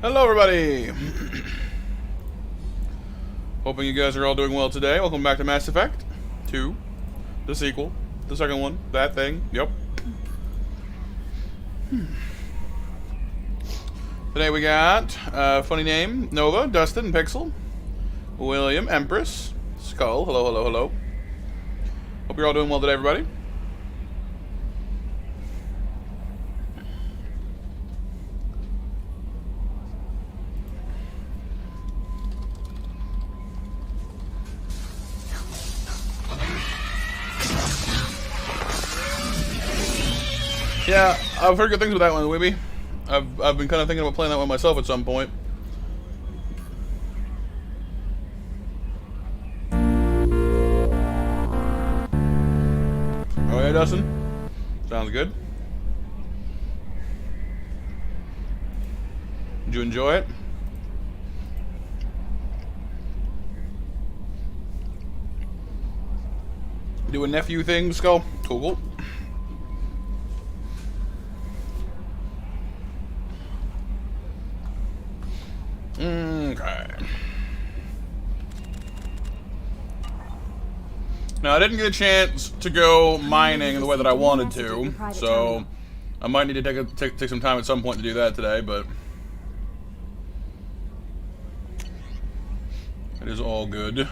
Hello, everybody. Hoping you guys are all doing well today. Welcome back to Mass Effect 2, the sequel, the second one, that thing. Yep. Today we got funny name Nova, Dustin, Pixel, William, Empress, Skull. Hello, hello, hello. Hope you're all doing well today, everybody. Yeah, I've heard good things about that one, Wibby. I've been kind of thinking about playing that one myself at some point. Oh yeah, Dustin? Sounds good. Did you enjoy it? Doing nephew things, Skull? Cool, cool. Okay. Now, I didn't get a chance to go mining the way that I wanted to, so I might need to take some time at some point to do that today, but it is all good.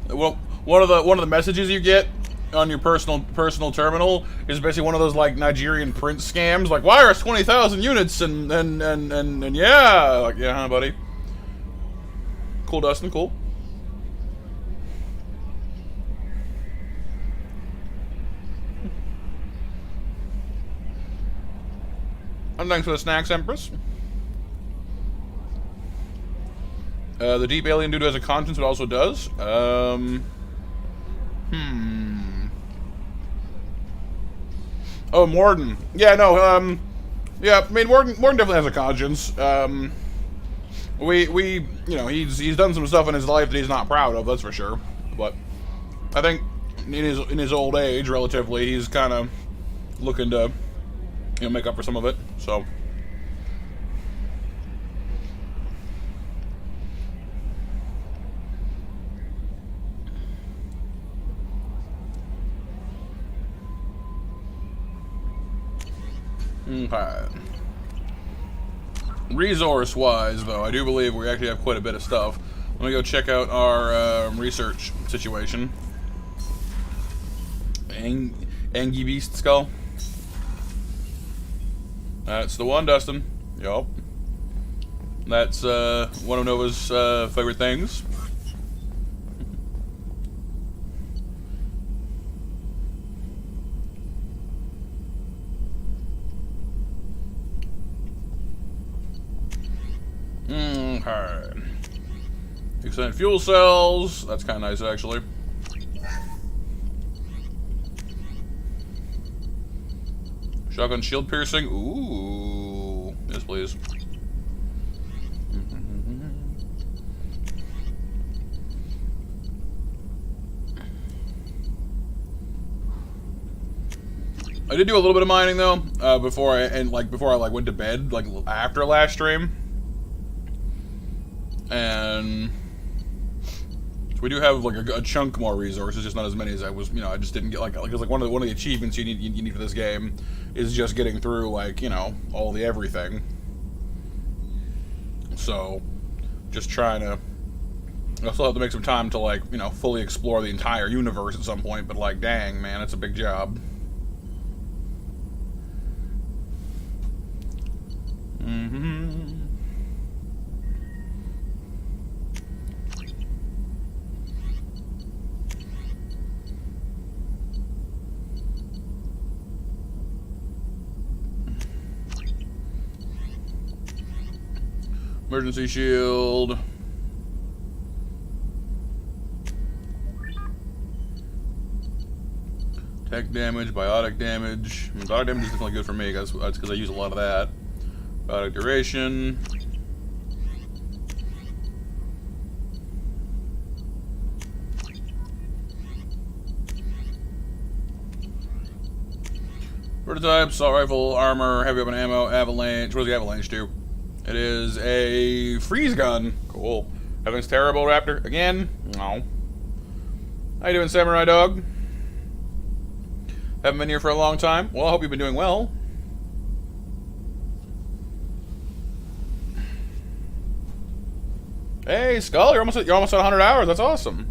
Well, one of the messages you get on your personal terminal is basically one of those like Nigerian prince scams, like wire us 20,000 units and yeah, like yeah, huh, buddy. Cool, Dustin, cool. And thanks for the snacks, Empress. The deep alien dude has a conscience, but also does. Oh, Morden. Yeah, no, yeah, I mean, Morden definitely has a conscience. You know, he's done some stuff in his life that he's not proud of, that's for sure. But I think in his old age, relatively, he's kind of looking to, you know, make up for some of it, so. Okay. Resource-wise, though, I do believe we actually have quite a bit of stuff. Let me go check out our research situation. Angie Beast Skull. That's the one, Dustin. Yup. That's one of Nova's favorite things. Okay. Extended fuel cells. That's kind of nice, actually. Shotgun shield piercing. Ooh. Yes, please. I did do a little bit of mining though, before I went to bed, like after last stream. And so we do have like a chunk more resources, just not as many as I was. You know, I just didn't get because one of the achievements you need for this game is just getting through like, you know, all the everything. So just trying to. I still have to make some time to like, you know, fully explore the entire universe at some point. But like, dang man, it's a big job. Emergency shield. Tech damage, biotic damage. Biotic damage is definitely good for me, that's because I use a lot of that. Biotic duration. Prototype, assault rifle, armor, heavy weapon ammo, avalanche. What does the avalanche do? It is a freeze gun. Cool. Everything's terrible, Raptor. Again? No. How you doing, Samurai Dog? Haven't been here for a long time. Well, I hope you've been doing well. Hey, Skull, you're almost at 100 hours. That's awesome.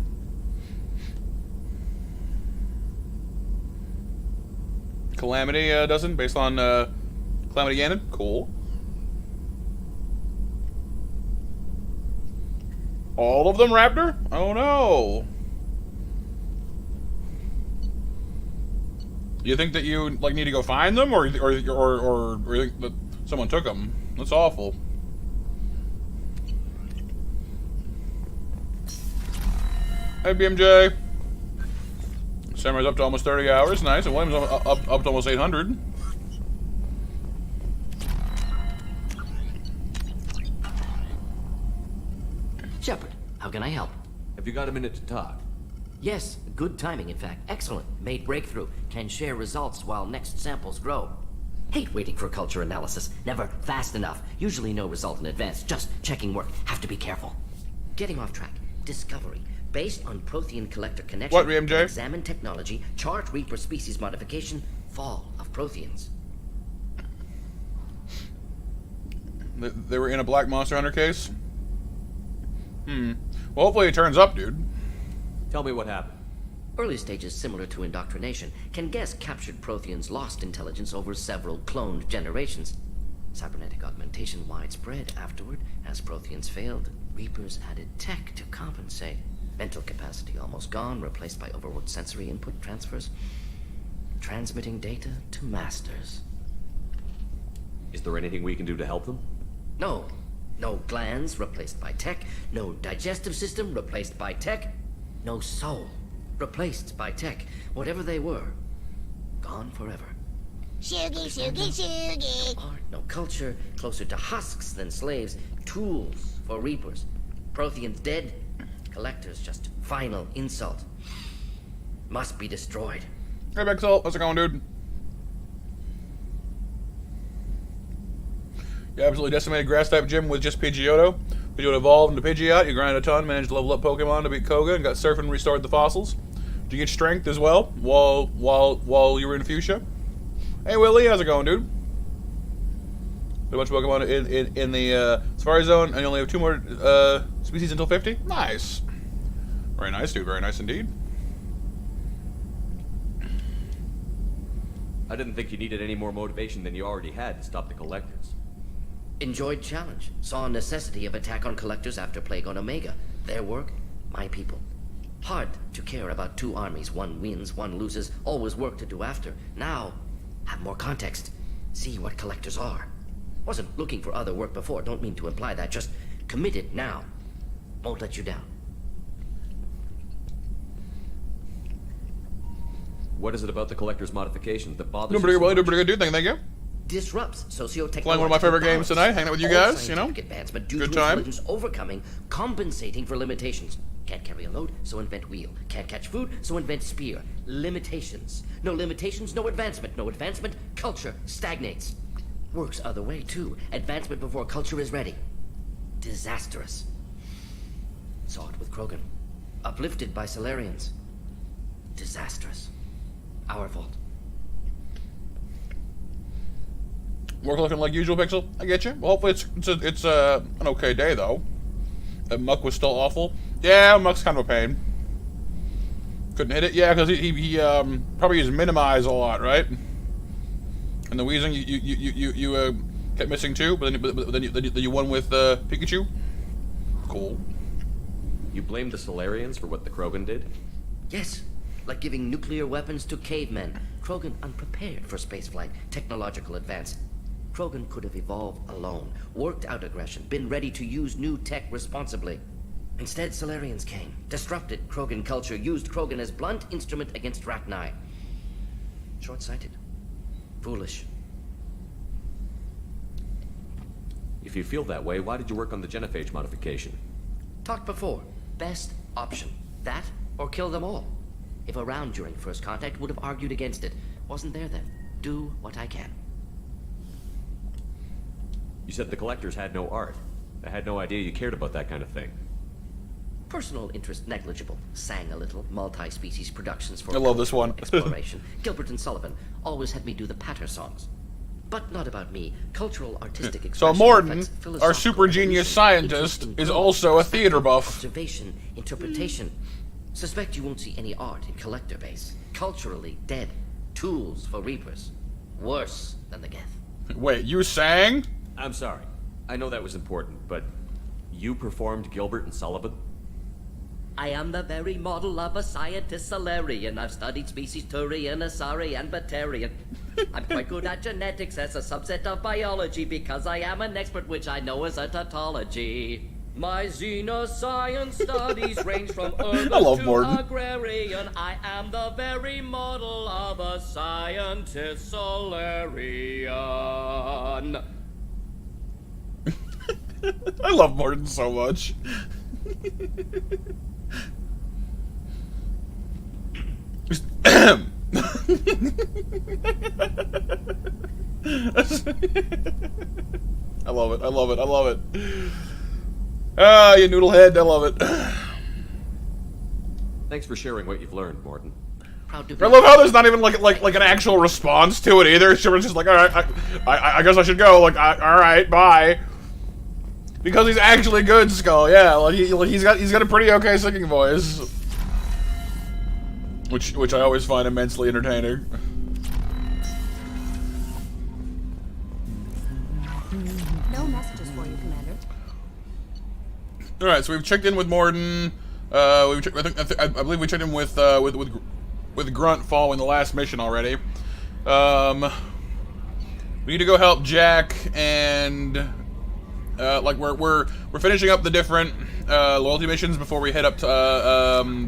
Calamity doesn't, based on Calamity Ganon. Cool. All of them, Raptor? Oh no. You think that you like need to go find them, or you think that someone took them? That's awful. Hey, BMJ. Samurai's up to almost 30 hours. Nice. And William's up to almost 800. Shepard, how can I help? Have you got a minute to talk? Yes, good timing, in fact. Excellent. Made breakthrough. Can share results while next samples grow. Hate waiting for culture analysis. Never fast enough. Usually no result in advance. Just checking work. Have to be careful. Getting off track. Discovery. Based on Prothean collector connection. What, BMJ? Examine technology. Chart Reaper species modification. Fall of Protheans. They were in a Black Monster Hunter case? Well, hopefully it turns up, dude. Tell me what happened. Early stages similar to indoctrination can guess captured Protheans lost intelligence over several cloned generations. Cybernetic augmentation widespread afterward. As Protheans failed, Reapers added tech to compensate. Mental capacity almost gone, replaced by overworked sensory input transfers. Transmitting data to masters. Is there anything we can do to help them? No. No glands replaced by tech. No digestive system replaced by tech. No soul replaced by tech. Whatever they were, gone forever. Shoogie, shoogie, shoogie. No art, no culture, closer to husks than slaves. Tools for Reapers. Protheans dead. Collectors just final insult. Must be destroyed. Hey, Bexel. How's it going, dude? You absolutely decimated grass-type gym with just Pidgeotto. Pidgeotto evolved into Pidgeot. You grind a ton, managed to level up Pokemon to beat Koga, and got Surf and restored the fossils. Did you get strength as well while you were in Fuchsia? Hey, Willie. How's it going, dude? A bunch of Pokemon in the Safari Zone, and you only have 2 more species until 50? Nice. Very nice, dude. Very nice indeed. I didn't think you needed any more motivation than you already had to stop the collectors. Enjoyed challenge. Saw necessity of attack on collectors after Plague on Omega. Their work, my people. Hard to care about 2 armies. One wins, one loses. Always work to do after. Now, have more context. See what collectors are. Wasn't looking for other work before. Don't mean to imply that. Just committed now. Won't let you down. What is it about the collector's modifications that bothers Doing pretty you so well. Doing much? pretty good, dude. Thank you. Disrupts socio-technological Playing one of my favorite games balance. tonight, hanging out with you All guys, you know? scientific advancement due Good to time. intelligence overcoming, compensating for limitations. Can't carry a load, so invent wheel. Can't catch food, so invent spear. Limitations. No limitations, no advancement. No advancement, culture stagnates. Works other way, too. Advancement before culture is ready. Disastrous. Saw it with Krogan. Uplifted by Solarians. Disastrous. Our fault. Work looking like usual, Pixel. I get you. Well, hopefully it's an okay day though. That Muck was still awful. Yeah, Muck's kind of a pain. Couldn't hit it. Yeah, because he probably used minimize a lot, right? And the wheezing you kept missing too, but then you won with Pikachu. Cool. You blamed the Solarians for what the Krogan did? Yes, like giving nuclear weapons to cavemen. Krogan unprepared for spaceflight, technological advance. Krogan could have evolved alone, worked out aggression, been ready to use new tech responsibly. Instead, Solarians came, disrupted Krogan culture, used Krogan as blunt instrument against Rachni. Short-sighted. Foolish. If you feel that way, why did you work on the genophage modification? Talked before. Best option. That or kill them all. If around during first contact, would have argued against it. Wasn't there then. Do what I can. You said the collectors had no art. I had no idea you cared about that kind of thing. Personal interest negligible. Sang a little. Multi-species productions for I love this one. exploration. Gilbert and Sullivan always had me do the patter songs. But not about me. Cultural, artistic So expression. Morton, reflects our philosophical super genius evolution, scientist, interest in is growth, also a theater buff. Observation, interpretation. Suspect you won't see any art in collector base. Culturally dead. Tools for reapers. Worse than the Geth. Wait, you sang? I'm sorry. I know that was important, but you performed Gilbert and Sullivan? I am the very model of a scientist Solarian. I've studied species Turian, Asari, and Batarian. I'm quite good at genetics as a subset of biology because I am an expert which I know is a tautology. My xenoscience studies range from urban love to Morton. agrarian. I am the very model of a scientist Solarian. I love Morton so much. I love it. I love it. I love it. Ah, you noodlehead. I love it. Thanks for sharing what you've learned, Morton. Proud to I be. love how there's not even like an actual response to it either. She was just like, all right, I guess I should go. Like, all right, bye. Because he's actually good, Skull. Yeah, like he's got a pretty okay singing voice, which I always find immensely entertaining. No messages for you, Commander. All right, so we've checked in with Morton. I believe we checked in with Grunt following the last mission already. We need to go help Jack, and like we're finishing up the different loyalty missions before we head up to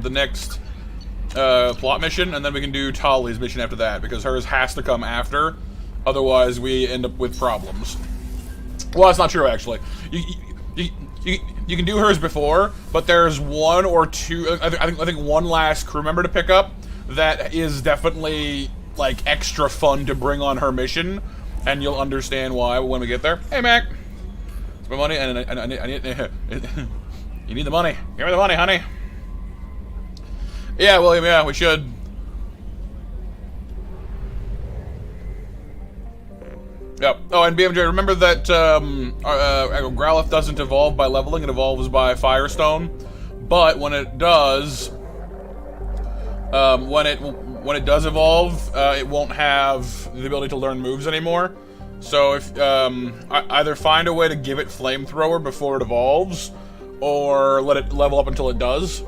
the next plot mission, and then we can do Tali's mission after that, because hers has to come after. Otherwise, we end up with problems. Well, that's not true, actually. You can do hers before, but there's one or two. I think one last crew member to pick up that is definitely like extra fun to bring on her mission, and you'll understand why when we get there. Hey, Mac, it's my money, and I need. You need the money. Give me the money, honey. Yeah, William. Yeah, we should. Yep. Oh, and BMJ, remember that Growlithe doesn't evolve by leveling; it evolves by Firestone. But when it does, when it does evolve, it won't have the ability to learn moves anymore. So if either find a way to give it Flamethrower before it evolves, or let it level up until it does.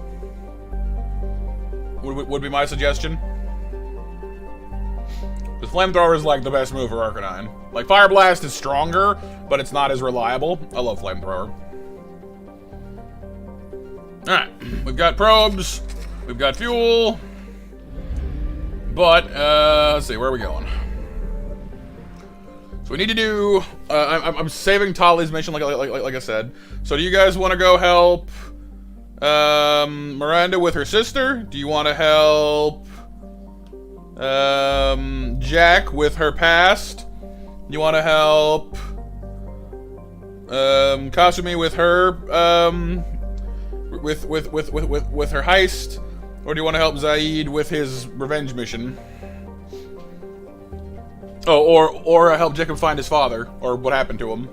Would be my suggestion. Because Flamethrower is like the best move for Arcanine. Like, Fire Blast is stronger, but it's not as reliable. I love Flamethrower. Alright, we've got probes, we've got fuel, but, let's see, where are we going? So we need to do, I'm saving Tali's mission like I said. So do you guys want to go help, Miranda with her sister? Do you want to help, Jack with her past? You want to help Kasumi with her with her heist, or do you want to help Zaid with his revenge mission? Oh, or help Jacob find his father, or what happened to him.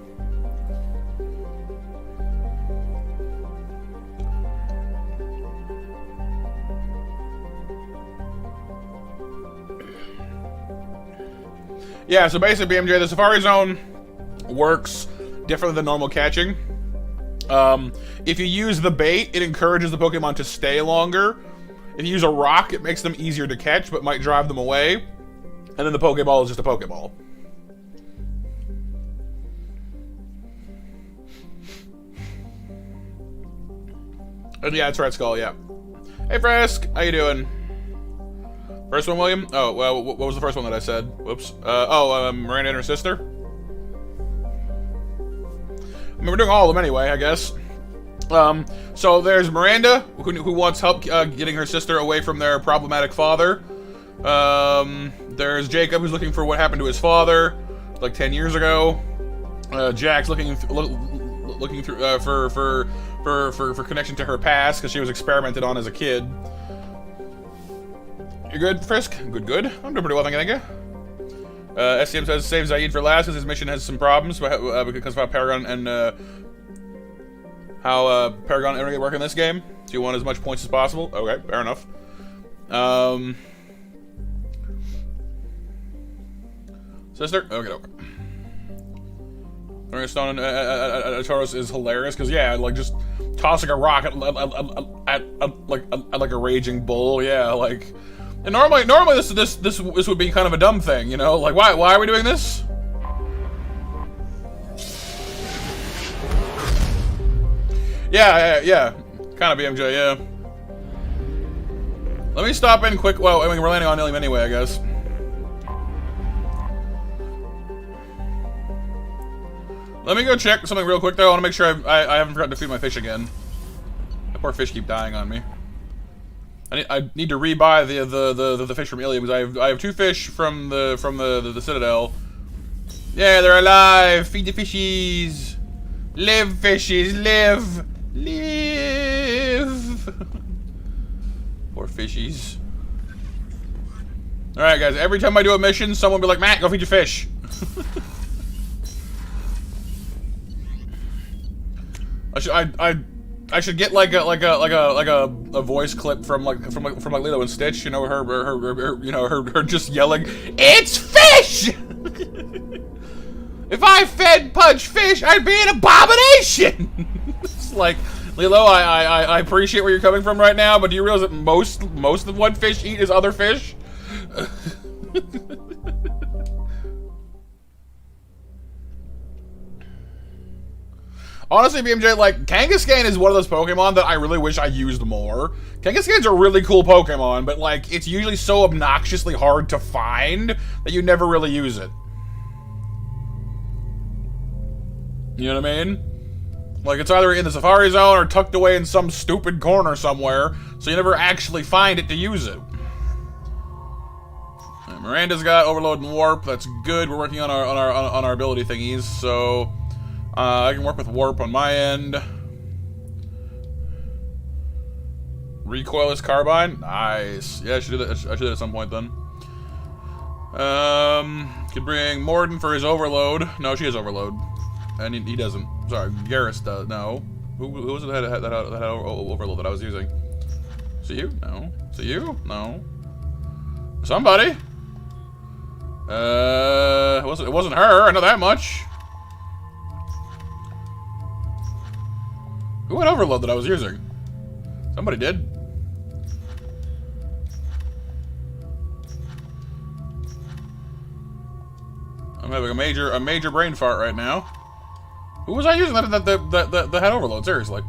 Yeah, so basically, BMJ, the Safari Zone works differently than normal catching. If you use the bait, it encourages the Pokemon to stay longer. If you use a rock, it makes them easier to catch, but might drive them away. And then the Pokeball is just a Pokeball. And yeah, it's Red Skull, yeah. Hey, Frisk, how you doing? First one, William? Oh, well, what was the first one that I said? Whoops. Miranda and her sister? I mean, we're doing all of them anyway, I guess. So there's Miranda, who wants help getting her sister away from their problematic father. There's Jacob, who's looking for what happened to his father, like 10 years ago. Jack's looking through for connection to her past, because she was experimented on as a kid. You good, Frisk? Good. I'm doing pretty well, thank you. SCM says save Zaid for last, because his mission has some problems, because of how Paragon and Paragon and Renegade work in this game. So you want as much points as possible? Okay, fair enough. Sister? Okay. Stone and Tauros is hilarious, because yeah, like just tossing a rock at like a raging bull, yeah, like. And normally this would be kind of a dumb thing, you know? Like, why are we doing this? Yeah. Kind of BMJ, yeah. Let me stop in quick. Well, I mean, we're landing on Ilium anyway, I guess. Let me go check something real quick, though. I want to make sure I haven't forgotten to feed my fish again. The poor fish keep dying on me. I need to rebuy the fish from Ilium because I have 2 fish from the Citadel. Yeah, they're alive. Feed the fishies. Live, fishies, live. Poor fishies. Alright, guys, every time I do a mission, someone will be like, Matt, go feed your fish. I should get like a voice clip from Lilo and Stitch, you know, her just yelling, "It's fish!" If I fed Pudge fish, I'd be an abomination. It's like, Lilo, I appreciate where you're coming from right now, but do you realize that most of what fish eat is other fish? Honestly, BMJ, like, Kangaskhan is one of those Pokemon that I really wish I used more. Kangaskhan's a really cool Pokemon, but, like, it's usually so obnoxiously hard to find that you never really use it. You know what I mean? Like, it's either in the Safari Zone or tucked away in some stupid corner somewhere, so you never actually find it to use it. Right, Miranda's got Overload and Warp. That's good. We're working on our ability thingies, so I can work with Warp on my end. Recoilless Carbine, nice. Yeah, I should do that. I should do that at some point then. Could bring Morden for his Overload. No, she has Overload. And he doesn't. Sorry, Garrus does. No. Who was it that had Overload that I was using? Is it you? No. Is it you? No. Somebody. It wasn't her. I know that much. Who had Overload that I was using? Somebody did. I'm having a major brain fart right now. Who was I using that had Overload? Seriously,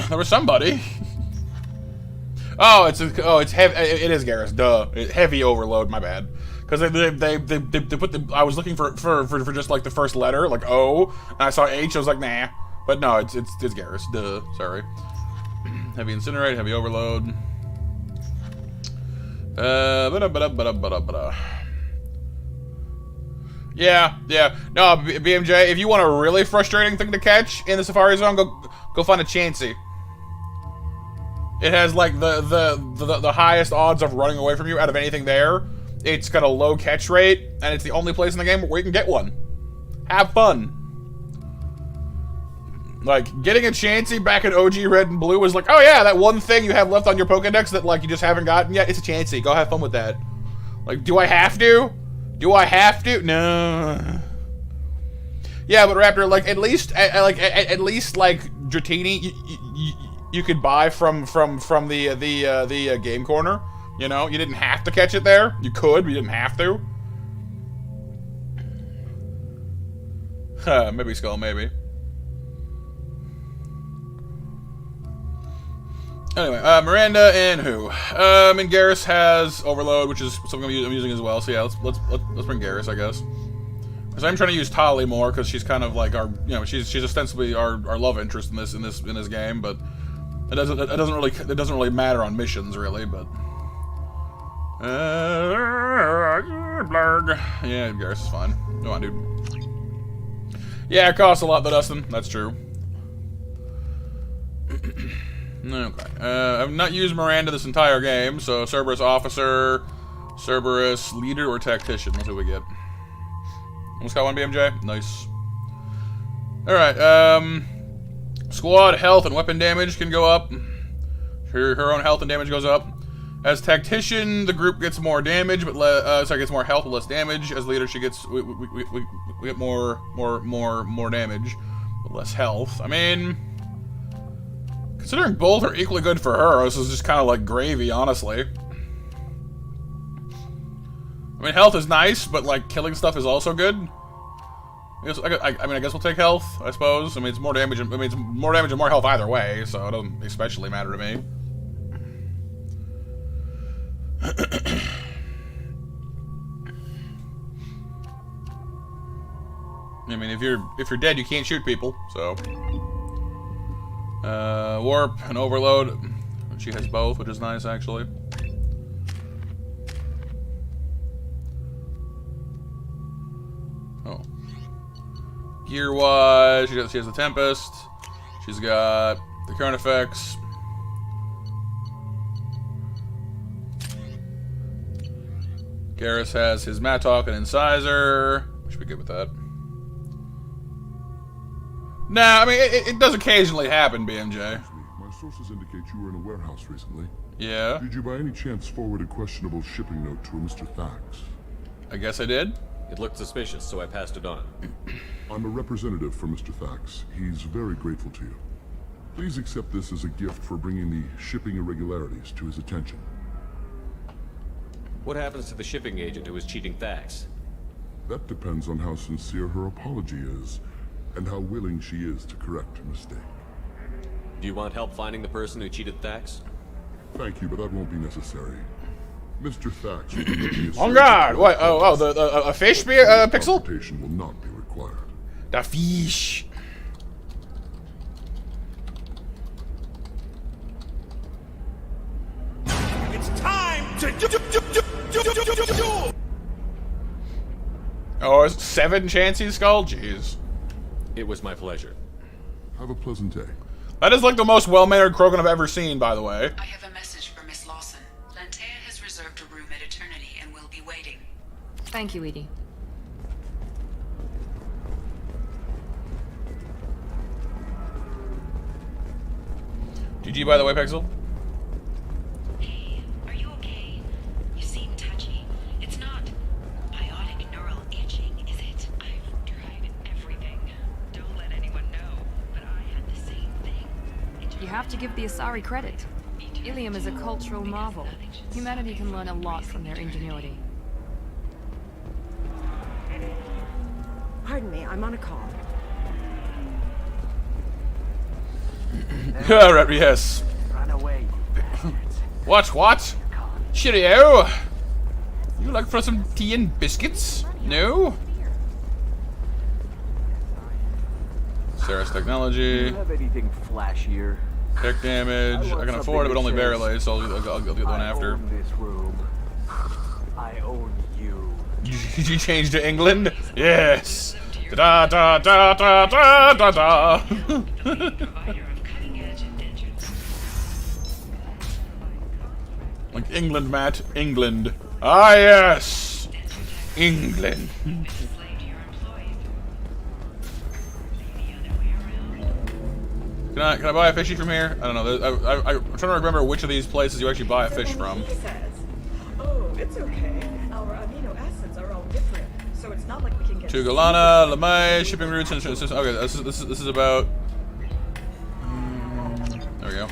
there was somebody. It's heavy. It is Garrus. Duh. Heavy Overload. My bad. Because they put the. I was looking for just like the first letter, like O, and I saw H. I was like, nah. But no, it's Garrus. Duh. Sorry. Heavy Incinerate. Heavy Overload. Yeah. No, BMJ, if you want a really frustrating thing to catch in the Safari Zone, go find a Chansey. It has like the highest odds of running away from you out of anything there. It's got a low catch rate, and it's the only place in the game where you can get one. Have fun. Like, getting a Chansey back in OG Red and Blue was like, oh yeah, that one thing you have left on your Pokedex that like you just haven't gotten yet, it's a Chansey. Go have fun with that. Like, do I have to? Do I have to? No. Yeah, but Raptor, like at least Dratini, you could buy from the game corner. You know, you didn't have to catch it there. You could, but you didn't have to. Maybe Skull, maybe. Anyway, Miranda and who? And Garrus has Overload, which is something I'm using as well. So yeah, let's bring Garrus, I guess. Because I'm trying to use Tali more because she's kind of like our, you know, she's ostensibly our love interest in this game, but it doesn't really matter on missions really, but. Blurg. Yeah, Garrus is fine. Come on, dude. Yeah, it costs a lot though, Dustin. That's true. Okay. I've not used Miranda this entire game, so Cerberus Officer, Cerberus Leader, or Tactician. Let's see what we get. Almost got one, BMJ. Nice. Alright, Squad health and weapon damage can go up. Her own health and damage goes up. As Tactician, the group gets more damage, but gets more health but less damage. As Leader, we get more damage, but less health. I mean, considering both are equally good for her, this is just kind of like gravy, honestly. I mean, health is nice, but like killing stuff is also good. I mean, I guess we'll take health. I suppose. I mean, it's more damage. I mean, it's more damage and more health either way, so it doesn't especially matter to me. I mean, if you're dead, you can't shoot people. So, warp and overload. She has both, which is nice, actually. Oh. Gear-wise, she has the Tempest. She's got the current effects. Garrus has his Mattock and Incisor. We should be good with that. Nah, I mean, it does occasionally happen, BMJ. My sources indicate you were in a warehouse recently. Yeah? Did you by any chance forward a questionable shipping note to a Mr. Thax? I guess I did. It looked suspicious, so I passed it on. I'm a representative for Mr. Thax. He's very grateful to you. Please accept this as a gift for bringing the shipping irregularities to his attention. What happens to the shipping agent who was cheating Thax? That depends on how sincere her apology is, and how willing she is to correct a mistake. Do you want help finding the person who cheated Thax? Thank you, but that won't be necessary. Mr. Thax will be making a Oh God! What? Oh, a fish pixel? Transportation will not be required. The fish. It's time to do. Oh, it's 7 Chansey Skull? Jeez. It was my pleasure. Have a pleasant day. That is like the most well-mannered Krogan I've ever seen, by the way. I have a message for Miss Lawson. Lantea has reserved a room at Eternity and will be waiting. Thank you, Edie. GG, by the way, Pixel. Hey, are you okay? You seem touchy. It's not biotic neural itching, is it? I've tried everything. Don't let anyone know, but I had the same thing. You have to give the Asari credit. Ilium is a cultural marvel. Humanity can learn a lot from their ingenuity. Pardon me, I'm on a call. Alright, yes. Run away, you bastards. What? Cheerio! You like for some tea and biscuits? No? Sarah's technology. Do you have anything flashier? Tech damage. I can afford it, but only barely, so I'll get the one after. I own this room. I own you. Did you change to England? Yes! Da da da da da da da! Like England, Matt. England. Ah, yes! England. Can I buy a fishy from here? I don't know. I'm trying to remember which of these places you actually buy a fish from. He says, oh, it's okay. Our amino acids are all different, so it's not like we can get... To Galana, Lamay, shipping routes, and system. Okay, this is about. There we go.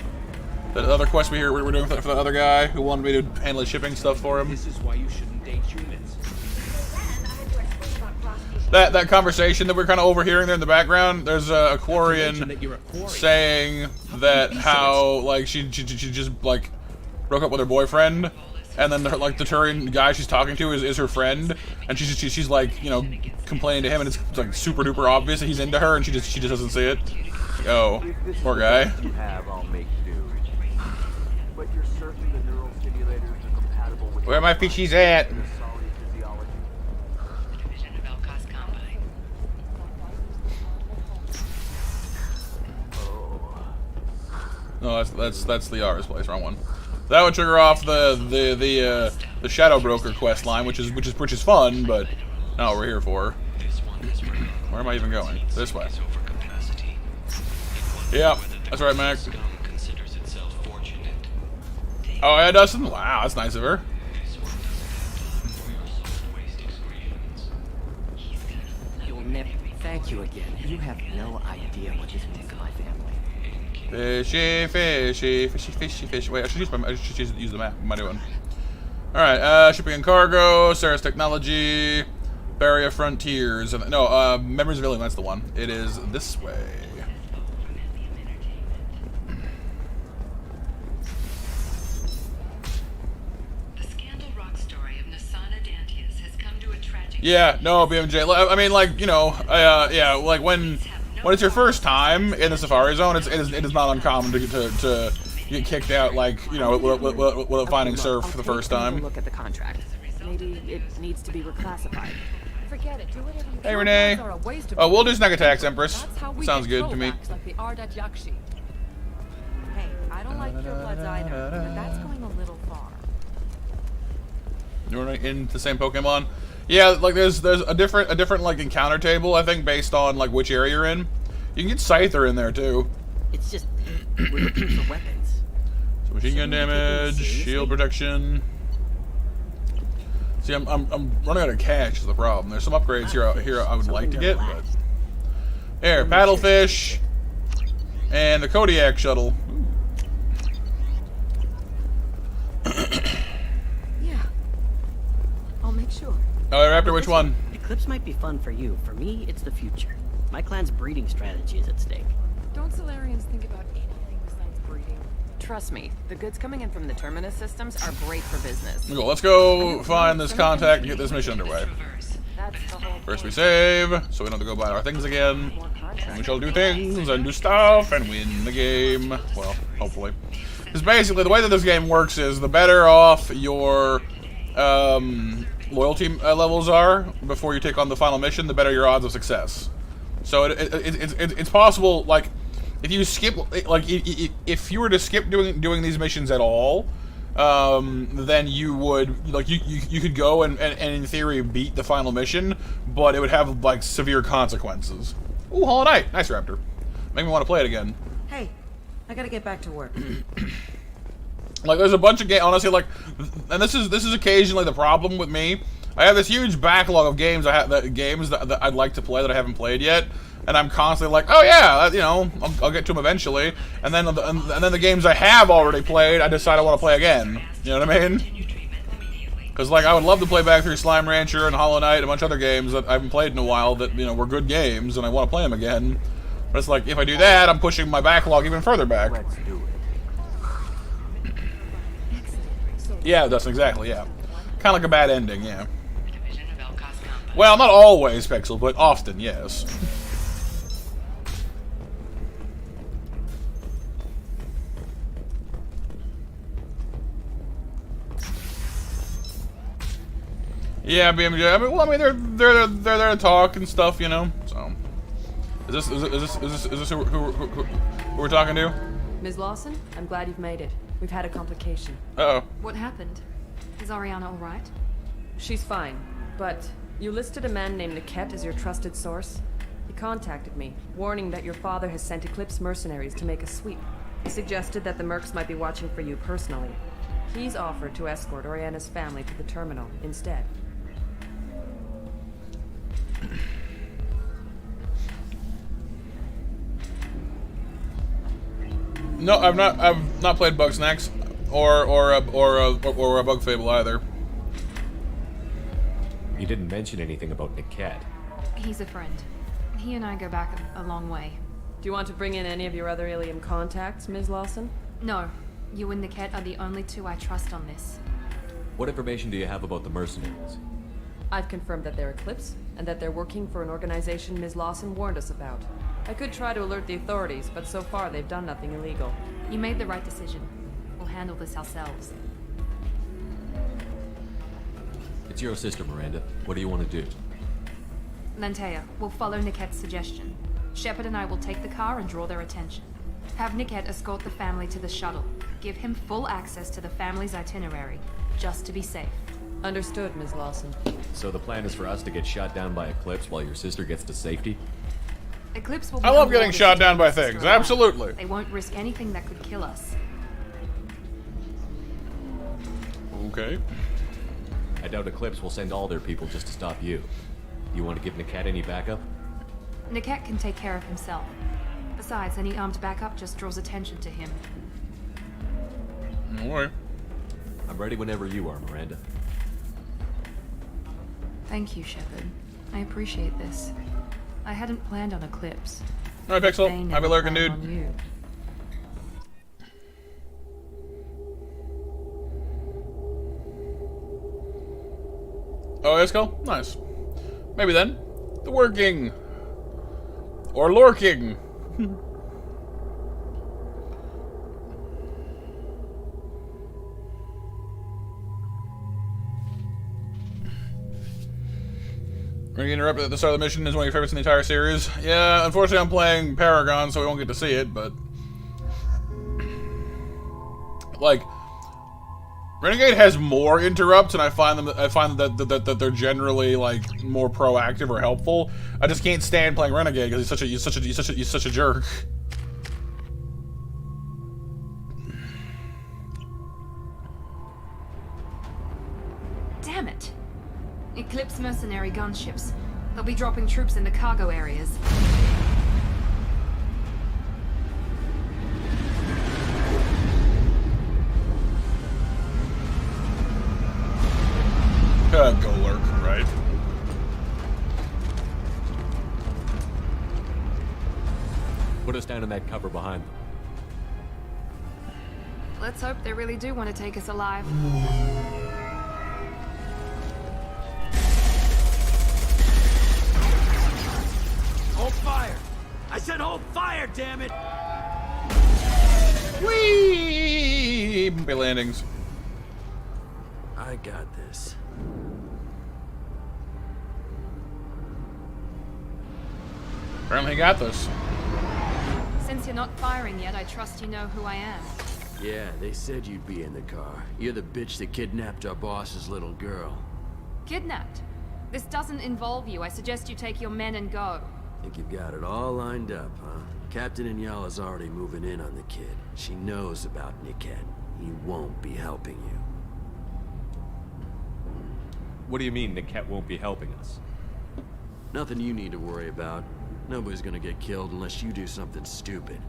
That other quest we're doing for the other guy who wanted me to handle his shipping stuff for him. This is why you shouldn't date humans. That conversation that we're kind of overhearing there in the background. There's a Quarian saying that how like she just like broke up with her boyfriend, and then the Turian guy she's talking to is her friend, and she's like, you know, complaining to him, and it's like super duper obvious that he's into her, and she just doesn't see it. Oh, poor guy. You have, I'll make do. But you're certain the neural stimulators are compatible with Where my fishies at? No, that's Liara's place. Wrong one. That would trigger off the Shadow Broker quest line, which is fun, but not what we're here for. Where am I even going? This way. Yeah, that's right, Max. Oh yeah, Dustin. Wow, that's nice of her. You'll never. Thank you again. You have no idea what this means to my family. Fishy. Wait, I should use the map. What am I doing? Alright, shipping and cargo, Sarah's technology, Barrier Frontiers. And, no, Memories of Ilium, that's the one. It is this way. Yeah, no, BMJ. I mean, like, you know, yeah, like when it's your first time in the Safari Zone, it is not uncommon to get kicked out, like, you know, with finding surf for the first time. Look at the contract. Maybe it needs to be reclassified. Forget it. Do whatever you Hey, Renee. Oh, we'll do snack attacks, Empress. Sounds good to me. Like the Ardat Yakshi. Hey, I don't like purebloods either, but that's going a little far. You want to into the same Pokemon? Yeah, like there's a different like encounter table, I think, based on like which area you're in. You can get Scyther in there too. It's just we're looking for weapons. So machine gun damage, shield protection. See, I'm running out of cash is the problem. There's some upgrades here I would like to get, but here, paddlefish and the Kodiak shuttle. Yeah, I'll make sure. Oh, Raptor, which one? Eclipse might be fun for you. For me, it's the future. My clan's breeding strategy is at stake. Don't Solarians think about anything besides breeding? Trust me, the goods coming in from the Terminus systems are great for business. Let's go find this contact and get this mission underway. That's the whole First we save, so we don't have to go buy our things again. And we shall do things and do stuff and win the game. Well, hopefully. Because basically the way that this game works is the better off your loyalty levels are before you take on the final mission, the better your odds of success. So it's possible, like, if you skip, like, if you were to skip doing these missions at all, then you would, like, you could go and in theory beat the final mission, but it would have, like, severe consequences. Ooh, Hollow Knight, nice Raptor. Make me want to play it again. Hey, I gotta get back to work. Like, there's a bunch of games, honestly, like, and this is occasionally the problem with me. I have this huge backlog of games that I'd like to play that I haven't played yet, and I'm constantly like, oh yeah, you know, I'll get to them eventually, and then the games I have already played, I decide I want to play again. You know what I mean? Because, like, I would love to play back through Slime Rancher and Hollow Knight and a bunch of other games that I haven't played in a while that, you know, were good games, and I want to play them again. But it's like, if I do that, I'm pushing my backlog even further back. Let's do it. Yeah, Dustin, exactly, yeah. Kind of like a bad ending, yeah. Well, not always, Pixel, but often, yes. Yeah, BMJ. I mean, well, I mean, they're there to talk and stuff, you know. So, is this who we're talking to? Ms. Lawson, I'm glad you've made it. We've had a complication. Uh-oh. What happened? Is Ariana all right? She's fine, but you listed a man named Niket as your trusted source. He contacted me, warning that your father has sent Eclipse mercenaries to make a sweep. He suggested that the Mercs might be watching for you personally. He's offered to escort Oriana's family to the terminal instead. No, I've not played Bugsnax or a Bug Fable either. You didn't mention anything about Niket. He's a friend. He and I go back a long way. Do you want to bring in any of your other Ilium contacts, Ms. Lawson? No. You and Niket are the only two I trust on this. What information do you have about the mercenaries? I've confirmed that they're Eclipse, and that they're working for an organization Ms. Lawson warned us about. I could try to alert the authorities, but so far they've done nothing illegal. You made the right decision. We'll handle this ourselves. It's your sister, Miranda. What do you want to do? Lantea, we'll follow Niket's suggestion. Shepard and I will take the car and draw their attention. Have Niket escort the family to the shuttle. Give him full access to the family's itinerary, just to be safe. Understood, Ms. Lawson. So the plan is for us to get shot down by Eclipse while your sister gets to safety? Eclipse will be I love on getting board shot if down by our sister things. alive. Absolutely. They won't risk anything that could kill us. Okay. I doubt Eclipse will send all their people just to stop you. You want to give Niket any backup? Niket can take care of himself. Besides, any armed backup just draws attention to him. Don't worry. I'm ready whenever you are, Miranda. Thank you, Shepard. I appreciate this. I hadn't planned on Eclipse. Alright, They Pixel. I'll never be lurking, planned dude. on you. Oh, Isco? Nice. Maybe then. The working. Or lurking. Are you interrupted at the start of the mission? Is one of your favorites in the entire series? Yeah, unfortunately I'm playing Paragon, so we won't get to see it, but... Like... Renegade has more interrupts, and I find that they're generally like more proactive or helpful. I just can't stand playing Renegade because he's such a jerk. Damn it! Eclipse mercenary gunships. They'll be dropping troops in the cargo areas. Go lurk, right? Put us down in that cover behind them. Let's hope they really do want to take us alive. Hold fire! I said hold fire, damn it! Whee! Bumpy landings. I got this. Apparently he got this. Since you're not firing yet, I trust you know who I am. Yeah, they said you'd be in the car. You're the bitch that kidnapped our boss's little girl. Kidnapped? This doesn't involve you. I suggest you take your men and go. Think you've got it all lined up, huh? Captain Inyala's already moving in on the kid. She knows about Niket. He won't be helping you. What do you mean Niket won't be helping us? Nothing you need to worry about. Nobody's gonna get killed unless you do something stupid.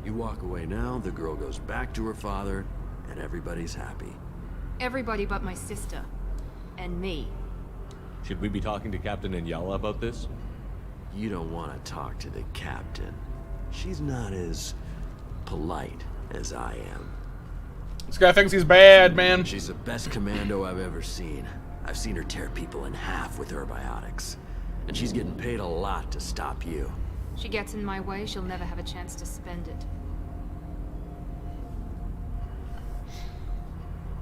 You walk away now, the girl goes back to her father, and everybody's happy. Everybody but my sister. And me. Should we be talking to Captain Inyala about this? You don't want to talk to the captain. She's not as polite as I am. This guy thinks he's bad, man. She's the best commando I've ever seen. I've seen her tear people in half with her biotics. And she's getting paid a lot to stop you. She gets in my way, she'll never have a chance to spend it.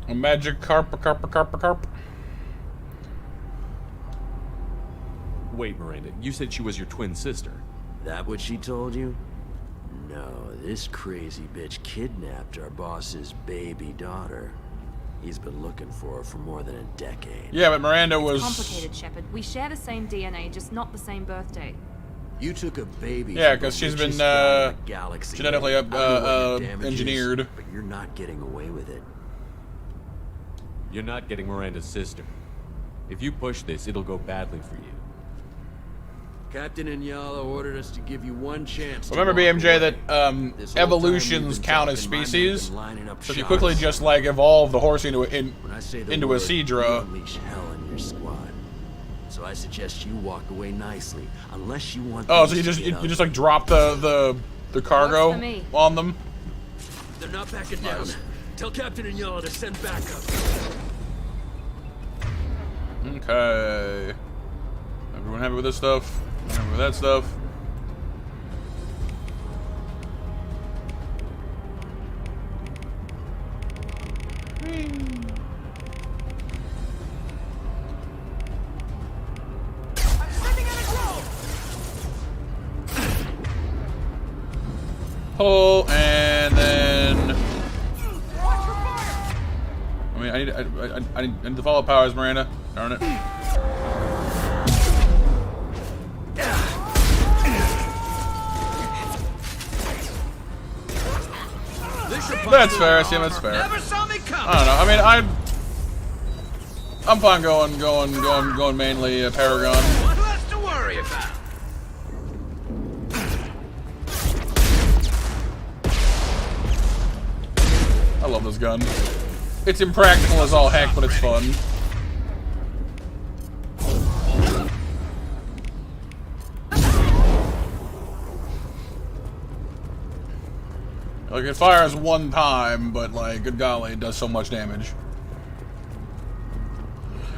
A magic carp. Wait, Miranda, you said she was your twin sister. That what she told you? No, this crazy bitch kidnapped our boss's baby daughter. He's been looking for her for more than a decade. Yeah, but Miranda was... Complicated, Shepard. We share the same DNA, just not the same birthday. You took a baby. Yeah, because she's been genetically engineered. But you're not getting away with it. You're not getting Miranda's sister. If you push this, it'll go badly for you. Captain Inyala ordered us to give you one chance. Remember, BMJ, that evolutions count as species. So if you quickly just like evolve the horse into a Seadra. Unleash hell in your squad. So I suggest you walk away nicely, unless you want. Oh, so you just like drop the cargo on them. They're not backing down. Tell Captain Inyala to send backup. Okay. Everyone happy with this stuff? Happy with that stuff? Pull and then. I mean, I need to follow powers, Miranda. Darn it. That's fair. I see that's fair. Never saw me come. I don't know. I mean, I'm fine going mainly Paragon. What less to worry about? I love this gun. It's impractical as all heck, but it's fun. Like, it fires one time, but, like, good golly, it does so much damage.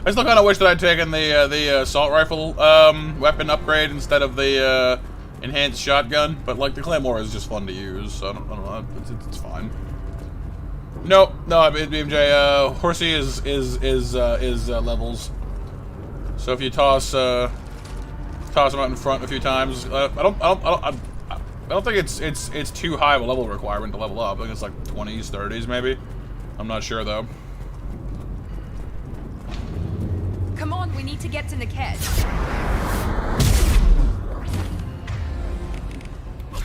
I still kind of wish that I'd taken the assault rifle weapon upgrade instead of the enhanced shotgun, but, like, the Claymore is just fun to use, so I don't know, it's fine. No, BMJ, Horsey is levels. So if you toss him out in front a few times, I don't think it's too high of a level requirement to level up. I think it's like 20s, 30s maybe. I'm not sure though. Come on, we need to get to Niket.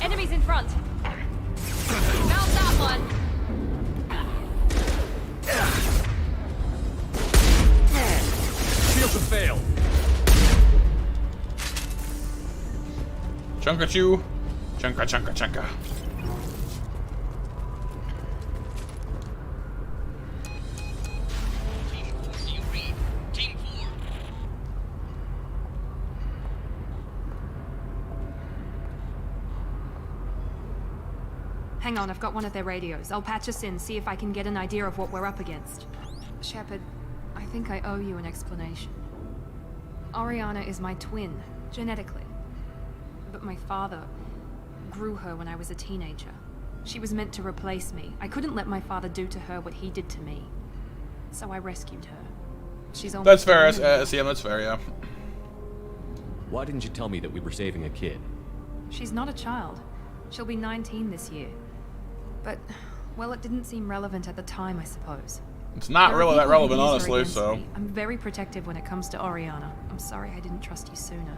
Enemies in front. Found that one. Shields have failed. Chunka chew. Chunka. Hang on, I've got one of their radios. I'll patch us in, see if I can get an idea of what we're up against. Shepard, I think I owe you an explanation. Oriana is my twin, genetically. But my father grew her when I was a teenager. She was meant to replace me. I couldn't let my father do to her what he did to me. So I rescued her. She's almost... That's fair, SCM, that's fair, yeah. Why didn't you tell me that we were saving a kid? She's not a child. She'll be 19 this year. But, well, it didn't seem relevant at the time, I suppose. It's not really that relevant, honestly, Me. so... I'm very protective when it comes to Oriana. I'm sorry I didn't trust you sooner.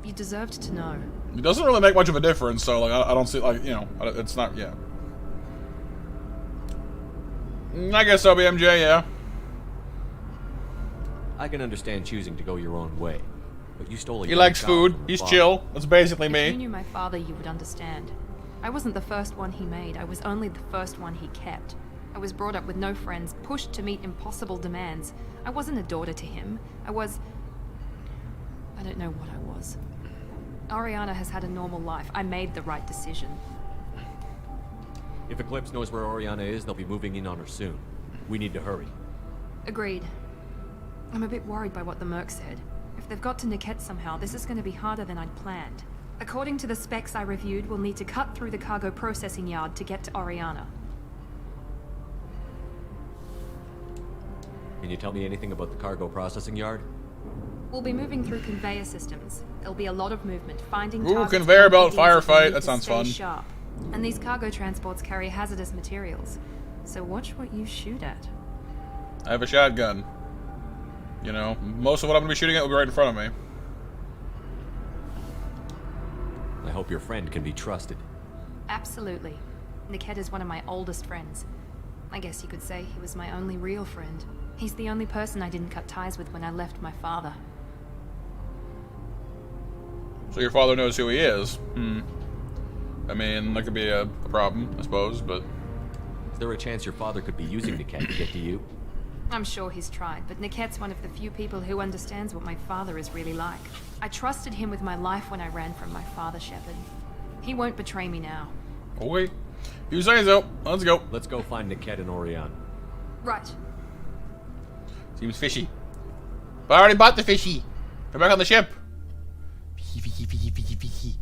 You deserved to know. It doesn't really make much of a difference, so, like, I don't see, like, you know, it's not, yeah. I guess so, BMJ, yeah. I can understand choosing to go your own way, but you stole a He young likes child food. from a He's farm. chill. That's basically me. If you knew my father, you would understand. I wasn't the first one he made. I was only the first one he kept. I was brought up with no friends, pushed to meet impossible demands. I wasn't a daughter to him. I don't know what I was. Oriana has had a normal life. I made the right decision. If Eclipse knows where Oriana is, they'll be moving in on her soon. We need to hurry. Agreed. I'm a bit worried by what the Merc said. If they've got to Niket somehow, this is going to be harder than I'd planned. According to the specs I reviewed, we'll need to cut through the cargo processing yard to get to Oriana. Can you tell me anything about the cargo processing yard? We'll be moving through conveyor systems. There'll be a lot of movement, finding Ooh, targets conveyor belt and ideas if we firefight. need That to sounds stay fun. Sharp. And these cargo transports carry hazardous materials. So watch what you shoot at. I have a shotgun. You know, most of what I'm going to be shooting at will be right in front of me. I hope your friend can be trusted. Absolutely. Niket is one of my oldest friends. I guess you could say he was my only real friend. He's the only person I didn't cut ties with when I left my father. So your father knows who he is. I mean, that could be a problem, I suppose, but... Is there a chance your father could be using Niket to get to you? I'm sure he's tried, but Niket's one of the few people who understands what my father is really like. I trusted him with my life when I ran from my father, Shepard. He won't betray me now. Okay. You say so. Let's go. Let's go find Niket and Oriana. Right. Seems fishy. But I already bought the fishy. They're back on the ship. Fishy.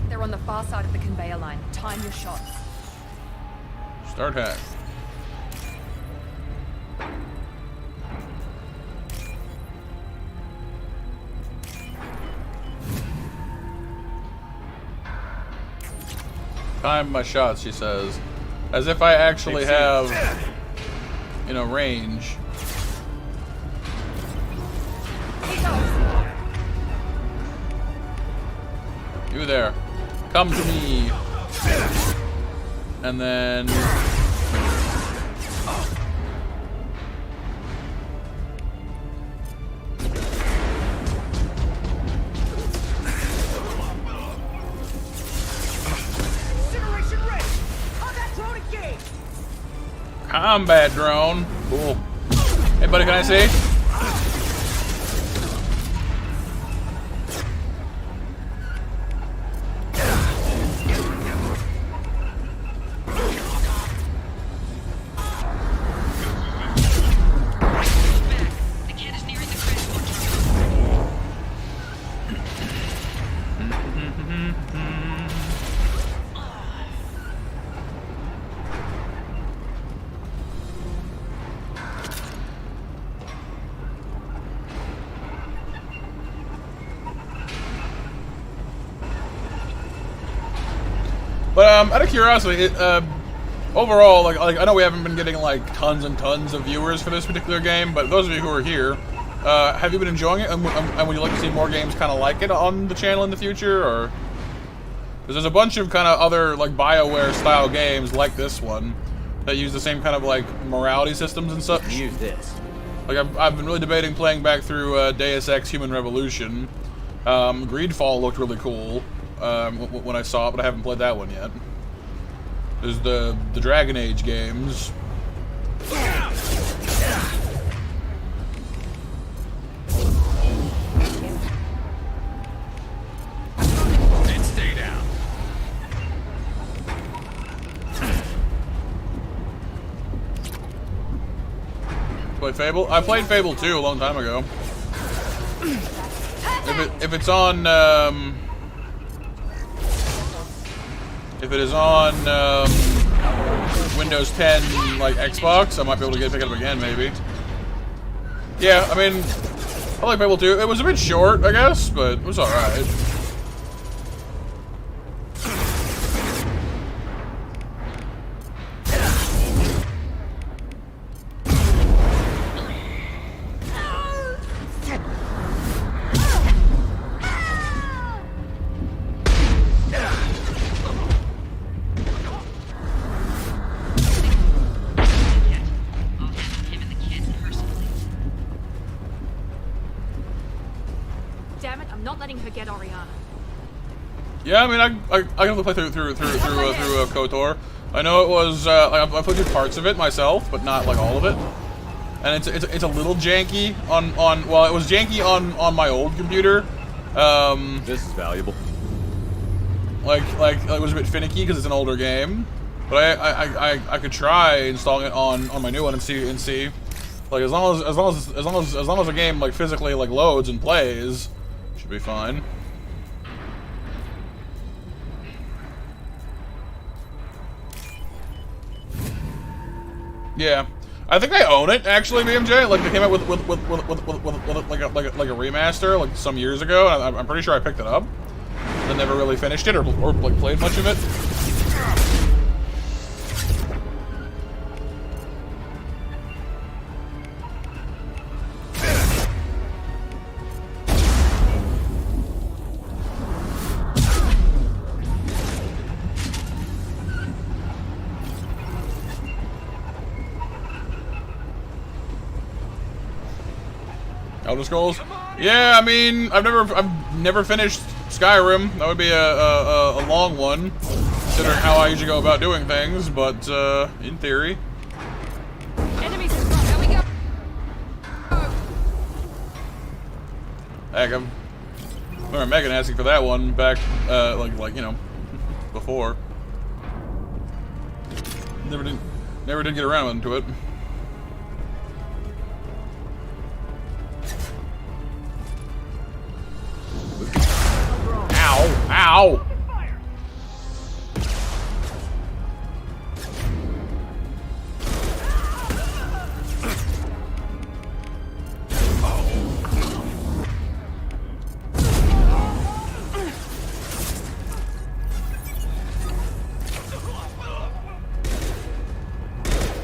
They're on the far side of the conveyor line. Time your shots. Start hack. Time my shots, she says. As if I actually have, you know, range. You there. Come to me. And then... Combat drone. Cool. Hey, buddy, can I see? Out of curiosity, overall, like I know we haven't been getting like tons and tons of viewers for this particular game, but those of you who are here, have you been enjoying it? And would you like to see more games kind of like it on the channel in the future, or? Because there's a bunch of kind of other like BioWare style games like this one that use the same kind of like morality systems and such. Use this. Like I've been really debating playing back through Deus Ex: Human Revolution. Greedfall looked really cool when I saw it, but I haven't played that one yet. There's the Dragon Age games. And stay down. Play Fable? I played Fable 2 a long time ago. If it's on, if it is on Windows 10, like Xbox, I might be able to pick it up again, maybe. Yeah, I mean, I like Fable 2. It was a bit short, I guess, but it was alright. Damn it, I'm not letting her get Oriana. Yeah, I mean, I can play through KOTOR. I know it was I played through parts of it myself, but not like all of it. And it's a little janky on well, it was janky on my old computer. This is valuable. Like it was a bit finicky because it's an older game, but I could try installing it on my new one and see like as long as the game like physically like loads and plays, should be fine. Yeah, I think I own it actually, BMJ. Like they came out with like a remaster like some years ago. And I'm pretty sure I picked it up. I never really finished it or like played much of it. Elder Scrolls? Yeah, I mean, I've never finished Skyrim. That would be a long one, considering how I usually go about doing things. But in theory, Enemies in front. There we go. heck, I remember Megan asking for that one back, like you know, before. Never did get around to it. Ow! Ow!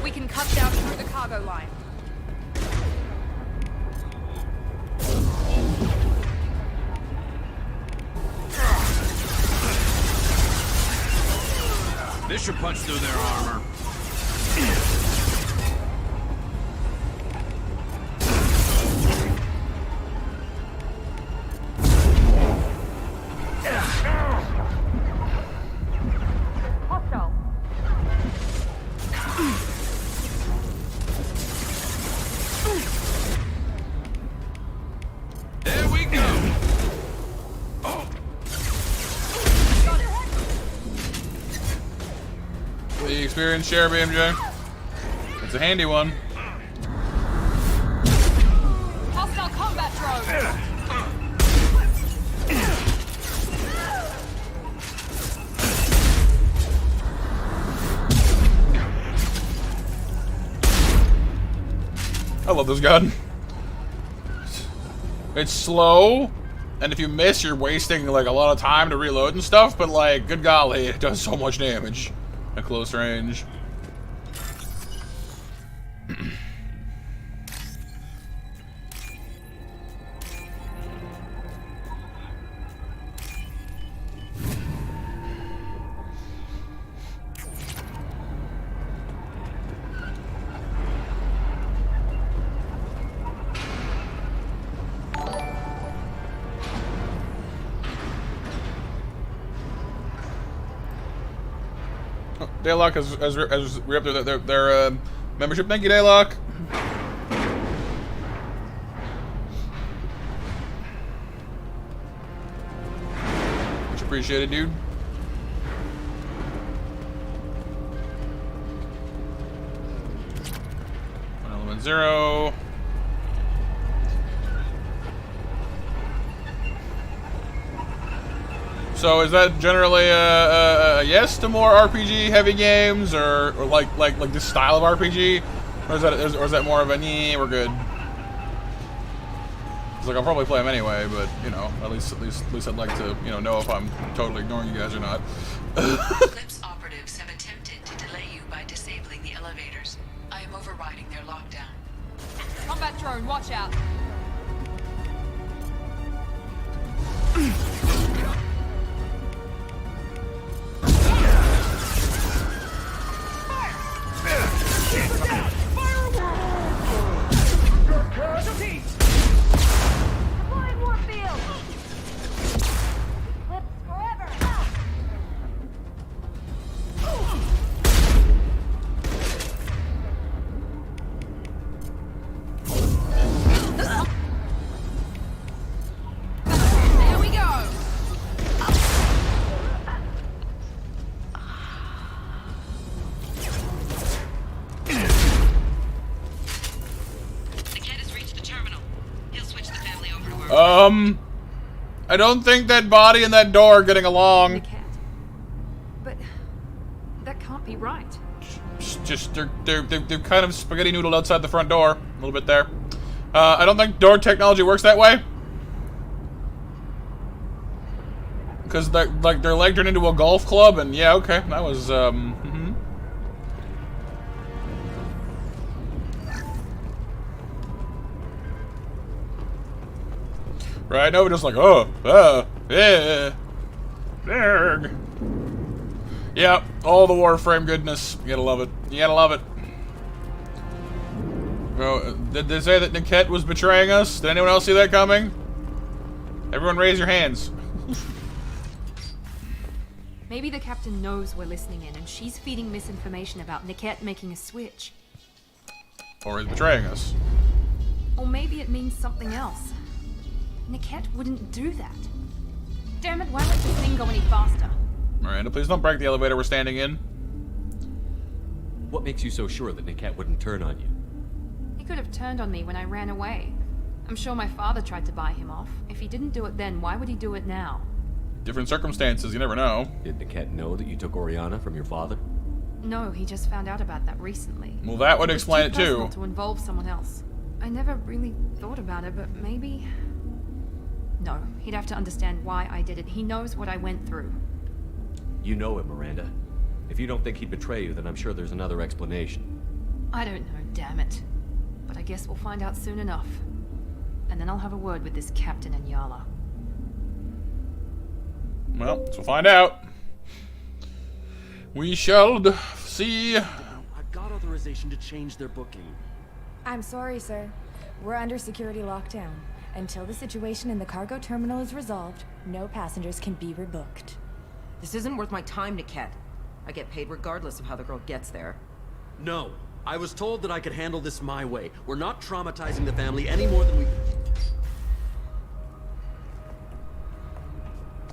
We can cut down through the cargo line. This should punch through their armor. Hostile. There we go. The experience share, BMJ. It's a handy one. Hostile combat drone. I love this gun. It's slow, And if you miss, you're wasting like a lot of time to reload and stuff, but like, good golly, it does so much damage at close range. Daylock has re-upped their membership. Thank you, Daylock. Much appreciated, dude. One element 0. So is that generally a yes to more RPG heavy games, or like this style of RPG, or is that more of a nee, we're good? It's like I'll probably play them anyway, but you know, at least I'd like to know if I'm totally ignoring you guys or not. Eclipse operatives have attempted to delay you by disabling the elevators. I am overriding their lockdown. Combat drone, watch out. I don't think that body and that door are getting along. The cat. But that can't be right. Just they're kind of spaghetti noodled outside the front door, a little bit there. I don't think door technology works that way. Because like their leg turned into a golf club, and yeah, okay, that was Right? No, we're just like, yeah. Yeah, all the Warframe goodness. You gotta love it. You gotta love it. Bro, did they say that Niket was betraying us? Did anyone else see that coming? Everyone raise your hands. Maybe the captain knows we're listening in, and she's feeding misinformation about Niket making a switch. Or is betraying us. Or maybe it means something else. Niket wouldn't do that. Damn it, why let this thing go any faster? Miranda, please don't break the elevator we're standing in. What makes you so sure that Niket wouldn't turn on you? He could have turned on me when I ran away. I'm sure my father tried to buy him off. If he didn't do it then, why would he do it now? Different circumstances, you never know. Did Niket know that you took Oriana from your father? No, he just found out about that recently. Well, that would explain it too. To involve someone else. I never really thought about it, but maybe... No, he'd have to understand why I did it. He knows what I went through. You know him, Miranda. If you don't think he'd betray you, then I'm sure there's another explanation. I don't know, damn it. But I guess we'll find out soon enough. And then I'll have a word with this captain and Yala. Well, we'll find out. We shall see. I've got authorization to change their booking. I'm sorry, sir. We're under security lockdown. Until the situation in the cargo terminal is resolved, no passengers can be rebooked. This isn't worth my time, Niket. I get paid regardless of how the girl gets there. No. I was told that I could handle this my way. We're not traumatizing the family any more than we...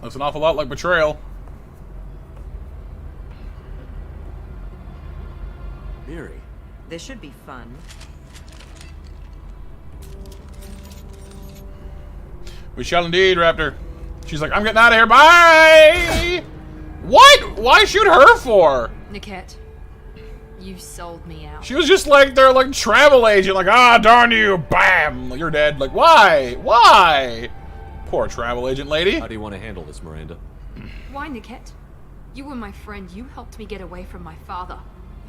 Looks an awful lot like betrayal. Mary. This should be fun. We shall indeed, Raptor. She's like, I'm getting out of here. Bye! What? Why shoot her for? Niket, you sold me out. She was just like their travel agent, like, ah, darn you, bam, you're dead. Like, why? Why? Poor travel agent lady. How do you want to handle this, Miranda? Why, Niket? You were my friend. You helped me get away from my father.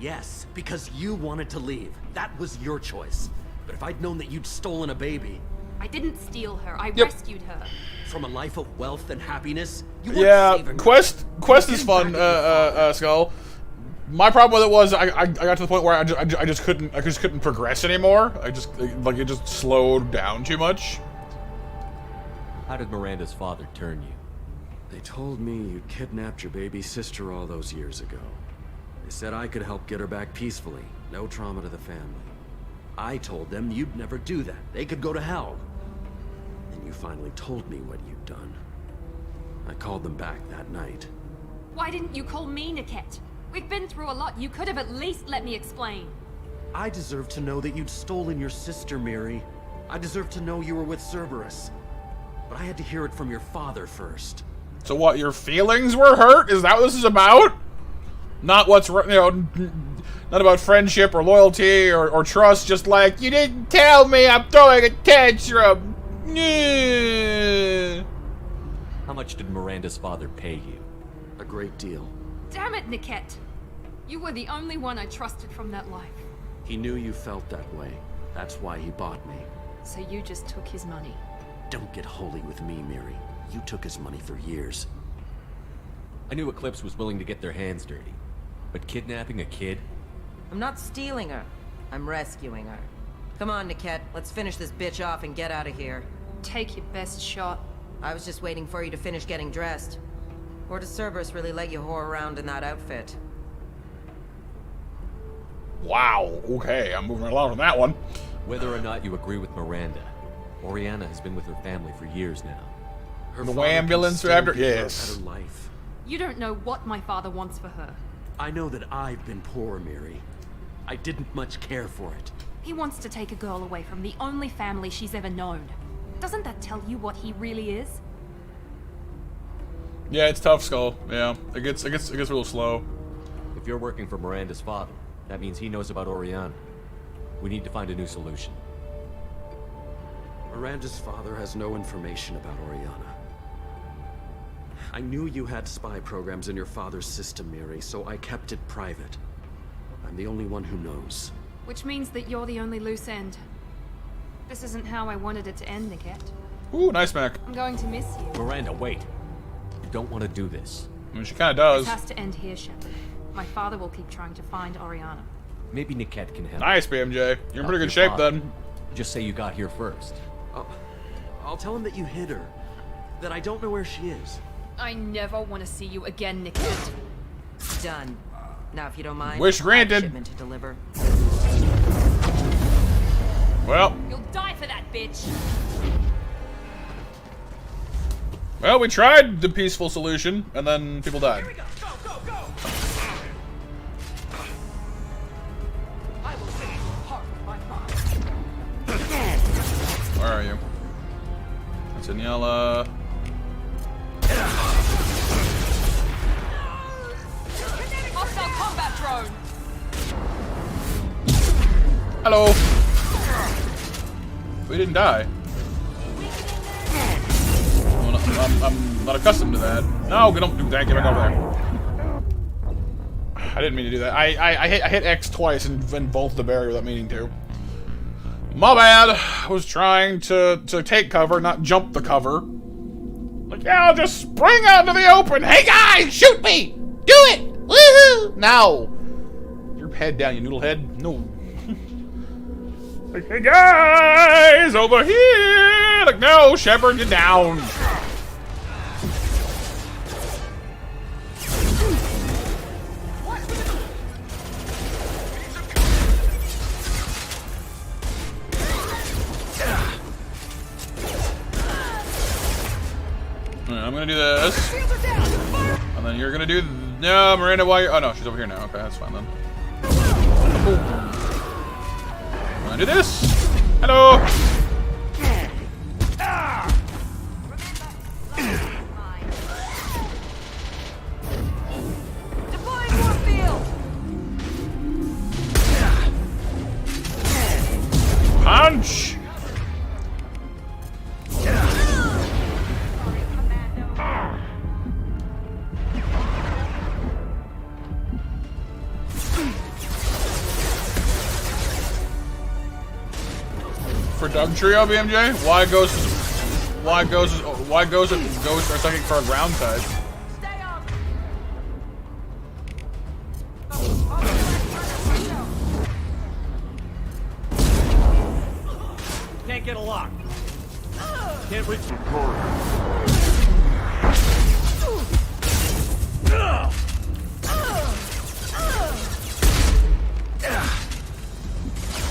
Yes, because you wanted to leave. That was your choice. But if I'd known that you'd stolen a baby... I didn't steal her. I rescued her. From a life of wealth and happiness? You Yeah, Quest is fun, Skull. My problem with it was I got to the point where I just couldn't progress anymore. It just slowed down too much. How did Miranda's father turn you? They told me you kidnapped your baby sister all those years ago. They said I could help get her back peacefully. No trauma to the family. I told them you'd never do that. They could go to hell. And you finally told me what you'd done. I called them back that night. Why didn't you call me, Niket? We've been through a lot. You could have at least let me explain. I deserve to know that you'd stolen your sister, Miri. I deserve to know you were with Cerberus. But I had to hear it from your father first. So what, your feelings were hurt? Is that what this is about? Not what's, not about friendship or loyalty or trust, just like, you didn't tell me, I'm throwing a tantrum. How much did Miranda's father pay you? A great deal. Damn it, Niket. You were the only one I trusted from that life. He knew you felt that way. That's why he bought me. So you just took his money. Don't get holy with me, Miri. You took his money for years. I knew Eclipse was willing to get their hands dirty. But kidnapping a kid? I'm not stealing her. I'm rescuing her. Come on, Niket. Let's finish this bitch off and get out of here. Take your best shot. I was just waiting for you to finish getting dressed. Or does Cerberus really let you whore around in that outfit? Wow, okay, I'm moving along from that one. Whether or not you agree with Miranda, Oriana has been with her family for years now. The ambulance after? Yes. Better life. You don't know what my father wants for her. I know that I've been poor, Miri. I didn't much care for it. He wants to take a girl away from the only family she's ever known. Doesn't that tell you what he really is? Yeah, it's tough, Skull. Yeah, it gets a little slow. If you're working for Miranda's father, that means he knows about Oriana. We need to find a new solution. Miranda's father has no information about Oriana. I knew you had spy programs in your father's system, Miri, so I kept it private. I'm the only one who knows. Which means that you're the only loose end. This isn't how I wanted it to end, Niket. Ooh, nice Mac. I'm going to miss you. Miranda, wait. You don't want to do this. I mean, she kind of does. This has to end here, Shepard. My father will keep trying to find Oriana. Maybe Niket can help. Nice, BMJ. You're in pretty good shape, then. Just say you got here first. I'll tell him that you hid her. That I don't know where she is. I never want to see you again, Niket. Done. Now, if you don't mind, Wish granted. shipment to deliver. Well. You'll die for that, bitch. Well, we tried the peaceful solution, and then people died. Here we go. Go, go, go. I will say heart with my mind. Where are you? That's Daniela. Hostile combat drone. Hello. We didn't die. I'm not accustomed to that. No, don't do that. Get back over there. I didn't mean to do that. I hit X twice and both the barrier without meaning to. My bad. I was trying to take cover, not jump the cover. Like, yeah, I'll just spring out into the open. Hey guys, shoot me! Do it! Woohoo! Now. Your head down, you noodle head. No. Like, hey guys, over here! Like, no, Shepard, get down. Alright, I'm gonna do this. And then you're gonna do... No, Miranda, why you're... Oh, no, she's over here now. Okay, that's fine then. I'm gonna do this. Hello. Punch. For Doug Trio, BMJ? Why Ghost and Ghost are sucking for a ground type? Can't get a lock. Can't reach the car.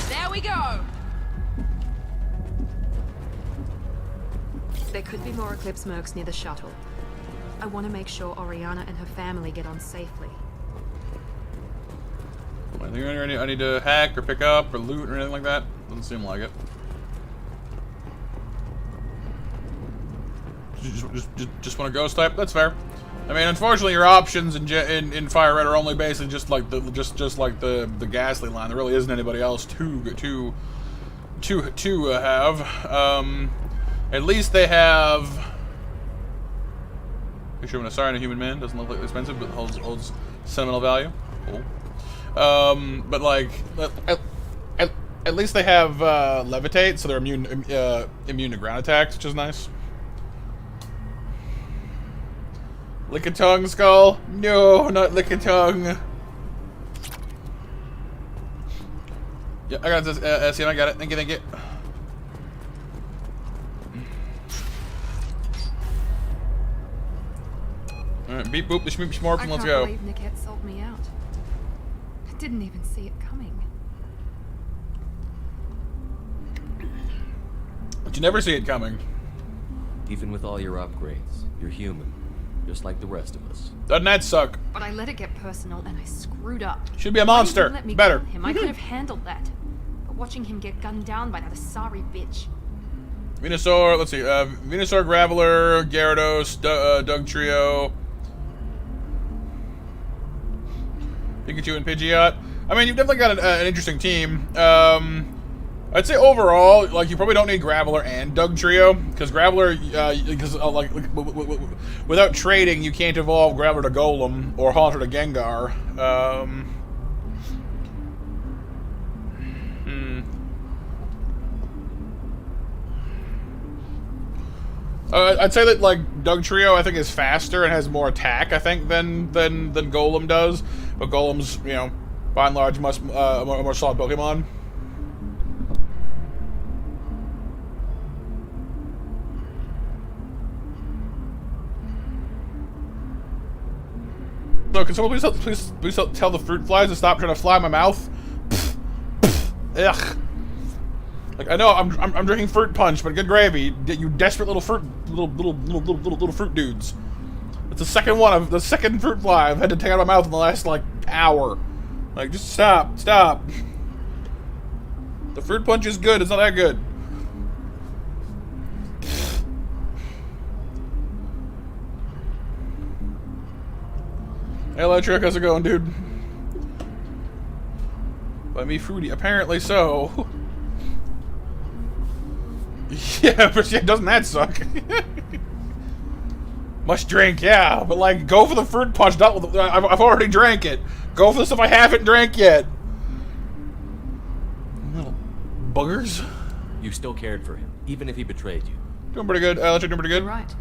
There we go! There could be more Eclipse mercs near the shuttle. I want to make sure Oriana and her family get on safely. Anything I need to hack or pick up or loot or anything like that? Doesn't seem like it. Just want a ghost type? That's fair. I mean, unfortunately, your options in Fire Red are only basically just like the Ghastly line. There really isn't anybody else to have. At least they have. Issue of an Asari and a Human Man doesn't look like expensive, but holds sentimental value. Cool. But like, at least they have Levitate, so they're immune to ground attacks, which is nice. Lick a tongue, Skull? No, not lick a tongue. Yeah, I got this. SCM, I got it. Thank you, thank you. Alright, beep boop, the schmoop schmorp, and let's go. I can't believe Nickette sold me out. I didn't even see it coming. But you never see it coming. Even with all your upgrades, you're human. Just like the rest of us. Doesn't that suck? But I let it get personal and I screwed up. Should be a monster. Let me Better. kill him. I could have handled that. But watching him get gunned down by that Asari bitch. Venusaur, let's see. Venusaur, Graveler, Gyarados, Doug Trio, Pikachu, and Pidgeot. I mean, you've definitely got an interesting team. I'd say overall, like, you probably don't need Graveler and Doug Trio, because Graveler, without trading, you can't evolve Graveler to Golem or Haunter to Gengar. I'd say that, like, Doug Trio, I think, is faster and has more attack, I think, than Golem does. But Golem's, you know, by and large, much a more solid Pokemon. So, can someone please tell the fruit flies to stop trying to fly in my mouth? Ugh. Like, I know I'm drinking fruit punch, but good gravy, you desperate little fruit dudes. It's the second fruit fly I've had to take out of my mouth in the last like hour. Like, just stop. The fruit punch is good. It's not that good. Hey, Electric, how's it going, dude? Buy me fruity. Apparently so. Yeah, but yeah, doesn't that suck? Must drink, yeah, but like, go for the fruit punch. I've already drank it. Go for the stuff I haven't drank yet. Little buggers. You still cared for him, even if he betrayed you. Doing pretty good. Electric, doing pretty good. You're right.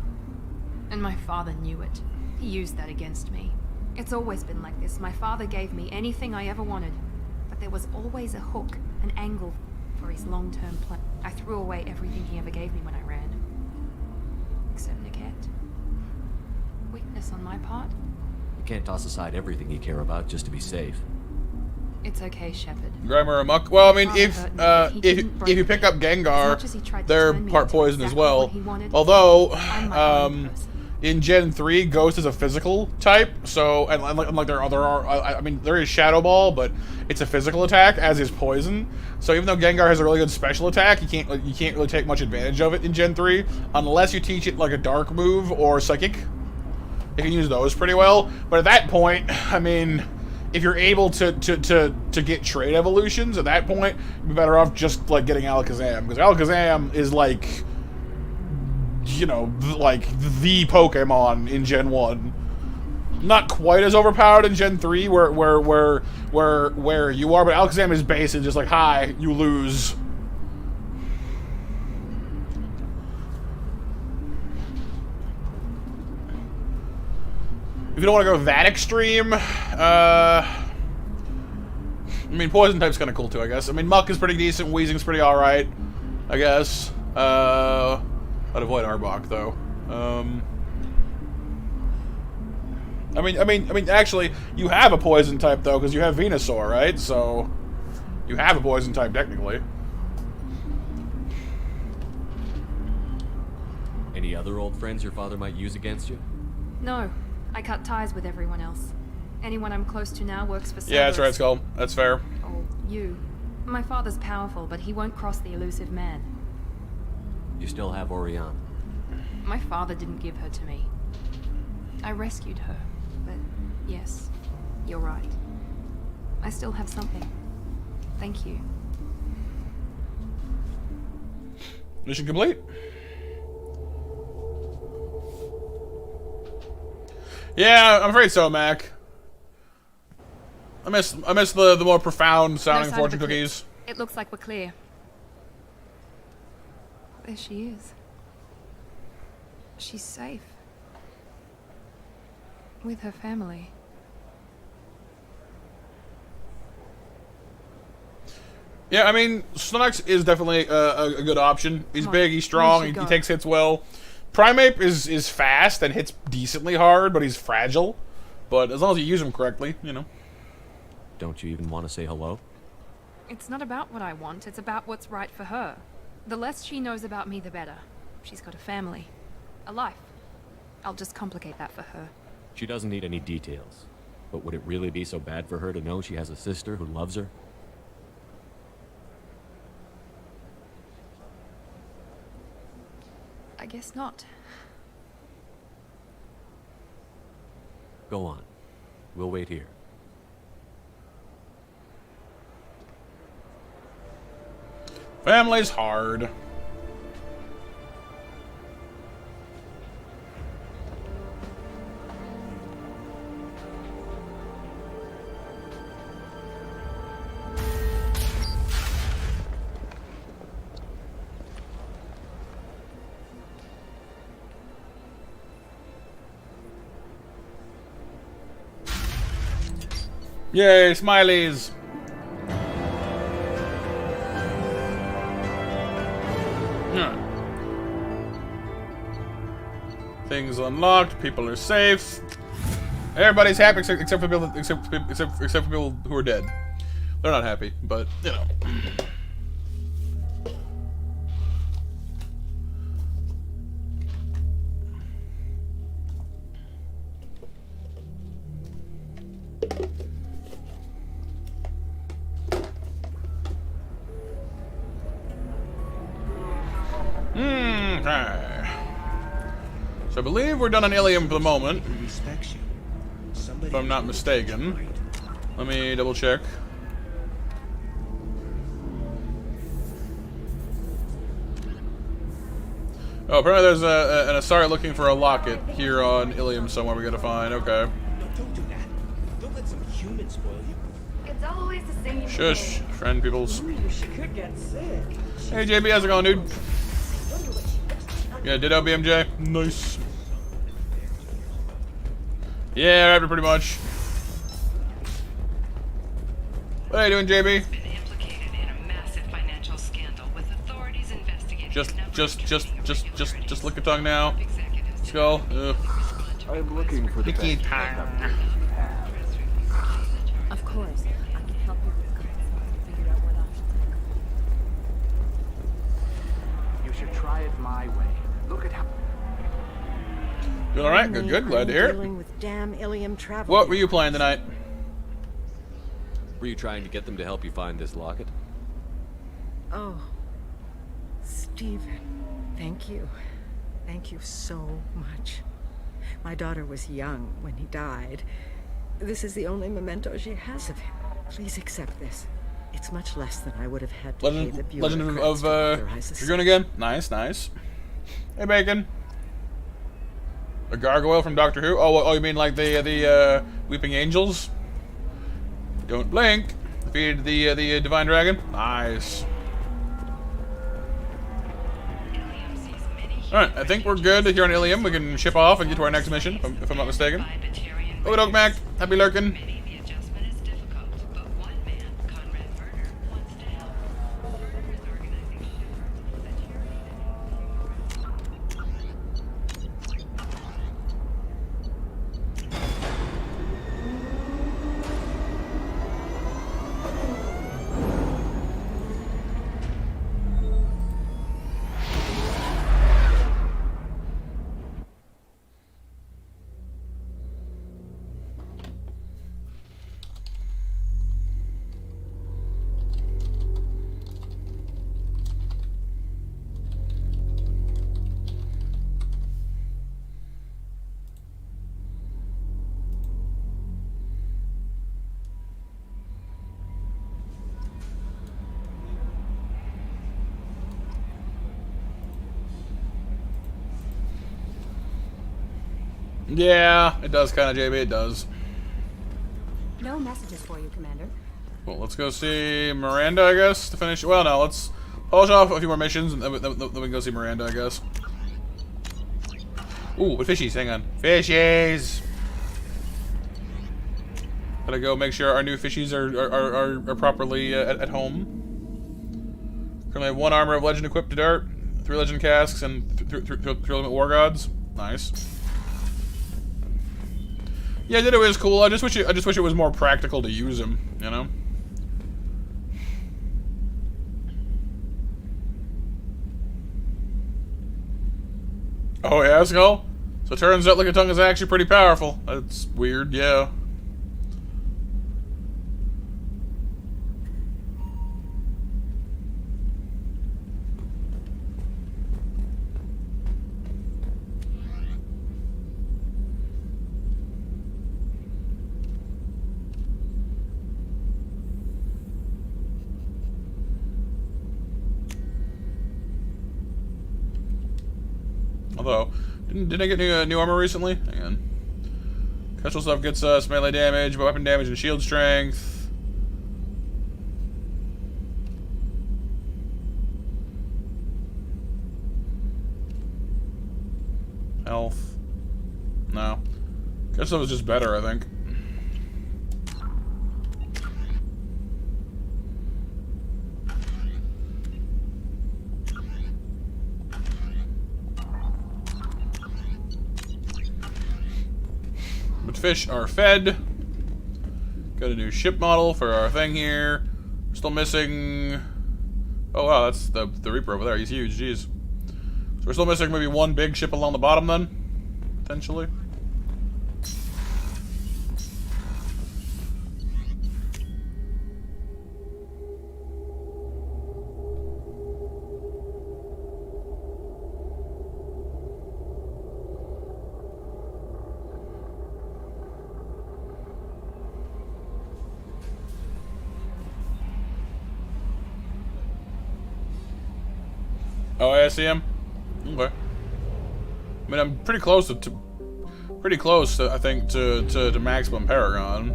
And my father knew it. He used that against me. It's always been like this. My father gave me anything I ever wanted, but there was always a hook, an angle for his long-term plan. I threw away everything he ever gave me when I ran. Except Nickette. Weakness on my part? You can't toss aside everything you care about just to be safe. It's okay, Shepard. Grimer Amok. Well, I mean, if you pick up Gengar, they're part poison as well. Although, in Gen 3, Ghost is a physical type, so and like I mean, there is Shadow Ball, but it's a physical attack, as is Poison. So even though Gengar has a really good special attack, you can't really take much advantage of it in Gen 3 unless you teach it like a Dark move or Psychic. You can use those pretty well, but at that point, I mean, if you're able to get trait evolutions, at that point, you'd be better off just like getting Alakazam, because Alakazam is like, you know, like the Pokemon in Gen 1. Not quite as overpowered in Gen 3 where you are, but Alakazam is basically just like, hi, you lose. If you don't want to go that extreme, I mean, poison type's kind of cool too, I guess. I mean, Muck is pretty decent, Wheezing's pretty alright, I guess. I'd avoid Arbok, though. I mean, actually, you have a poison type, though, because you have Venusaur, right? So, you have a poison type, technically. Any other old friends your father might use against you? No, I cut ties with everyone else. Anyone I'm close to now works for Cerberus. Yeah, that's right, Skull. That's fair. Or you. My father's powerful, but he won't cross the elusive man. You still have Oriana. My father didn't give her to me. I rescued her, but yes, you're right. I still have something. Thank you. Mission complete. Yeah, I'm afraid so, Mac. I miss the more profound sounding No sign fortune of a clip. cookies. It looks like we're clear. There she is. She's safe. With her family. Yeah, I mean, Snorlax is definitely a good option. He's Come on, big, he's strong, we he should go. takes hits well. Primeape is fast and hits decently hard, but he's fragile. But as long as you use him correctly, you know. Don't you even want to say hello? It's not about what I want, it's about what's right for her. The less she knows about me, the better. She's got a family. A life. I'll just complicate that for her. She doesn't need any details. But would it really be so bad for her to know she has a sister who loves her? I guess not. Go on. We'll wait here. Family's hard. Yay, smileys! Things unlocked. People are safe. Everybody's happy except for people except for people who are dead. They're not happy, but you know. Okay. So I believe we're done on Ilium for the moment. If I'm not mistaken. Let me double check. Oh, apparently there's an Asari looking for a locket here on Ilium somewhere we gotta find. Okay. Don't do that. Don't let some human spoil you. It's always the same. Shush, friend peoples. Ooh, she could get sick. Hey JB, how's it going, dude? Yeah, ditto BMJ. Nice. Yeah, wrapped it pretty much. What are you doing, JB? Just lick your tongue now. Skull. Ugh. I'm looking for the Licky best tongue. Of course. I can help you with guidance figure out what options You should try it my way. Look at how. Doing alright? Good, good. Glad to hear it. Dealing with damn Ilium travel. What were you playing tonight? Were you trying to get them to help you find this locket? Oh, Stephen, thank you. Thank you so much. My daughter was young when he died. This is the only memento she has of him. Please accept this. It's much less than I would have had to pay the Legend bureaucrats of to authorize this. Dragoon again. Nice, nice. Hey, Bacon. A gargoyle from Doctor Who? Oh, you mean like the Weeping Angels? Don't blink. Defeated the Divine Dragon. Nice. Alright, I think we're good here on Ilium. We can ship off and get to our next mission, if I'm not mistaken. Oh, dog Mac. Happy lurking. Admitting the adjustment is difficult, but one man, Conrad Verner, wants to help. Verner is organizing shepherds with a charity Yeah, it does kind of, JB. It does. No messages for you, Commander. Well, let's go see Miranda, I guess, to finish. Well, no, let's polish off a few more missions, and then we can go see Miranda, I guess. Ooh, with fishies. Hang on. Fishies! Gotta go make sure our new fishies are properly at home. Currently have 1 armor of legend equipped to dart, 3 legend casks, and 3 limit war gods. Nice. Yeah, Ditto is cool. I just wish it was more practical to use him, you know? Oh yeah, Skull? So it turns out Lickitung is actually pretty powerful. That's weird, yeah. Although, didn't I get new armor recently? Hang on. Special stuff gets us melee damage, weapon damage, and shield strength. Health. No. Guess that was just better, I think. But fish are fed. Got a new ship model for our thing here. We're still missing... Oh wow, that's the Reaper over there. He's huge, jeez. So we're still missing maybe 1 big ship along the bottom then? Potentially. Oh, I see him. Okay. I mean, I'm pretty close to I think to maximum Paragon.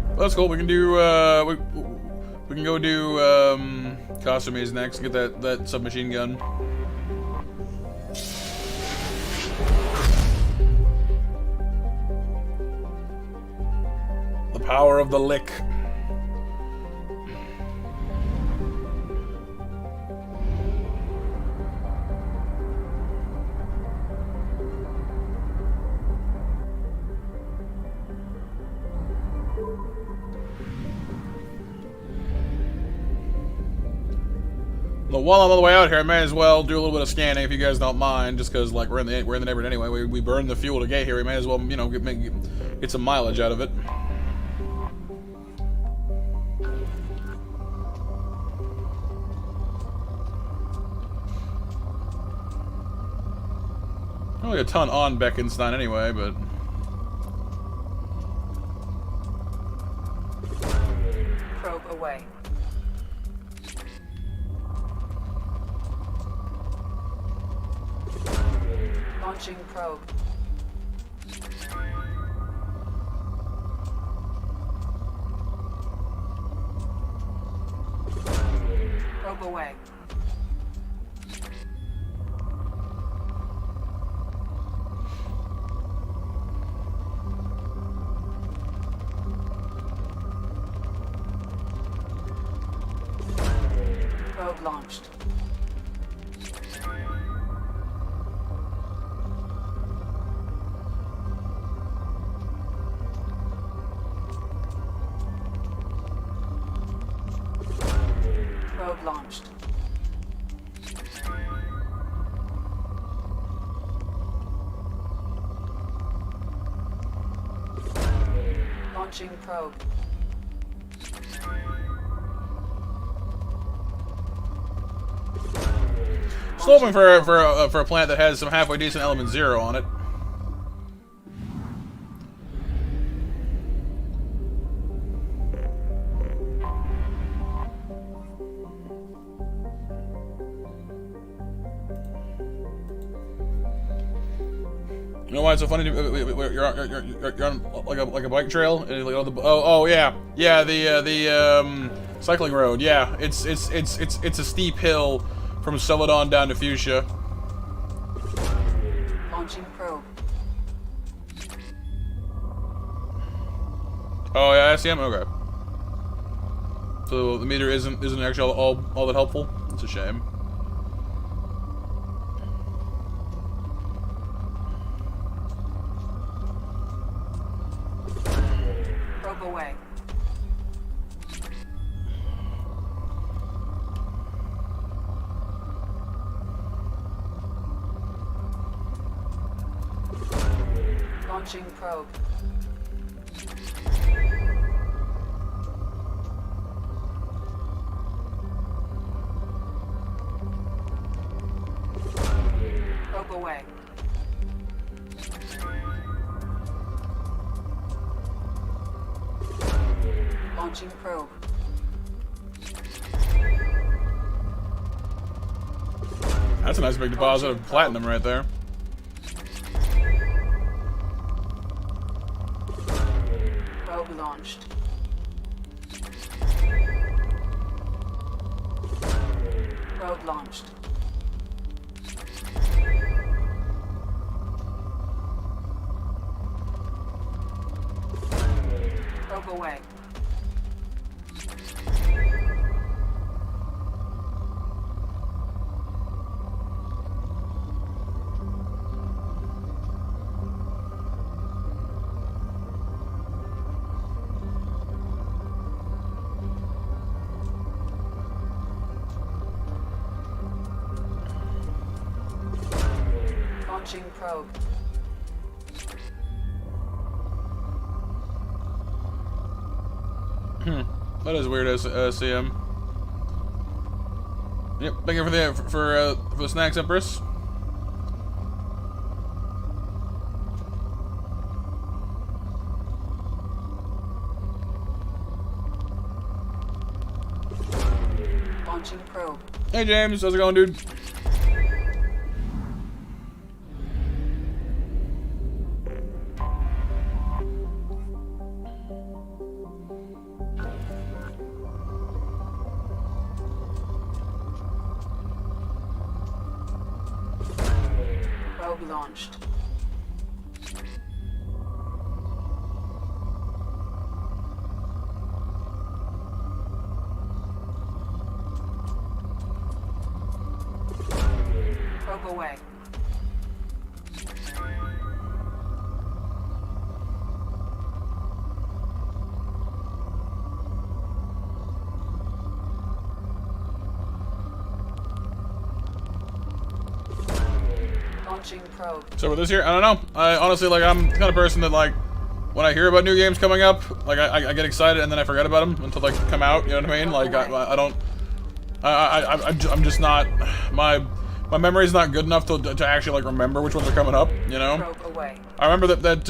Well, that's cool. We can do we can go do Kasumi's next. Get that submachine gun. The power of the lick. But while I'm on the way out here, I may as well do a little bit of scanning if you guys don't mind, just because like we're in the neighborhood anyway. We burn the fuel to get here. We may as well, you know, get some mileage out of it. Only a ton on Beckenstein anyway, but. Probe away. Launching probe. Probe away. Probe launched. Probe launched. Launching probe. Still hoping for a plant that has some halfway decent element 0 on it. You know why it's so funny? You're on like a bike trail, and like the cycling road. Yeah, it's a steep hill from Celadon down to Fuchsia. Launching probe. Oh yeah, I see him. Okay. So the meter isn't actually all that helpful. It's a shame. Probe away. Launching probe. Probe away. Launching probe. That's a nice big deposit of platinum right there. Probe launched. Probe launched. Probe away. Launching probe. That is weird, CM. Yep, thank you for the snacks, Empress. Launching probe. Hey James, how's it going, dude? Probe launched. Probe away. Launching probe. So with this here, I don't know. I honestly, like, I'm the kind of person that, like, when I hear about new games coming up, like, I get excited and then I forget about them until they come out. You know what I mean? Like, I don't. I'm just not. My memory's not good enough to actually like remember which ones are coming up. You know. Probe away. I remember that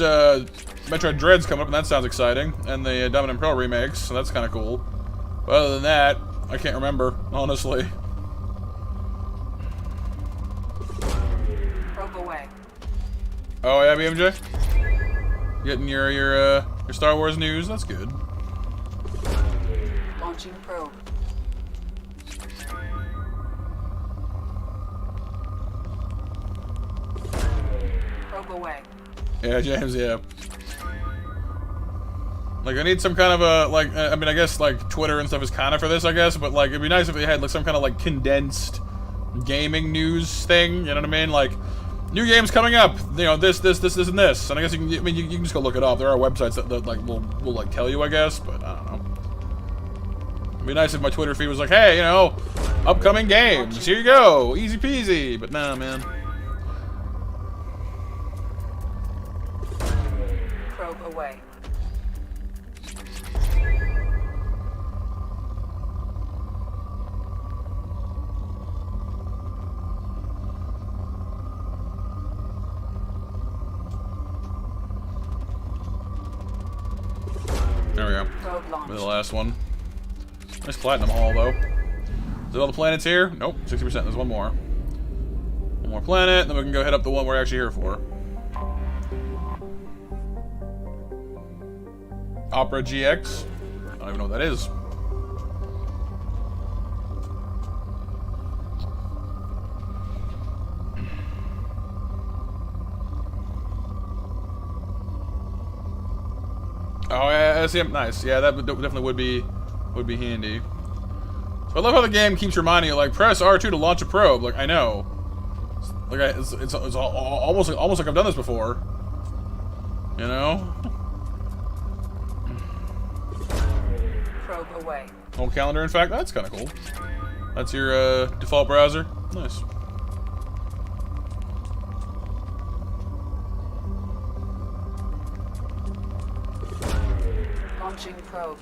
Metroid Dread's coming up and that sounds exciting, and the Diamond and Pearl remakes, so that's kind of cool. But other than that, I can't remember honestly. Probe away. Oh yeah, BMJ. Getting your Star Wars news. That's good. Launching probe. Probe away. Yeah, James. Yeah. Like, I need some kind of a, like, I mean, I guess, like, Twitter and stuff is kind of for this, I guess, but, like, it'd be nice if they had, like, some kind of, like, condensed gaming news thing, you know what I mean? Like, new games coming up, you know, this, and this. And I guess you can, I mean, you can just go look it up. There are websites that like, will like, tell you, I guess, but I don't know. It'd be nice if my Twitter feed was like, hey, you know, upcoming games, here you go, easy peasy, but nah, man. Probe away. There we go. The last one. Nice platinum haul, though. Is it all the planets here? Nope, 60%. There's one more. One more planet, then we can go hit up the one we're actually here for. Opera GX. I don't even know what that is. Oh yeah, SCM, nice. Yeah, that definitely would be handy. So I love how the game keeps reminding you, like, press R2 to launch a probe. Like, I know, like, it's almost like I've done this before. You know. Probe away. Whole calendar, in fact, that's kind of cool. That's your default browser. Nice. Launching probe.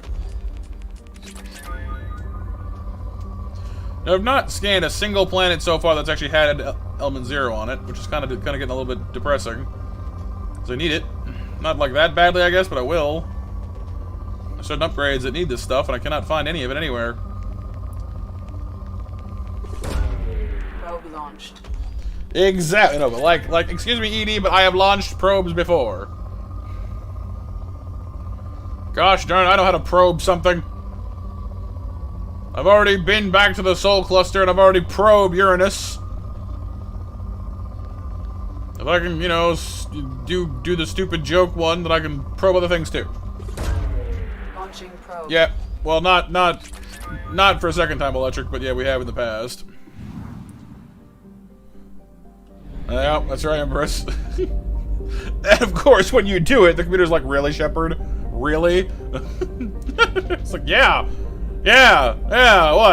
Now, I've not scanned a single planet so far that's actually had element 0 on it, which is kind of getting a little bit depressing. So I need it. Not like that badly, I guess, but I will. There's certain upgrades that need this stuff, and I cannot find any of it anywhere. Probe launched. Exactly. No, but like, excuse me, ED, but I have launched probes before. Gosh darn, I know how to probe something. I've already been back to the Sol Cluster, and I've already probed Uranus. If I can, you know, do the stupid joke one, then I can probe other things too. Launching probe. Yeah, well, not for a second time electric, but yeah, we have in the past. Yeah, that's right, Empress. And of course, when you do it, the computer's like, really, Shepard? Really? It's like, yeah, what?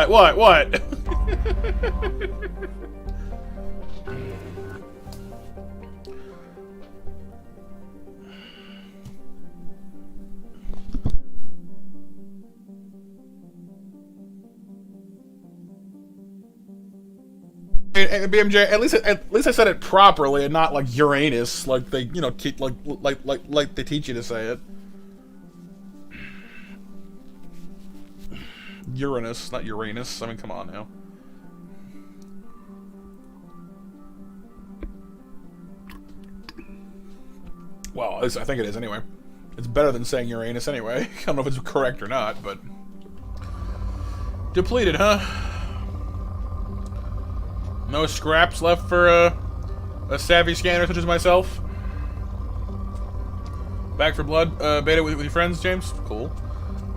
BMJ, at least I said it properly and not like Uranus, like they, you know, like they teach you to say it. Uranus, not Uranus. I mean, come on now. Well, I think it is anyway. It's better than saying Uranus anyway. I don't know if it's correct or not, but depleted, huh? No scraps left for a savvy scanner such as myself. Back for Blood beta with your friends, James? Cool.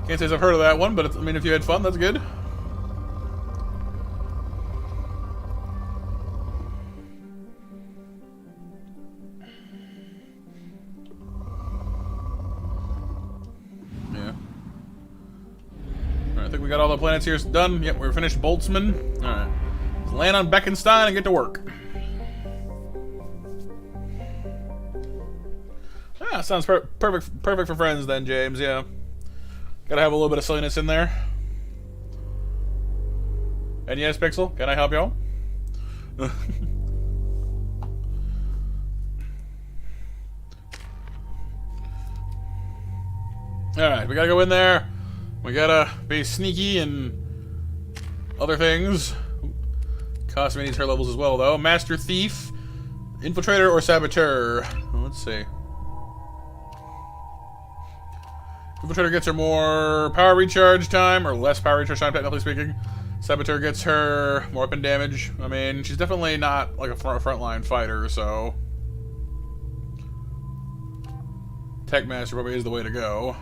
Can't say I've heard of that one, but I mean, if you had fun, that's good. Yeah. Alright, I think we got all the planets here done. Yep, we're finished Boltzmann. Alright. Let's land on Beckenstein and get to work. Ah, sounds perfect for friends then, James, yeah. Gotta have a little bit of silliness in there. And yes, Pixel, can I help y'all? Alright, we gotta go in there. We gotta be sneaky and other things. Cost me needs her levels as well, though. Master Thief, Infiltrator, or Saboteur? Well, let's see. Infiltrator gets her more power recharge time, or less power recharge time, technically speaking. Saboteur gets her more weapon damage. I mean, she's definitely not like a frontline fighter, so Tech Master probably is the way to go.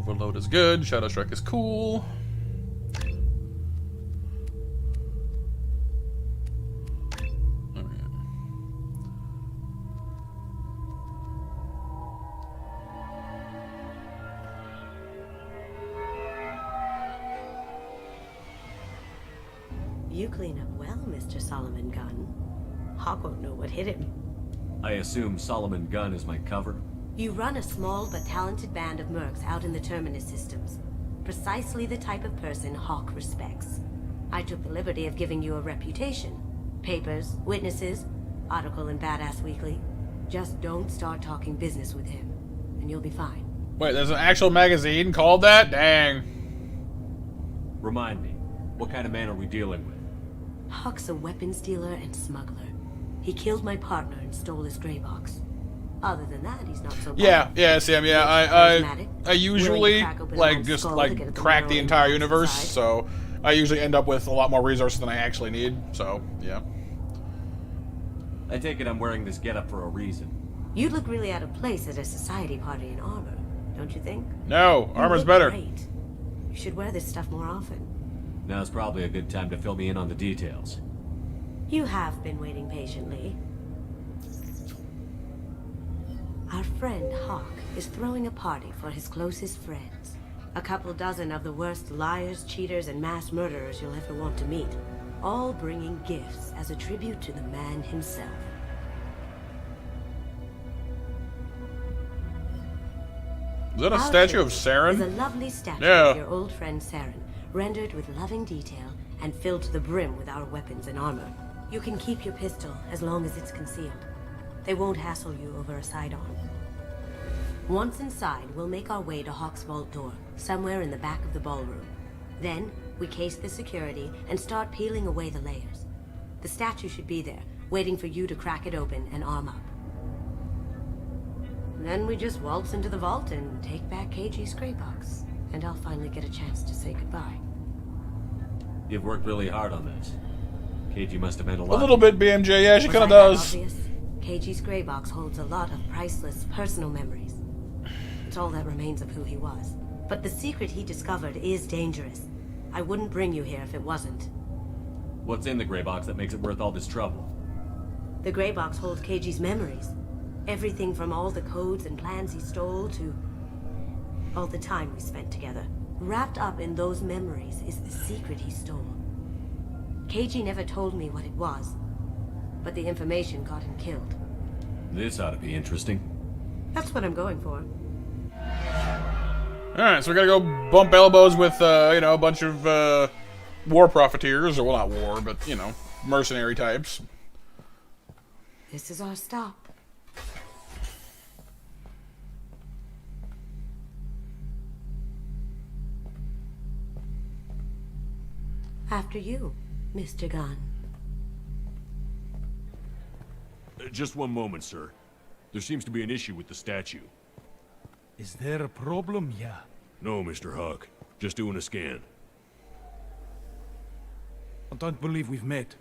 Overload is good. Shadow Strike is cool. You clean up well, Mr. Solomon Gunn. Hawk won't know what hit him. I assume Solomon Gunn is my cover? You run a small but talented band of mercs out in the Terminus systems. Precisely the type of person Hawk respects. I took the liberty of giving you a reputation. Papers, witnesses, article in Badass Weekly. Just don't start talking business with him, and you'll be fine. Wait, there's an actual magazine called that? Dang. Remind me, what kind of man are we dealing with? Hawk's a weapons dealer and smuggler. He killed my partner and stole his gray box. Other than that, he's not so bad. Yeah, Sam, yeah, I usually, like, just, like, crack the entire universe, so I usually end up with a lot more resources than I actually need, so, yeah. I take it I'm wearing this getup for a reason. You'd look really out of place at a society party in armor, don't you think? No, armor's better. Great. You should wear this stuff more often. Now's probably a good time to fill me in on the details. You have been waiting patiently. Our friend Hawk is throwing a party for his closest friends. A couple dozen of the worst liars, cheaters, and mass murderers you'll ever want to meet. All bringing gifts as a tribute to the man himself. Is that a statue of Saren? Is a lovely statue Yeah. of your old friend Saren, rendered with loving detail and filled to the brim with our weapons and armor. You can keep your pistol as long as it's concealed. They won't hassle you over a side-on. Once inside, we'll make our way to Hawk's vault door, somewhere in the back of the ballroom. Then, we case the security and start peeling away the layers. The statue should be there, waiting for you to crack it open and arm up. Then we just waltz into the vault and take back KG's gray box. And I'll finally get a chance to say goodbye. You've worked really hard on this. KG must have meant a lot. A little bit, BMJ, yeah, she Was kinda I that does. obvious? KG's gray box holds a lot of priceless personal memories. It's all that remains of who he was. But the secret he discovered is dangerous. I wouldn't bring you here if it wasn't. What's in the gray box that makes it worth all this trouble? The gray box holds KG's memories. Everything from all the codes and plans he stole to all the time we spent together. Wrapped up in those memories is the secret he stole. KG never told me what it was, but the information got him killed. This ought to be interesting. That's what I'm going for. Alright, so we gotta go bump elbows with, you know, a bunch of, war profiteers, or, well, not war, but, you know, mercenary types. This is our stop. After you, Mr. Gunn. Just one moment, sir. There seems to be an issue with the statue. Is there a problem, yeah? No, Mr. Hawk. Just doing a scan. I don't believe we've met.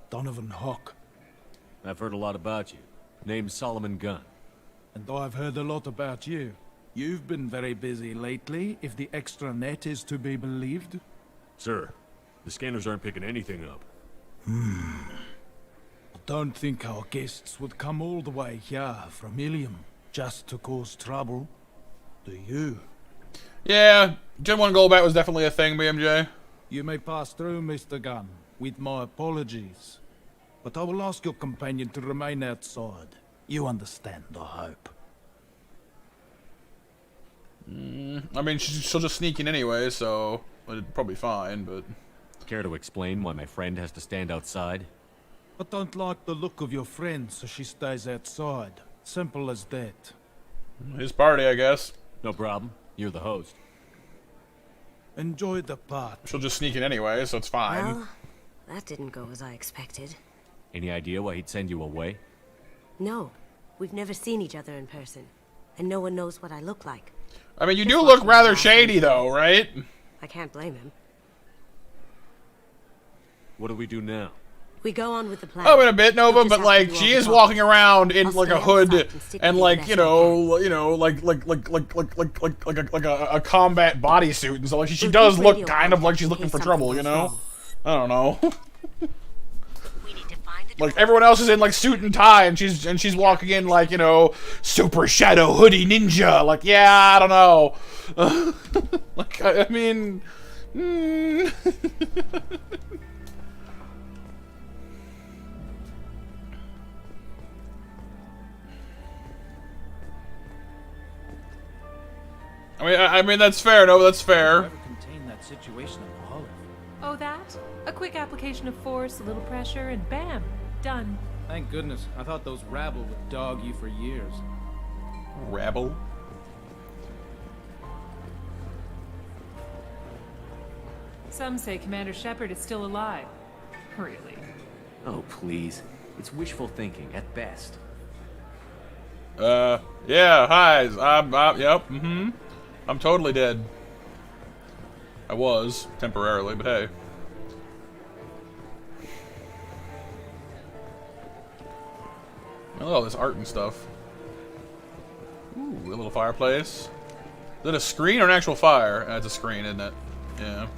Donovan Hawk. I've heard a lot about you. Name's Solomon Gunn. And I've heard a lot about you. You've been very busy lately, if the extra net is to be believed. Sir, the scanners aren't picking anything up. I don't think our guests would come all the way here from Ilium just to cause trouble. Do you? Yeah, Gen 1 Goldbat was definitely a thing, BMJ. You may pass through, Mr. Gunn, with my apologies. But I will ask your companion to remain outside. You understand, I hope. I mean, she'll just sneak in anyway, so it'd probably be fine, but... Care to explain why my friend has to stand outside? I don't like the look of your friend, so she stays outside. Simple as that. His party, I guess. No problem. You're the host. Enjoy the part. She'll just sneak in anyway, so it's fine. Well, that didn't go as I expected. Any idea why he'd send you away? No, we've never seen each other in person, and no one knows what I look like. I mean, you do look rather shady, though, right? I can't blame him. What do we do now? We go on with the plan. Oh, in a bit, Nova, You'll just but have like to do she all the is talking. walking around in I'll like stay a on hood site and stick and to like best you know, like a combat bodysuit and so like she does look kind of like she's looking for trouble, you know? I don't know. Like everyone else is in like suit and tie and she's walking in like, you know, super shadow hoodie ninja. Like, yeah, I don't know. Like I mean I mean that's fair. No, that's fair. Never contain that situation of Olive. Oh, that? A quick application of force, a little pressure, and bam, done. Thank goodness. I thought those rabble would dog you for years. Rabble? Some say Commander Shepard is still alive. Really? Oh, please. It's wishful thinking, at best. Yeah, hi. Yep, I'm totally dead. I was, temporarily, but hey. I love all this art and stuff. Ooh, a little fireplace. Is it a screen or an actual fire? It's a screen, isn't it? Yeah.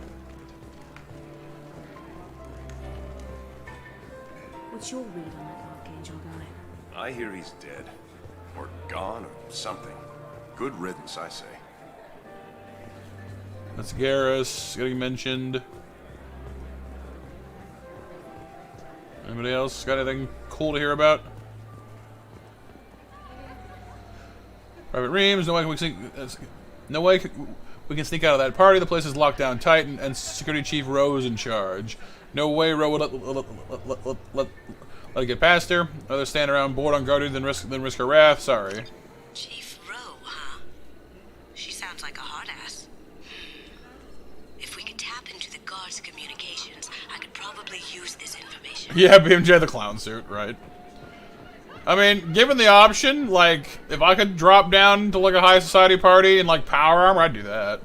What's your read on that Archangel guy? I hear he's dead. Or gone, or something. Good riddance, I say. That's Garrus getting mentioned. Anybody else got anything cool to hear about? Private Reams, no way we can sneak out of that party. The place is locked down tight, and Security Chief Rowe's in charge. No way Rowe would let it get past her. Rather stand around bored on guard than risk her wrath. Sorry. Chief Rowe, huh? She sounds like a hard ass. If we could tap into the guard's communications, I could probably use this information. Yeah, BMJ the clown suit, right? I mean, given the option, like, if I could drop down to like a high society party in like power armor, I'd do that.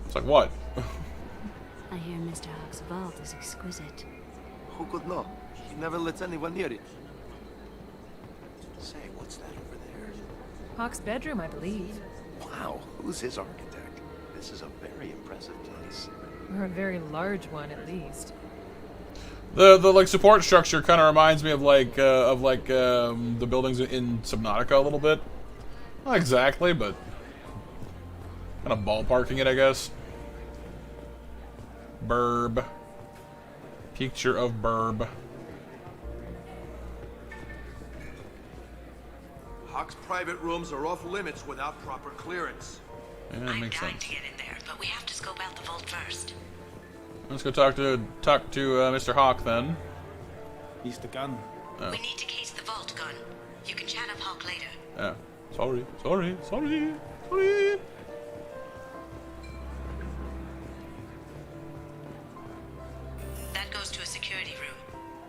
It's like, what? I hear Mr. Hawk's vault is exquisite. Who could know? He never lets anyone near it. Say, what's that over there? Hawk's bedroom, I believe. Wow, who's his architect? This is a very impressive place. Or a very large one, at least. The like support structure kind of reminds me of the buildings in Subnautica a little bit. Not exactly, but kind of ballparking it, I guess. Burb. Picture of Burb. Hawk's private rooms are off limits without proper clearance. Yeah, that makes sense. To get in there, but we have to scope out the vault first. Let's go talk to Mr. Hawk then. He's the gun. Oh. We need to case the vault, Gun. You can chat up Hawk later. Yeah. Sorry. That goes to a security room.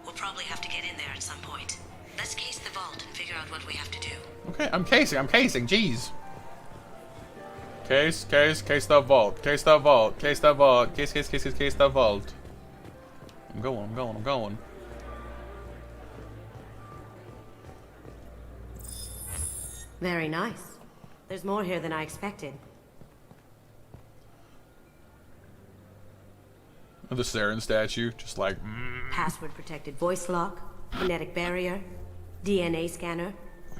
We'll probably have to get in there at some point. Let's case the vault and figure out what we have to do. Okay, I'm casing, jeez. Case the vault, case the vault, case the vault. I'm going. Very nice. There's more here than I expected. The Saren statue, just like. Password protected voice lock, kinetic barrier, DNA scanner.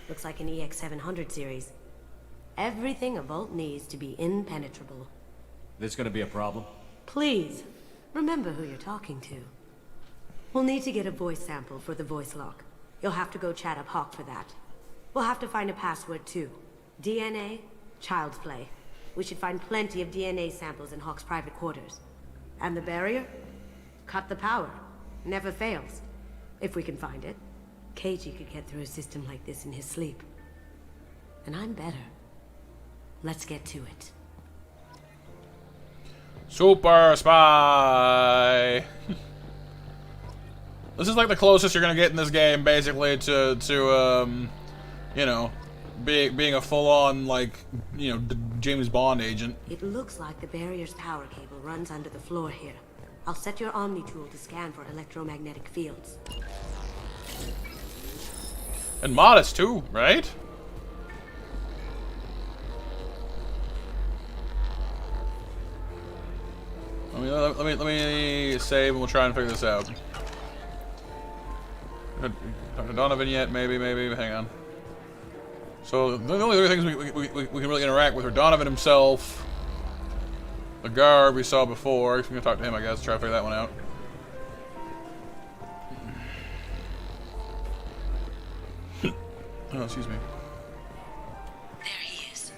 Looks like an EX700 series. Everything a vault needs to be impenetrable. This gonna be a problem? Please, remember who you're talking to. We'll need to get a voice sample for the voice lock. You'll have to go chat up Hawk for that. We'll have to find a password too. DNA, child's play. We should find plenty of DNA samples in Hawk's private quarters. And the barrier? Cut the power. Never fails. If we can find it. KG could get through a system like this in his sleep. And I'm better. Let's get to it. Super spy. This is like the closest you're gonna get in this game, basically, to you know, being a full-on like, James Bond agent. It looks like the barrier's power cable runs under the floor here. I'll set your Omni tool to scan for electromagnetic fields. And modest too, right? Let me save and we'll try and figure this out. Talk to Donovan yet? Maybe. Hang on. So the only other things we can really interact with are Donovan himself, the guard we saw before. I'm gonna talk to him, I guess, try to figure that one out. Oh, excuse me. There he is.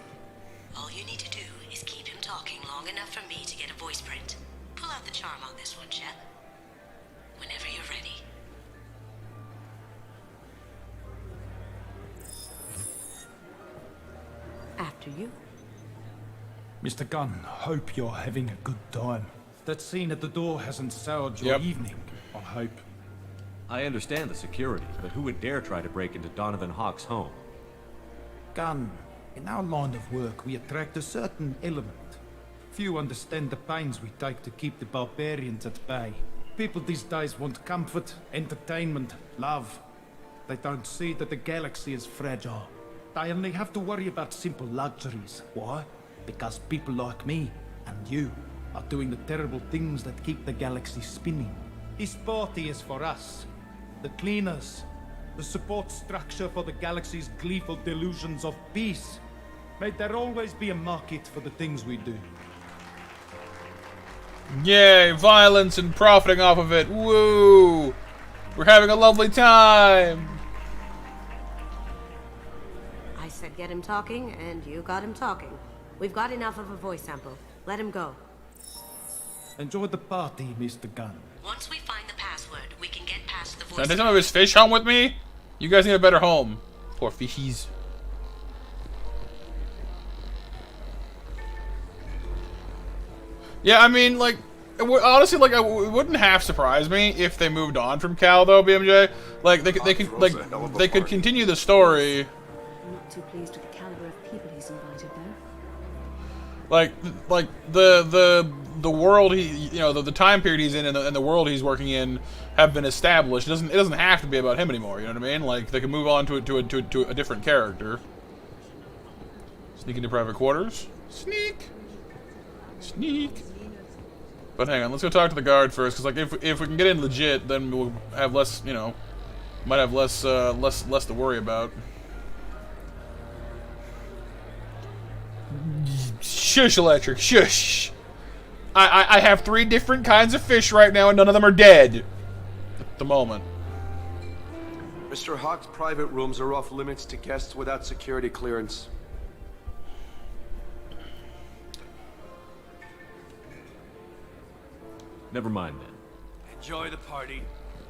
All you need to do is keep him talking long enough for me to get a voice print. Pull out the charm on this one, Shep. Whenever you're ready. After you. Mr. Gunn, hope you're having a good time. That scene at the door hasn't soured your evening, I hope. I understand the security, but who would dare try to break into Donovan Hawk's home? Gunn, in our line of work, we attract a certain element. Few understand the pains we take to keep the barbarians at bay. People these days want comfort, entertainment, love. They don't see that the galaxy is fragile. They only have to worry about simple luxuries. Why? Because people like me and you are doing the terrible things that keep the galaxy spinning. This party is for us, the cleaners, the support structure for the galaxy's gleeful delusions of peace. May there always be a market for the things we do. Yay, violence and profiting off of it. Woo! We're having a lovely time. I said get him talking, and you got him talking. We've got enough of a voice sample. Let him go. Enjoy the party, Mr. Gunn. Once we find the password, we can get past the voice. Can I take some of his fish home with me? You guys need a better home. Poor fishies. Yeah, I mean, like, honestly, like, it wouldn't half surprise me if they moved on from Cal, though, BMJ. Like, they could continue the story. I'm not too pleased with the caliber of people he's invited, though. Like the world the time period he's in and the world he's working in have been established. It doesn't have to be about him anymore. You know what I mean? Like they can move on to a different character. Sneak into private quarters. Sneak. But hang on, let's go talk to the guard first, because like if we can get in legit, then we'll have less. Might have less to worry about. Shush, Electric, shush. I have 3 different kinds of fish right now, and none of them are dead. At the moment. Mr. Hawk's private rooms are off limits to guests without security clearance. Never mind then. Enjoy the party.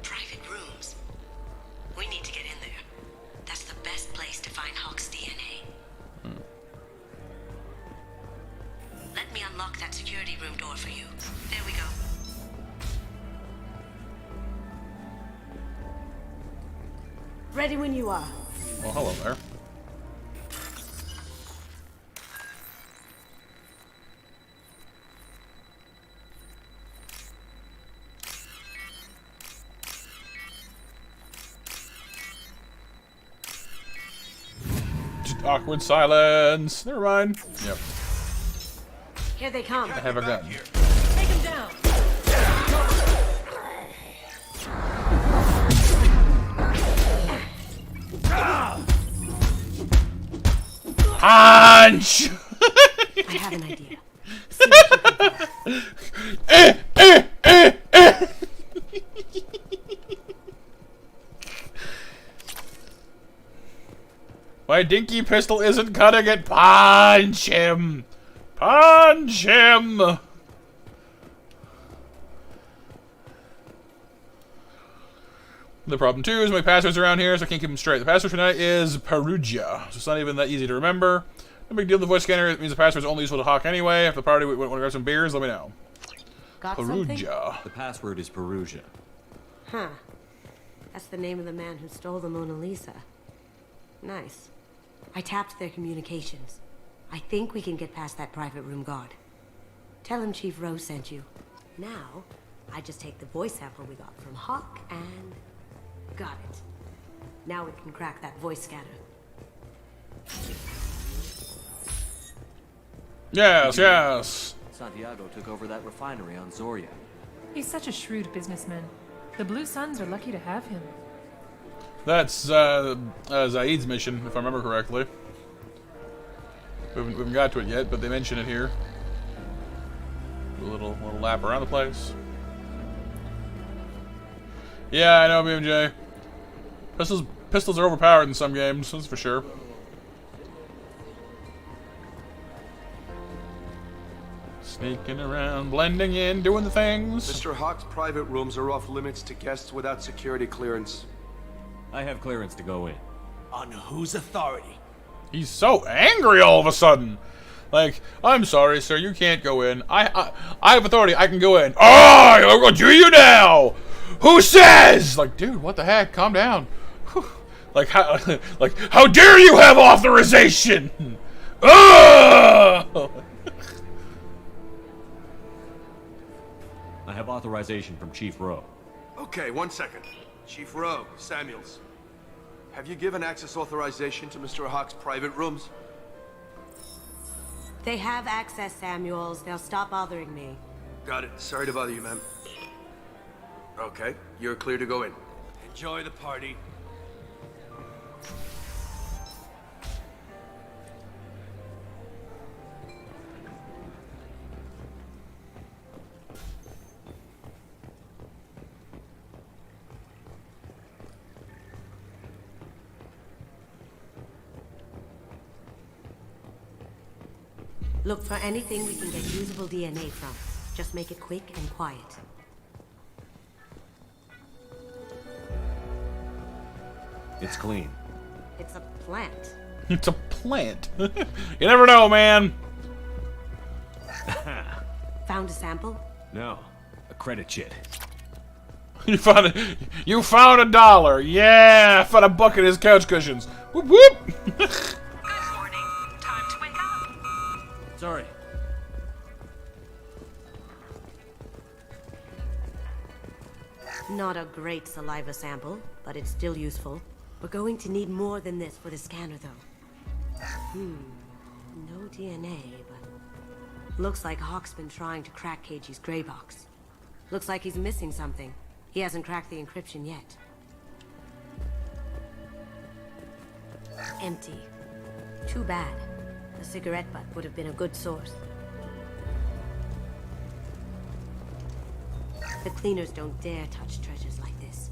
Private rooms. We need to get in there. That's the best place to find Hawk's DNA. Let me unlock that security room door for you. There we go. Ready when you are. Well, hello there. Just awkward silence. Never mind. Yep. Here they come. I have a gun. Take him down. Punch! I have an idea. See what you can do. My dinky pistol isn't cutting it. Punch him! Punch him! The problem too is my passwords around here, so I can't keep them straight. The password for tonight is Perugia, so it's not even that easy to remember. No big deal. The voice scanner means the password's only useful to Hawk anyway. If the party want to grab some beers, let me know. Got Perugia. something? The password is Perugia. Huh. That's the name of the man who stole the Mona Lisa. Nice. I tapped their communications. I think we can get past that private room guard. Tell him Chief Rose sent you. Now, I just take the voice sample we got from Hawk and... got it. Now we can crack that voice scanner. Yes, yes. Santiago took over that refinery on Zoria. He's such a shrewd businessman. The Blue Suns are lucky to have him. That's Zaid's mission, if I remember correctly. We haven't got to it yet, but they mention it here. Do a little lap around the place. Yeah, I know, BMJ. Pistols are overpowered in some games, that's for sure. Sneaking around, blending in, doing the things. Mr. Hawk's private rooms are off limits to guests without security clearance. I have clearance to go in. On whose authority? He's so angry all of a sudden. Like, I'm sorry, sir, you can't go in. I have authority, I can go in. Oh, do you now? Who says? Like, dude, what the heck? Calm down. Like, how dare you have authorization? Oh! I have authorization from Chief Rowe. Okay, 1 second. Chief Rowe, Samuels. Have you given access authorization to Mr. Hawk's private rooms? They have access, Samuels. They'll stop bothering me. Got it. Sorry to bother you, ma'am. Okay, you're clear to go in. Enjoy the party. Look for anything we can get usable DNA from. Just make it quick and quiet. It's clean. It's a plant. It's a plant. You never know, man. Found a sample? No, a credit chit. You found $1. Yeah, I found a bucket of his couch cushions. Whoop whoop. Sorry. Not a great saliva sample, but it's still useful. We're going to need more than this for the scanner, though. No DNA, but... Looks like Hawk's been trying to crack KG's gray box. Looks like he's missing something. He hasn't cracked the encryption yet. Empty. Too bad. A cigarette butt would have been a good source. The cleaners don't dare touch treasures like this.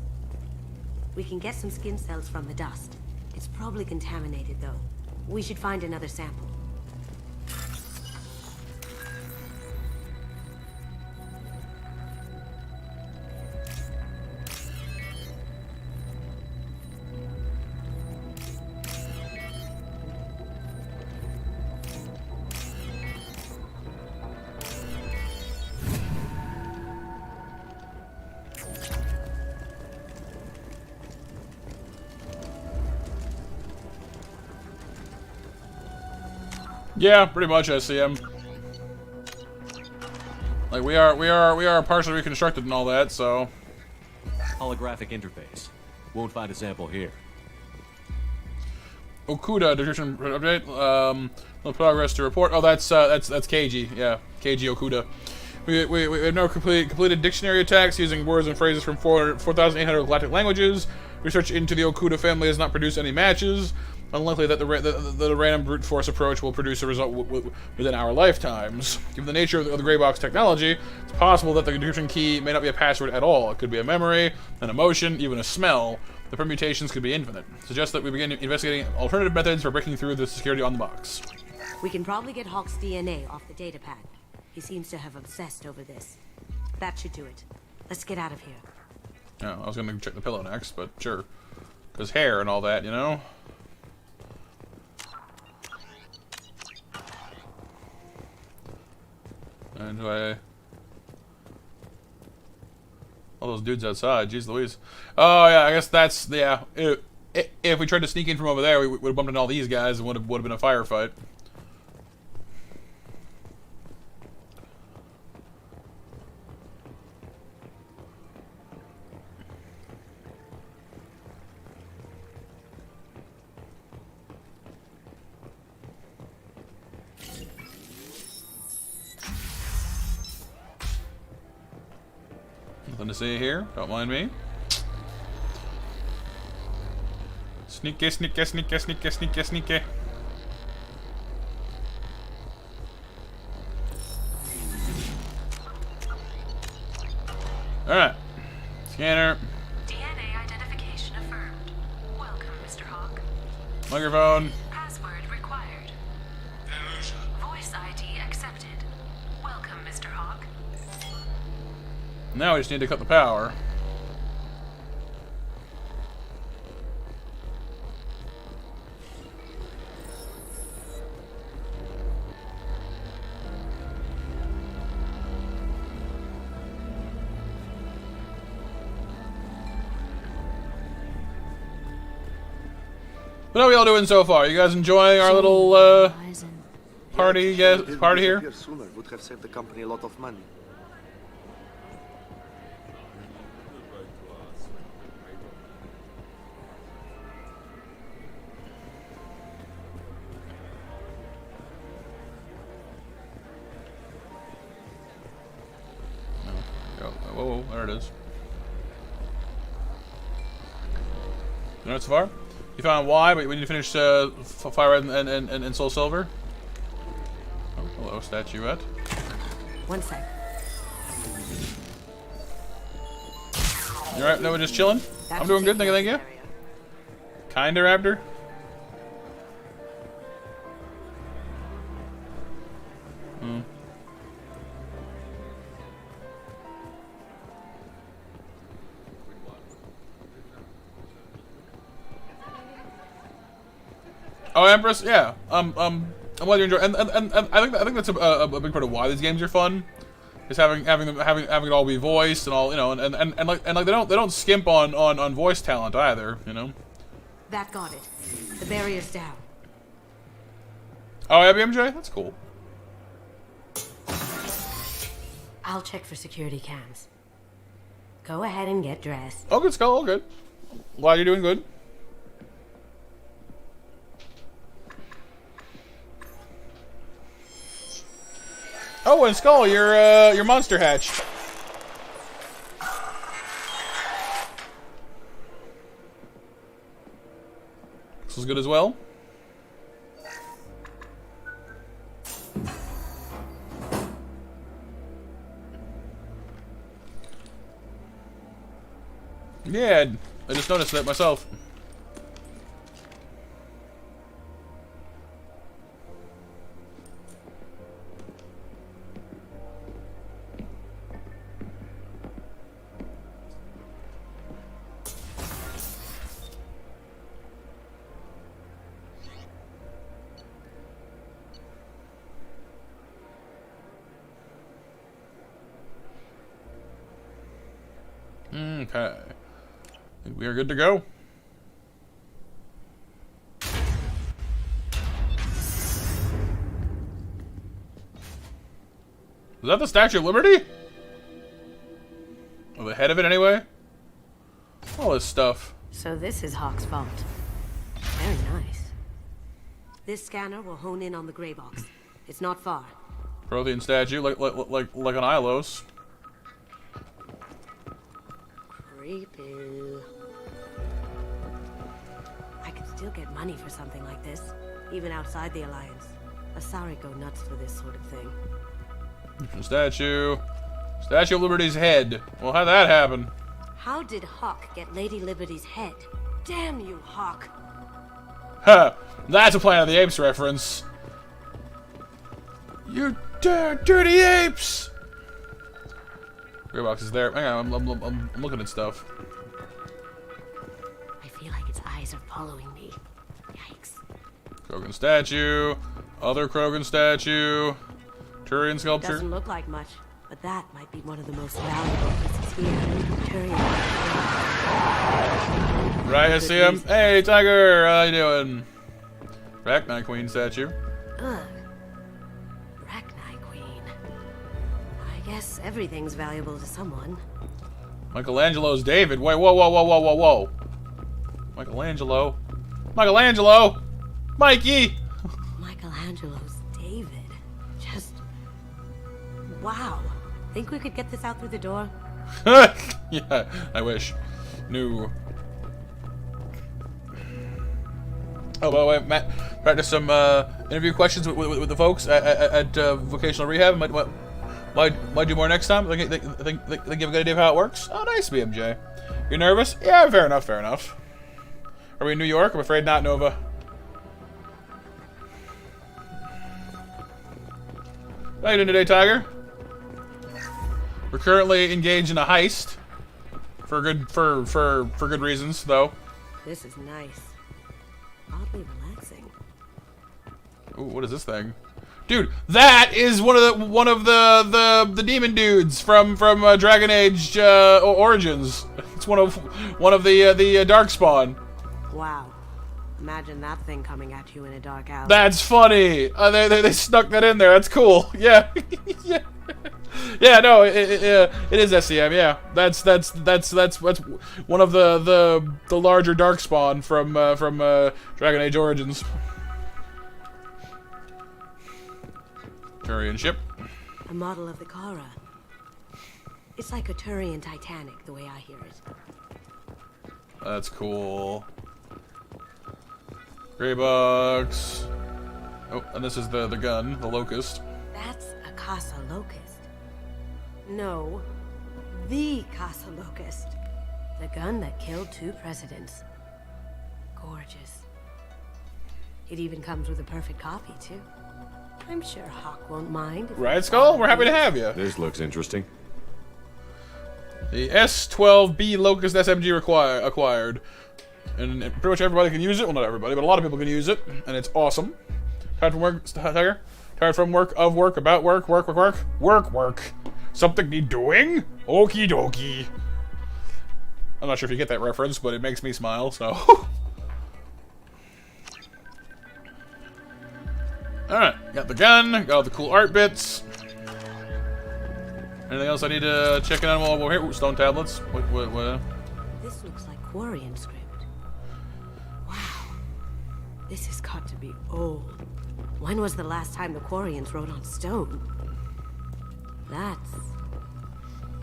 We can get some skin cells from the dust. It's probably contaminated, though. We should find another sample. Yeah, pretty much I see him. Like we are partially reconstructed and all that, so. Holographic interface. Won't find a sample here. Okuda description update. No progress to report. Oh, that's KG. Yeah, KG Okuda. We have no completed dictionary attacks using words and phrases from 4,800 galactic languages. Research into the Okuda family has not produced any matches. Unlikely that the random brute force approach will produce a result within our lifetimes. Given the nature of the gray box technology, it's possible that the decryption key may not be a password at all. It could be a memory, an emotion, even a smell. The permutations could be infinite. Suggest that we begin investigating alternative methods for breaking through the security on the box. We can probably get Hawk's DNA off the datapad. He seems to have obsessed over this. That should do it. Let's get out of here. Yeah, I was gonna check the pillow next, but sure. 'Cause hair and all that, you know? And all those dudes outside, jeez Louise. Oh yeah, I guess that's, yeah. If we tried to sneak in from over there, we would have bumped into all these guys and would have been a firefight. to see here. Don't mind me. Sneaky, sneaky, sneaky, sneaky, sneaky, sneaky. Alright. Scanner. DNA identification affirmed. Welcome, Mr. Hawk. Microphone. Password required. Voice ID accepted. Welcome, Mr. Hawk. Now we just need to cut the power. What are we all doing so far? You guys enjoying our little party here? Sooner would have saved the company a lot of money. Whoa, there it is. You know it's so far? You found why, but we need to finish Fire Red and Soul Silver. Oh, hello, statuette. One sec. You alright? No, we're just chilling? I'm doing good, thank you. Kinda, Raptor? Hmm. Oh, Empress, yeah. I'm glad you enjoy, and I think that's a big part of why these games are fun, is having it all be voiced and all, you know, and like they don't skimp on voice talent either, you know. That got it. The barrier's down. Oh, yeah, BMJ, that's cool. I'll check for security cams. Go ahead and get dressed. Oh, good, Skull, all good. Glad you're doing good. Oh, and Skull, your monster hatch. This is good as well. Yeah, I just noticed that myself. Okay. I think we are good to go. Is that the Statue of Liberty? Or the head of it, anyway? All this stuff. So this is Hawk's fault. Very nice. This scanner will hone in on the gray box. It's not far. Prothean statue, like an Ilos. Creepy. I could still get money for something like this, even outside the Alliance. Asari go nuts for this sort of thing. Statue of Liberty's head. Well, how'd that happen? How did Hawk get Lady Liberty's head? Damn you, Hawk. Ha! That's a Planet of the Apes reference. You dirty apes! Gray box is there. Hang on, I'm looking at stuff. I feel like its eyes are following me. Yikes. Krogan statue. Other Krogan statue. Turian sculpture. Doesn't look like much, but that might be one of the most valuable pieces here. Turian. Right, I see him. Hey, Tiger, how you doing? Rachni Queen statue. Ugh. Rachni Queen. I guess everything's valuable to someone. Michelangelo's David. Wait, whoa. Michelangelo. Mikey! Michelangelo's David. Just... wow. Think we could get this out through the door? Yeah, I wish. No. Oh, by the way, Matt, practice some interview questions with the folks at vocational rehab. Might do more next time. I think you have a good idea of how it works. Oh, nice, BMJ. You're nervous? Yeah, fair enough, fair enough. Are we in New York? I'm afraid not, Nova. How you doing today, Tiger? We're currently engaged in a heist. For good reasons, though. This is nice. Oddly relaxing. Ooh, what is this thing? Dude, that is one of the demon dudes from Dragon Age Origins. It's one of the Darkspawn. Wow. Imagine that thing coming at you in a dark alley. That's funny. They snuck that in there. That's cool. Yeah. Yeah. Yeah, no, it is SCM. Yeah, that's one of the larger Darkspawn from Dragon Age Origins. Turian ship. A model of the Kara. It's like a Turian Titanic, the way I hear it. That's cool. Gray box. Oh, and this is the gun, the Locust. That's a Casa Locust. No, the Casa Locust. The gun that killed 2 presidents. Gorgeous. It even comes with a perfect copy, too. I'm sure Hawk won't mind. Right, Skull? We're happy to have you. This looks interesting. The S12B Locust SMG acquired. And pretty much everybody can use it. Well, not everybody, but a lot of people can use it. And it's awesome. Tired from work, Tiger? Tired from work, of work, about work, work. Something need doing? Okie dokie. I'm not sure if you get that reference, but it makes me smile, so. Alright, got the gun, got all the cool art bits. Anything else I need to check in on while we're here? Ooh, stone tablets. What? This looks like Quarian script. Wow. This has got to be old. When was the last time the Quarians wrote on stone? That's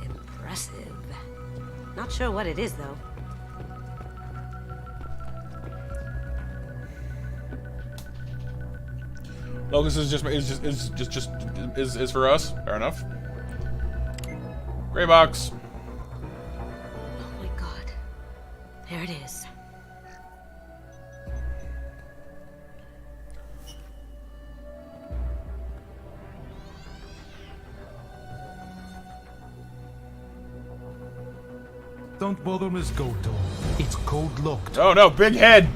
impressive. Not sure what it is, though. Locust is just for us. Fair enough. Gray box. Oh my god. There it is. Don't bother, Miss Goto. It's code locked. Oh no, big head!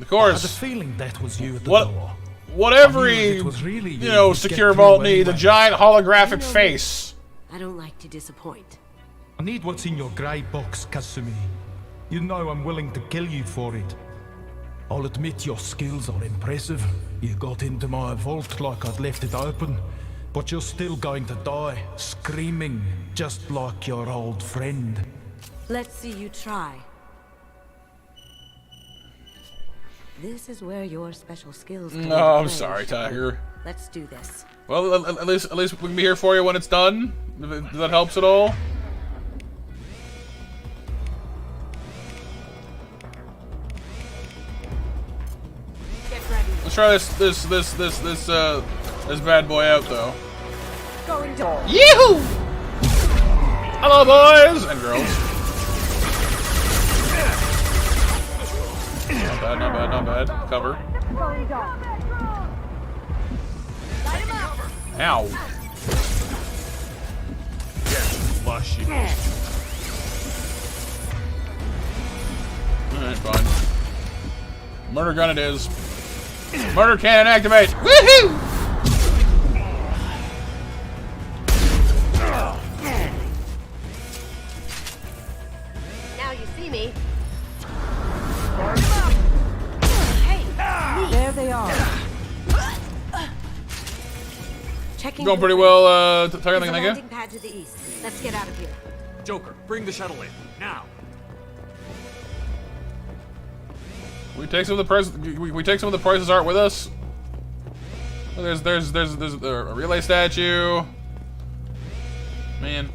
Of course. I had a feeling that was you at the door. What every, really you know, secure vault needs, a giant holographic face. I don't like to disappoint. I need what's in your grey box, Kasumi. You know I'm willing to kill you for it. I'll admit your skills are impressive. You got into my vault like I'd left it open. But you're still going to die, screaming, just like your old friend. Let's see you try. This is where your special skills come into No, I'm play, sorry, Tiger. Let's do this. Well, at least we can be here for you when it's done. If that helps at all. Get ready. Let's try this bad boy out though. Going door. Yee-hoo! Hello, boys and girls. Not bad, not bad, not bad. Cover. Ow. Flushy. Alright, fine. Murder gun it is. Murder cannon activate. Woohoo! Now you see me. There they are. Checking. Going pretty well, Tiger. Thank you. Landing pad to the east. Let's get out of here. Joker, bring the shuttle in now. We take some of the prices. We take some of the prices art with us. There's a relay statue. Man,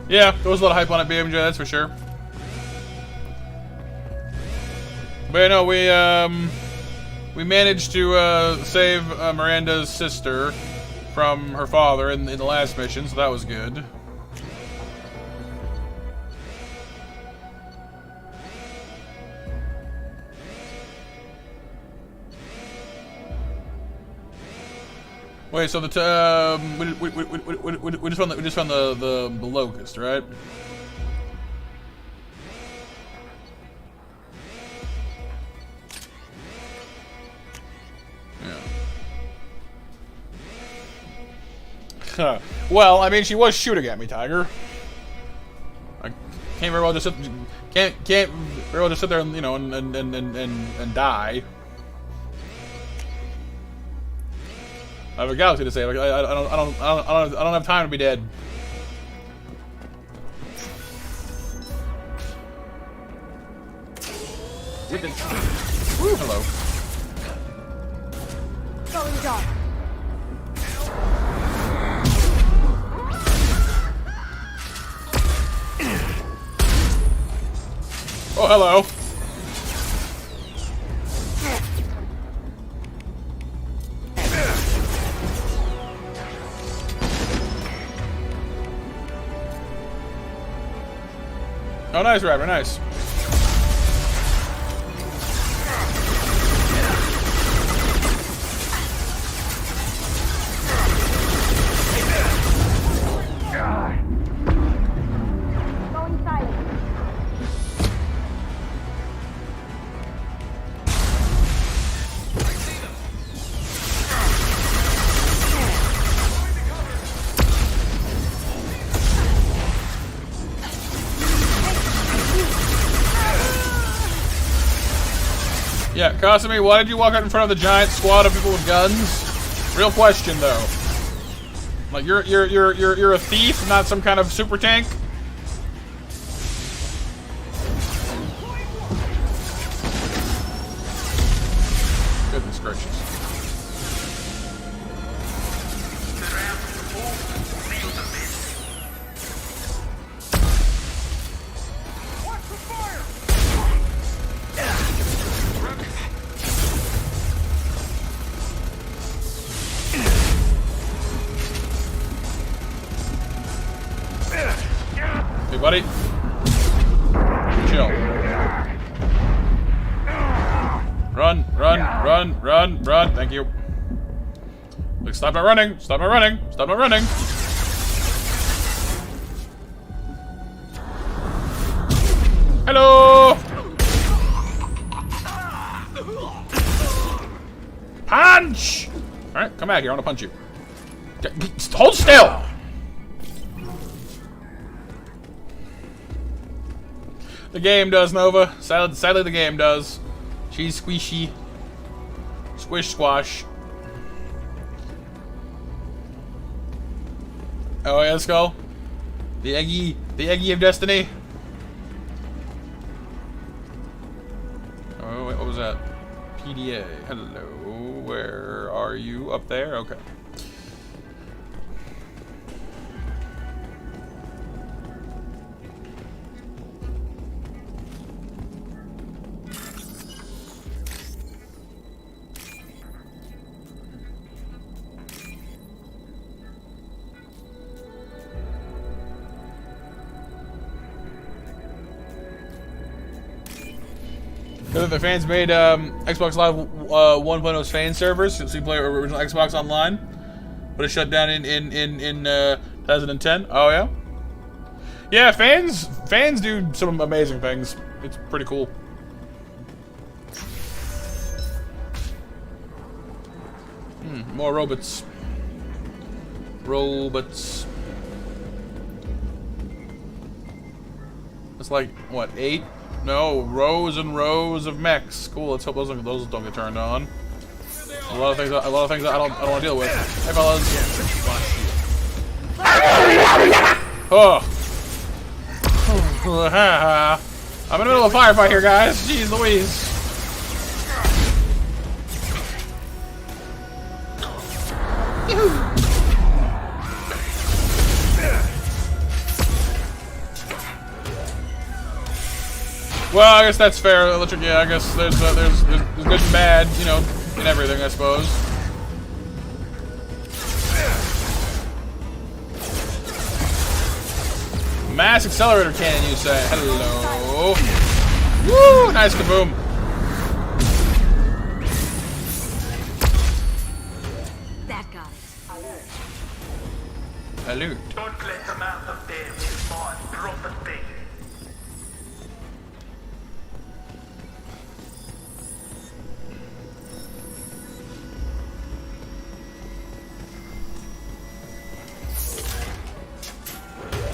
Yeah, there was a lot of hype on it, BMJ, that's for sure. But no, we managed to save Miranda's sister from her father in the last mission, so that was good. Wait, so we just found the locust, right? Yeah. Well, I mean, she was shooting at me, Tiger. I can't very well just sit there and, you know, and die. I have a galaxy to save. I don't have time to be dead. Woo, hello. Going dark. Oh, hello. Oh, nice, Rapper, nice. Going silent. Yeah, Kasumi, why did you walk out in front of the giant squad of people with guns? Real question, though. Like, you're a thief, not some kind of super tank? Goodness gracious. Hey, buddy. Chill. Run. Thank you. Like, stop my running. Stop my running. Stop my running. Hello. Punch. All right, come back here. I want to punch you. Hold still. The game does, Nova. Sadly, the game does. She's squishy. Squish squash. Oh yeah, Skull. The eggy of destiny. Oh wait, what was that? PDA. Hello. Where are you? Up there? Okay. The fans made Xbox Live 1.0's fan servers, so you play original Xbox Online, but it shut down in 2010. Oh yeah, yeah. Fans do some amazing things. It's pretty cool. More robots. Robots. It's like what, 8? No, rows and rows of mechs. Cool. Let's hope those don't get turned on. A lot of things that I don't want to deal with. Hey, fellas. Oh. I'm in the middle of a firefight here, guys. Jeez Louise. Well, I guess that's fair. Yeah, I guess there's good and bad, you know, in everything, I suppose. Mass accelerator cannon, you say? Hello. Woo! Nice kaboom. That guy. Salute. Don't let them out of there with my property.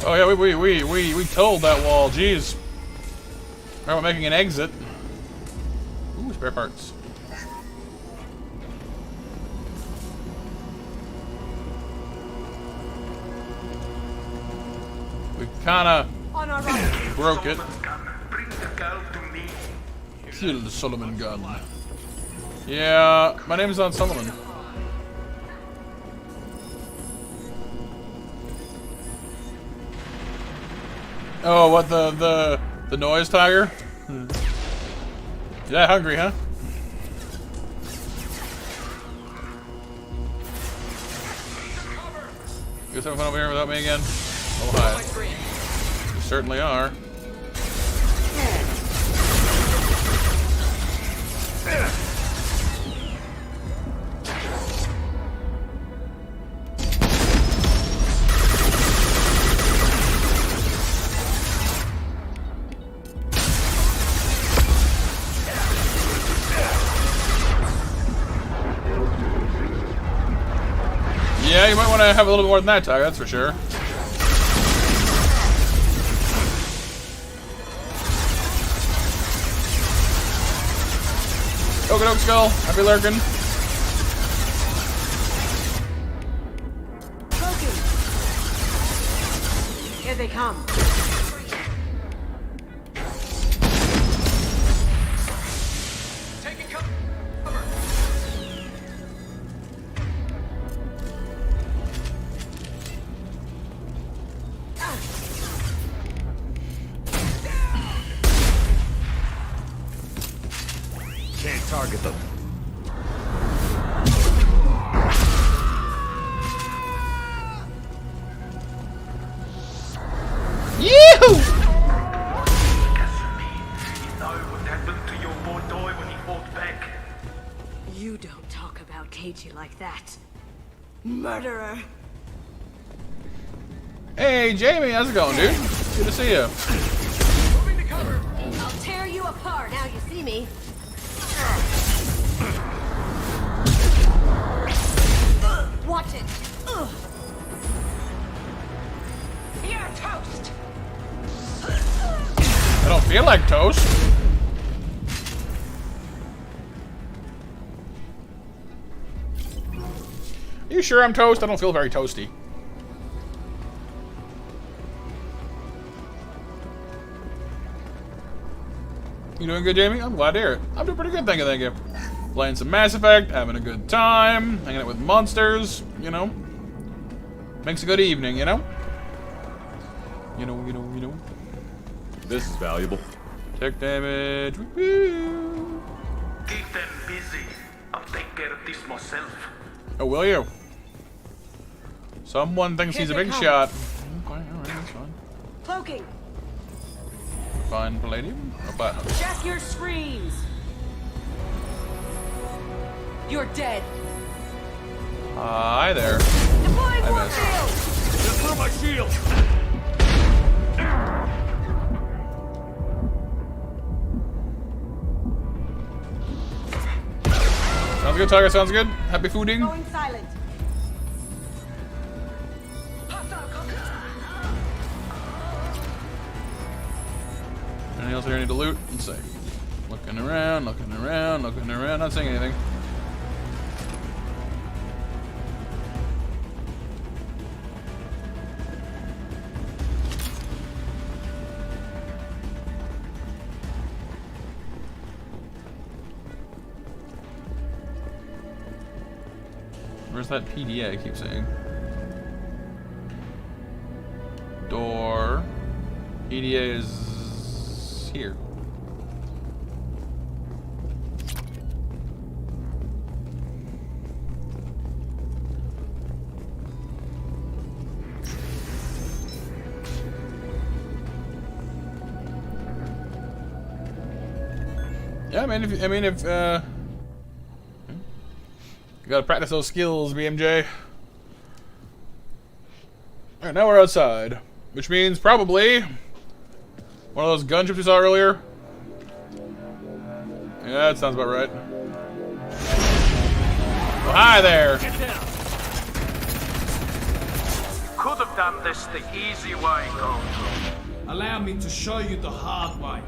Oh yeah, we told that wall. Jeez. We're making an exit. Ooh, spare parts. We kinda broke it. Bring the girl to me. Kill the Solomon gun. Yeah, my name is not Solomon. Oh, what the noise tiger? Yeah, hungry, huh? You guys having fun over here without me again? Oh hi. You certainly are. Yeah, you might want to have a little bit more than that, Tiger, that's for sure. Okie doke skull, happy lurking. Here they come. Can't target them. Yee-hoo! You don't talk about Keiji like that. Murderer. Hey, Jamie, how's it going, dude? Good to see you. I'll tear you apart now you see me. Watch it. You're toast. I don't feel like toast. Are you sure I'm toast? I don't feel very toasty. You doing good, Jamie? I'm glad to hear it. I'm doing pretty good, thank you. Playing some Mass Effect, having a good time, hanging out with monsters, you know. Makes a good evening, you know? You know. This is valuable. Tech damage. Woo-hoo. Keep them busy. I'll take care of this myself. Oh, will you? Someone thinks he's a big shot. Okay, alright, that's fine. Cloaking. Fine palladium or platinum? Check your screens. You're dead. Hi there. Deploying I missed. Just through my shield. Sounds good, Tiger. Sounds good. Happy fooding. Going silent. Anything else here I need to loot? Let's see. Looking around, not seeing anything. Where's that PDA I keep saying? Door. PDA is here. Yeah, I mean, if you gotta practice those skills, BMJ. Alright, now we're outside. Which means probably one of those gunships we saw earlier. Yeah, that sounds about right. Well, hi there! Could have done this the easy way, Gold. Allow me to show you the hard way.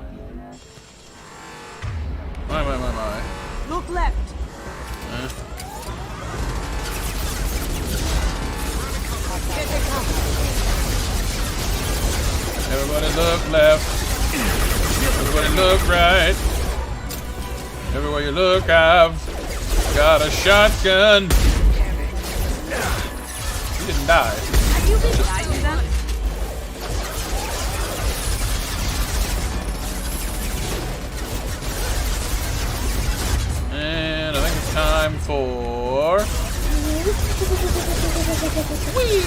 My. Look left. Here they come. Everybody look left. Everybody look right. Everywhere you look, I've got a shotgun. He didn't die. Have you been died to them? And I think it's time for... Whee!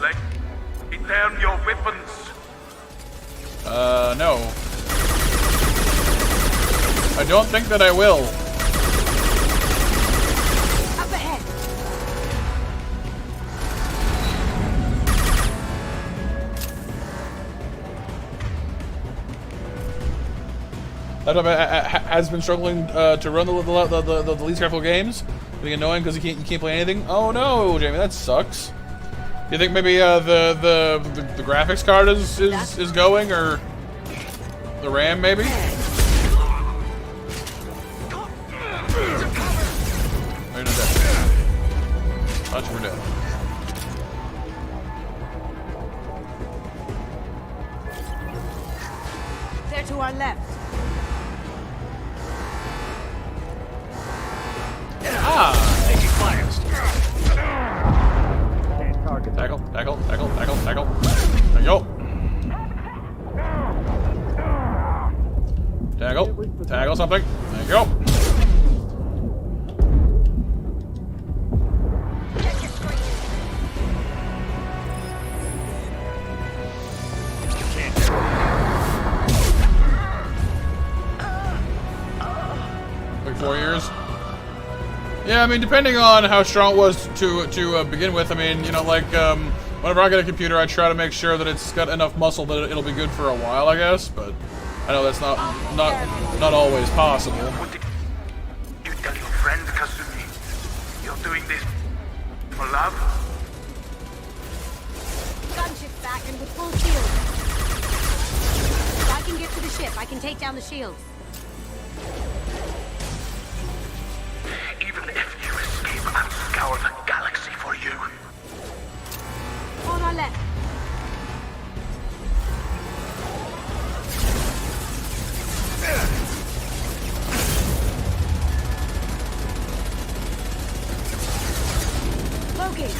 Lay down your weapons. No. I don't think that I will. Up ahead. That has been struggling to run the least careful games. Getting annoying because you can't play anything. Oh no, Jamie, that sucks. You think maybe the graphics card is going, or the RAM maybe? We're dead. Touch, we're dead. They're to our left. Ah! Taking fires. Tackle. There you go. Tackle something. There you go. Like 4 years. Yeah, I mean, depending on how strong it was to begin with, I mean, you know, like, whenever I get a computer, I try to make sure that it's got enough muscle that it'll be good for a while, I guess, but I know that's not always possible. You tell your friend, Kasumi, you're doing this for love? Gunship back and with full shield. If I can get to the ship, I can take down the shields. Even if you escape, I'll scour the galaxy for you. On our left. Locate.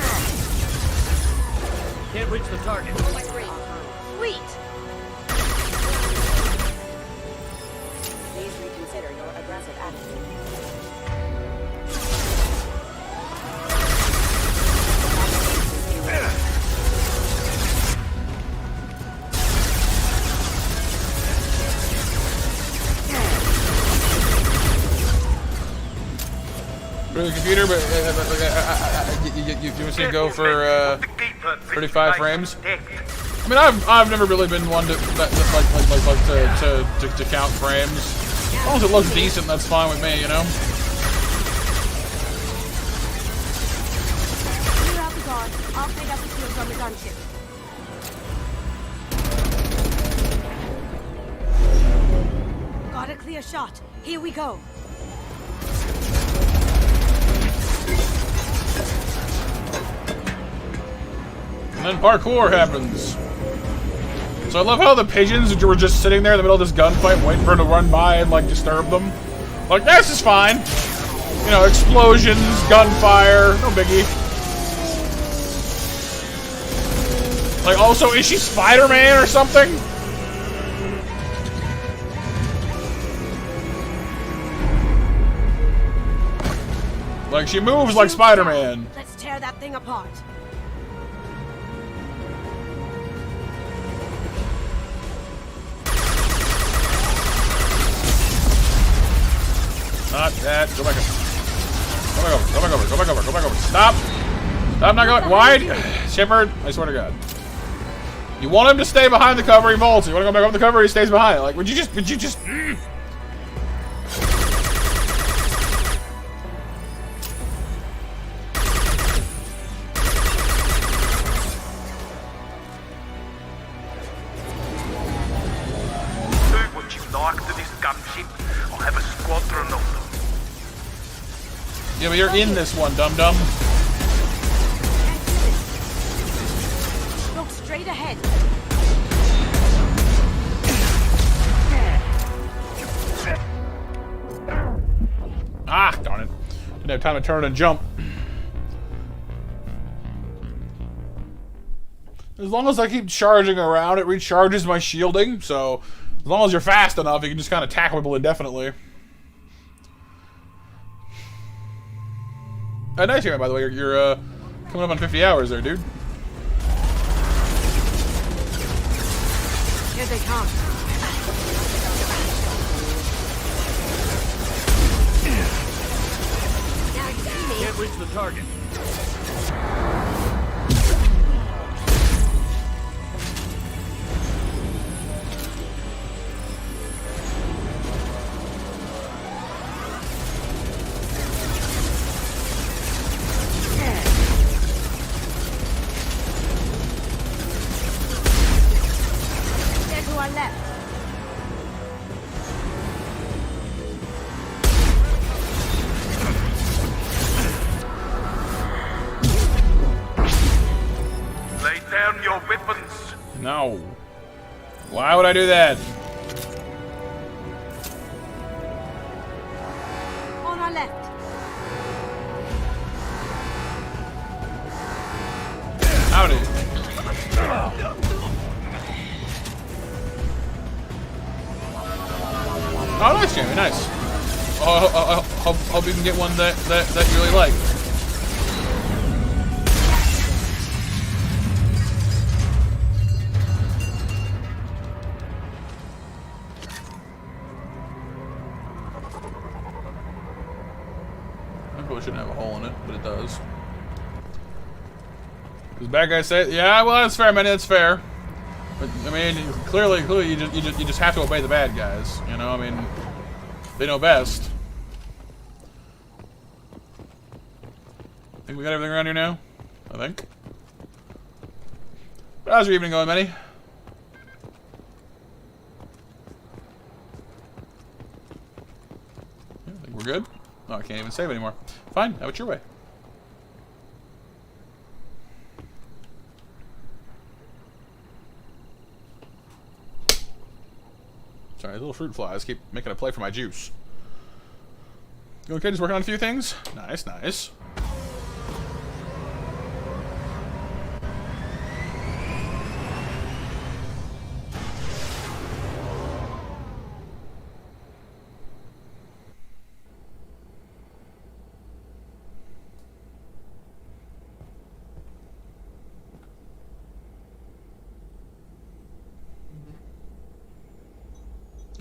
Can't reach the target. Sweet. Please reconsider your aggressive attitude. For the computer, but you want to go for 35 frames. I mean, I've never really been one to count frames. As long as it looks decent, that's fine with me, you know. Clear out the guard. I'll take out the shields on the gunship. Got a clear shot. Here we go. And then parkour happens. So I love how the pigeons were just sitting there in the middle of this gunfight waiting for it to run by and, like, disturb them. Like, this is fine. You know, explosions, gunfire, no biggie. Like, also, is she Spider-Man or something? Like, she moves like Spider-Man. Let's tear that thing apart. Not that. Go back over. Go back over. Go back over. Go back over. Go back over. Stop. Stop not going wide. Shepard, I swear to God. You want him to stay behind the cover, he vaults. You want to go back up the cover, he stays behind. Like, would you just... Look what you like to this gunship. I'll have a squadron of them. Yeah, but you're in this one, dum-dum. Look straight ahead. Ah, darn it. Didn't have time to turn and jump. As long as I keep charging around, it recharges my shielding, so as long as you're fast enough, you can just kind of tackle people indefinitely. Nice hearing, by the way. You're coming up on 50 hours there, dude. Here they come. Now you see me. Can't reach the target. Get to our left. Lay down your weapons. No. Why would I do that? On our left. Howdy. Oh, nice, Jamie, nice. Hope you can get one that you really like. I probably shouldn't have a hole in it, but it does. Does bad guy say it? Yeah, well, that's fair, man. That's fair. But I mean, clearly, you just have to obey the bad guys. You know, I mean, they know best. Think we got everything around here now? I think. How's your evening going, Manny? Yeah, I think we're good. Oh, I can't even save anymore. Fine, have it your way. Sorry, little fruit flies keep making a play for my juice. You okay? Just working on a few things? Nice, nice.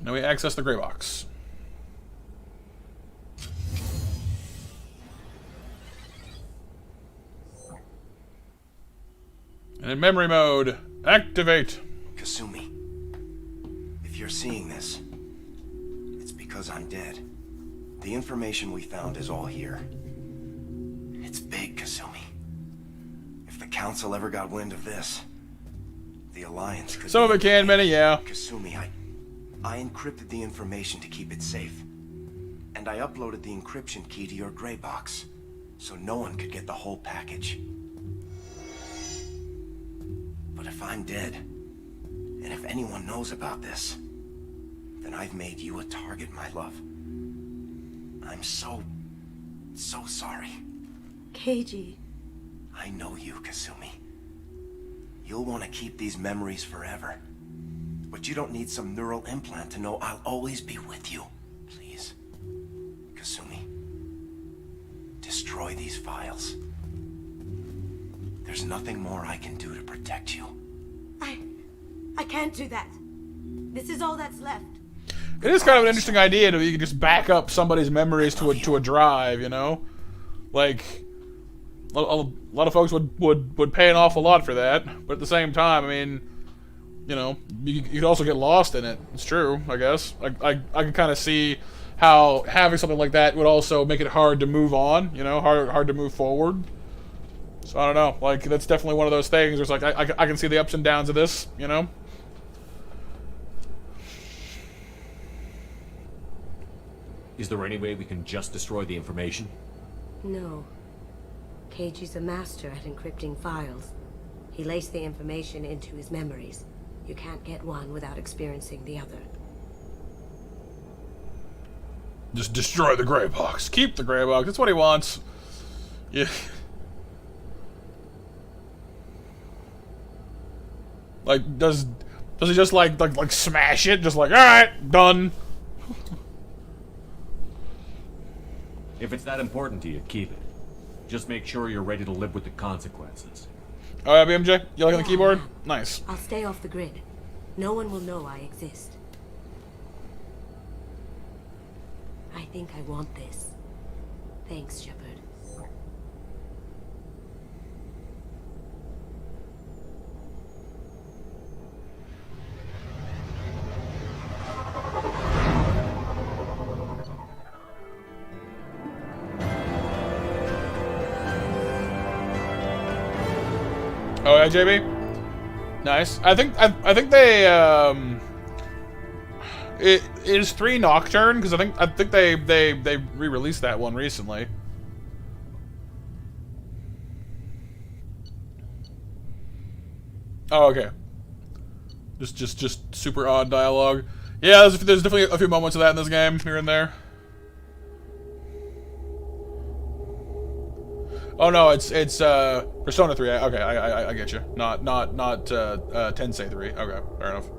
Now we access the gray box. And in memory mode, activate. Kasumi, if you're seeing this, it's because I'm dead. The information we found is all here. It's big, Kasumi. If the Council ever got wind of this, the Alliance could... Some of it can, many, yeah. Kasumi, I encrypted the information to keep it safe. And I uploaded the encryption key to your gray box, so no one could get the whole package. But if I'm dead, and if anyone knows about this, then I've made you a target, my love. I'm so sorry. Keiji. I know you, Kasumi. You'll want to keep these memories forever. But you don't need some neural implant to know I'll always be with you. Please. Kasumi. Destroy files. There's nothing more I can do to protect you. I can't do that. This is all that's left. It is kind of an interesting idea that you can just back up somebody's memories to a drive, you know? Like, a lot of folks would pay an awful lot for that, but at the same time, I mean, you know, you could also get lost in it. It's true, I guess. I can kind of see how having something like that would also make it hard to move on, you know, hard to move forward. So I don't know, like, that's definitely one of those things where it's like, I can see the ups and downs of this, you know? Is there any way we can just destroy the information? No. Keiji's a master at encrypting files. He laced the information into his memories. You can't get one without experiencing the other. Just destroy the gray box. Keep the gray box. That's what he wants. Yeah. Like, does he just like smash it? Just like, alright, done. If it's that important to you, keep it. Just make sure you're ready to live with the consequences. Oh yeah, BMJ? You liking the keyboard? Nice. I'll stay off the grid. No one will know I exist. I think I want this. Thanks, Shepard. Oh yeah, JB? Nice. I think they it is 3 Nocturne, because I think they re-released that one recently. Oh, okay. Just super odd dialogue. Yeah, there's definitely a few moments of that in this game, here and there. Oh no, it's Persona 3. Okay, I get you. Not Tensei 3. Okay, fair enough.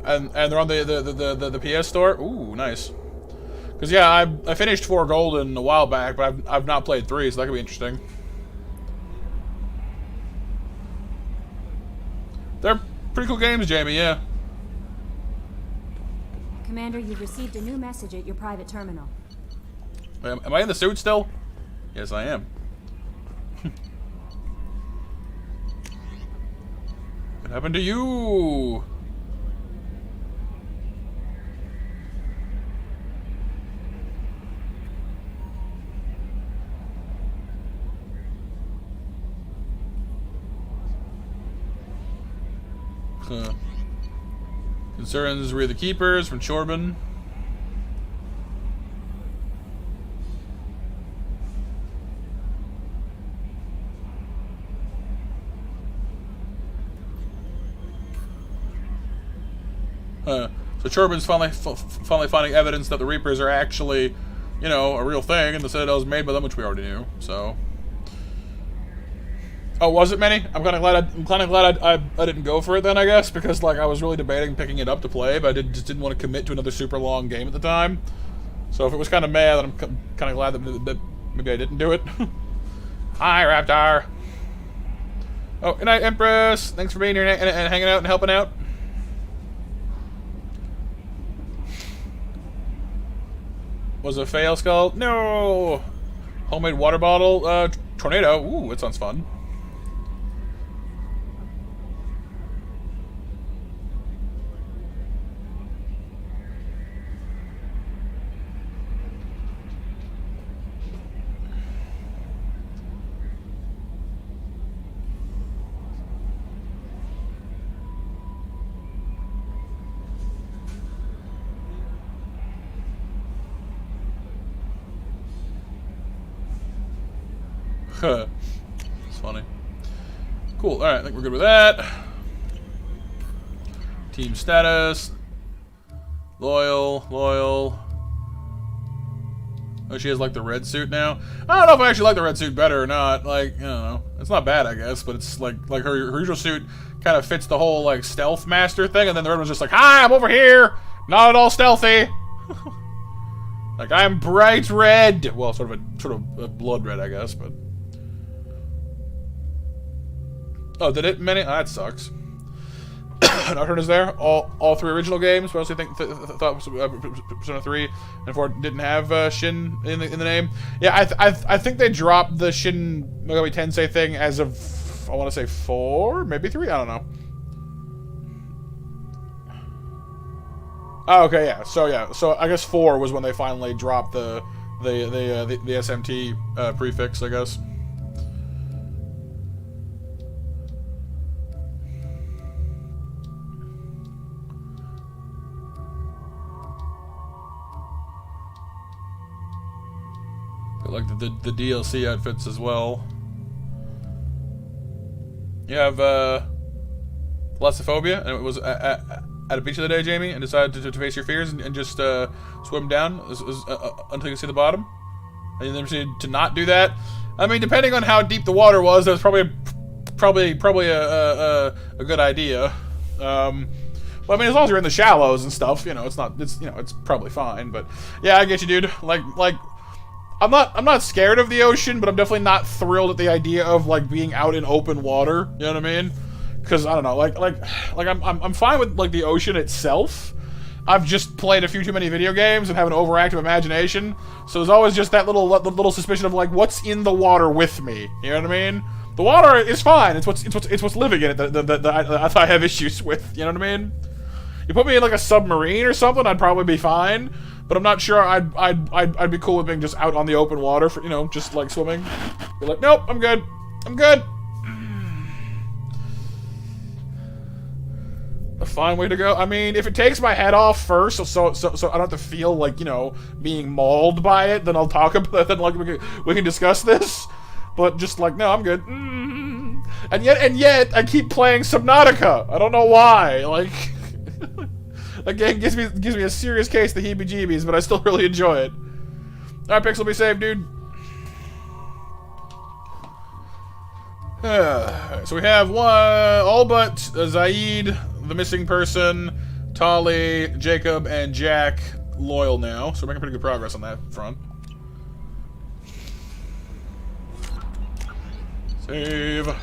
And they're on the PS Store. Ooh, nice. Because yeah, I finished 4 Golden a while back, but I've not played 3, so that could be interesting. They're pretty cool games, Jamie. Yeah. Commander, you've received a new message at your private terminal. Am I in the suit still? Yes, I am. What happened to you? Concerns We're the Keepers from Chorban. So Chorban's finally finding evidence that the Reapers are actually, you know, a real thing, and the Citadel's made by them, which we already knew. So, oh, was it many? I'm kind of glad I didn't go for it then, I guess, because like I was really debating picking it up to play, but I just didn't want to commit to another super long game at the time. So if it was kind of mad, then I'm kind of glad that maybe I didn't do it. Hi, Raptor. Oh, good night, Empress. Thanks for being here and hanging out and helping out. Was it a fail skull? No! Homemade water bottle? Tornado. Ooh, that sounds fun. It's funny. Cool, alright, I think we're good with that. Team status. Loyal. Oh, she has like the red suit now? I don't know if I actually like the red suit better or not. Like, I don't know. It's not bad, I guess, but it's like her usual suit kind of fits the whole like stealth master thing, and then the red one's just like, hi, I'm over here! Not at all stealthy! Like, I'm bright red! Well, sort of a blood red, I guess, but... Oh, did it? Many? Oh, that sucks. Nocturne is there. All 3 original games. Mostly thought Persona 3 and 4 didn't have Shin in the name. Yeah, I think they dropped the Shin Megami Tensei thing as of, I want to say 4, maybe 3. I don't know. Oh, okay, yeah. So I guess 4 was when they finally dropped the SMT prefix, I guess. Like the DLC outfits as well. You have Thalassophobia, and it was at a beach the other day, Jamie, and decided to face your fears and just swim down until you can see the bottom. And then proceeded to not do that. I mean, depending on how deep the water was, that was probably a good idea. Well, I mean, as long as you're in the shallows and stuff, you know, it's probably fine. But yeah, I get you, dude. Like. I'm not scared of the ocean, but I'm definitely not thrilled at the idea of like being out in open water. You know what I mean? Because I don't know, like I'm fine with like the ocean itself. I've just played a few too many video games and have an overactive imagination, so there's always just that little suspicion of like what's in the water with me. You know what I mean? The water is fine. It's what's living in it that I have issues with. You know what I mean? You put me in like a submarine or something, I'd probably be fine. But I'm not sure I'd be cool with being just out on the open water for, you know, just like swimming. Be like, nope, I'm good. I'm good. A fine way to go. I mean, if it takes my head off first, so I don't have to feel like, you know, being mauled by it, then I'll talk about it. Then like we can discuss this. But just like, no, I'm good. And yet I keep playing Subnautica. I don't know why. Like. That game gives me a serious case of the heebie-jeebies, but I still really enjoy it. Alright, Pixel, be safe, dude. So we have all but Zaid, the missing person, Tali, Jacob, and Jack loyal now. So we're making pretty good progress on that front. Save.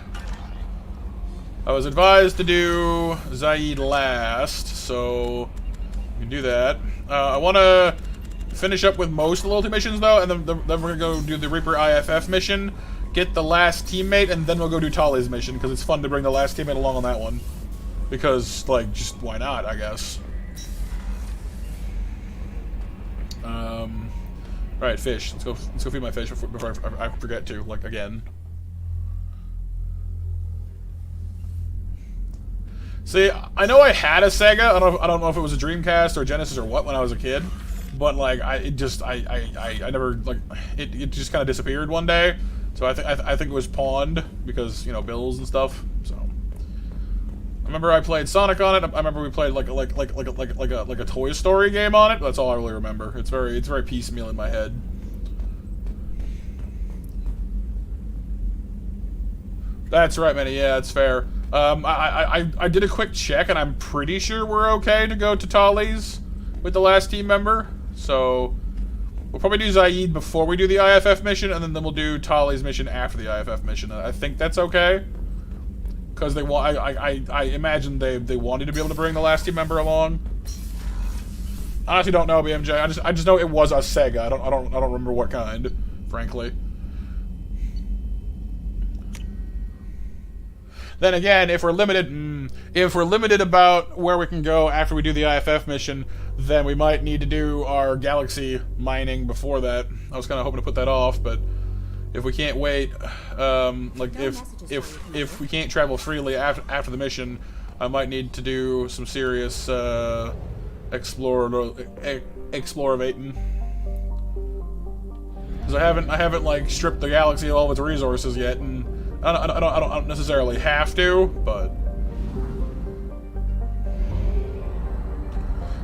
I was advised to do Zaid last, so you can do that. I want to finish up with most of the loyalty missions, though, and then we're going to go do the Reaper IFF mission, get the last teammate, and then we'll go do Tali's mission, because it's fun to bring the last teammate along on that one. Because, like, just why not, I guess. Alright, fish. Let's go feed my fish before I forget to, like, again. See, I know I had a Sega. I don't know if it was a Dreamcast or a Genesis or what when I was a kid, but like I never like it just kind of disappeared one day. So I think it was pawned because, you know, bills and stuff. So I remember I played Sonic on it. I remember we played like a Toy Story game on it. That's all I really remember. It's very piecemeal in my head. That's right, Manny. Yeah, it's fair. I did a quick check, and I'm pretty sure we're okay to go to Tali's with the last team member. So we'll probably do Zaid before we do the IFF mission, and then we'll do Tali's mission after the IFF mission. I think that's okay, because they want. I imagine they wanted to be able to bring the last team member along. I honestly don't know, BMJ. I just know it was a Sega. I don't remember what kind, frankly. Then again, if we're limited about where we can go after we do the IFF mission, then we might need to do our galaxy mining before that. I was kind of hoping to put that off, but if we can't wait, like if we can't travel freely after the mission, I might need to do some serious explorating. Because I haven't like stripped the galaxy of all of its resources yet, and I don't necessarily have to, but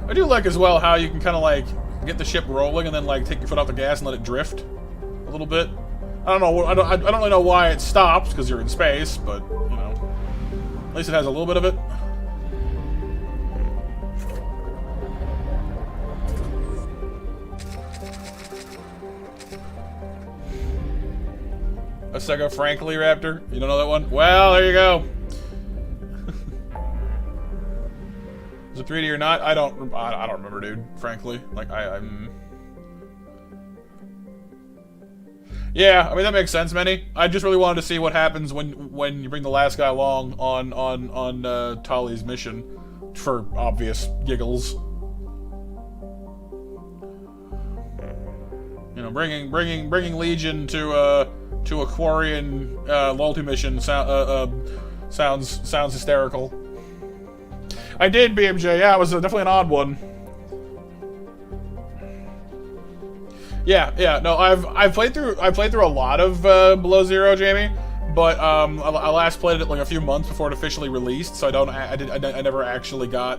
I do like as well how you can kind of like get the ship rolling and then like take your foot off the gas and let it drift a little bit. I don't know. I don't really know why it stops because you're in space, but you know, at least it has a little bit of it. Sega Frankly Raptor. You don't know that one? Well, there you go. Is it 3D or not? I don't remember, dude. Frankly, like I'm. Yeah, I mean that makes sense, Manny. I just really wanted to see what happens when you bring the last guy along on Tali's mission, for obvious giggles. You know, bringing Legion to a Quarian loyalty mission sounds hysterical. I did, BMJ. Yeah, it was definitely an odd one. Yeah. No, I've played through a lot of Below Zero, Jamie, but I last played it like a few months before it officially released, so I never actually got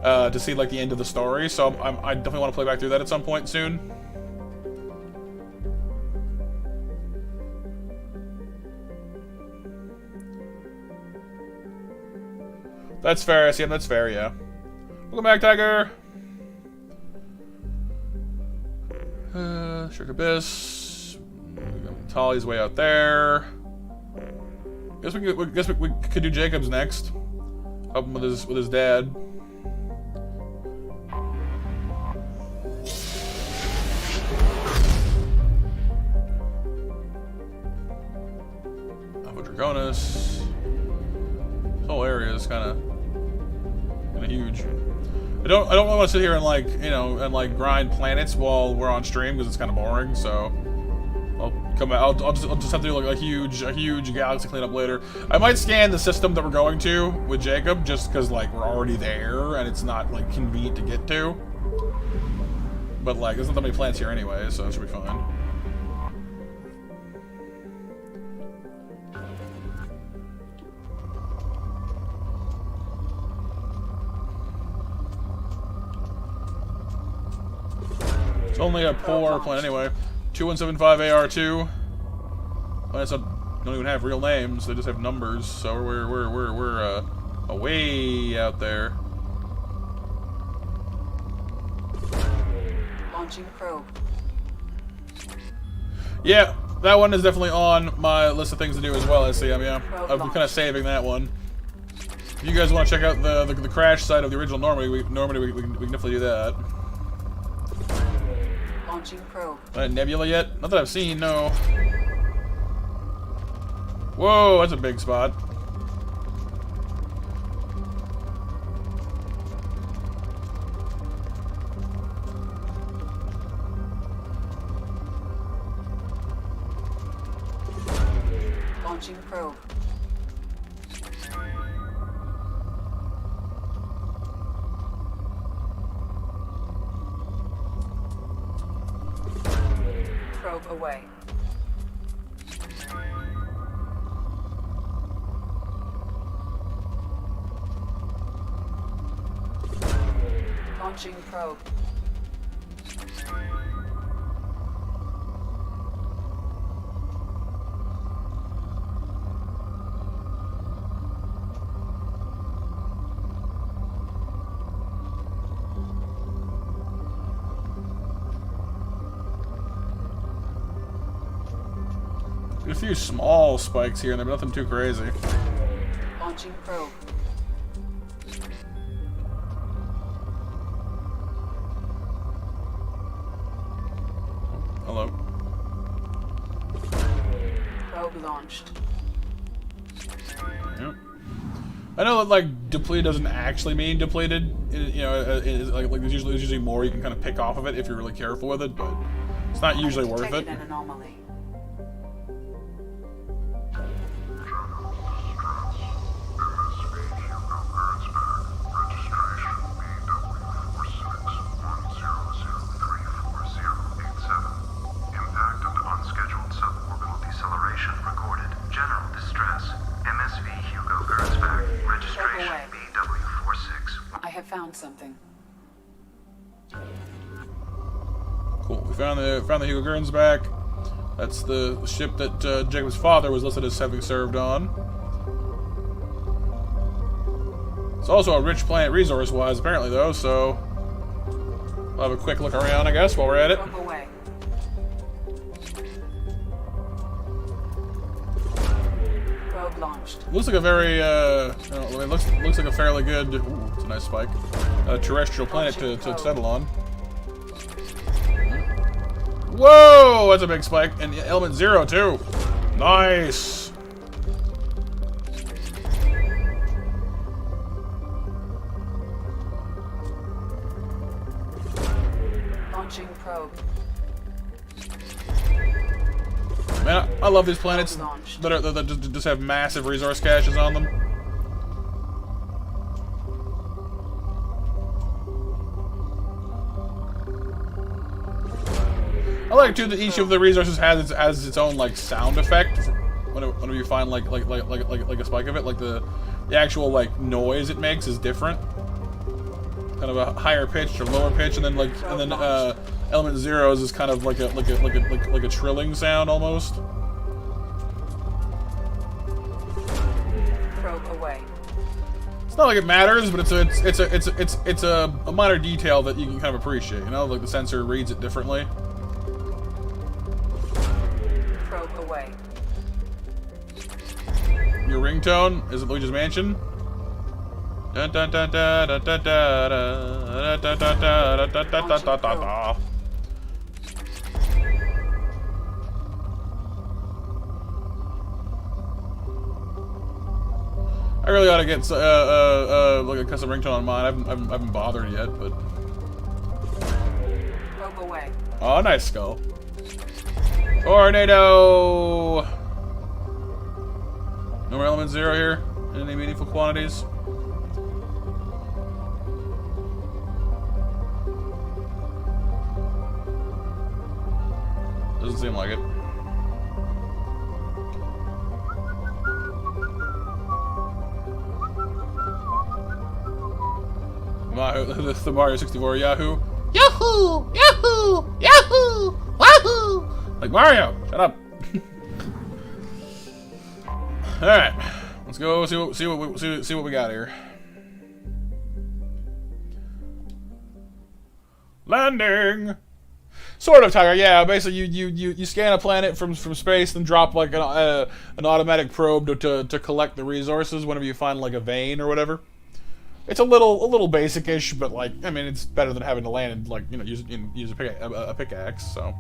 to see like the end of the story. So I definitely want to play back through that at some point soon. That's fair, SM, that's fair, yeah. Welcome back, Tiger! Sugar Abyss. Tali's way out there. Guess we could do Jacob's next. Help him with his dad. Alpha Draconis. This whole area is kind of huge. I don't really want to sit here and like, you know, and like grind planets while we're on stream because it's kind of boring. So I'll just have to do like a huge galaxy cleanup later. I might scan the system that we're going to with Jacob just because like we're already there and it's not like convenient to get to. But like there's not that many planets here anyway, so it should be fine. It's only a polar planet anyway. 2175 AR2. Planets don't even have real names; they just have numbers. So we're way out there. Launching probe. Yeah, that one is definitely on my list of things to do as well. SCM, yeah. I'm kind of saving that one. If you guys want to check out the crash site of the original Normandy, we can definitely do that. Launching probe. Nebula yet? Not that I've seen, no. Whoa, that's a big spot. Launching probe. Probe away. Launching probe. A few small spikes here and there, but nothing too crazy. Launching probe. Hello. Probe launched. Yep. I know that like depleted doesn't actually mean depleted. You know, like there's usually more you can kind of pick off of it if you're really careful with it, but it's not usually worth it. An anomaly. Something. Cool. We found the Hugo Gurns back. That's the ship that Jacob's father was listed as having served on. It's also a rich planet resource-wise, apparently, though. So we'll have a quick look around, I guess, while we're at it. Probe launched. Looks like a very, it looks like a fairly good, ooh, it's a nice spike, terrestrial planet to settle on. Whoa, that's a big spike, and element 0 too. Nice. Launching probe. Man, I love these planets that just have massive resource caches on them. I like too that each of the resources has its own like sound effect. Whenever you find like a spike of it, like the actual like noise it makes is different. Kind of a higher pitch or lower pitch, and then element 0 is kind of like a trilling sound almost. Probe away. It's not like it matters, but it's a minor detail that you can kind of appreciate. You know, like the sensor reads it differently. Probe away. Your ringtone is it Luigi's Mansion? Da da da da da da da da da da da da da da da. I really ought to get like a custom ringtone on mine. I haven't bothered yet, but. Probe away. Oh, nice skull. Tornado. No more element 0 here. Any meaningful quantities? Doesn't seem like it. The Mario 64 Yahoo! Yahoo! Yahoo! Yahoo! Wahoo! Like Mario! Shut up! Alright. Let's go see what we got here. Landing! Sort of, Tiger. Yeah, basically you scan a planet from space, then drop like an automatic probe to collect the resources whenever you find like a vein or whatever. It's a little basic-ish, but like I mean, it's better than having to land and like use a pickaxe. So.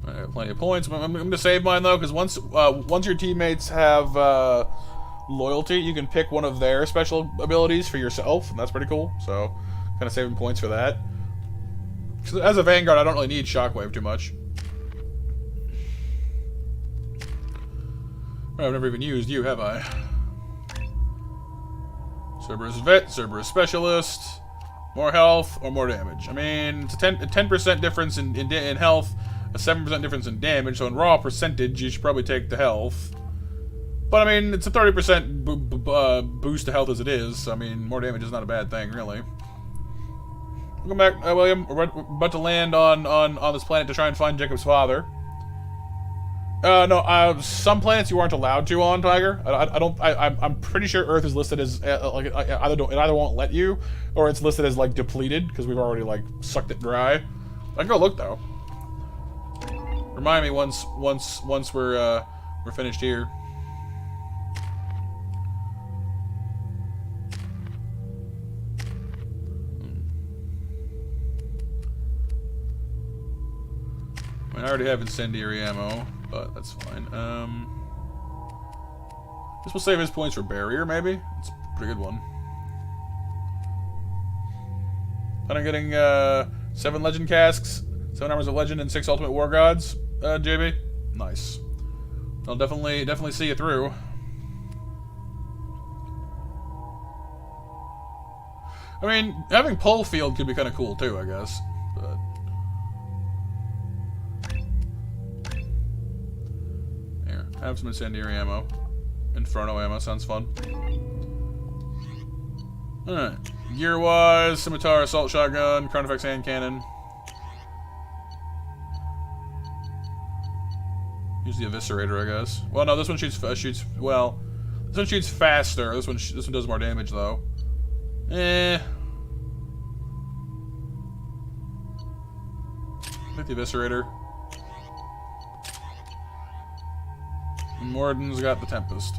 Alright, plenty of points. I'm gonna save mine though, because once your teammates have loyalty, you can pick one of their special abilities for yourself, and that's pretty cool. So, kind of saving points for that. Because as a Vanguard, I don't really need Shockwave too much. I've never even used you, have I? Cerberus Vet, Cerberus Specialist, more health or more damage. I mean, it's a 10% difference in health, a 7% difference in damage, so in raw percentage, you should probably take the health. But I mean, it's a 30% boost to health as it is, so I mean, more damage is not a bad thing, really. Welcome back, William. We're about to land on this planet to try and find Jacob's father. No, some planets you aren't allowed to on, Tiger. I'm pretty sure Earth is listed as like it either won't let you, or it's listed as like depleted because we've already like sucked it dry. I can go look though. Remind me once we're finished here. I mean, I already have incendiary ammo, but that's fine. This will save his points for barrier, maybe? It's a pretty good one. Plan on getting 7 legend casks, 7 armors of legend, and 6 ultimate war gods, JB? Nice. I'll definitely see you through. I mean, having pole field could be kind of cool too, I guess. But here, have some incendiary ammo. Inferno ammo sounds fun. Alright. Gear-wise, scimitar, assault shotgun, Carnifex hand cannon. Use the eviscerator, I guess. Well, no, this one shoots well. This one shoots faster. This one does more damage though. Eh. the Eviscerator. And Morden's got the Tempest.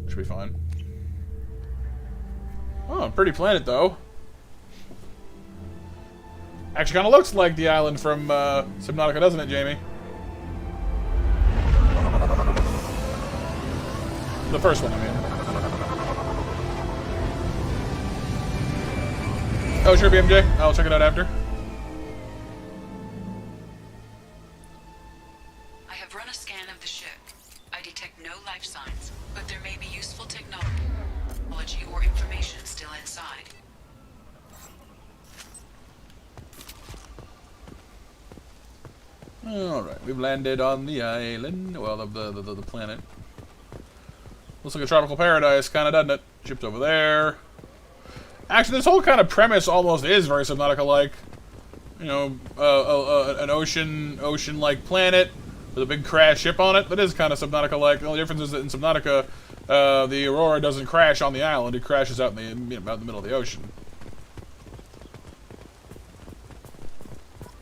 Should be fine. Oh, pretty planet, though. Actually kind of looks like the island from Subnautica, doesn't it, Jamie? The first one, I mean. Oh, sure, BMJ. I'll check it out after. I have run a scan of the ship. I detect no life signs, but there may be useful technology or information still inside. Alright, we've landed on the island. Well, the planet. Looks like a tropical paradise, kind of, doesn't it? Ship's over there. Actually, this whole kind of premise almost is very Subnautica-like. You know, an ocean-like planet with a big crash ship on it. That is kind of Subnautica-like. The only difference is that in Subnautica, the Aurora doesn't crash on the island. It crashes out in the, out in the middle of the ocean.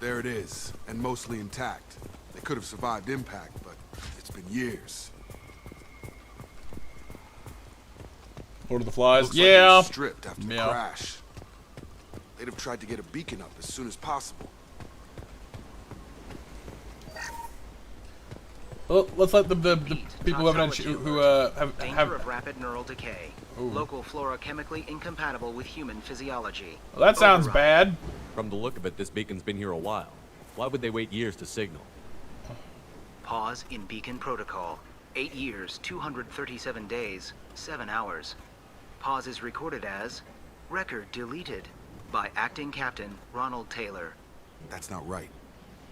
There it is, and mostly intact. They could have survived impact, but it's been years. Lord of the Flies. Looks Yeah. like they were stripped after the crash. They'd have tried to get a beacon up as soon as possible. Well, let's let the people who haven't have Danger of rapid neural decay. Ooh. Local flora chemically incompatible with human physiology. Well, that sounds bad. From the look of it, this beacon's been here a while. Why would they wait years to signal? Pause in beacon protocol. 8 years, 237 days, 7 hours. Pause is recorded as record deleted by acting captain Ronald Taylor. That's not right.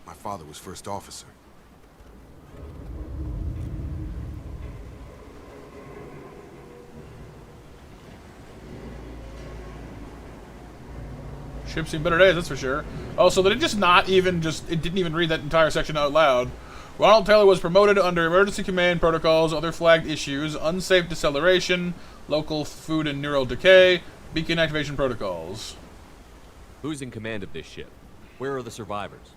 My father was first officer. Ship's seen better days, that's for sure. Oh, so it didn't even read that entire section out loud. Ronald Taylor was promoted under emergency command protocols, other flagged issues, unsafe deceleration, local food and neural decay, beacon activation protocols. Who's in command of this ship? Where are the survivors?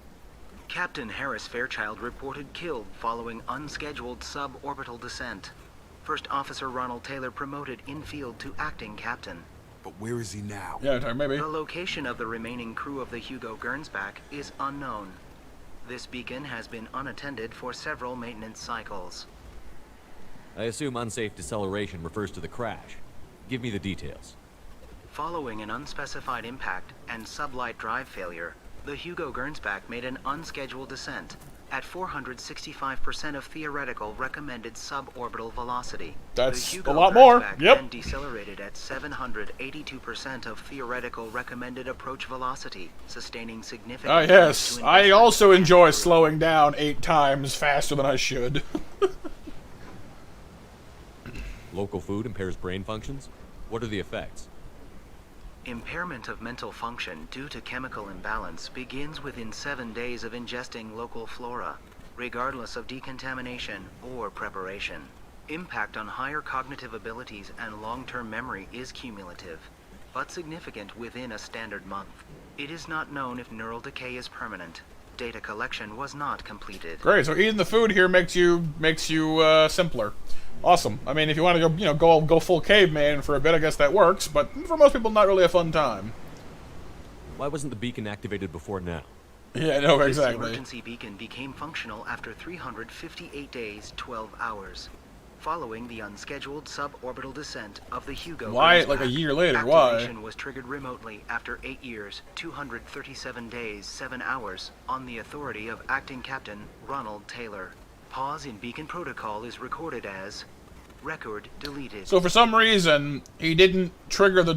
Captain Harris Fairchild reported killed following unscheduled suborbital descent. First Officer Ronald Taylor promoted in-field to acting captain. But where is he now? Yeah, maybe. The location of the remaining crew of the Hugo Gernsback is unknown. This beacon has been unattended for several maintenance cycles. I assume unsafe deceleration refers to the crash. Give me the details. Following an unspecified impact and sublight drive failure, the Hugo Gernsback made an unscheduled descent at 465% of theoretical recommended suborbital velocity. That's the Hugo a lot more. Gernsback Yep. then decelerated at 782% of theoretical recommended approach velocity, sustaining significant Ah, yes. I also enjoy slowing down 8 times faster than I should. Local food impairs brain functions? What are the effects? Impairment of mental function due to chemical imbalance begins within 7 days of ingesting local flora, regardless of decontamination or preparation. Impact on higher cognitive abilities and long-term memory is cumulative, but significant within a standard month. It is not known if neural decay is permanent. Data collection was not completed. Great, so eating the food here makes you simpler. Awesome. I mean, if you want to go full caveman for a bit, I guess that works. But for most people, not really a fun time. Why wasn't the beacon activated before now? Yeah, no, This exactly. emergency beacon became functional after 358 days, 12 hours, following the unscheduled suborbital descent of the Hugo. Why, Gernsback. like a year later? Why? Activation was triggered remotely after 8 years, 237 days, 7 hours, on the authority of acting captain Ronald Taylor. Pause in beacon protocol is recorded as record deleted. So for some reason, he didn't trigger the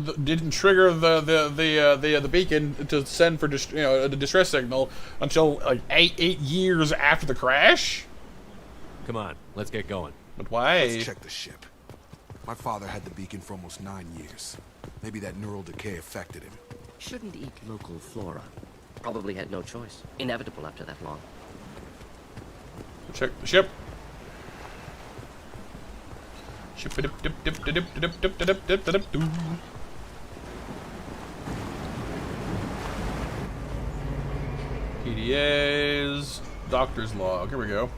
beacon to send for a distress signal until like eight years after the crash. Come on, let's get going. But why? Let's check the ship. My father had the beacon for almost 9 years. Maybe that neural decay affected him. Shouldn't eat local flora. Probably had no choice. Inevitable after that long. Check the ship. PDAs, doctor's log. Here we go.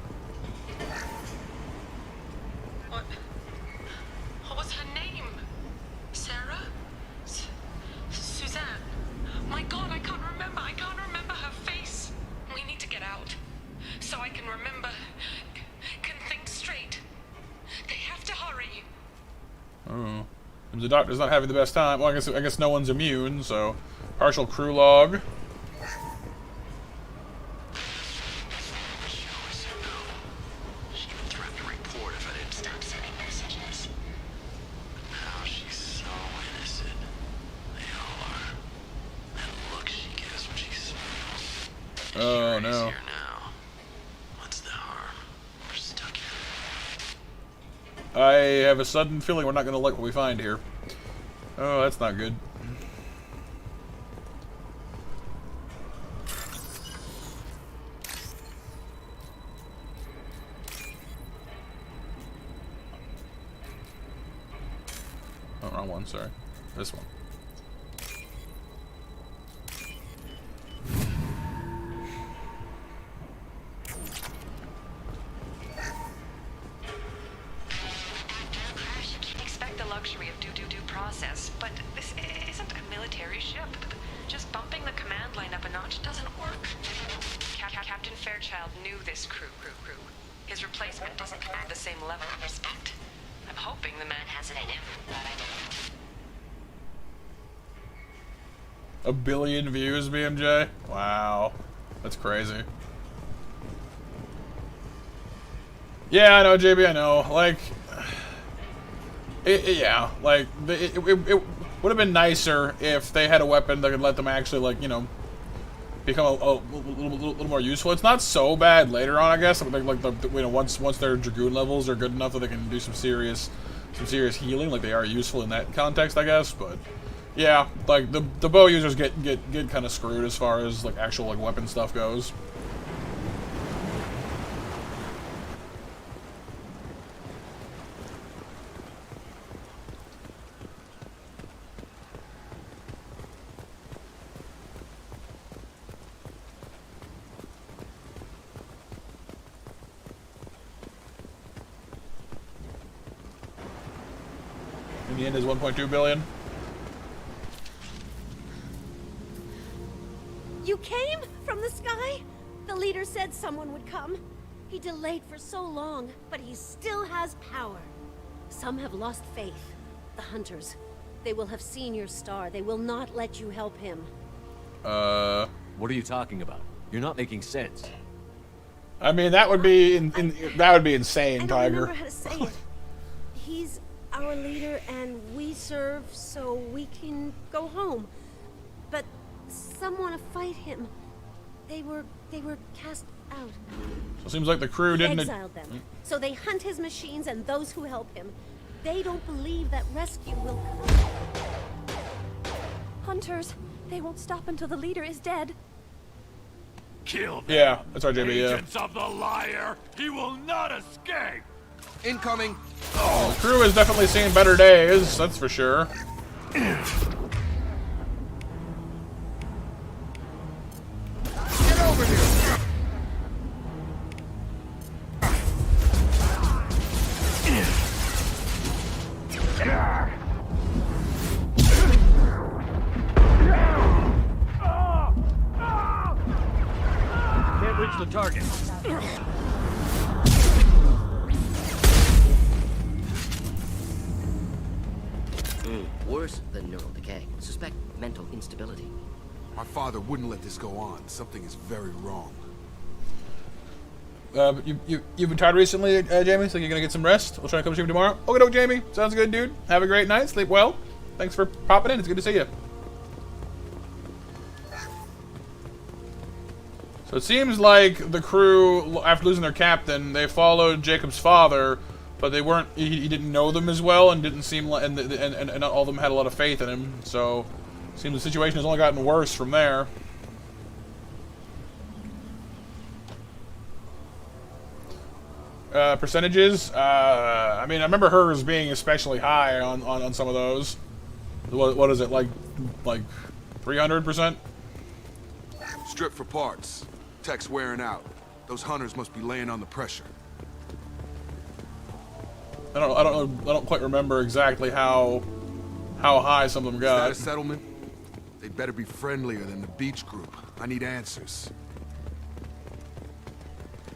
What was her name? Sarah? Suzanne? My God, I can't remember. I can't remember her face. We need to get out. So I can remember. Can think straight. They have to hurry. Oh. The doctor's not having the best time. Well, I guess no one's immune, so... Partial crew log. Oh no. I have a sudden feeling we're not going to like what we find here. Oh, that's not good. Oh, wrong one, sorry. This one. Expect the luxury of due process, but this isn't a military ship. Just bumping the command line up a notch doesn't work. Captain Fairchild knew this crew. His replacement doesn't command the same level of respect. I'm hoping the man has it in him, but I don't. 1 billion views, BMJ? Wow. That's crazy. Yeah, I know, JB, I know. Like... yeah, like, it would have been nicer if they had a weapon that could let them actually, like, you know, become a little more useful. It's not so bad later on, I guess. Like you know, once their Dragoon levels are good enough that they can do some serious healing, like they are useful in that context, I guess. But yeah, like the bow users get kind of screwed as far as like actual like weapon stuff goes. In the end is 1.2 billion. You came from the sky? The leader said someone would come. He delayed for so long, but he still has power. Some have lost faith. The hunters. They will have seen your star. They will not let you help him. What are you talking about? You're not making sense. I mean, that would be that would be insane, I don't Tiger. remember how to say it. He's our leader, and we serve so we can go home. But some want to fight him. They were cast out. So it seems like the crew He didn't exiled them. So they hunt his machines and those who help him. They don't believe that rescue will come. Hunters, they won't stop until the leader is dead. Kill them. Yeah, that's right, JB. Yeah. Agents of the liar. He will not escape. Incoming. Oh, the crew has definitely seen better days, that's for sure. Get over here. Can't reach the target. Worse than neural decay. Suspect mental instability. My father wouldn't let this go on. Something is very wrong. You've been tired recently, Jamie, so you're gonna get some rest. We'll try to come stream tomorrow. Okay, doke, Jamie. Sounds good, dude. Have a great night. Sleep well. Thanks for popping in. It's good to see you. So it seems like the crew, after losing their captain, they followed Jacob's father, but they weren't. He didn't know them as well, and didn't seem like, and not all of them had a lot of faith in him. So it seems the situation has only gotten worse from there. Percentages? I mean, I remember hers being especially high on some of those. What is it, like 300%? Strip for parts. Tech's wearing out. Those hunters must be laying on the pressure. I don't quite remember exactly how high some of them Is that got. a settlement? They'd better be friendlier than the beach group. I need answers.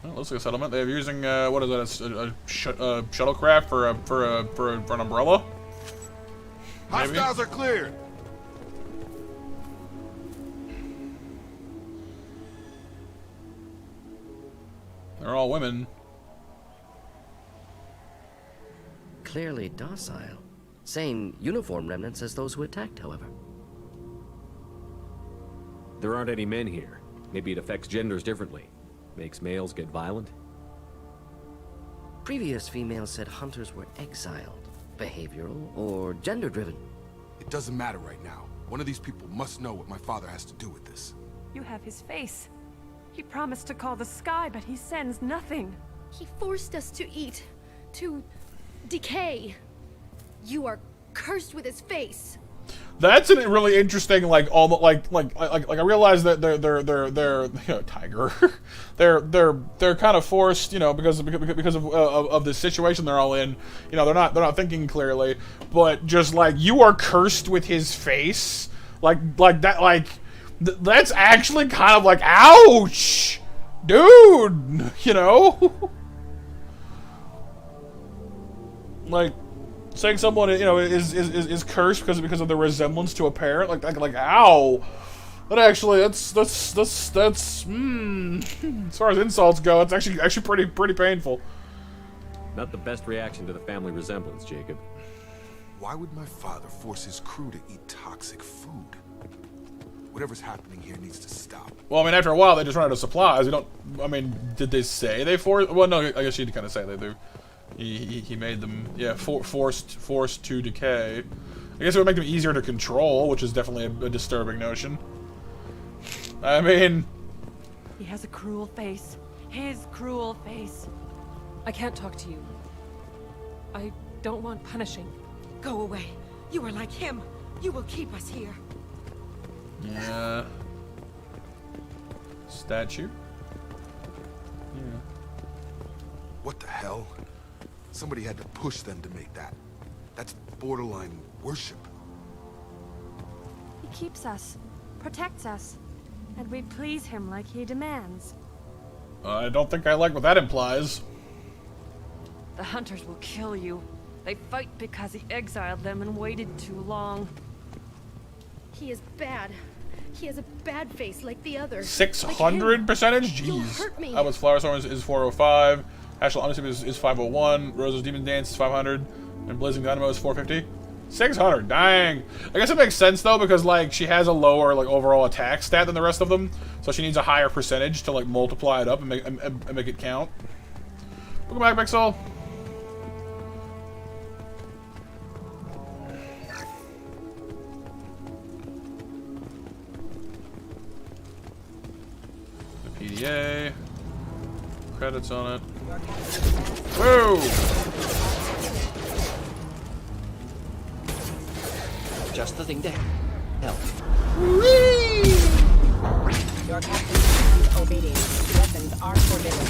Well, looks like a settlement. They're using what is that? A shuttlecraft for an umbrella. Maybe? Hostiles are cleared. They're all women. Clearly docile. Same uniform remnants as those who attacked, however. There aren't any men here. Maybe it affects genders differently. Makes males get violent? Previous females said hunters were exiled, behavioral, or gender-driven. It doesn't matter right now. One of these people must know what my father has to do with this. You have his face. He promised to call the sky, but he sends nothing. He forced us to eat, to decay. You are cursed with his face. That's a really interesting, like almost like I realize that they're you know, tiger. they're kind of forced, you know, because of the situation they're all in. You know, they're not thinking clearly, but just like you are cursed with his face, like that, that's actually kind of like ouch, dude. You know, like. Saying someone, you know, is cursed because of the resemblance to a parent, like ow, that actually that's as far as insults go, it's actually pretty painful. Not the best reaction to the family resemblance, Jacob. Why would my father force his crew to eat toxic food? Whatever's happening here needs to stop. Well, I mean, after a while they just run out of supplies. I mean, did they say they forced? Well, no, I guess you'd kind of say they do. He made them, yeah, forced to decay. I guess it would make them easier to control, which is definitely a disturbing notion. I mean... He has a cruel face. His cruel face. I can't talk to you. I don't want punishing. Go away. You are like him. You will keep us here. Yeah. Statue? Yeah. What the hell? Somebody had to push them to make that. That's borderline worship. He keeps us, protects us, and we please him like he demands. I don't think I like what that implies. The hunters will kill you. They fight because he exiled them and waited too long. He is bad. He has a bad face like the other. 600 percentage? You'll Jeez. hurt me. I was Flower Storm is 405. Ashland Honesty is 501. Rose's Demon Dance is 500. And Blazing Dynamo is 450. 600, dang. I guess it makes sense though, because like she has a lower like overall attack stat than the rest of them, so she needs a higher percentage to like multiply it up and make it count. Welcome back, Mixel. The PDA. Credits on it. Whoa! Just the thing to help. Your captain demands obedience. Weapons are forbidden.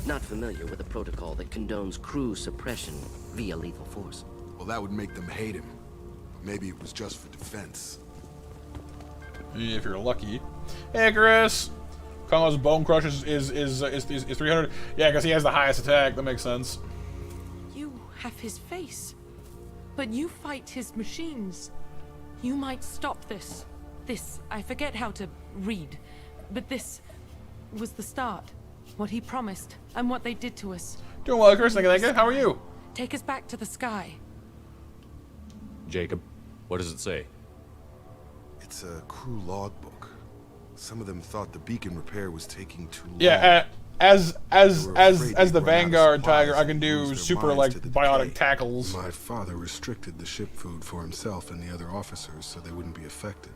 Not familiar with a protocol that condones crew suppression via lethal force. Well, that would make them hate him. Maybe it was just for defense. If you're lucky. Hey, Chris! Congo's Bone Crush is 300. Yeah, because he has the highest attack. That makes sense. You have his face, but you fight his machines. You might stop this. This, I forget how to read, but this was the start. What he promised, and what they did to us. Doing well, Chris. Thank you. How are you? Take us back to the sky. Jacob, what does it say? It's a crew logbook. Some of them thought the beacon repair was taking too long. Yeah, as the Vanguard Tiger, I can do super like bionic tackles. My father restricted the ship food for himself and the other officers so they wouldn't be affected.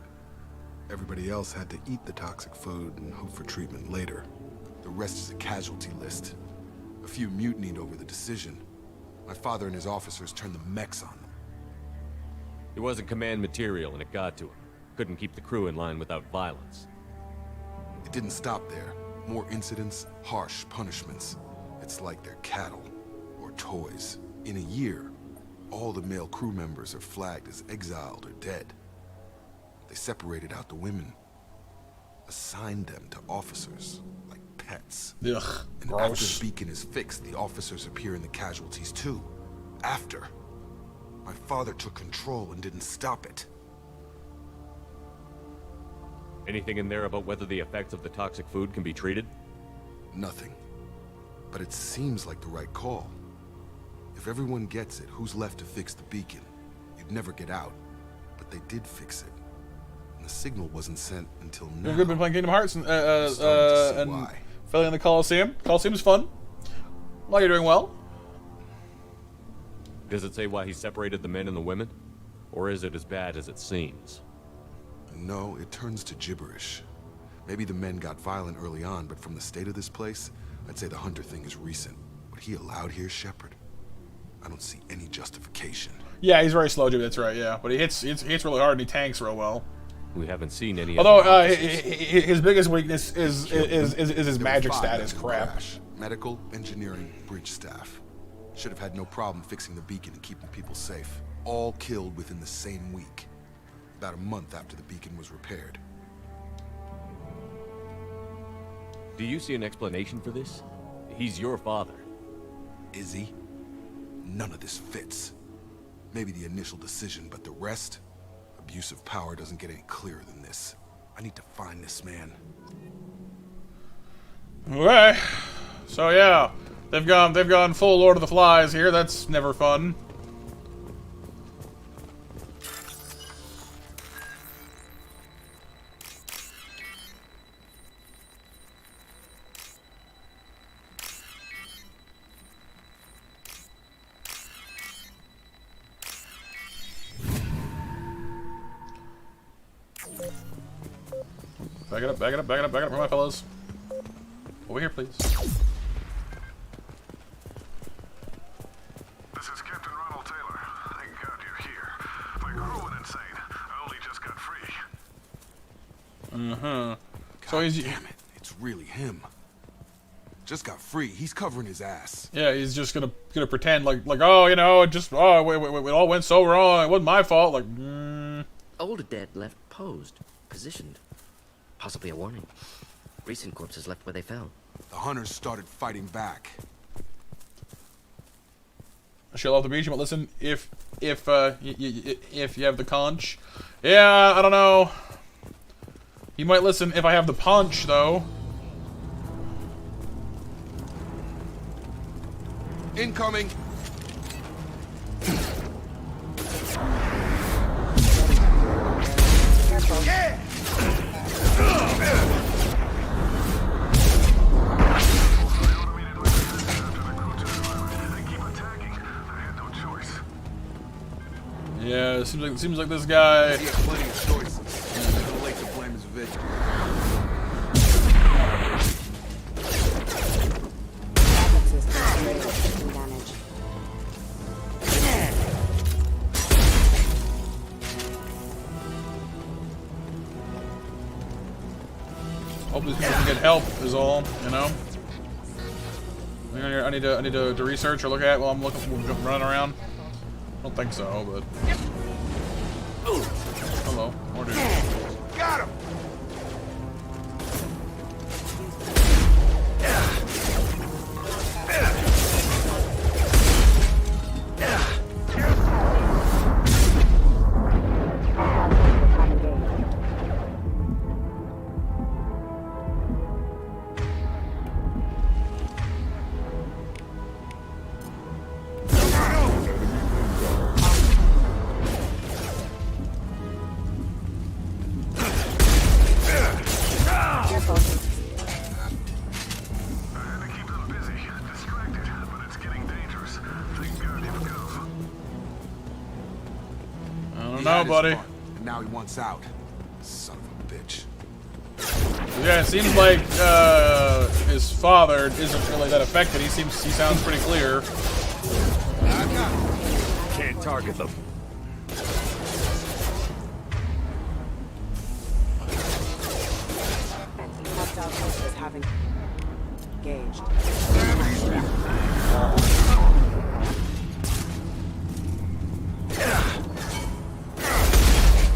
Everybody else had to eat the toxic food and hope for treatment later. The rest is a casualty list. A few mutinied over the decision. My father and his officers turned the mechs on them. It wasn't command material and it got to him. Couldn't keep the crew in line without violence. It didn't stop there. More incidents, harsh punishments. It's like they're cattle or toys. In a year, all the male crew members are flagged as exiled or dead. They separated out the women, assigned them to officers like pets. Ugh, and gross. after the beacon is fixed, the officers appear in the casualties too. After. My father took control and didn't stop it. Anything in there about whether the effects of the toxic food can be treated? Nothing. But it seems like the right call. If everyone gets it, who's left to fix the beacon? You'd never get out. But they did fix it. And the signal wasn't sent until now. We've been playing Kingdom Hearts and why. filling in the Coliseum. Coliseum's fun. Well, you're doing well. Does it say why he separated the men and the women? Or is it as bad as it seems? No, it turns to gibberish. Maybe the men got violent early on, but from the state of this place, I'd say the Hunter thing is recent. What he allowed here, Shepard, I don't see any justification. Yeah, he's very slow, Jimmy. That's right. Yeah, but he hits really hard and he tanks real well. We haven't seen any. Although his biggest weakness is his magic status crap. Crash. Medical, engineering, bridge staff. Should have had no problem fixing the beacon and keeping people safe. All killed within the same week. About a month after the beacon was repaired. Do you see an explanation for this? He's your father. Is he? None of this fits. Maybe the initial decision, but the rest? Abuse of power doesn't get any clearer than this. I need to find this man. Okay. So yeah, they've gone full Lord of the Flies here. That's never fun. Back it up, back it up, back it up, back it up, my fellas. Over here, please. This is Captain Ronald Taylor. Thank God you're here. My crew went insane. I only just got free. So he's... Damn it, it's really him. Just got free. He's covering his ass. Yeah, he's just gonna pretend like oh, you know, it all went so wrong. It wasn't my fault. Like, Older dead left posed, positioned. Possibly a warning. Recent corpses left where they fell. The hunters started fighting back. Chill off the beach, but listen, if you have the conch. Yeah, I don't know. You might listen if I have the punch, though. Incoming! Yeah! Yeah, it seems like this guy. He has plenty of choices. Too late to blame his victim. Hope these people can get help is all, you know. I need to research or look at while I'm running around. I don't think so, but hello, more dude. Got him! No, buddy. And now he wants out. Son of a bitch. Yeah, it seems like his father isn't really that affected. He sounds pretty clear. Can't target them. as having engaged.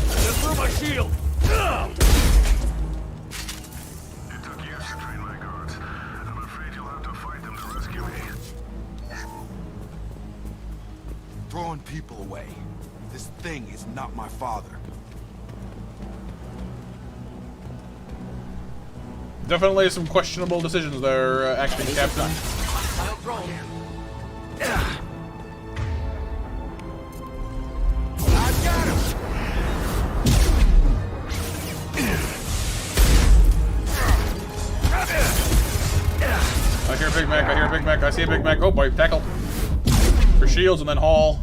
Get through my shield! Throwing people away. This thing is not my father. Definitely some questionable decisions there, acting captain. I hear Big Mac, I hear Big Mac, I see a Big Mac. Oh boy, tackle. For shields and then haul.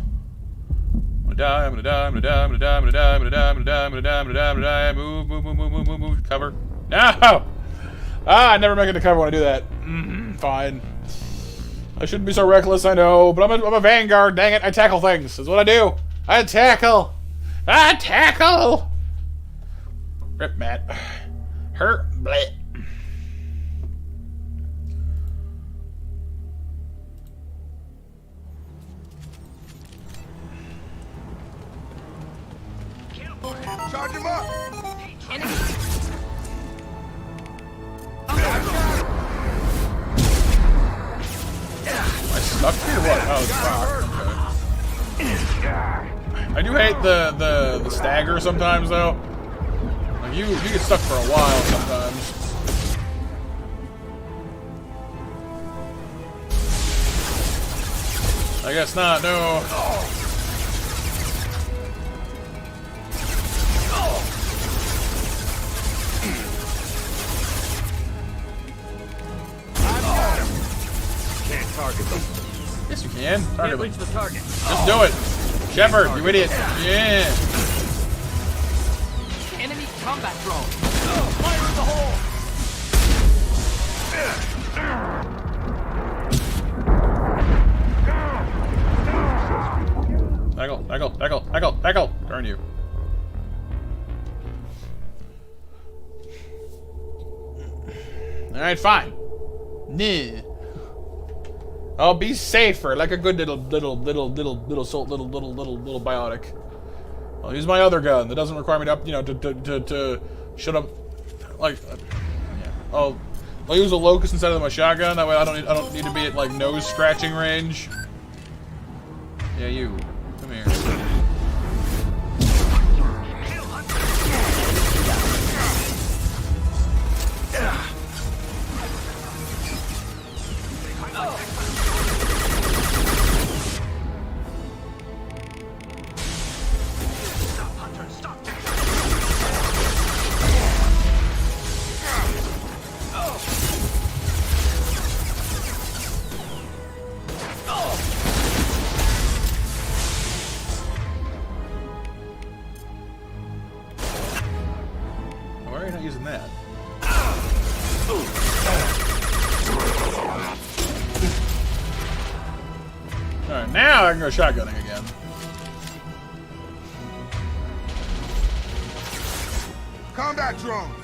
I'm gonna die, I'm gonna die, I'm gonna die, I'm gonna die, I'm gonna die, I'm gonna die, I'm gonna die, I'm gonna die, I'm gonna die, move, move, move, move, move, move, move, cover. No! Ah, I never make it to cover when I do that. Fine. I shouldn't be so reckless, I know, but I'm a vanguard, dang it, I tackle things. That's what I do. I tackle! I tackle! Rip, Matt. Hurt, bleh. Charge him up! I stuck here? What? Oh, it's okay. I do hate the stagger sometimes, though. Like you get stuck for a while sometimes. I guess not. No. Can't target them. Yes, you can. Target Can't them. reach the target. Just do it. Shepard, you idiot. Yeah. Enemy combat drone. Fire in the hole. Tackle, tackle, tackle, tackle, tackle. Darn you. Alright, fine. Nah. I'll be safer, like a good little biotic. I'll use my other gun that doesn't require me to, you know, to shut up. Like, yeah. I'll use a locust instead of my shotgun. That way, I don't need to be at like nose scratching range. Yeah, you. Come here. Why are you not using that? Alright, now I can go shotgunning again. Combat drones!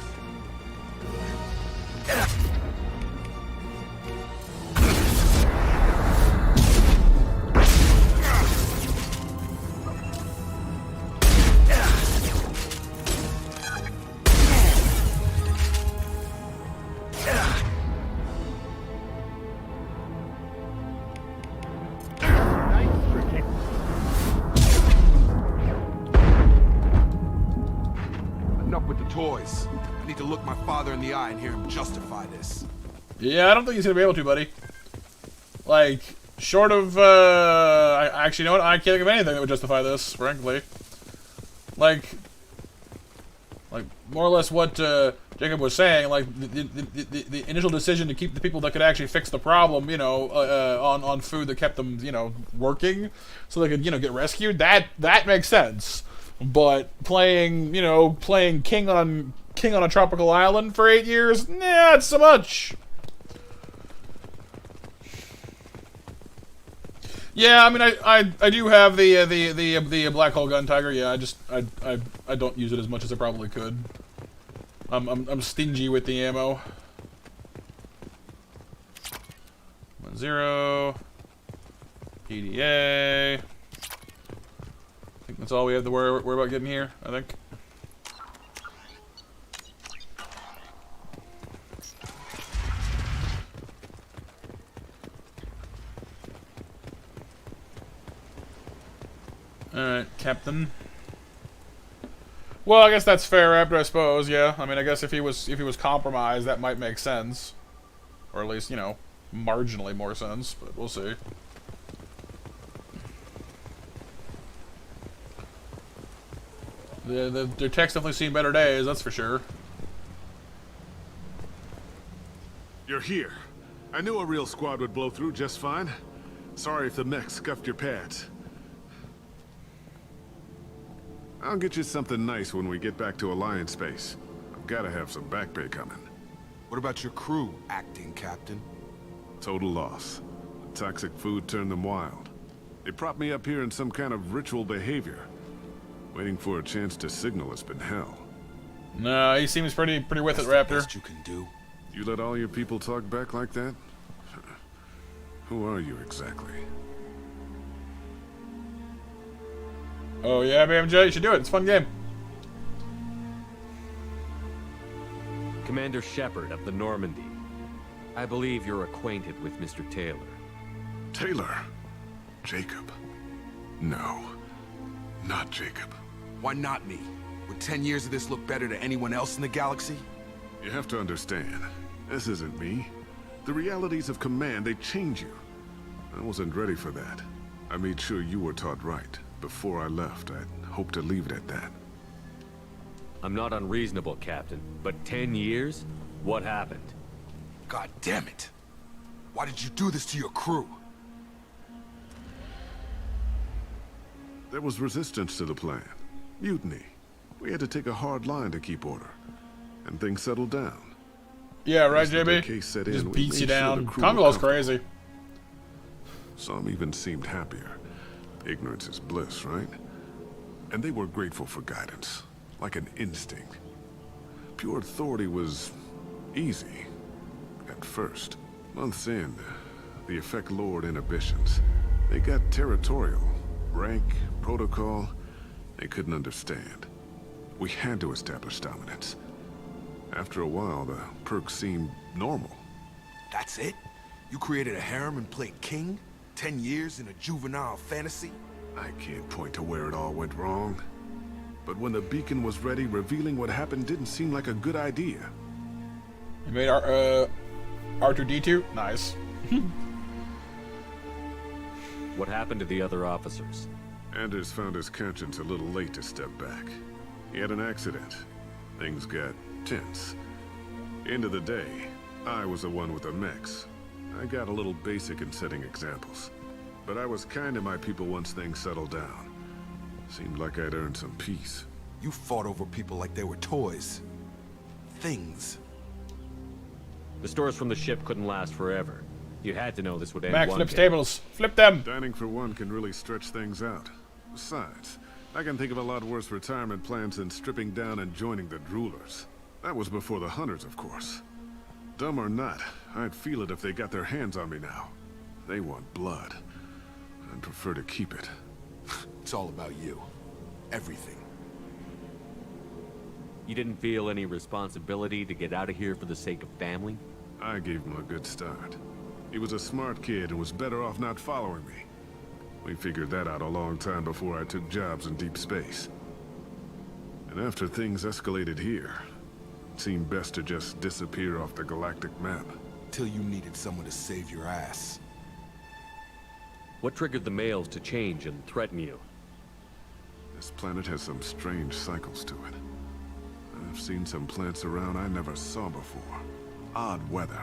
Enough with the toys. I need to look my father in the eye and hear him justify this. Yeah, I don't think he's gonna be able to, buddy. Like, short of, actually, you know what? I can't think of anything that would justify this, frankly. Like more or less what, Jacob was saying, like, the initial decision to keep the people that could actually fix the problem, you know, on food that kept them, you know, working, so they could, you know, get rescued, that makes sense. But playing king on a tropical island for 8 years, nah, it's so much. Yeah, I mean, I do have the black hole gun tiger. Yeah, I don't use it as much as I probably could. I'm stingy with the ammo. 0. PDA. I think that's all we have to worry about getting here, I think. Alright, Captain. Well, I guess that's fair, Raptor, I suppose, yeah. I mean, I guess if he was compromised, that might make sense. Or at least, you know, marginally more sense, but we'll see. Their tech's definitely seen better days, that's for sure. You're here. I knew a real squad would blow through just fine. Sorry if the mech scuffed your pads. I'll get you something nice when we get back to Alliance space. I've got to have some back pay coming. What about your crew, acting captain? Total loss. The toxic food turned them wild. They propped me up here in some kind of ritual behavior. Waiting for a chance to signal has been hell. No, he seems pretty with it, Raptor. Best you can do. You let all your people talk back like that? Who are you exactly? Oh yeah, BMJ, you should do it. It's a fun game. Commander Shepard of the Normandy. I believe you're acquainted with Mr. Taylor. Taylor? Jacob? No. Not Jacob. Why not me? Would 10 years of this look better to anyone else in the galaxy? You have to understand, this isn't me. The realities of command, they change you. I wasn't ready for that. I made sure you were taught right. Before I left, I'd hoped to leave it at that. I'm not unreasonable, Captain, but 10 years? What happened? God damn it! Why did you do this to your crew? There was resistance to the plan. Mutiny. We had to take a hard line to keep order. And things settled down. Yeah, right, As the JB? decay set Just in, we beats you made sure down. the crew Congol's were crazy. Some even seemed happier. Ignorance is bliss, right? And they were grateful for guidance, like an instinct. Pure authority was easy, at first. Months in, the effect lowered inhibitions. They got territorial. Rank, protocol, they couldn't understand. We had to establish dominance. After a while, the perks seemed normal. That's it? You created a harem and played king? 10 years in a juvenile fantasy? I can't point to where it all went wrong. But when the beacon was ready, revealing what happened didn't seem like a good idea. You made R2-D2? Nice. What happened to the other officers? Anders found his conscience a little late to step back. He had an accident. Things got tense. End of the day, I was the one with the mechs. I got a little basic in setting examples. But I was kind to my people once things settled down. Seemed like I'd earned some peace. You fought over people like they were toys. Things. The stores from the ship couldn't last forever. You had to know this would end Max one flips day. tables. Flip them! Dining for one can really stretch things out. Besides, I can think of a lot worse retirement plans than stripping down and joining the droolers. That was before the hunters, of course. Dumb or not, I'd feel it if they got their hands on me now. They want blood. I'd prefer to keep it. It's all about you. Everything. You didn't feel any responsibility to get out of here for the sake of family? I gave him a good start. He was a smart kid and was better off not following me. We figured that out a long time before I took jobs in deep space. And after things escalated here, it seemed best to just disappear off the galactic map. Till you needed someone to save your ass. What triggered the males to change and threaten you? This planet has some strange cycles to it. I've seen some plants around I never saw before. Odd weather.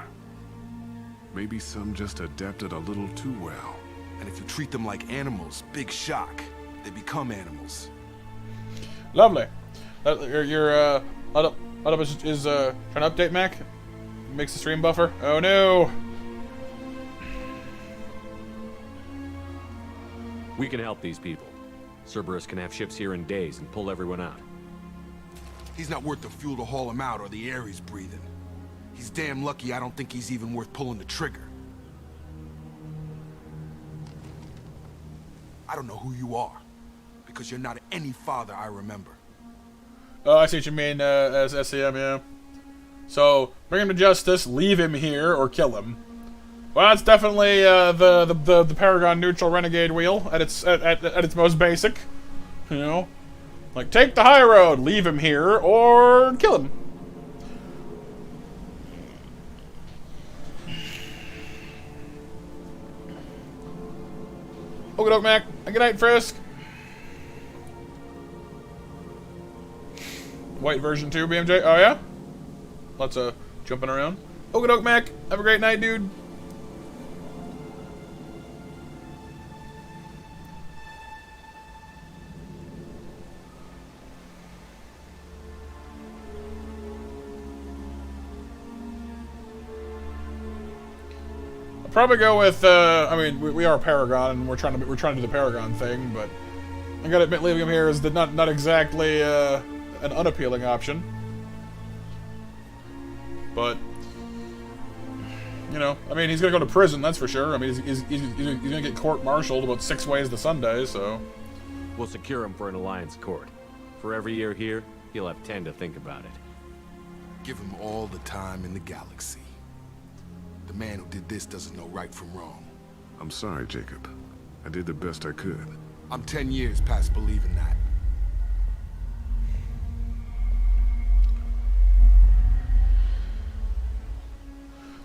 Maybe some just adapted a little too well. And if you treat them like animals, big shock. They become animals. Lovely. Your Auto is trying to update Mac. Makes the stream buffer. Oh no. We can help these people. Cerberus can have ships here in days and pull everyone out. He's not worth the fuel to haul him out or the air he's breathing. He's damn lucky I don't think he's even worth pulling the trigger. I don't know who you are, because you're not any father I remember. Oh, I see what you mean, as SCM, yeah. So, bring him to justice, leave him here, or kill him. Well, that's definitely the Paragon neutral renegade wheel at its most basic. You know? Like, take the high road, leave him here, or kill him. Okie doke, Mac. Good night, Frisk. White version 2, BMJ. Oh, yeah? Lots of jumping around. Okie doke, Mac. Have a great night, dude. Probably go with. I mean, we are Paragon, and we're trying to do the Paragon thing, but I gotta admit, leaving him here is not exactly an unappealing option. But you know, I mean, he's gonna go to prison, that's for sure. I mean, he's gonna get court-martialed about 6 ways to Sunday, so we'll secure him for an alliance court. For every year here, he'll have 10 to think about it. Give him all the time in the galaxy. The man who did this doesn't know right from wrong. I'm sorry, Jacob. I did the best I could. I'm 10 years past believing that.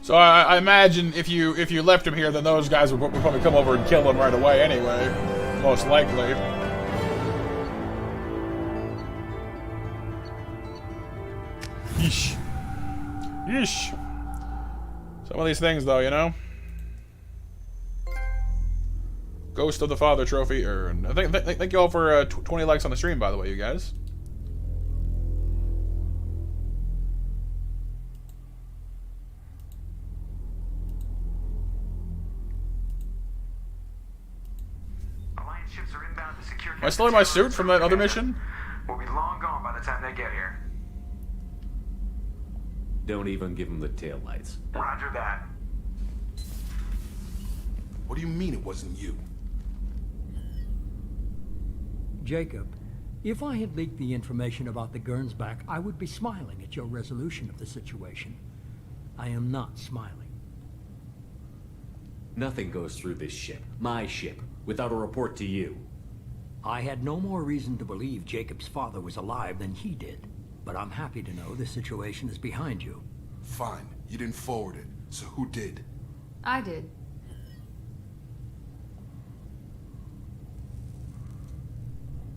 So I imagine if you left him here, then those guys would probably come over and kill him right away anyway, most likely. Yeesh. Yeesh. Some of these things, though, you know. Ghost of the Father trophy earned. Thank you all for 20 likes on the stream, by the way, you guys. Alliance ships are inbound to secure. Am I still in my suit from that other mission? We'll be long gone by the time they get here. Don't even give him the taillights. Roger that. What do you mean it wasn't you? Jacob, if I had leaked the information about the Gernsback, I would be smiling at your resolution of the situation. I am not smiling. Nothing goes through this ship, my ship, without a report to you. I had no more reason to believe Jacob's father was alive than he did. But I'm happy to know the situation is behind you. Fine. You didn't forward it. So who did? I did.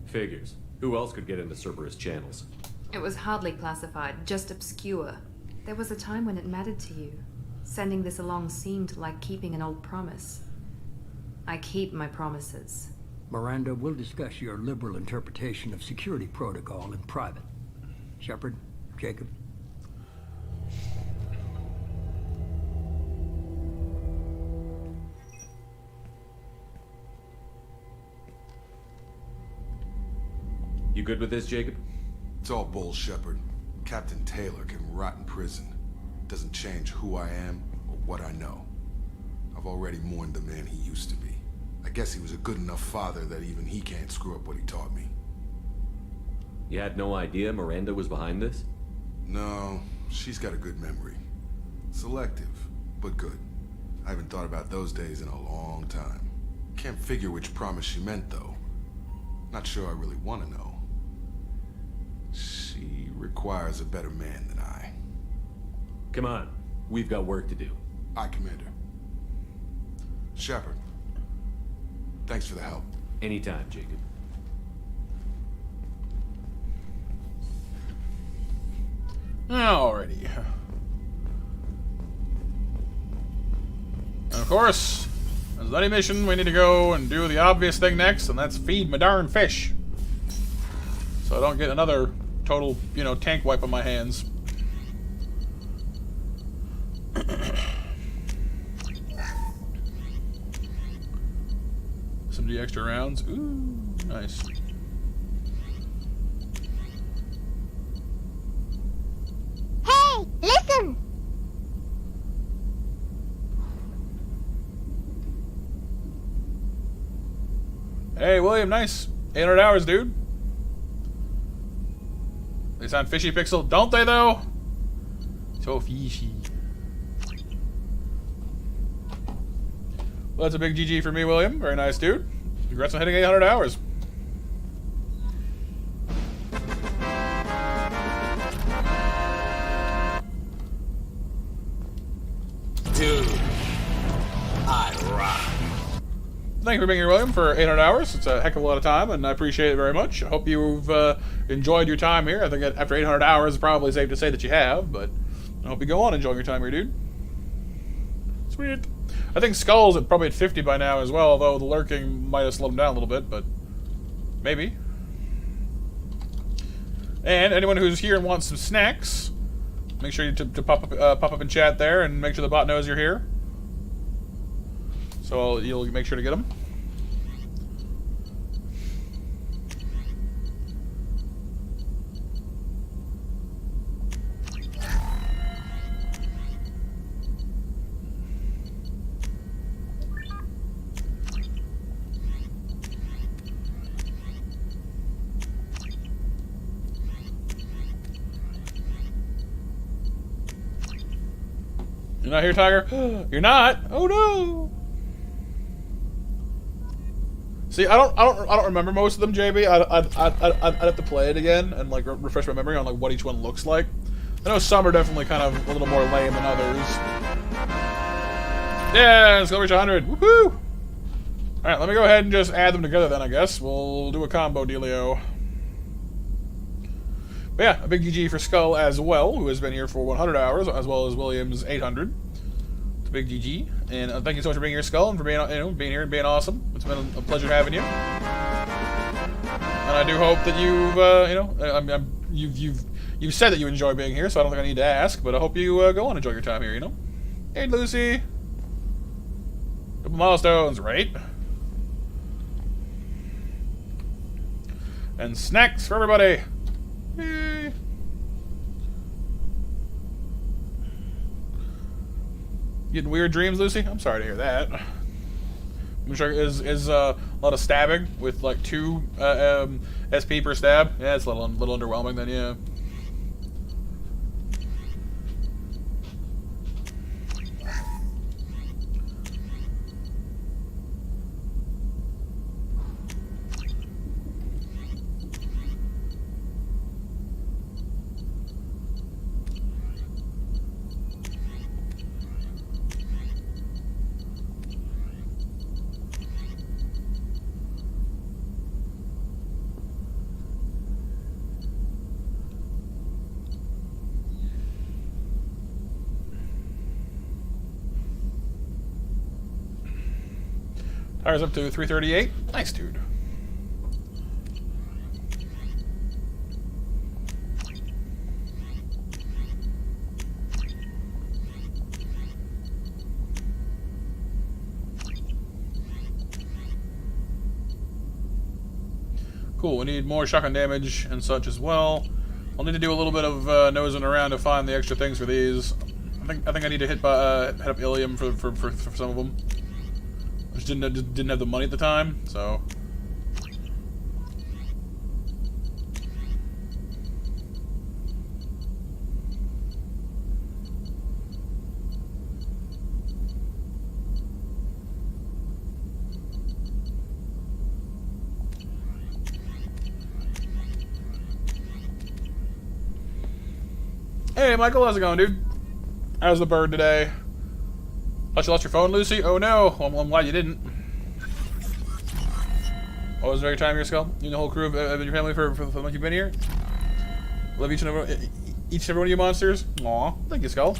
Figures. Who else could get into Cerberus channels? It was hardly classified, just obscure. There was a time when it mattered to you. Sending this along seemed like keeping an old promise. I keep my promises. Miranda, we'll discuss your liberal interpretation of security protocol in private. Shepard, Jacob. You good with this, Jacob? It's all bull, Shepard. Captain Taylor can rot in prison. Doesn't change who I am or what I know. I've already mourned the man he used to be. I guess he was a good enough father that even he can't screw up what he taught me. You had no idea Miranda was behind this? No, she's got a good memory. Selective, but good. I haven't thought about those days in a long time. Can't figure which promise she meant, though. Not sure I really want to know. She requires a better man than I. Come on, we've got work to do. Aye, Commander. Shepard, thanks for the help. Anytime, Jacob. Alrighty. And of course, as any mission, we need to go and do the obvious thing next, and that's feed my darn fish. So I don't get another total, you know, tank wipe on my hands. Some extra rounds. Ooh, nice. Hey, listen! Hey, William, nice. 800 hours, dude. They sound fishy, Pixel. Don't they, though? So fishy. Well, that's a big GG for me, William. Very nice, dude. Congrats on hitting 800 hours. Dude, I rock. Thank you for being here, William, for 800 hours. It's a heck of a lot of time, and I appreciate it very much. I hope you've enjoyed your time here. I think after 800 hours, it's probably safe to say that you have, but I hope you go on enjoying your time here, dude. Sweet. I think Skull's probably at 50 by now as well, although the lurking might have slowed him down a little bit, but maybe. And anyone who's here and wants some snacks, make sure you to pop up in chat there, and make sure the bot knows you're here. So you'll make sure to get them. You're not here, Tiger? You're not? Oh no! See, I don't remember most of them, JB. I'd have to play it again and like refresh my memory on like what each one looks like. I know some are definitely kind of a little more lame than others. Yeah, let's go reach 100. Woohoo! All right, let me go ahead and just add them together then. I guess we'll do a combo dealio. But yeah, a big GG for Skull as well, who has been here for 100 hours, as well as Williams 800. It's a big GG, and thank you so much for being here, Skull, and for being being here and being awesome. It's been a pleasure having you. And I do hope that you've said that you enjoy being here, so I don't think I need to ask, but I hope you go on and enjoy your time here. Hey, Lucy. Couple milestones, right? And snacks for everybody. Yay. Getting weird dreams, Lucy? I'm sorry to hear that. I'm sure is a lot of stabbing with like 2 SP per stab. Yeah, it's a little underwhelming then, yeah. Tires up to 338. Nice, dude. Cool, we need more shotgun damage and such as well. I'll need to do a little bit of nosing around to find the extra things for these. I think I need to hit up Ilium for some of them. I just didn't have the money at the time, so. Hey, Michael, how's it going, dude? How's the bird today? Thought you lost your phone, Lucy? Oh no, well, I'm glad you didn't. What was the very time here, Skull? You and the whole crew of your family for the month you've been here? Love each and every one of you monsters. Aw, thank you, Skull.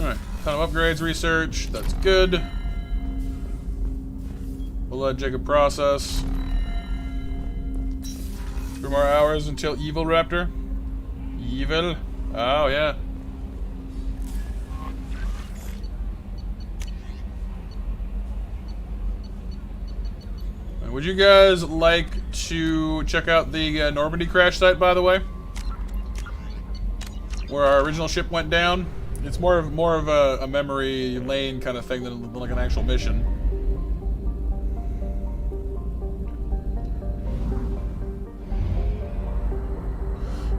Alright, ton of upgrades, research, that's good. We'll let Jacob process. 3 more hours until Evil Raptor. Evil? Oh, yeah. Would you guys like to check out the Normandy crash site, by the way? Where our original ship went down. It's more of a memory lane kind of thing than like an actual mission.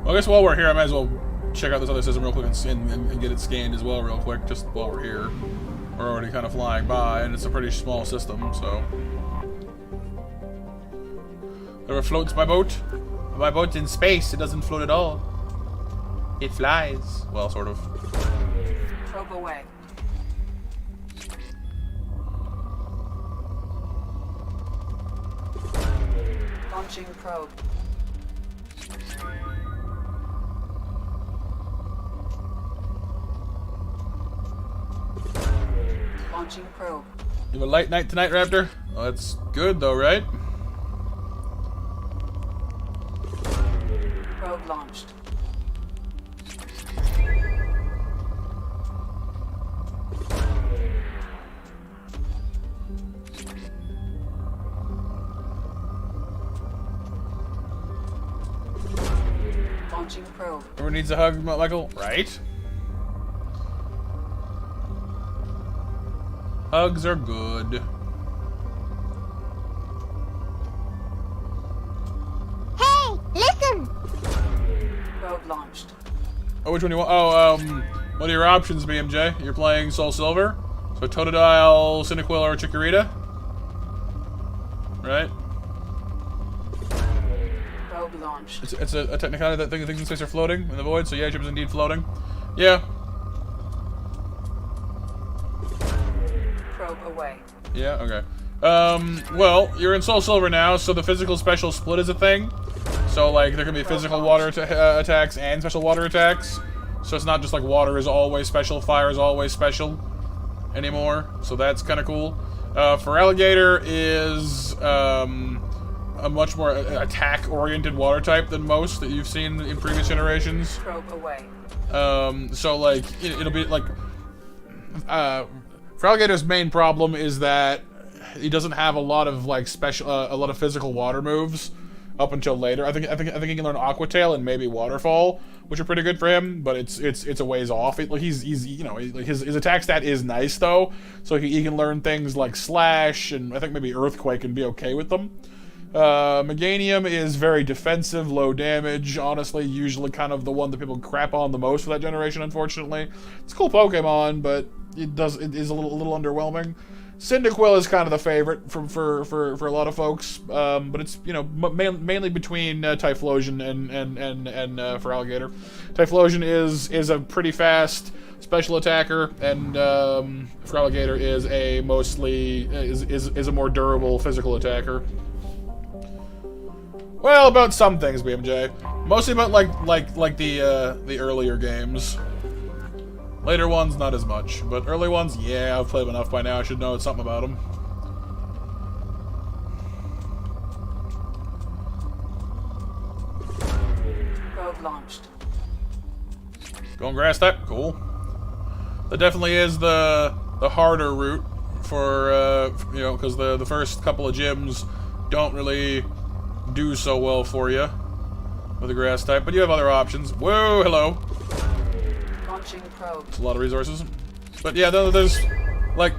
Well, I guess while we're here, I might as well check out this other system real quick and get it scanned as well real quick, just while we're here. We're already kind of flying by, and it's a pretty small system, so... Whatever floats my boat. My boat's in space, it doesn't float at all. It flies. Well, sort of. Probe away. Launching probe. Launching probe. You have a light night tonight, Raptor? Well, that's good, though, right? Probe launched. Launching probe. Everyone needs a hug, Michael? Right? Hugs are good. Hey, listen! Probe launched. Oh, which one do you want? Oh, what are your options, BMJ? You're playing Soul Silver? So Totodile, Cyndaquil, or Chikorita? Right? Probe launched. It's a technicality that things in space are floating in the void, so yeah, ship is indeed floating. Yeah. Probe away. Yeah, okay. Well, you're in Soul Silver now, so the physical special split is a thing. So, like, there can be physical water attacks and special water attacks. So it's not just like water is always special, fire is always special anymore. So that's kind of cool. For Alligator is a much more attack-oriented water type than most that you've seen in previous generations. Probe away. So, like, it'll be, like... for Alligator's main problem is that he doesn't have a lot of, like, special... a lot of physical water moves up until later. I think he can learn Aqua Tail and maybe Waterfall, which are pretty good for him, but it's a ways off. He's you know, his attack stat is nice though, so he can learn things like Slash, and I think maybe Earthquake and be okay with them. Meganium is very defensive, low damage, honestly usually kind of the one that people crap on the most for that generation, unfortunately. It's a cool Pokemon, but it is a little underwhelming. Cyndaquil is kind of the favorite for a lot of folks, but it's, you know, mainly between Typhlosion and for Alligator. Typhlosion is a pretty fast special attacker, and for Alligator is a is a more durable physical attacker. Well, about some things, BMJ. Mostly about like the earlier games. Later ones, not as much. But early ones, yeah, I've played them enough by now. I should know something about them. Probe launched. Going grass type, cool. That definitely is the harder route for you know, because the first couple of gyms don't really do so well for you with the grass type. But you have other options. Whoa, hello. Launching probe. It's a lot of resources, but yeah, there's like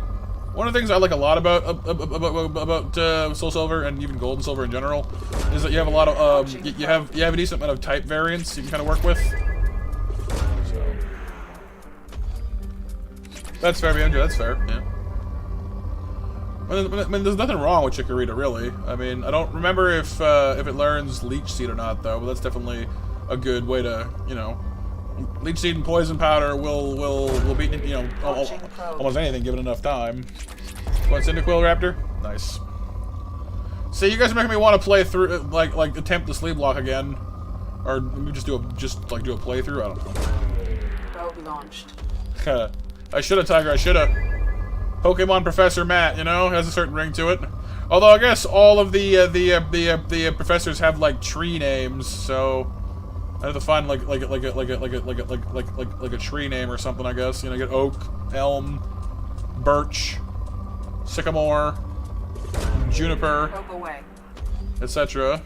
one of the things I like a lot about Soul Silver and even Gold and Silver in general is that you have a lot of you have a decent amount of type variants you can kind of work with. So that's fair, BMJ. That's fair. Yeah. I mean, there's nothing wrong with Chikorita, really. I mean, I don't remember if it learns Leech Seed or not, though. But that's definitely a good way to, you know. Leech Seed and Poison Powder will beat, you know, almost anything given enough time. What, Cyndaquil, Raptor? Nice. See, you guys are making me want to play through, like attempt the sleep block again, or maybe just do a playthrough. I don't know. Probe launched. I shoulda, Tiger. I shoulda. Pokemon Professor Matt, you know, has a certain ring to it. Although I guess all of the professors have like tree names, so. I have to find like a tree name or something, I guess. You know, get oak, elm, birch, sycamore, juniper, etc.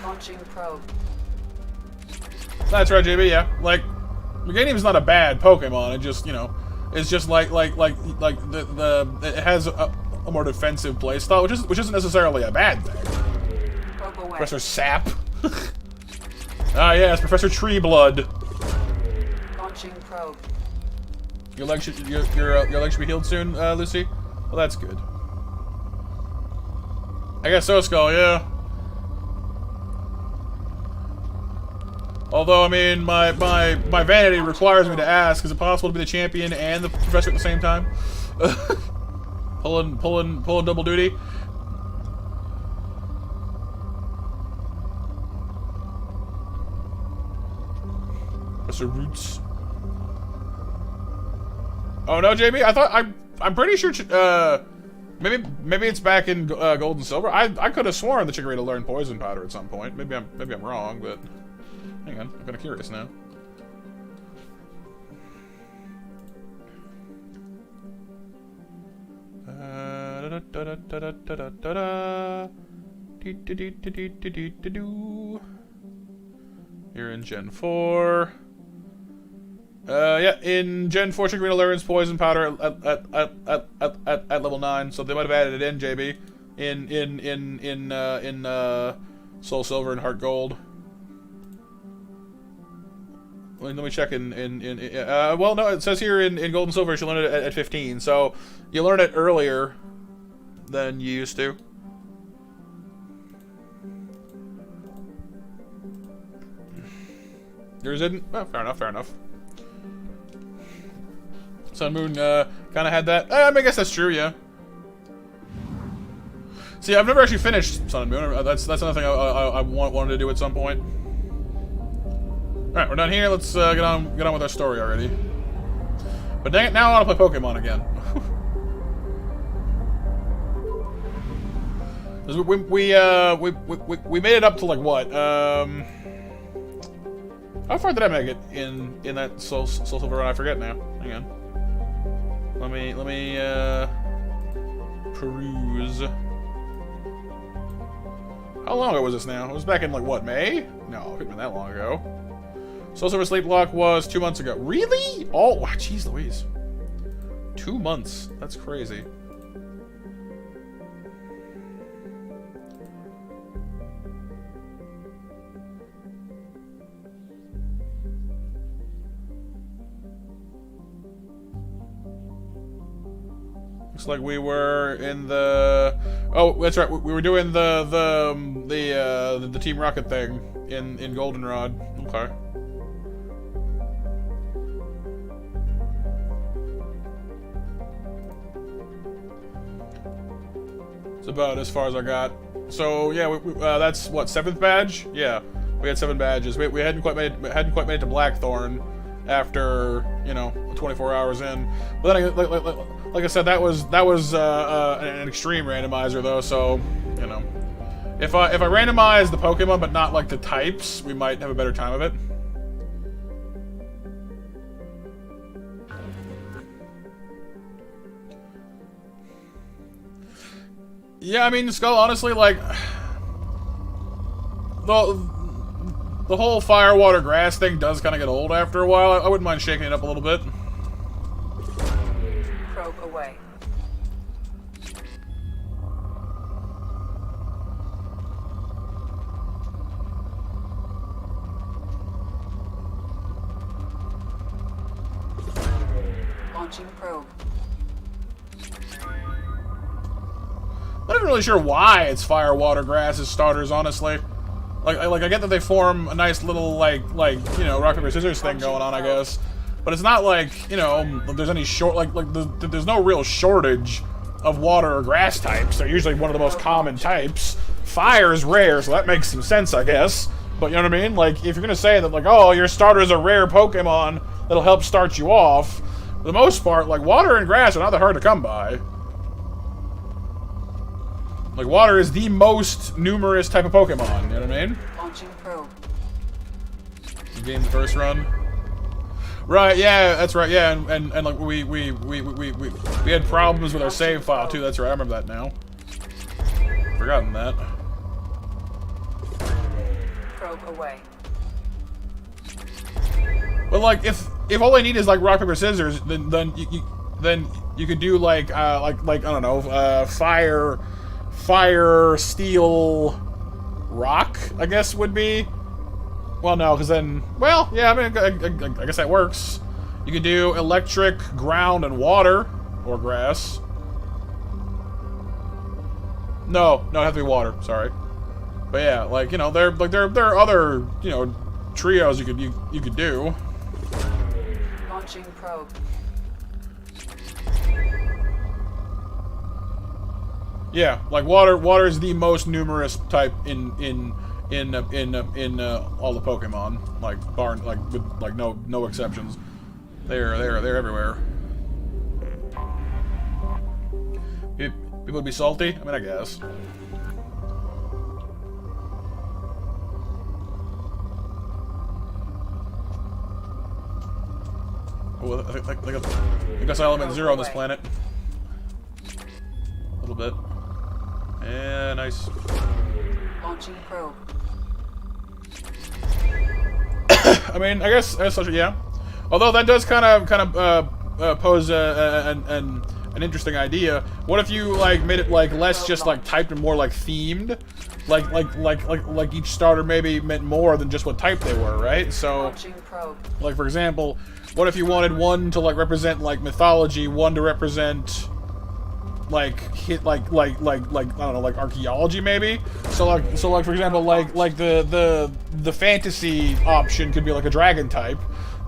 Launching probe. That's right, JB. Yeah, like Meganium's not a bad Pokemon. It just, you know, it's just like it has a more defensive playstyle, which isn't necessarily a bad thing. Professor Sap. Ah, yes, Professor Treeblood. Launching probe. Your leg should be healed soon, Lucy. Well, that's good. I guess so, Skull. Yeah. Although, I mean, my vanity requires me to ask: is it possible to be the champion and the professor at the same time? pulling double duty. Professor Roots. Oh no, JB! I thought I'm pretty sure. Maybe it's back in Gold and Silver. I could have sworn the Chikorita learned Poison Powder at some point. Maybe I'm wrong, but hang on, I'm kind of curious now. You're in Gen 4. Yeah, in Gen 4, Chikorita learns Poison Powder at level 9, so they might have added it in, JB. In Soul Silver and Heart Gold. Let me check well, no, it says here in Gold and Silver you learn it at 15, so you learn it earlier than you used to. Yours didn't? Oh, fair enough. Sun Moon kind of had that. I guess that's true, yeah. See, I've never actually finished Sun and Moon. That's another thing I wanted to do at some point. All right, we're done here. Let's get on with our story already. But dang it, now I want to play Pokemon again. we made it up to like what? How far did I make it in that Soul Silver run? I forget now. Hang on. Let me peruse. How long ago was this now? It was back in like what, May? No, it couldn't have been that long ago. Soul Silver Sleep Block was 2 months ago. Really? Oh, wow, jeez Louise. 2 months. That's crazy. Looks like we were in the... Oh, that's right. We were doing the Team Rocket thing in Goldenrod. Okay. It's about as far as I got. So yeah, that's what, 7th badge? Yeah, we had 7 badges. We hadn't quite made it to Blackthorn after, you know, 24 hours in. But then like I said, that was an extreme randomizer though, so you know, if I randomize the Pokemon but not like the types, we might have a better time of it. Yeah, I mean, Skull, honestly, like the whole fire, water, grass thing does kind of get old after a while. I wouldn't mind shaking it up a little bit. Probe away. Launching probe. I'm not even really sure why it's fire, water, grass as starters, honestly. Like I get that they form a nice little like you know, rock paper scissors thing going on, I guess, but it's not like, you know, there's any there's no real shortage of water or grass types. They're usually one of the most common types. Fire is rare, so that makes some sense, I guess. But you know what I mean? Like, if you're gonna say that, like, oh, your starter is a rare Pokemon that'll help start you off, for the most part, like, water and grass are not that hard to come by. Like, water is the most numerous type of Pokemon, you know what I mean? Launching probe. Game the first run. Right, yeah, that's right, yeah, and like we had problems with our save file too, that's right, I remember that now. Forgotten that. Probe away. But like, if all they need is like rock paper scissors, then you could do like I don't know, fire, steel, rock. I guess would be. Well, no, because then, well, yeah. I mean, I guess that works. You could do electric, ground, and water, or grass. No, it has to be water. Sorry, but yeah, like, you know, there are other, you know, trios you could do. Launching probe. Yeah, like water is the most numerous type in all the Pokemon, with no exceptions. They're everywhere. People would be salty? I mean, I guess. Oh, I think that's element 0 on this planet. A little bit. Yeah, nice. Launching probe. I mean, I guess yeah. Although that does kind of pose an interesting idea. What if you like made it like less just like typed and more like themed? Like each starter maybe meant more than just what type they were, right? So, like for example, what if you wanted one to like represent like mythology, one to represent like I don't know, like archaeology maybe. So like for example, like the fantasy option could be like a dragon type.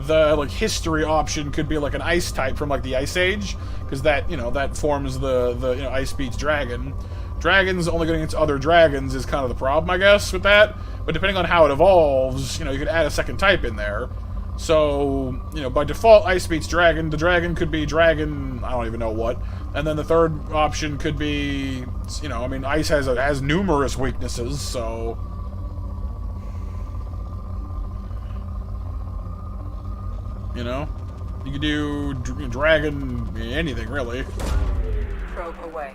The like history option could be like an ice type from like the Ice Age, because that, you know, that forms the you know, ice beats dragon. Dragons only going against other dragons is kind of the problem, I guess, with that. But depending on how it evolves, you know, you could add a second type in there. So, you know, by default, ice beats dragon. The dragon could be dragon, I don't even know what. And then the third option could be, you know, I mean, ice has numerous weaknesses, so. You know, you could do dragon, anything really. Probe away.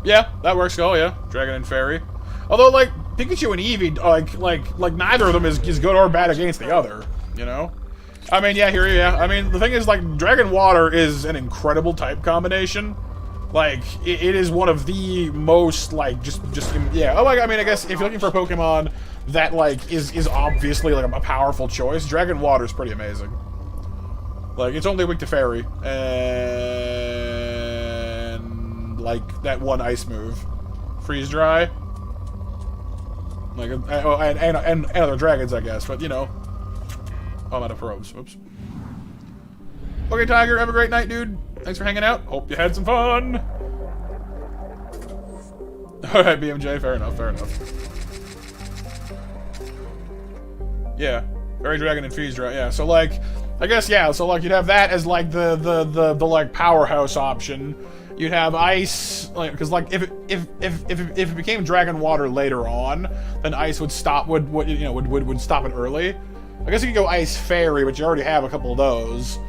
Yeah, that works. Oh yeah, dragon and fairy. Although like Pikachu and Eevee, like neither of them is good or bad against the other. You know, I mean, yeah. I mean, the thing is, like, dragon water is an incredible type combination. Like, it is one of the most, like, just yeah. Oh, like, I mean, I guess if you're looking for a Pokemon that, like, is obviously, like, a powerful choice, Dragon Water is pretty amazing. Like, it's only weak to Fairy, and, like, that one ice move. Freeze Dry. Like, and other dragons, I guess, but, you know. Oh, I'm out of probes. Oops. Okay, Tiger, have a great night, dude. Thanks for hanging out. Hope you had some fun. Alright, BMJ, fair enough. Yeah. Fairy Dragon and Freeze Dry, yeah. So, like, I guess, yeah, so, like, you'd have that as, like, the like, powerhouse option. You'd have Ice, like, because, like, if it became Dragon Water later on, then Ice would stop, would stop it early. I guess you could go Ice Fairy, but you already have a couple of those.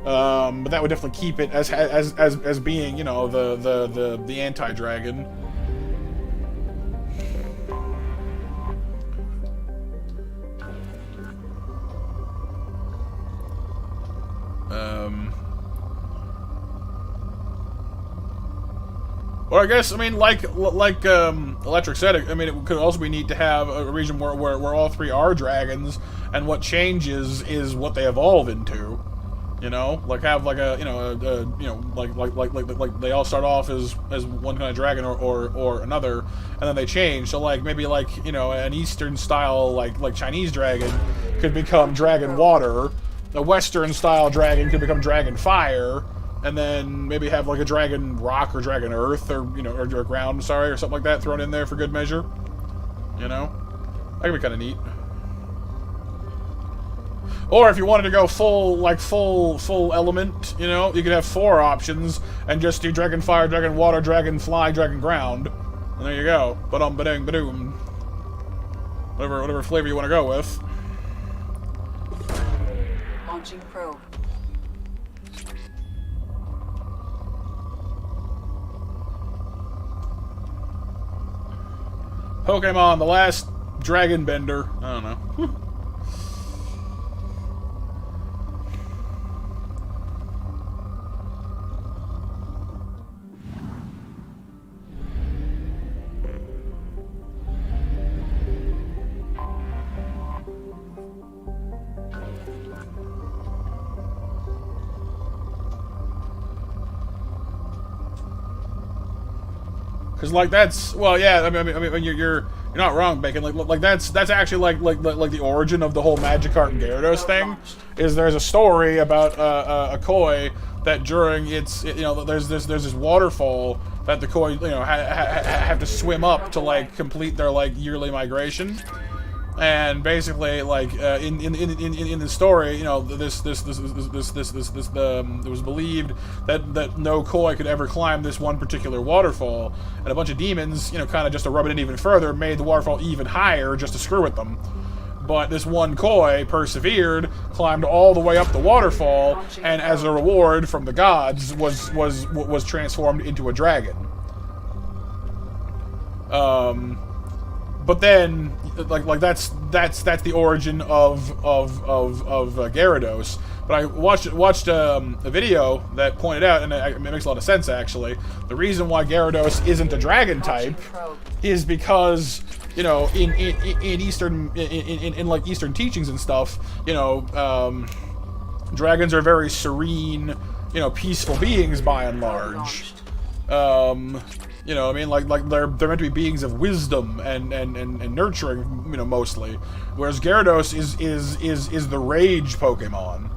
But that would definitely keep it as being, you know, the anti-dragon. Or I guess, I mean, like Electric said, I mean, it could also be neat to have a region where all three are dragons, and what changes is what they evolve into. You know, like have like a, you know, like they all start off as one kind of dragon or another, and then they change. So like maybe like, you know, an Eastern style like Chinese dragon could become Dragon Water, a Western style dragon could become Dragon Fire, and then maybe have like a Dragon Rock or Dragon Earth, or, you know, or Ground, sorry, or something like that thrown in there for good measure. You know, that could be kind of neat. Or if you wanted to go full element, you know, you could have 4 options and just do Dragon Fire, Dragon Water, Dragon Fly, Dragon Ground. And there you go. Ba-dum, ba-ding, ba-doom. Whatever flavor you want to go with. Launching probe. Pokemon, the last Dragon bender. I don't know. Because like that's yeah. I mean you're not wrong, Bacon. Like that's actually like the origin of the whole Magikarp and Gyarados thing. Is there's a story about a koi that during its there's this waterfall that the koi have to swim up to like complete their like yearly migration. And basically, like in the story, it was believed that no koi could ever climb this one particular waterfall, and a bunch of demons, kind of just to rub it in even further, made the waterfall even higher just to screw with them. But this one koi persevered, climbed all the way up the waterfall, and as a reward from the gods, was transformed into a dragon. But then, like that's the origin of Gyarados. But I watched a video that pointed out, and it makes a lot of sense actually. The reason why Gyarados isn't a dragon type is because in Eastern like Eastern teachings and stuff, dragons are very serene, peaceful beings by and large. Like they're meant to be beings of wisdom and nurturing, mostly. Whereas Gyarados is the rage Pokemon.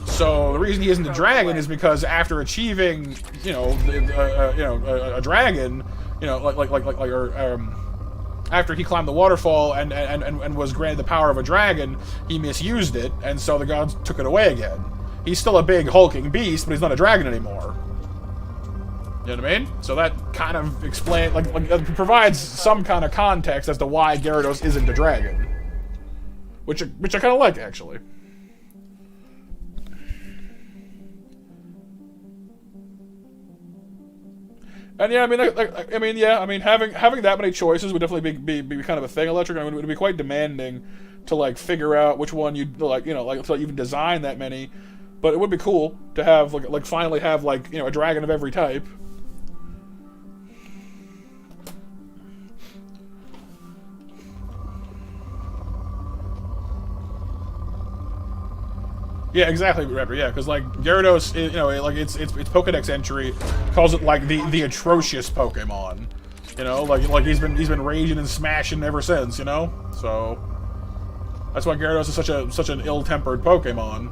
So the reason he isn't a dragon is because after achieving, a dragon, after he climbed the waterfall and was granted the power of a dragon, he misused it, and so the gods took it away again. He's still a big hulking beast, but he's not a dragon anymore. You know what I mean? So that kind of explains, provides some kind of context as to why Gyarados isn't a dragon, which I kind of like actually. And yeah, having that many choices would definitely be kind of a thing. Electric, it would be quite demanding to like figure out which one you'd to even design that many. But it would be cool to have finally have a dragon of every type. Yeah, exactly, Raptor. Yeah, because Gyarados, its Pokedex entry calls it the atrocious Pokemon. He's been raging and smashing ever since. So that's why Gyarados is such an ill-tempered Pokemon.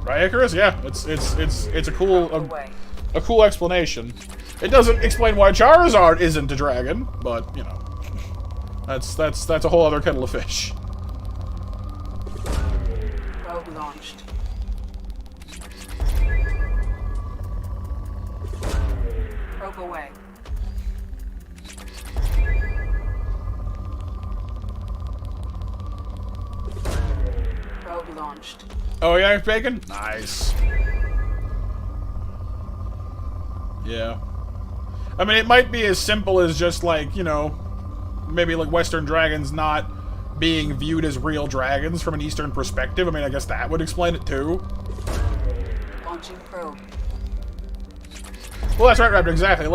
Right, Icarus? Yeah, it's a cool explanation. It doesn't explain why Charizard isn't a dragon, but that's a whole other kettle of fish. Probe launched. Probe away. Probe launched. Oh yeah, Bacon? Nice. Yeah. I mean, it might be as simple as just maybe Western dragons not being viewed as real dragons from an Eastern perspective. I mean, I guess that would explain it too. Launching probe. Well, that's right, Raptor, exactly.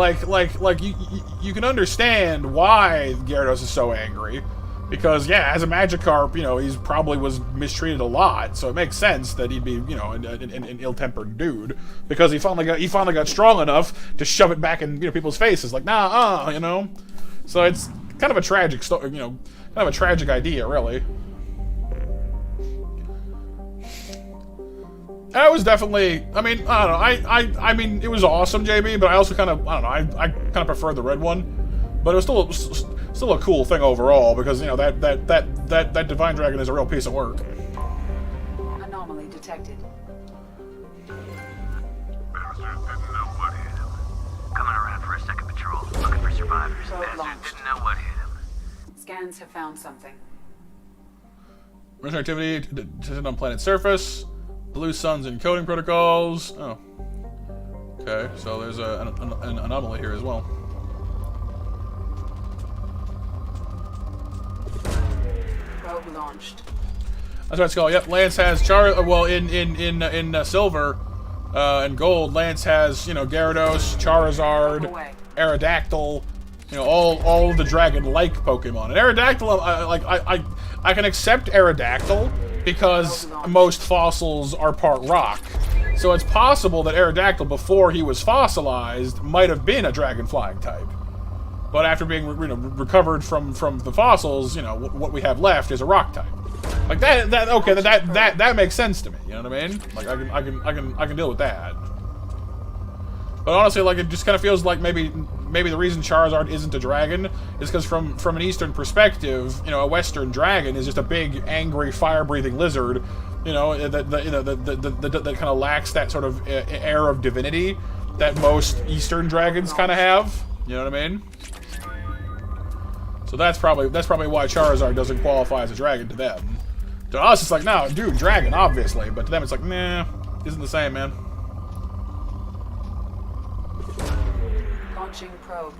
You can understand why Gyarados is so angry. Because, yeah, as a Magikarp, he's probably was mistreated a lot, so it makes sense that he'd be, an ill-tempered dude. Because he finally got strong enough to shove it back in, people's faces, So it's kind of a tragic story, kind of a tragic idea, really. That was definitely, I don't know, I mean, it was awesome, JB, but I also kind of, I don't know, I kind of preferred the red one. But it was still a cool thing overall, because, that Divine Dragon is a real piece of work. Anomaly detected. Bowser didn't know what hit him. Coming around for a second patrol, looking for survivors. Bowser didn't know what hit him. Scans have found something. Mission activity detected on planet surface. Blue sun's encoding protocols. Oh. Okay, so there's an anomaly here as well. Probe launched. That's what it's called. Yep, Lance has well, in silver and gold, Lance has, you know, Gyarados, Charizard, Aerodactyl, you know, all of the dragon-like Pokemon. And Aerodactyl, I can accept Aerodactyl because most fossils are part rock. So it's possible that Aerodactyl, before he was fossilized, might have been a dragon-flying type. But after being, you know, recovered from the fossils, you know, what we have left is a rock type. Like that makes sense to me. You know what I mean? Like I can deal with that. But honestly, like, it just kind of feels like maybe the reason Charizard isn't a dragon is because from an Eastern perspective, you know, a Western dragon is just a big, angry, fire-breathing lizard, you know, that kind of lacks that sort of air of divinity that most Eastern dragons kind of have. You know what I mean? So that's probably why Charizard doesn't qualify as a dragon to them. To us, it's like, no, dude, dragon, obviously. But to them, it's like, nah, isn't the same, man. Launching probe.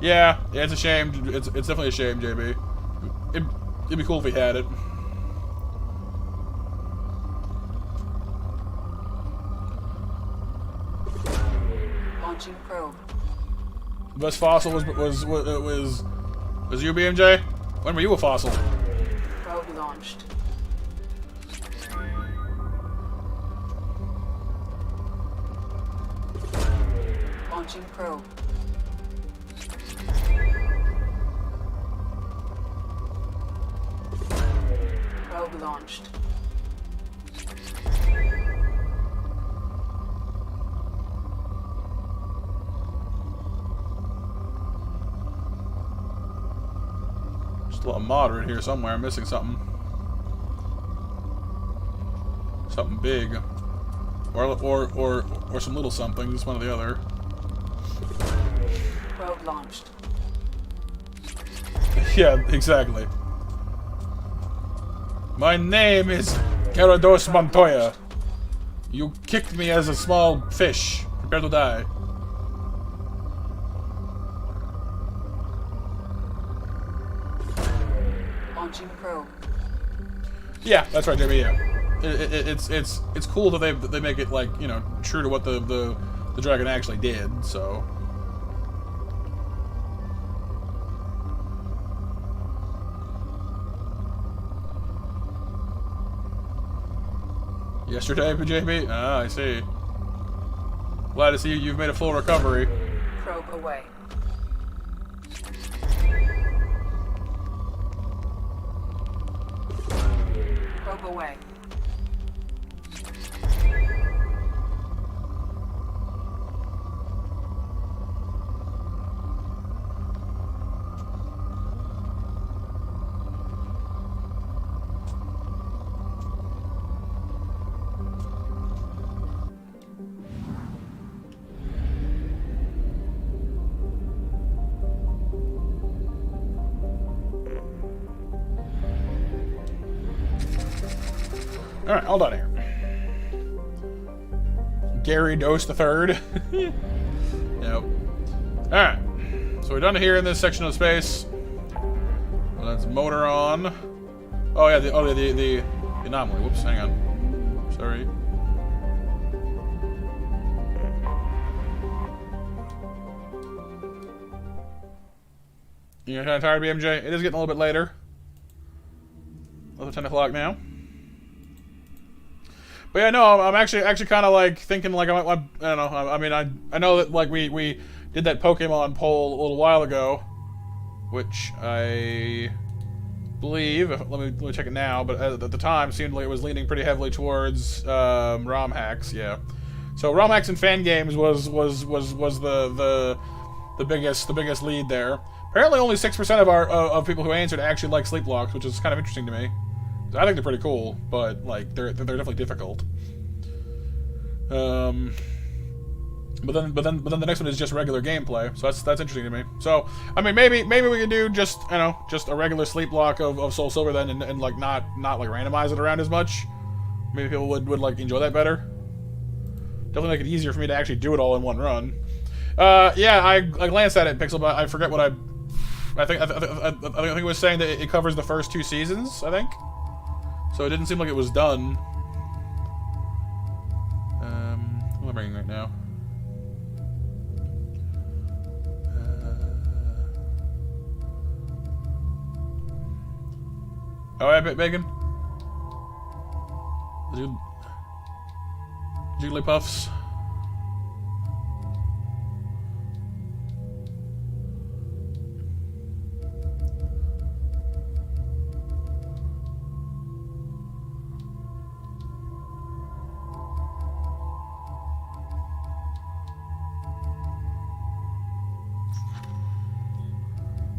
Yeah, it's a shame. It's definitely a shame, JB. It'd be cool if he had it. Launching probe. The best fossil was you, BMJ? When were you a fossil? Probe launched. Launching probe. Probe launched. Still a moderate here somewhere. I'm missing something. Something big. Or some little something, just one or the other. Probe launched. Yeah, exactly. My name is Gyarados Montoya. You kicked me as a small fish. Prepare to die. Launching probe. Yeah, that's right, JB. Yeah, it's cool that they make it, like, you know, true to what the dragon actually did. So. Yesterday, JB? Ah, I see. Glad to see you've made a full recovery. Probe away. Probe away. Alright, hold on here. Gary Dose the Third. Yep. Alright. So we're done here in this section of space. Let's motor on. Oh yeah, the anomaly. Whoops, hang on. Sorry. You're kind of tired, BMJ? It is getting a little bit later. Another 10 o'clock now. But yeah, no, I'm actually kind of like thinking like I don't know. I mean, I know that like we did that Pokemon poll a little while ago, which I believe, let me check it now, but at the time seemed like it was leaning pretty heavily towards ROM hacks. Yeah, so ROM hacks and fan games was the biggest lead there. Apparently, only 6% of people who answered actually like sleep walks, which is kind of interesting to me. I think they're pretty cool, but like they're definitely difficult. But then the next one is just regular gameplay, so that's interesting to me. So I mean, maybe we can do just just a regular sleep block of Soul Silver then, and like not like randomize it around as much. Maybe people would like enjoy that better. Definitely make it easier for me to actually do it all in one run. Yeah, I glanced at it, Pixel, but I forget what I I think it was saying that it covers the first 2 seasons, I think. So it didn't seem like it was done. What am I bringing right now? Oh, yeah, bacon. Jigglypuffs.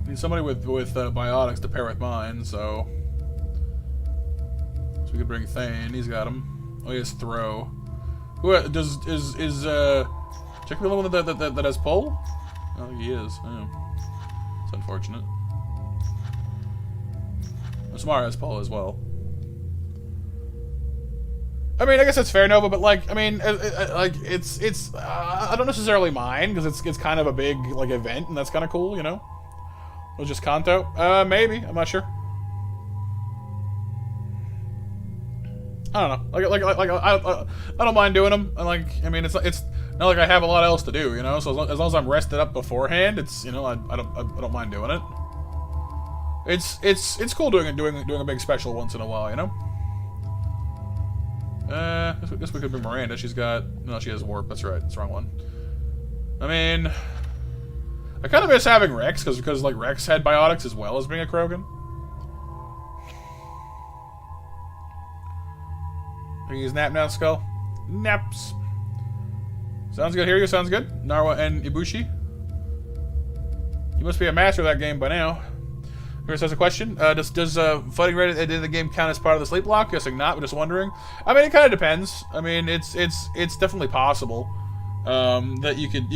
Need somebody with biotics to pair with mine, so we could bring Thane. He's got him. Oh, he has throw. Who is Jacob the one that has pull? I think he is. Oh. It's unfortunate. Samara has pull as well. I mean, I guess that's fair, Nova, but like, I mean, it's I don't necessarily mind because it's kind of a big like event, and that's kind of cool, you know. It was just Kanto. Maybe. I'm not sure. I don't know. I don't mind doing them. And like, I mean, it's not like I have a lot else to do, you know. So as long as I'm rested up beforehand, it's, you know, I don't mind doing it. It's cool doing a big special once in a while, you know. I guess we could bring Miranda. She's got she has warp. That's right. That's the wrong one. I mean, I kind of miss having Rex because like Rex had biotics as well as being a Krogan. Can you use Nap now, Skull? Naps. Sounds good. Here you sounds good. Narwa and Ibushi. You must be a master of that game by now. Chris has a question. Does fighting right at the end of the game count as part of the sleep block? Guessing not, but just wondering. I mean, it kind of depends. I mean, it's definitely possible that you could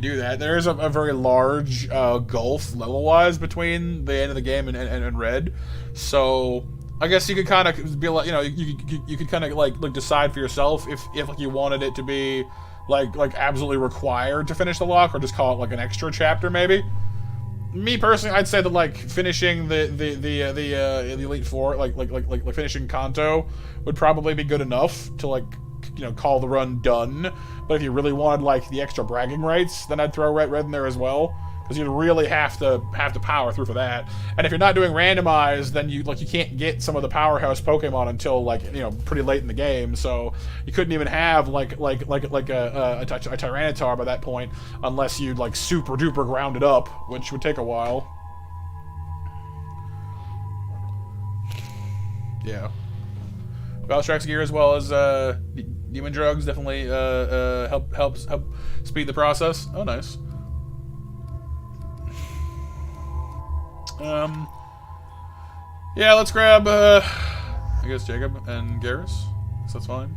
do that. There is a very large gulf level-wise between the end of the game and Red, so I guess you could kind of be like, you know, you could kind of like decide for yourself if like you wanted it to be like absolutely required to finish the lock, or just call it like an extra chapter maybe. Me personally, I'd say that like finishing the Elite Four, like finishing Kanto, would probably be good enough to like, you know, call the run done. But if you really wanted like the extra bragging rights, then I'd throw Red in there as well, because you'd really have to power through for that. And if you're not doing randomized, then you can't get some of the powerhouse Pokemon until like, you know, pretty late in the game. So you couldn't even have like a Tyranitar by that point unless you like super duper ground it up, which would take a while. Yeah. Valstrax gear as well as demon drugs definitely help speed the process. Oh, nice. Yeah, let's grab, I guess Jacob and Garrus, so that's fine.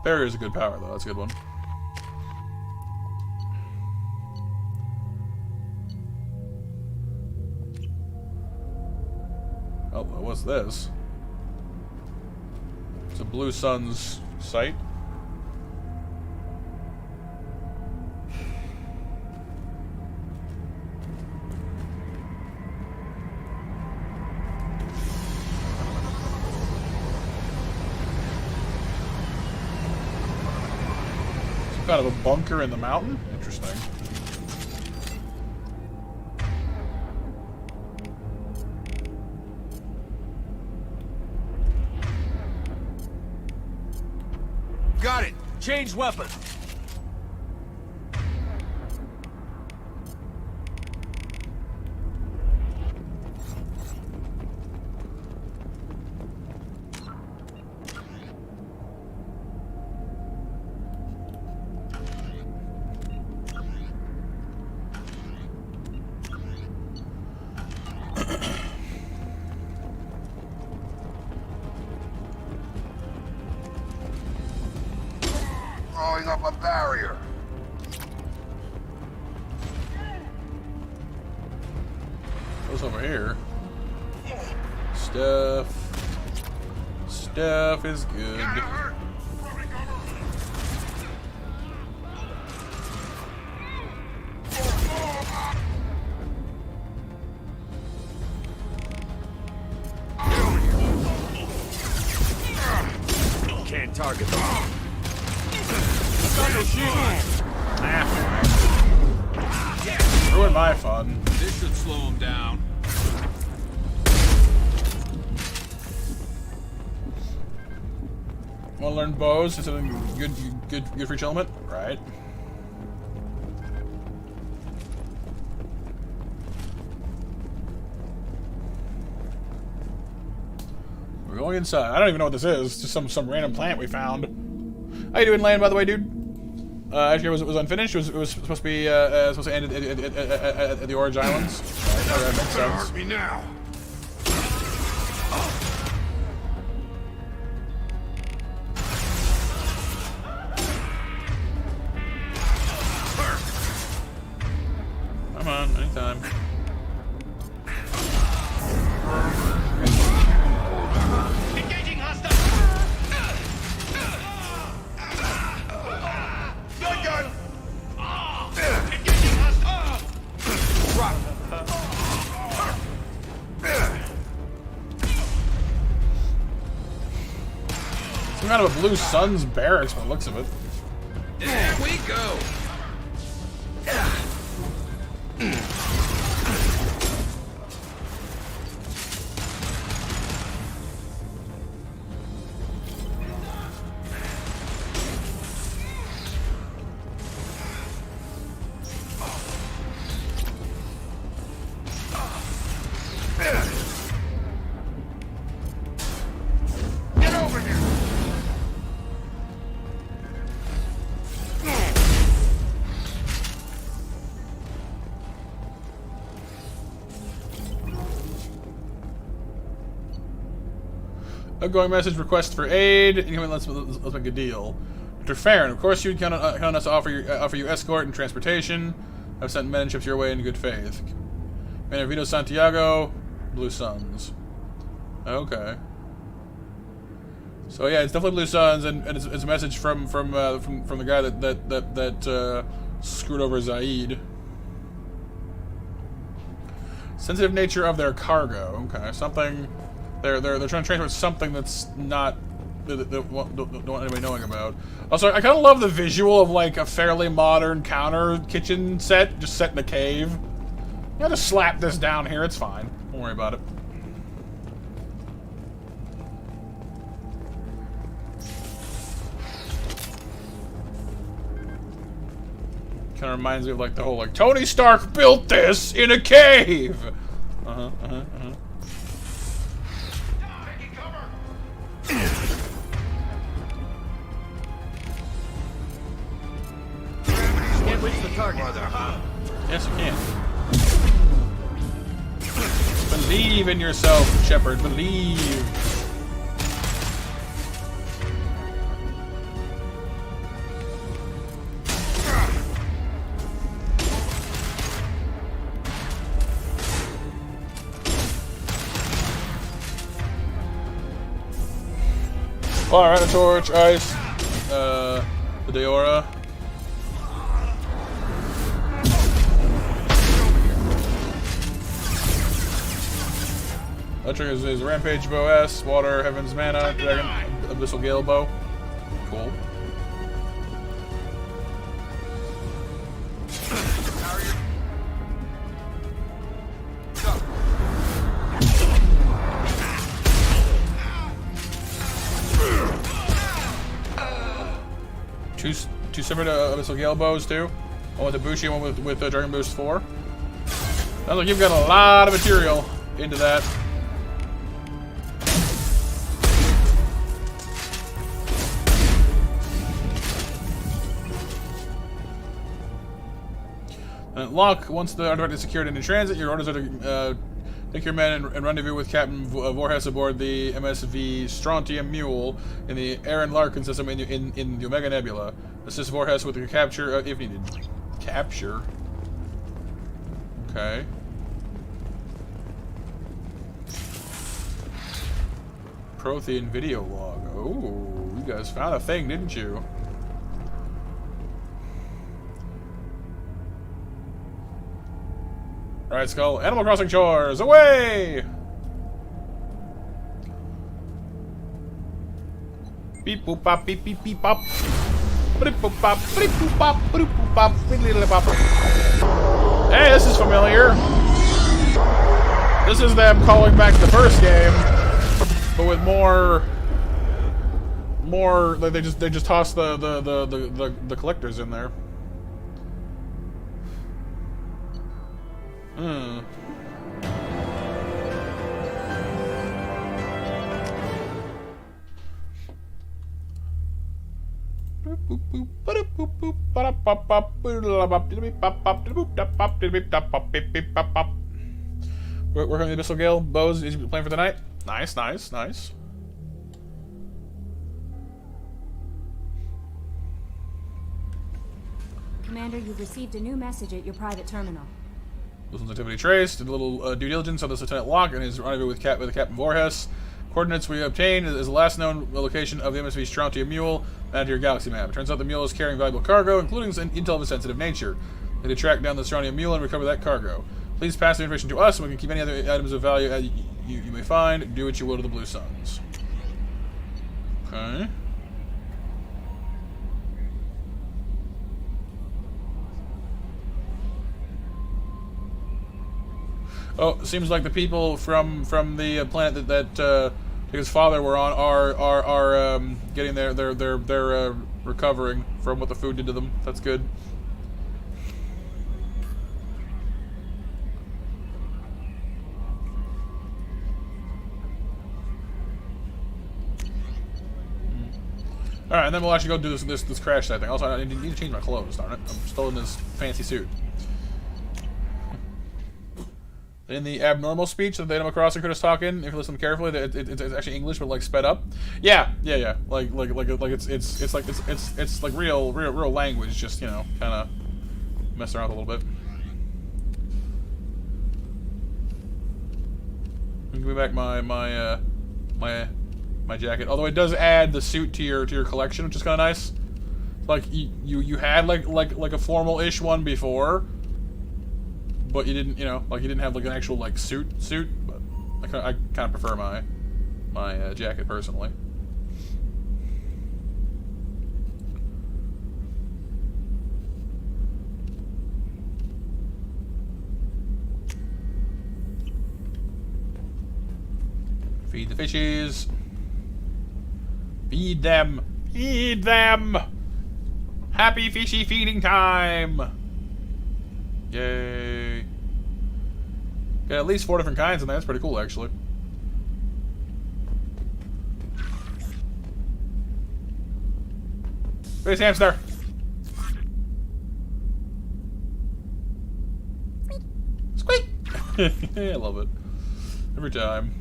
Barrier is a good power, though. That's a good one. Oh, what's this? It's a Blue Sun's site. Some kind of a bunker in the mountain? Interesting. Got it. Change weapon. Throwing up a barrier. What's over here? Stuff. stuff is good. Can't target them. Ruin my fun. This should slow him down. Want to learn bows? Is something good for each element? Right. We're going inside. I don't even know what this is. It's just some random plant we found. How you doing, Lane? By the way, dude. Actually, it was unfinished. It was supposed to be supposed to end at the Orange Islands. That makes sense. Hurt me now. Come on, anytime. Engaging hostile. Gun. Engaging hostile. Drop. Some kind of a Blue Suns barracks by the looks of it. There we go. Get over here. Outgoing message: request for aid. Anyone, let's make a deal. Dr. Farron, of course you'd count on us to offer you escort and transportation. I've sent men and ships your way in good faith. Manavino Santiago, Blue Suns. Okay. So yeah, it's definitely Blue Suns, and it's a message from the guy that screwed over Zaid. Sensitive nature of their cargo. Okay, something. They're trying to transport something that's not that don't want anybody knowing about. Also, I kind of love the visual of like a fairly modern counter kitchen set, just set in a cave. You know, just slap this down here. It's fine. Don't worry about it. Kind of reminds me of like the whole like Tony Stark built this in a cave. Can't reach the target. Yes, you can. Believe in yourself, Shepard. Believe. Fire, a torch, ice, the Deora. Electric is Rampage Bow S, Water, Heaven's Mana, Dragon, Abyssal Gale Bow. Cool. Two separate Abyssal Gale Bows too. One with the Bushi and one with Dragon Boost 4. Sounds like you've got a lot of material into that. Lock, once the artifact is secured and in transit, your orders are to take your men and rendezvous with Captain Voorhees aboard the MSV Strontium Mule in the Aaron Larkin system in the Omega Nebula. Assist Voorhees with the capture if needed. Capture? Okay. Prothean video log. Oh, you guys found a thing, didn't you? Alright, Skull. Animal Crossing chores! Away! Beep boop bop, beep beep beep bop. Beep boop bop, beep boop bop, beep boop bop, beep little bop. Hey, this is familiar. This is them calling back the first game, but with more. Like they just toss the collectors in there. Hmm. Working on the Abyssal Gale. Bows is playing for the night. Nice, nice, nice. Commander, you've received a new message at your private terminal. Listen's activity traced. Did a little due diligence on this Lieutenant Locke and his rendezvous with Captain Voorhis. Coordinates we obtained is the last known location of the MSV Strontia Mule added to your galaxy map. It turns out the mule is carrying valuable cargo, including intel of a sensitive nature. We need to track down the Strontia Mule and recover that cargo. Please pass the information to us, and we can keep any other items of value you may find. Do what you will to the Blue Suns. Okay. Oh, seems like the people from the planet that his father were on are getting their recovering from what the food did to them. That's good. All right, and then we'll actually go do this crash site thing. Also, I need to change my clothes. Darn it! I'm still in this fancy suit. In the abnormal speech that the Animal Crossing critic was talking, if you listen carefully, it's actually English, but like sped up. Yeah. Like it's like real language, just, you know, kind of mess around a little bit. Give me back my jacket. Although it does add the suit to your collection, which is kind of nice. Like you had like a formal-ish one before. But you didn't, you know, like you didn't have like an actual like suit. But I kind of prefer my jacket personally. Feed the fishies. Feed them. Feed them. Happy fishy feeding time. Yay. Got at least 4 different kinds in there. That's pretty cool, actually. Space hamster. Squeak. I love it. Every time.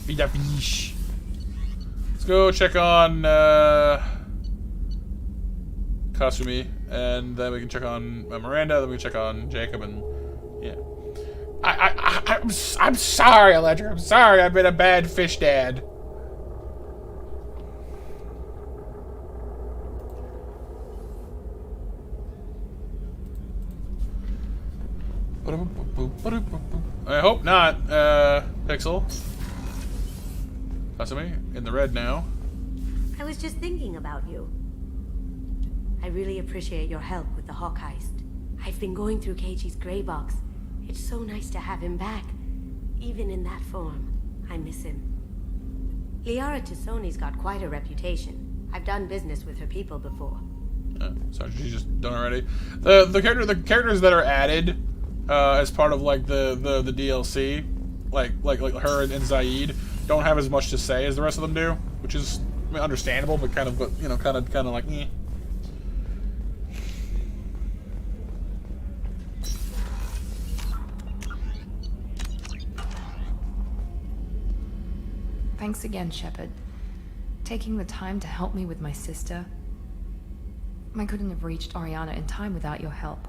Feed that fish. Let's go check on Kasumi, and then we can check on Miranda, then we can check on Jacob, and yeah. I'm sorry, Electra. I'm sorry. I've been a bad fish dad. I hope not, Pixel. Kasumi, in the red now. I was just thinking about you. I really appreciate your help with the Hawk heist. I've been going through Keiichi's gray box. It's so nice to have him back. Even in that form, I miss him. Liara Tassoni's got quite a reputation. I've done business with her people before. Sorry, she's just done already. The characters that are added as part of like the DLC, like her and Zaid, don't have as much to say as the rest of them do, which is, I mean, understandable, but kind of, you know, kind of like, eh. Thanks again, Shepard. Taking the time to help me with my sister. I couldn't have reached Oriana in time without your help.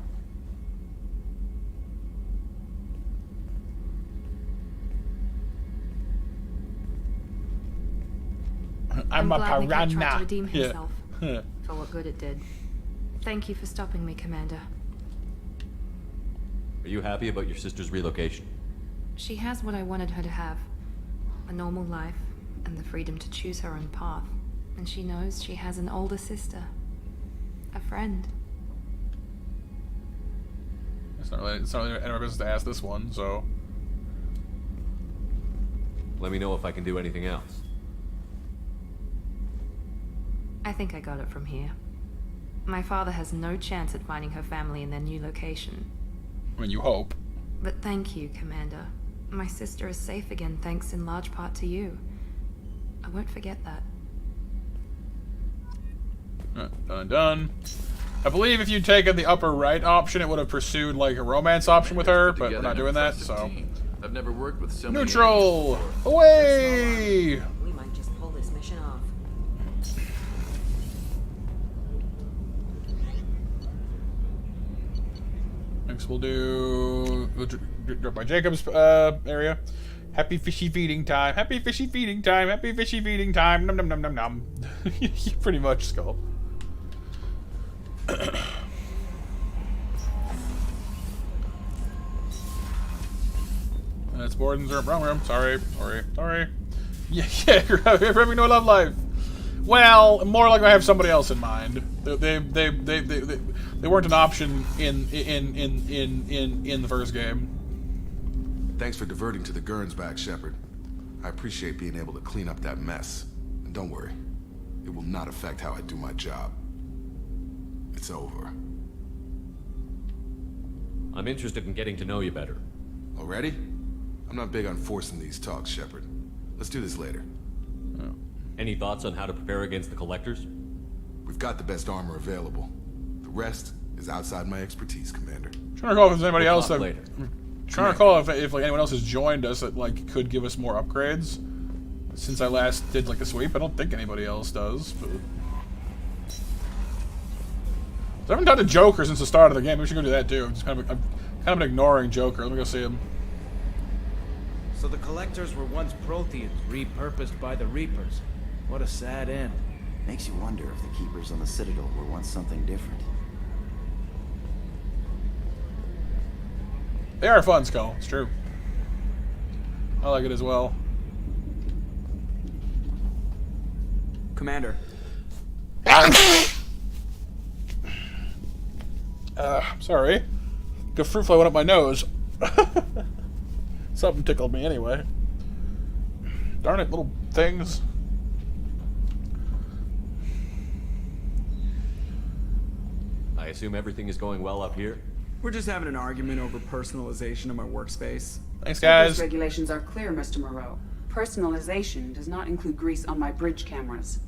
I'm a glad Niket tried piranha. to redeem Yeah. himself. For what good it did. Thank you for stopping me, Commander. Are you happy about your sister's relocation? She has what I wanted her to have. A normal life, and the freedom to choose her own path. And she knows she has an older sister. A friend. It's not really any of our business to ask this one, so. Let me know if I can do anything else. I think I got it from here. My father has no chance at finding her family in their new location. I mean, you hope. But thank you, Commander. My sister is safe again thanks in large part to you. I won't forget that. Done. I believe if you'd taken the upper right option, it would have pursued like a romance option with her, but we're not doing that, so. I've never worked with so many Neutral! Away! We might just pull this mission off. Next we'll do drop by Jacob's area. Happy fishy feeding time. Happy fishy feeding time. Happy fishy feeding time. Num num num num num. Pretty much, Skull. That's Borden's wrong room. Sorry. Yeah, you're having no love life. Well, more like I have somebody else in mind. They weren't an option in the first game. Thanks for diverting to the Gurns back, Shepard. I appreciate being able to clean up that mess. And don't worry, it will not affect how I do my job. It's over. I'm interested in getting to know you better. Already? I'm not big on forcing these talks, Shepard. Let's do this later. Oh. Any thoughts on how to prepare against the Collectors? We've got the best armor available. The rest is outside my expertise, Commander. I'm trying to recall if there's anybody We'll else talk that. later. Trying to recall if like anyone else has joined us that like could give us more upgrades. Since I last did like the sweep, I don't think anybody else does. But I haven't done a Joker since the start of the game. We should go do that too. I've kind of been ignoring Joker. Let me go see him. So the Collectors were once Protheans, repurposed by the Reapers. What a sad end. Makes you wonder if the Keepers on the Citadel were once something different. They are fun, Skull. It's true. I like it as well. Commander. Sorry. The fruit fly went up my nose. Something tickled me anyway. Darn it, little things. I assume everything is going well up here? We're just having an argument over personalization of my workspace. Thanks, guys. Those regulations are clear, Mr. Moreau. Personalization does not include grease on my bridge cameras.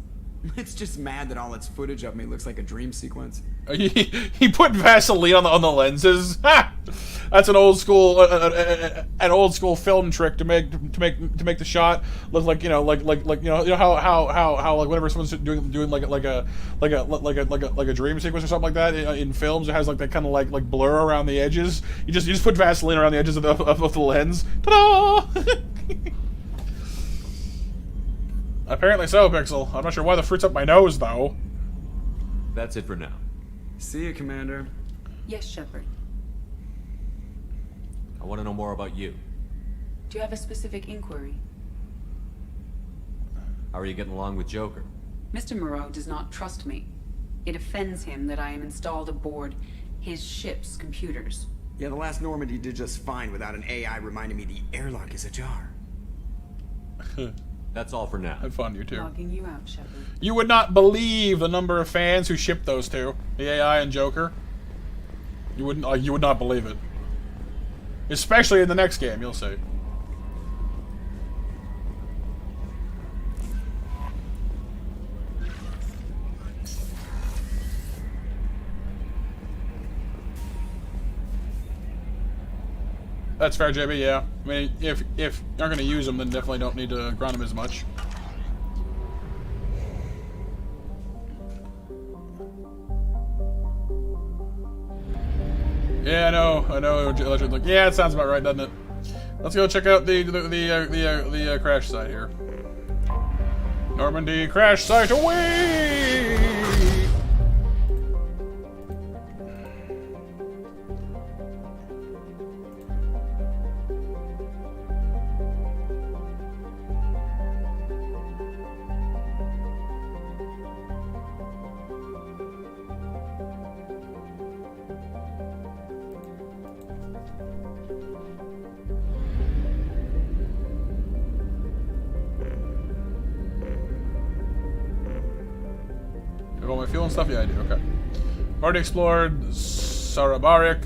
It's just mad that all its footage of me looks like a dream sequence. He put Vaseline on the lenses. Ha! That's an old school film trick to make the shot look like you know how like whenever someone's doing like a dream sequence or something like that in films, it has like that kind of like blur around the edges. You just put Vaseline around the edges of the lens. Ta-da! Apparently so, Pixel. I'm not sure why the fruit's up my nose, though. That's it for now. See you, Commander. Yes, Shepard. I want to know more about you. Do you have a specific inquiry? How are you getting along with Joker? Mr. Moreau does not trust me. It offends him that I am installed aboard his ship's computers. Yeah, the last Normandy did just fine without an AI reminding me the airlock is ajar. That's all for now. Have fun, you two. Logging you out, Shepard. You would not believe the number of fans who ship those two, the AI and Joker. You wouldn't. You would not believe it. Especially in the next game, you'll see. That's fair, JB, yeah. I mean, if you're going to use them, then definitely don't need to grind them as much. Yeah, I know. Like, yeah, it sounds about right, doesn't it? Let's go check out the crash site here. Normandy crash site away! All my fuel and stuff? Yeah, I do. Okay. Already explored Sarabarik.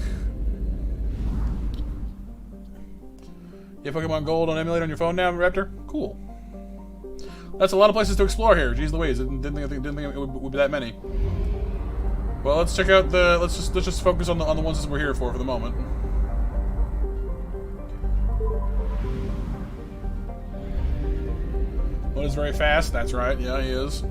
You have Pokemon Gold on emulator on your phone now, Raptor? Cool. That's a lot of places to explore here. Jeez Louise, didn't think it would be that many. Well, let's check out the. Let's just focus on the ones that we're here for the moment. One is very fast. That's right. Yeah, he is.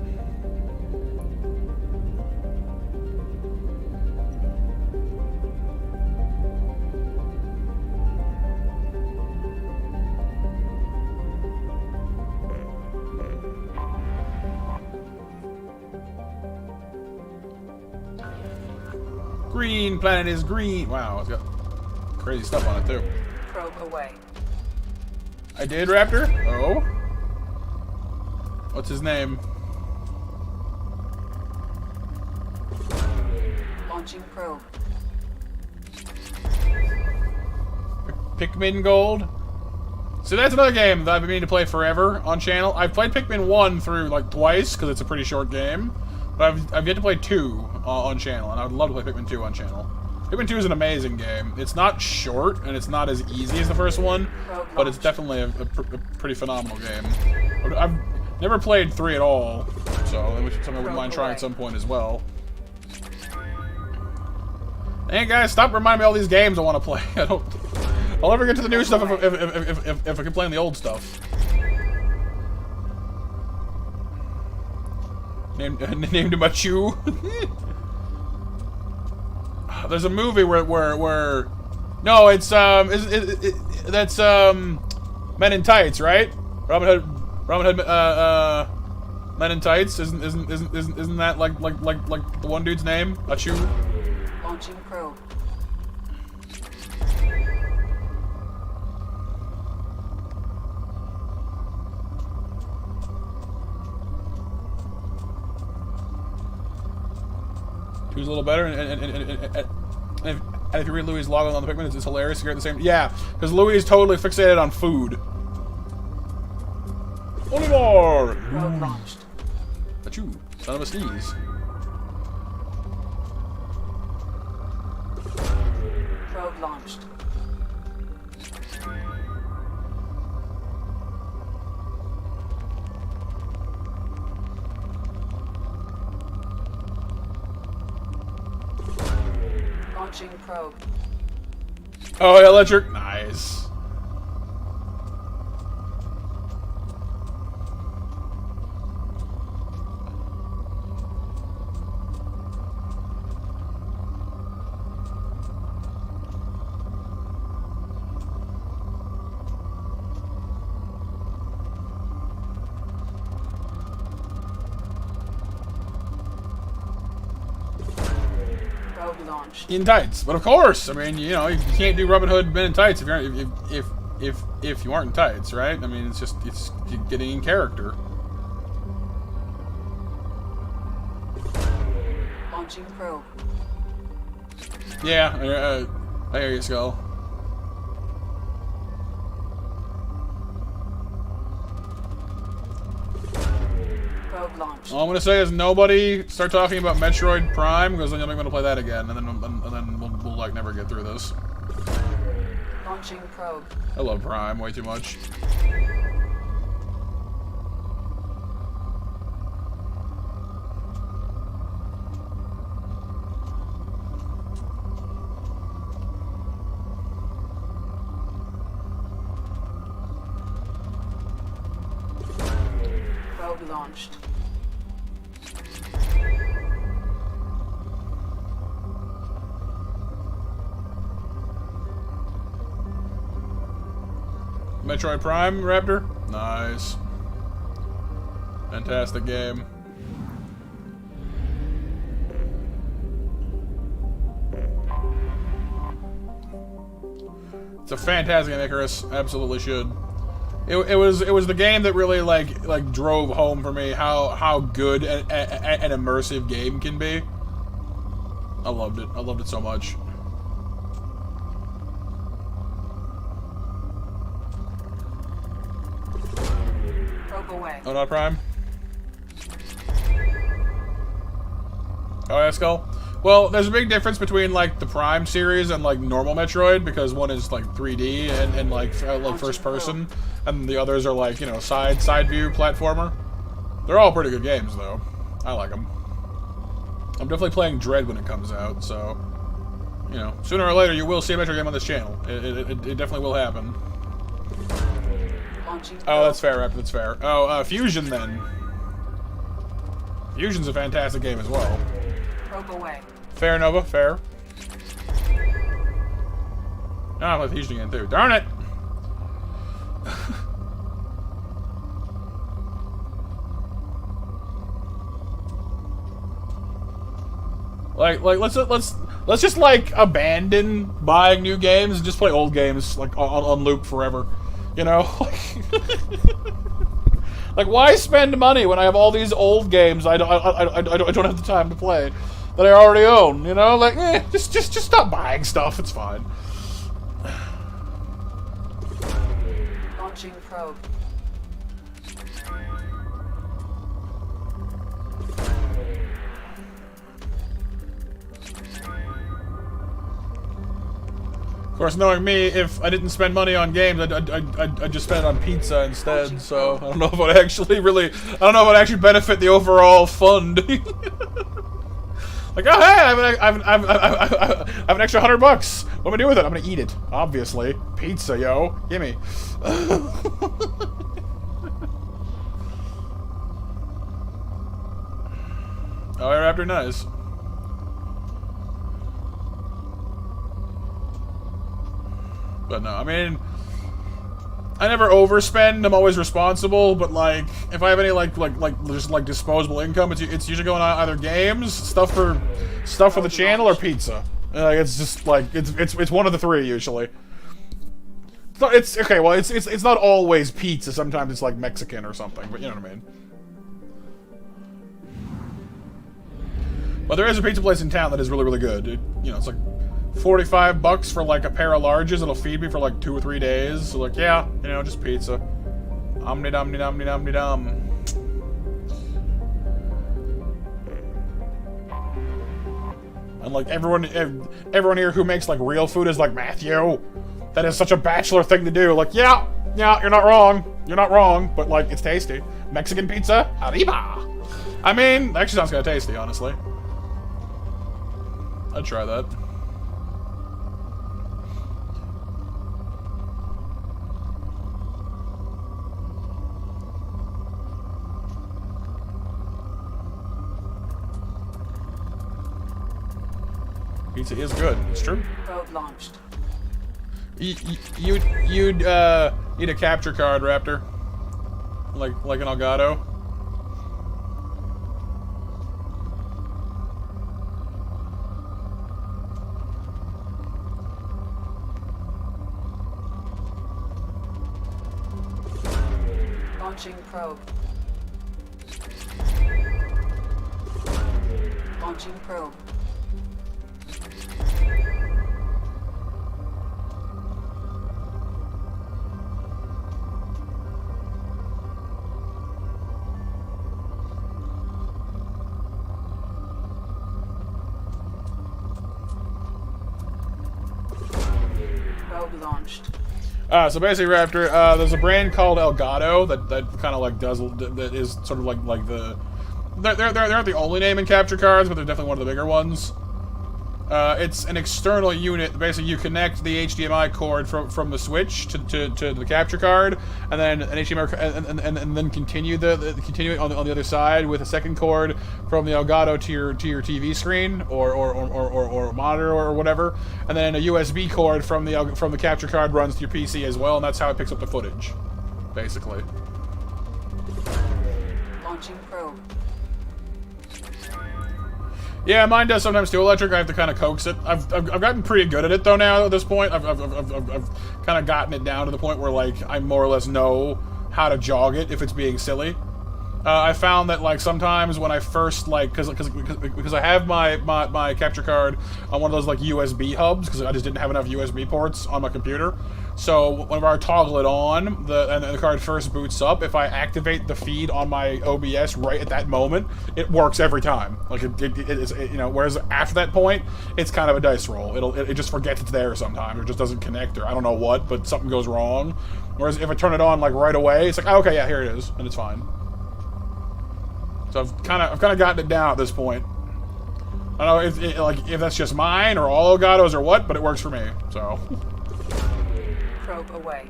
Green planet is green. Wow, it's got crazy stuff on it too. Probe away. I did, Raptor? Oh. What's his name? Launching probe. Pikmin Gold. So that's another game that I've been meaning to play forever on channel. I've played Pikmin 1 through like twice because it's a pretty short game. But I've yet to play 2 on channel, and I would love to play Pikmin 2 on channel. Pikmin 2 is an amazing game. It's not short, and it's not as easy as the first one, but it's definitely a pretty phenomenal game. I've never played 3 at all, so it's something I wouldn't mind trying at some point as well. Hey guys, stop reminding me of all these games I want to play. I'll never get to the new stuff if I can play on the old stuff. Named him Machu. There's a movie where no, it's that's Men in Tights, right? Robin Hood Men in Tights. Isn't that like the one dude's name? Machu. Launching probe. Who's a little better, and if you read Louis' log on the Pikmin, it's hilarious. You're at the same, yeah, because Louis is totally fixated on food. Olivar! Probe launched. Achoo, son of a sneeze. Probe launched. Launching probe. Oh, electric. Nice. In tights, but of course, I mean, you know, you can't do Robin Hood Men in Tights if you're if you aren't in tights, right? I mean, it's getting in character. Launching probe. Yeah, I hear you, Skull. Probe launched. All I'm gonna say is nobody start talking about Metroid Prime, because then you're not gonna play that again, and then we'll like never get through this. Launching probe. I love Prime way too much. Probe launched. Metroid Prime, Raptor? Nice. Fantastic game. It's a fantastic game, Icarus. Absolutely should. It was the game that really like drove home for me how good an immersive game can be. I loved it. I loved it so much. Probe away. Oh, not Prime? Oh, yeah, Skull? Well, there's a big difference between, like, the Prime series and, like, normal Metroid, because one is, like, 3D and like first person, and the others are, like, you know, side view platformer. They're all pretty good games, though. I like them. I'm definitely playing Dread when it comes out, so, you know, sooner or later you will see a Metroid game on this channel. It definitely will happen. Oh, that's fair, Raptor, that's fair. Oh, Fusion, then. Fusion's a fantastic game as well. Probe away. Fair, Nova, fair. Oh, I play Fusion again, too. Darn it! let's just like abandon buying new games and just play old games like on loop forever, you know? Like, why spend money when I have all these old games I don't have the time to play that I already own, you know? Like, just stop buying stuff. It's fine. Launching probe. Of course, knowing me, if I didn't spend money on games, I'd just spend it on pizza instead. So I don't know if it actually benefit the overall fund. Like, oh hey, I have an extra $100. What am I doing with it? I'm gonna eat it. Obviously, pizza, yo, gimme. Oh, Raptor, nice. But no, I mean, I never overspend. I'm always responsible. But like, if I have any just disposable income, it's usually going on either games, stuff for the channel, or pizza. Like, it's just like it's one of the three usually. It's okay. Well, it's not always pizza. Sometimes it's like Mexican or something. But you know what I mean. But there is a pizza place in town that is really, really good. It's like $45 for like a pair of larges. It'll feed me for like 2 or 3 days. So like, yeah, just pizza. Omni-dum-ni-dum-ni-dum-ni-dum. And like everyone here who makes like real food is like, Matthew, that is such a bachelor thing to do. Like, yeah, you're not wrong. You're not wrong, but like, it's tasty. Mexican pizza, arriba. I mean, that actually sounds kind of tasty, honestly. I'd try that. Pizza is good. It's true. Probe launched. You'd need a capture card, Raptor. Like an Elgato. Launching probe. Launching probe. Probe launched. So basically, Raptor, there's a brand called Elgato that kind of like that is sort of like the they're not the only name in capture cards, but they're definitely one of the bigger ones. It's an external unit. Basically, you connect the HDMI cord from the Switch to the capture card, and then an HDMI and then continue it on the other side with a second cord from the Elgato to your TV screen or monitor or whatever, and then a USB cord from the capture card runs to your PC as well, and that's how it picks up the footage, basically. Launching probe. Yeah, mine does sometimes too. Electric, I have to kind of coax it. I've gotten pretty good at it though now. At this point, I've kind of gotten it down to the point where like I more or less know how to jog it if it's being silly. I found that like sometimes when I first like because I have my capture card on one of those like USB hubs because I just didn't have enough USB ports on my computer. So whenever I toggle it on, and the card first boots up, if I activate the feed on my OBS right at that moment, it works every time. Like it's you know, whereas after that point, it's kind of a dice roll. It just forgets it's there sometimes, or just doesn't connect, or I don't know what, but something goes wrong. Whereas if I turn it on like right away, it's like, oh, okay, yeah, here it is, and it's fine. So I've kind of gotten it down at this point. I don't know if that's just mine or all Elgato's or what, but it works for me. So. Probe away.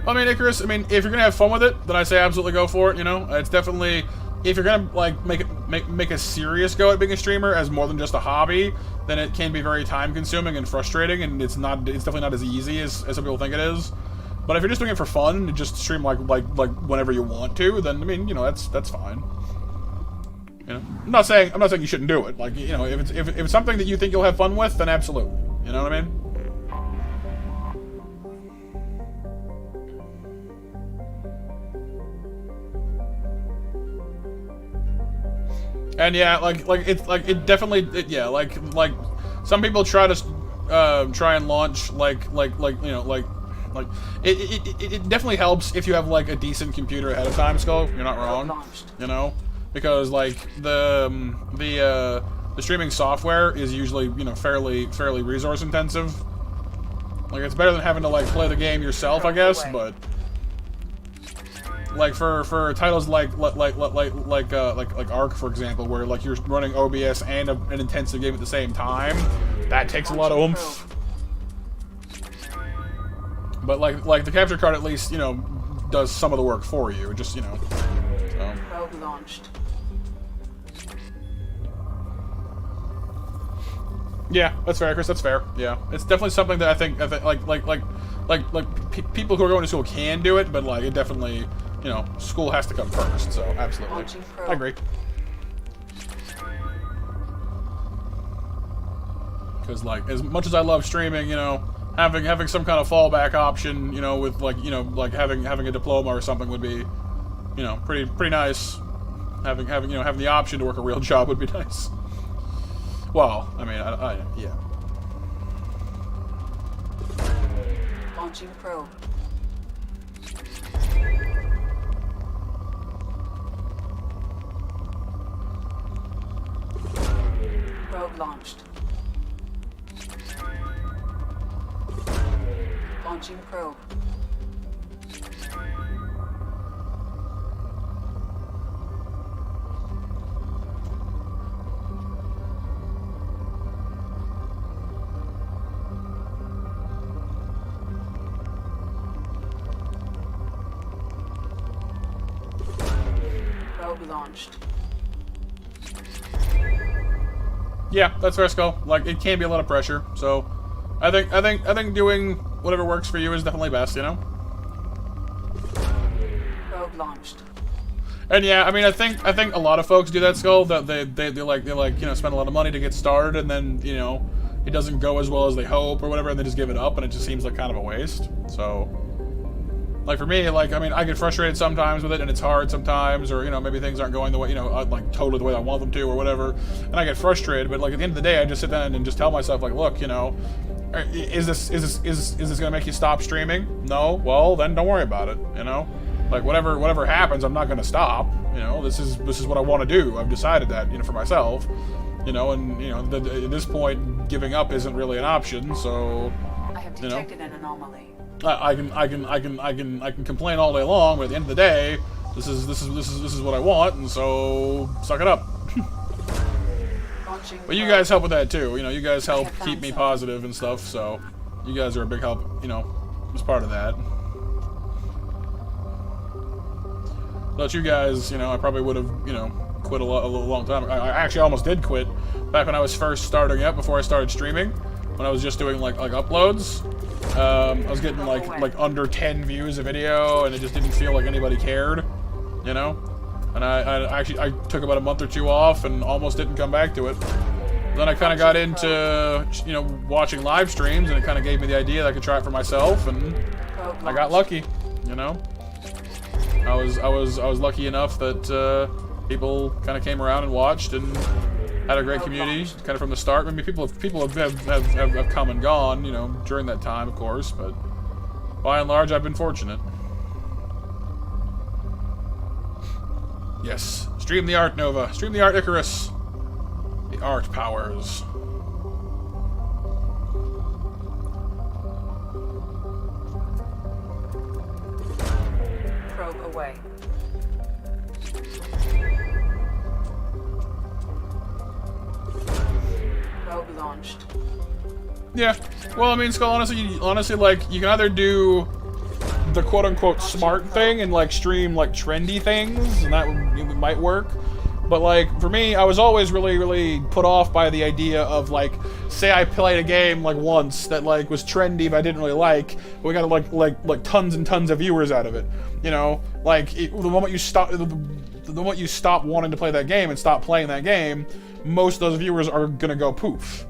I mean, Icarus, I mean, if you're gonna have fun with it, then I say absolutely go for it. You know, it's definitely, if you're gonna like make a serious go at being a streamer as more than just a hobby, then it can be very time consuming and frustrating, and it's definitely not as easy as some people think it is. But if you're just doing it for fun and just stream like whenever you want to, then I mean, you know, that's fine. You know, I'm not saying you shouldn't do it. Like, you know, if it's something that you think you'll have fun with, then absolutely. You know what I mean? And yeah, like some people try to try and launch like you know like it definitely helps if you have like a decent computer ahead of time, Skull. You're not wrong, you know, because like the streaming software is usually, you know, fairly resource intensive. Like it's better than having to like play the game yourself, I guess, but. Like for titles like Ark, for example, where like you're running OBS and an intensive game at the same time, that takes a lot of oomph. But like the capture card at least, you know, does some of the work for you. Just, you know. So. Probe launched. Yeah, that's fair, Chris. That's fair. Yeah, it's definitely something that I think people who are going to school can do it, but like it definitely. You know, school has to come first, so absolutely. I agree. Because, like, as much as I love streaming, you know, having some kind of fallback option, you know, with like, you know, like having a diploma or something would be, you know, pretty nice. Having the option to work a real job would be nice. Well, I mean, yeah. Launching probe. Probe launched. Launching probe. Probe launched. Yeah, that's fair, Skull. Like, it can be a lot of pressure, so I think doing whatever works for you is definitely best, you know? Probe launched. And yeah, I mean, I think a lot of folks do that, Skull, that they like, you know, spend a lot of money to get started, and then, you know, it doesn't go as well as they hope or whatever, and they just give it up, and it just seems like kind of a waste. So, like, for me, like, I mean, I get frustrated sometimes with it, and it's hard sometimes, or, you know, maybe things aren't going the way, you know, like, totally the way I want them to, or whatever, and I get frustrated, but, like, at the end of the day, I just sit down and just tell myself, like, look, you know, is this gonna make you stop streaming? No? Well, then don't worry about it, you know? Like, whatever happens, I'm not gonna stop, you know? This is what I want to do. I've decided that, you know, for myself, you know, and, you know, at this point, giving up isn't really an option, so, I have detected an anomaly. I can complain all day long, but at the end of the day, this is what I want, and so suck it up. But you guys help with that too. You know, you guys help keep me positive and stuff. So you guys are a big help. You know, as part of that. Without you guys, you know, I probably would have, you know, quit a long time. I actually almost did quit back when I was first starting up, before I started streaming. When I was just doing like uploads. I was getting like under 10 views a video, and it just didn't feel like anybody cared. you know? And I actually I took about a month or two off and almost didn't come back to it. Then I kind of got into, you know, watching live streams, and it kind of gave me the idea that I could try it for myself, and I got lucky, you know? I was lucky enough that people kind of came around and watched and had a great community kind of from the start. I mean, people have come and gone, you know, during that time, of course, but by and large, I've been fortunate. Yes, stream the art, Nova. Stream the art, Icarus. The art powers. Probe away. Probe launched. Yeah. Well, I mean, Skull, honestly, like, you can either do the quote-unquote smart thing and, like, stream, like, trendy things, and that might work. But, like, for me, I was always really, really put off by the idea of, like, say I played a game, like, once that, like, was trendy but I didn't really like, but we got, like, tons and tons of viewers out of it. You know? Like, the moment you stop wanting to play that game and stop playing that game, most of those viewers are gonna go poof.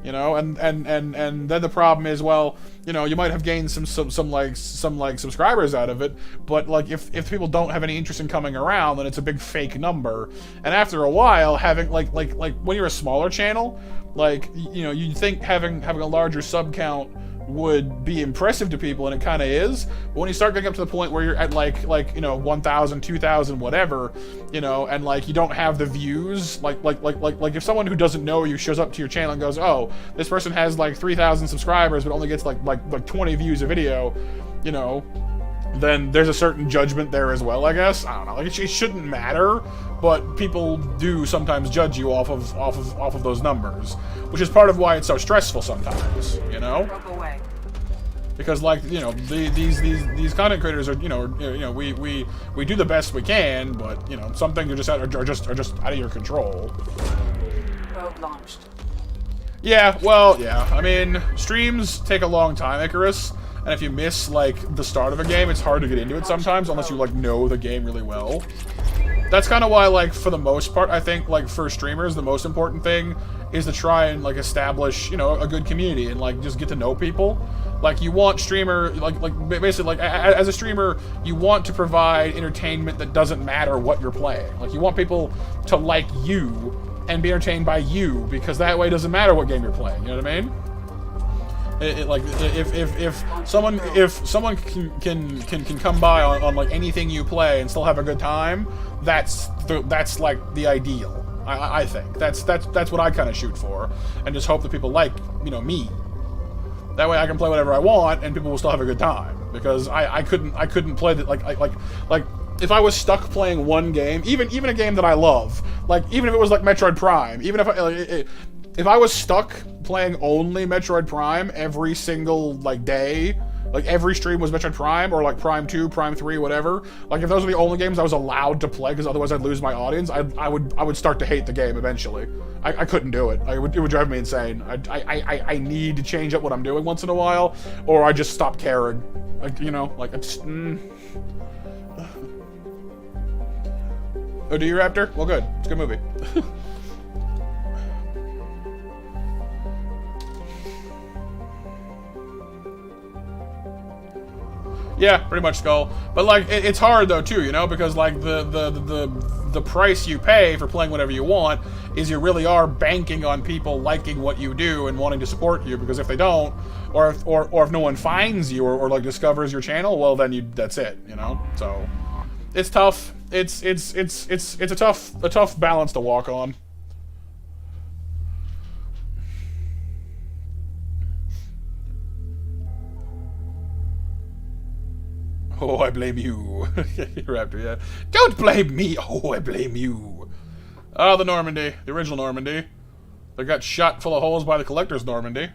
You know, and then the problem is, well, you know, you might have gained some subscribers out of it, but like if people don't have any interest in coming around, then it's a big fake number. And after a while, having like when you're a smaller channel, like, you know, you'd think having a larger sub count would be impressive to people, and it kind of is. But when you start getting up to the point where you're at like you know, 1,000, 2,000, whatever, you know, and like you don't have the views, like if someone who doesn't know you shows up to your channel and goes, oh, this person has like 3,000 subscribers but only gets like 20 views a video, you know, then there's a certain judgment there as well, I guess. I don't know. Like, it shouldn't matter, but people do sometimes judge you off of those numbers, which is part of why it's so stressful sometimes, you know? Because, like, you know, these content creators are, you know, we do the best we can, but, you know, some things are just out of your control. Probe launched. Yeah, well, yeah. I mean, streams take a long time, Icarus. And if you miss, like, the start of a game, it's hard to get into it sometimes, unless you, like, know the game really well. That's kind of why, like, for the most part, I think, like, for streamers, the most important thing is to try and, like, establish, you know, a good community and, like, just get to know people. Like, you want basically, like, as a streamer, you want to provide entertainment that doesn't matter what you're playing. Like, you want people to like you and be entertained by you, because that way it doesn't matter what game you're playing, you know what I mean? Like, if someone can come by on like anything you play and still have a good time, that's like the ideal. I think that's what I kind of shoot for, and just hope that people like, you know, me. That way I can play whatever I want and people will still have a good time, because I couldn't play that, like if I was stuck playing one game, even a game that I love, like even if it was like Metroid Prime, even if I was stuck playing only Metroid Prime every single, like, day, like every stream was Metroid Prime, or like Prime 2, Prime 3, whatever, like if those were the only games I was allowed to play, because otherwise I'd lose my audience, I would start to hate the game eventually. I couldn't do it. It would drive me insane. I need to change up what I'm doing once in a while, or I just stop caring. Like, you know, like, it's Oh, do you, Raptor? Well, good. It's a good movie. Yeah, pretty much, Skull. But, like, it's hard, though, too, you know? Because, like, the price you pay for playing whatever you want is you really are banking on people liking what you do and wanting to support you, because if they don't, or if no one finds you or like, discovers your channel, well, then that's it, you know? So, it's tough. It's a tough balance to walk on. Oh, I blame you. Raptor, yeah. Don't blame me! Oh, I blame you. Ah, the Normandy. The original Normandy. They got shot full of holes by the Collector's Normandy.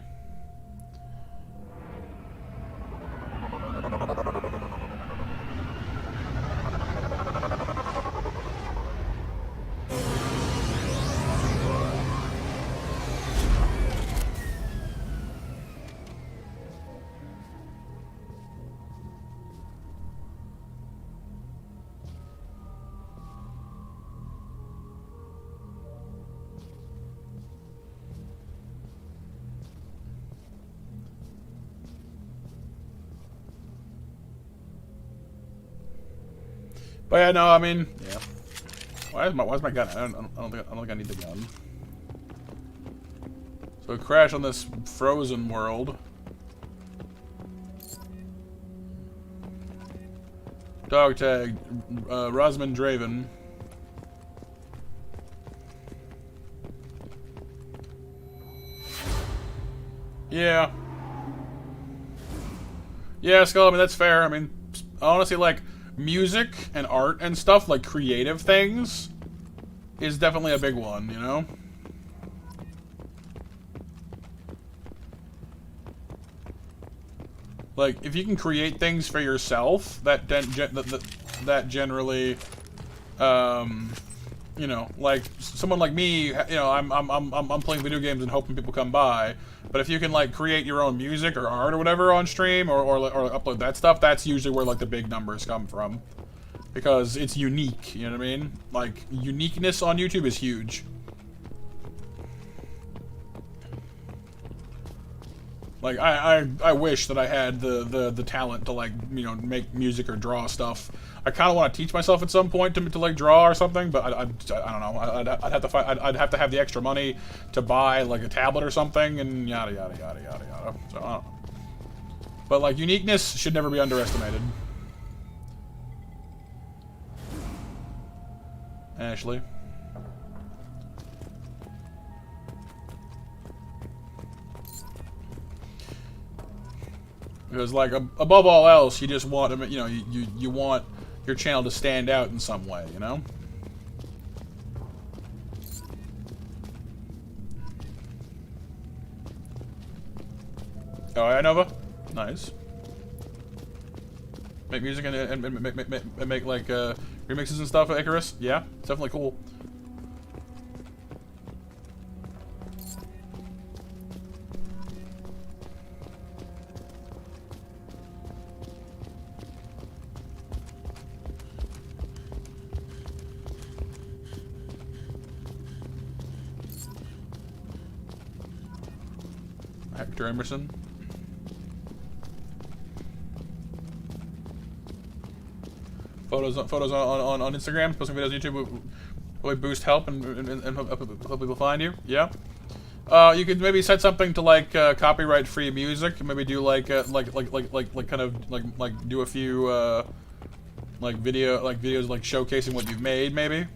But yeah, no, I mean, yeah. Why's my gun? I don't think I need the gun. So crash on this frozen world. Dog tag, Rosman Draven. Yeah. Yeah, Skull, I mean, that's fair. I mean, honestly, like, music and art and stuff, like creative things, is definitely a big one, you know? Like, if you can create things for yourself, that generally, you know, like someone like me, you know, I'm playing video games and hoping people come by. But if you can like create your own music or art or whatever on stream or upload that stuff, that's usually where like the big numbers come from, because it's unique. You know what I mean? Like uniqueness on YouTube is huge. Like I wish that I had the talent to like, you know, make music or draw stuff. I kind of want to teach myself at some point to like draw or something, but I don't know. I'd have to I'd have to have the extra money to buy like a tablet or something, and yada yada yada yada yada. So I don't know. But like uniqueness should never be underestimated. Ashley. Because, like, above all else, you just want, you know, you want your channel to stand out in some way, you know? Oh, yeah, Nova? Nice. Make music and make like, remixes and stuff, Icarus? Yeah, it's definitely cool. Hector Emerson. Photos on Instagram, posting videos on YouTube will boost help and help people find you. Yeah. You could maybe set something to like copyright free music. Maybe do like kind of like do a few like videos like showcasing what you've made, maybe.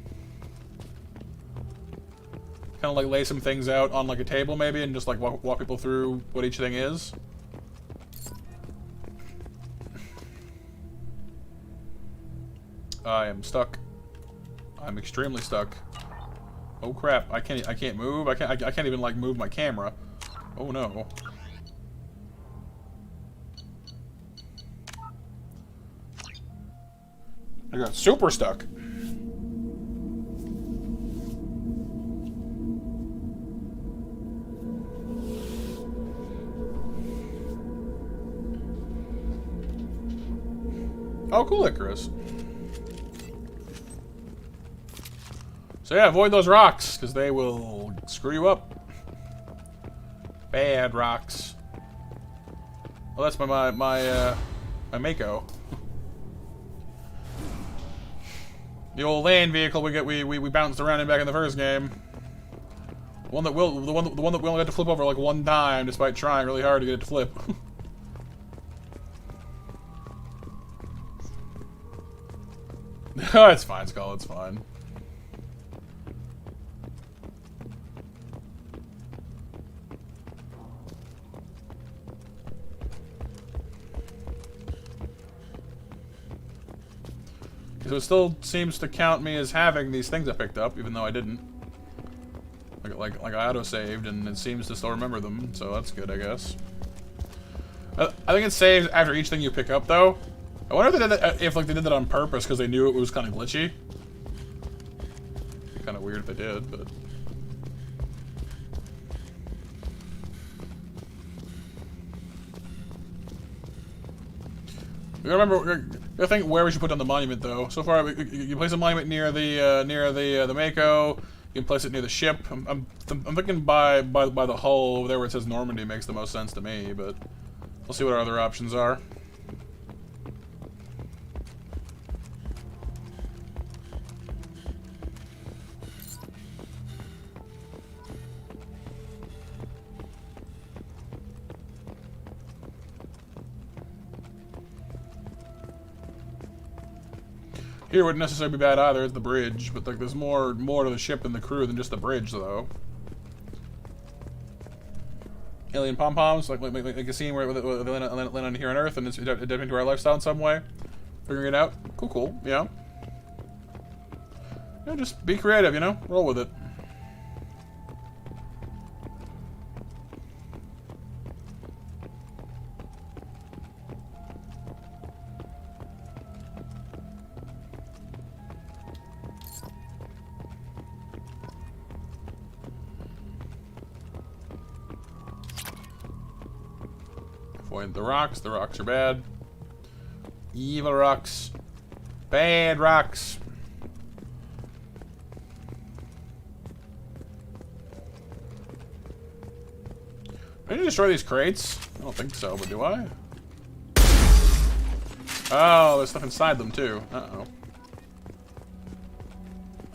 Kind of like lay some things out on like a table maybe and just like walk people through what each thing is. I am stuck. I'm extremely stuck. Oh crap! I can't move. I can't even like move my camera. Oh no. I got super stuck. Oh, cool, Icarus. So yeah, avoid those rocks, because they will screw you up. Bad rocks. Well, that's my Mako. The old land vehicle we bounced around in back in the first game. The one that we only got to flip over like one time, despite trying really hard to get it to flip. Oh, it's fine, Skull, it's fine. So it still seems to count me as having these things I picked up, even though I didn't. Like I auto-saved, and it seems to still remember them, so that's good, I guess. I think it saves after each thing you pick up, though. I wonder if they did that, if like they did that on purpose because they knew it was kind of glitchy. It'd be kind of weird if they did, but. You remember, I think where we should put down the monument though. So far, you place a monument near the Mako. You can place it near the ship. I'm thinking by the hull over there where it says Normandy makes the most sense to me, but we'll see what our other options are. Here wouldn't necessarily be bad either. It's the bridge, but like there's more to the ship and the crew than just the bridge, though. Alien pom poms, like a scene where they land on here on Earth and it's adapting to our lifestyle in some way. Figuring it out. Cool. Yeah. Yeah, just be creative, you know? Roll with it. Avoid the rocks. The rocks are bad. Evil rocks. Bad rocks. Do I need to destroy these crates? I don't think so, but do I? Oh, there's stuff inside them too. Uh-oh.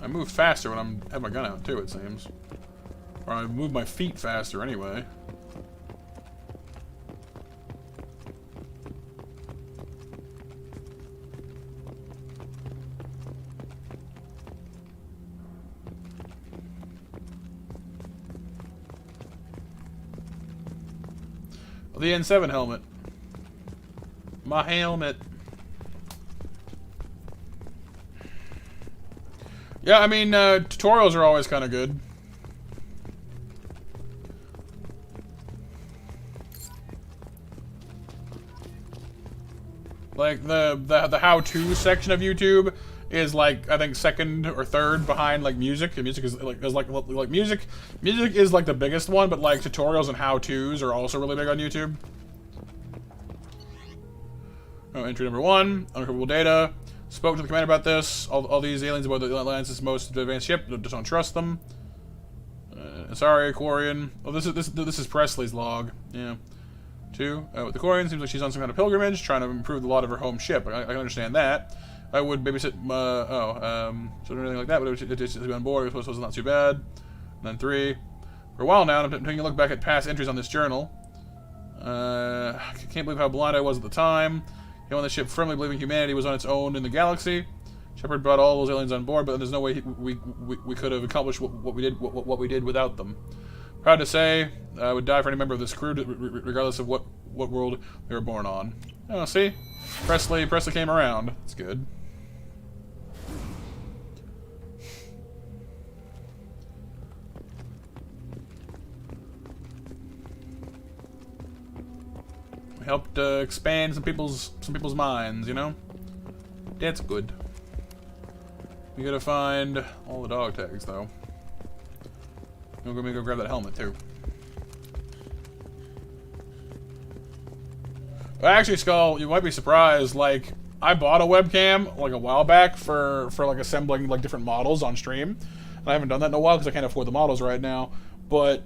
I move faster when I have my gun out too, it seems. Or I move my feet faster anyway. The N7 helmet. My helmet. Yeah, I mean, tutorials are always kind of good. Like, the how-to section of YouTube is, like, I think second or third behind, like, music. And music is, like music is, like, the biggest one, but, like, tutorials and how-tos are also really big on YouTube. Oh, entry number 1, uncomfortable data. Spoke to the commander about this. All these aliens aboard the Alliance's most advanced ship. Just don't trust them. Sorry, Quarian. Oh, this is Presley's log. Yeah. 2. With the Quarian, seems like she's on some kind of pilgrimage, trying to improve the lot of her home ship. I can understand that. I would babysit. So anything like that, but it just to be on board. It was not too bad. And then 3. For a while now, I'm taking a look back at past entries on this journal. I can't believe how blind I was at the time. He on the ship firmly believing humanity was on its own in the galaxy. Shepard brought all those aliens on board, but there's no way we could have accomplished what we did without them. Proud to say, I would die for any member of this crew, regardless of what world they were born on. Oh, see, Presley came around. That's good. Helped expand some people's minds, you know. That's good. We gotta find all the dog tags, though. I'm gonna go grab that helmet too. Actually, Skull, you might be surprised. Like, I bought a webcam like a while back for like assembling like different models on stream. And I haven't done that in a while because I can't afford the models right now. But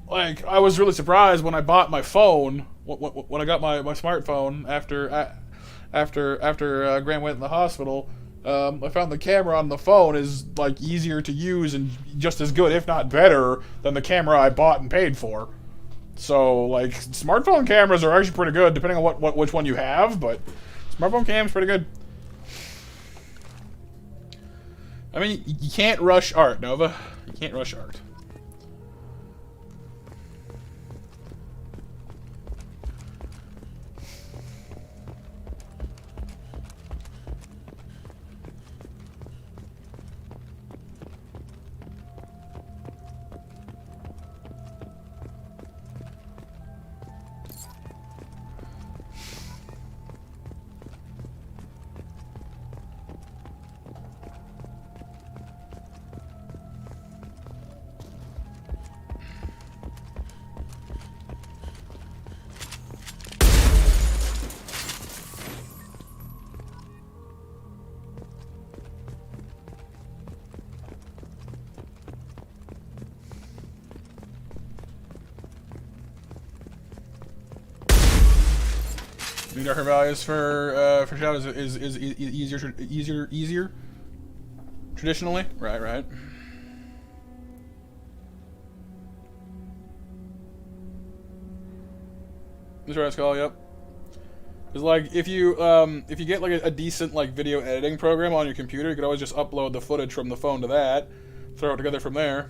like, I was really surprised when I bought my phone, when I got my smartphone after Graham went in the hospital. I found the camera on the phone is like easier to use and just as good, if not better, than the camera I bought and paid for. So, like, smartphone cameras are actually pretty good, depending on which one you have. But smartphone cam's pretty good. I mean, you can't rush art, Nova. You can't rush art. Darker values for shadows is easier traditionally. Right. This right, Skull. Yep. It's like if you get like a decent like video editing program on your computer, you could always just upload the footage from the phone to that, throw it together from there.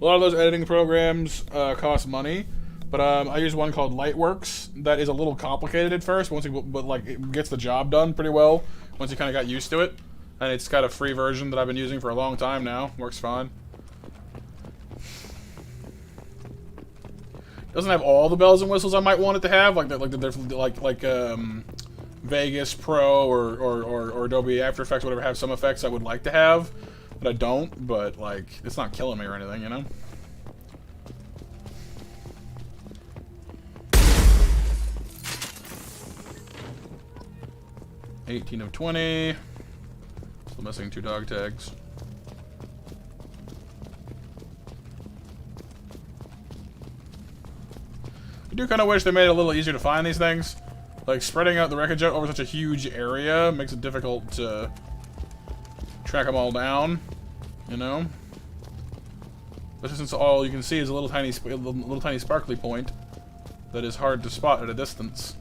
A lot of those editing programs cost money, but I use one called Lightworks that is a little complicated at first, but like it gets the job done pretty well once you kind of got used to it. And it's got a free version that I've been using for a long time now. Works fine. Doesn't have all the bells and whistles I might want it to have, like Vegas Pro or Adobe After Effects, whatever, have some effects I would like to have, but I don't. But like, it's not killing me or anything, you know. $18 of $20. Still missing 2 dog tags. I do kind of wish they made it a little easier to find these things. Like, spreading out the wreckage out over such a huge area makes it difficult to track them all down, you know? Especially since all you can see is a little tiny sparkly point that is hard to spot at a distance.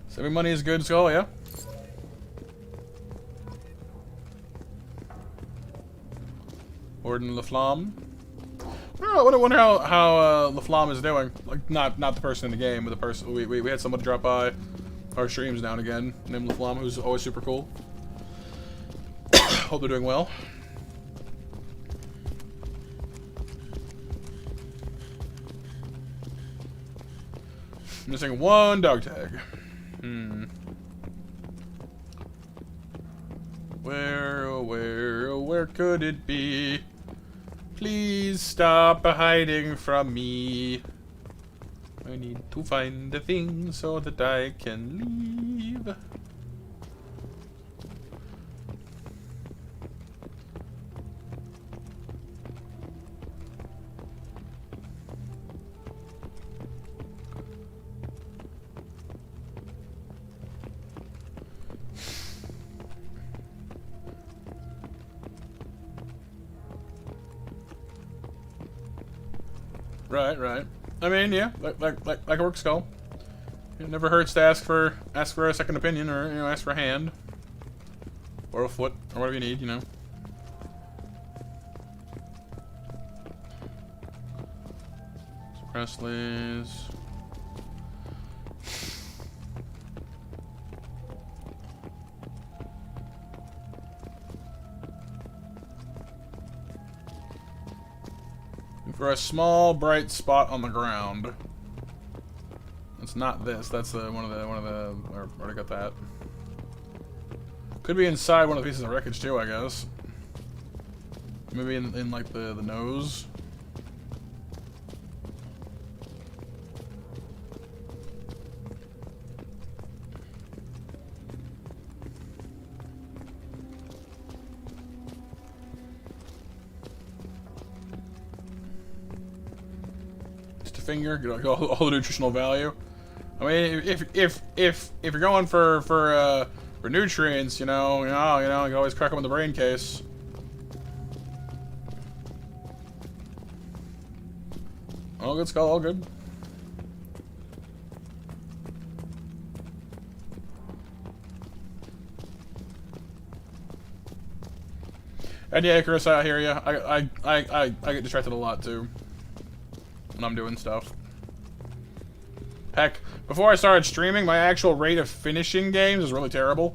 Saving money is good, Skull, yeah? Warden LaFlamme. Oh, I wonder how LaFlamme is doing. Like, not the person in the game, but the person we had somebody drop by our streams now and again, named LaFlamme, who's always super cool. Hope they're doing well. Missing 1 dog tag. Where could it be? Please stop hiding from me. I need to find the thing so that I can leave. Right. I mean, yeah, like a work skull. It never hurts to ask for a second opinion, or ask for a hand, or a foot, or whatever you need, you know. Presley's. For a small bright spot on the ground. It's not this. That's one of the. I already got that. Could be inside one of the pieces of wreckage too, I guess. Maybe in like the nose. Finger, get all the nutritional value. I mean, if you're going for nutrients, you can always crack them in the brain case. All good, Skull, all good. And yeah, Chris, I hear you. I get distracted a lot too when I'm doing stuff. Heck, before I started streaming, my actual rate of finishing games is really terrible.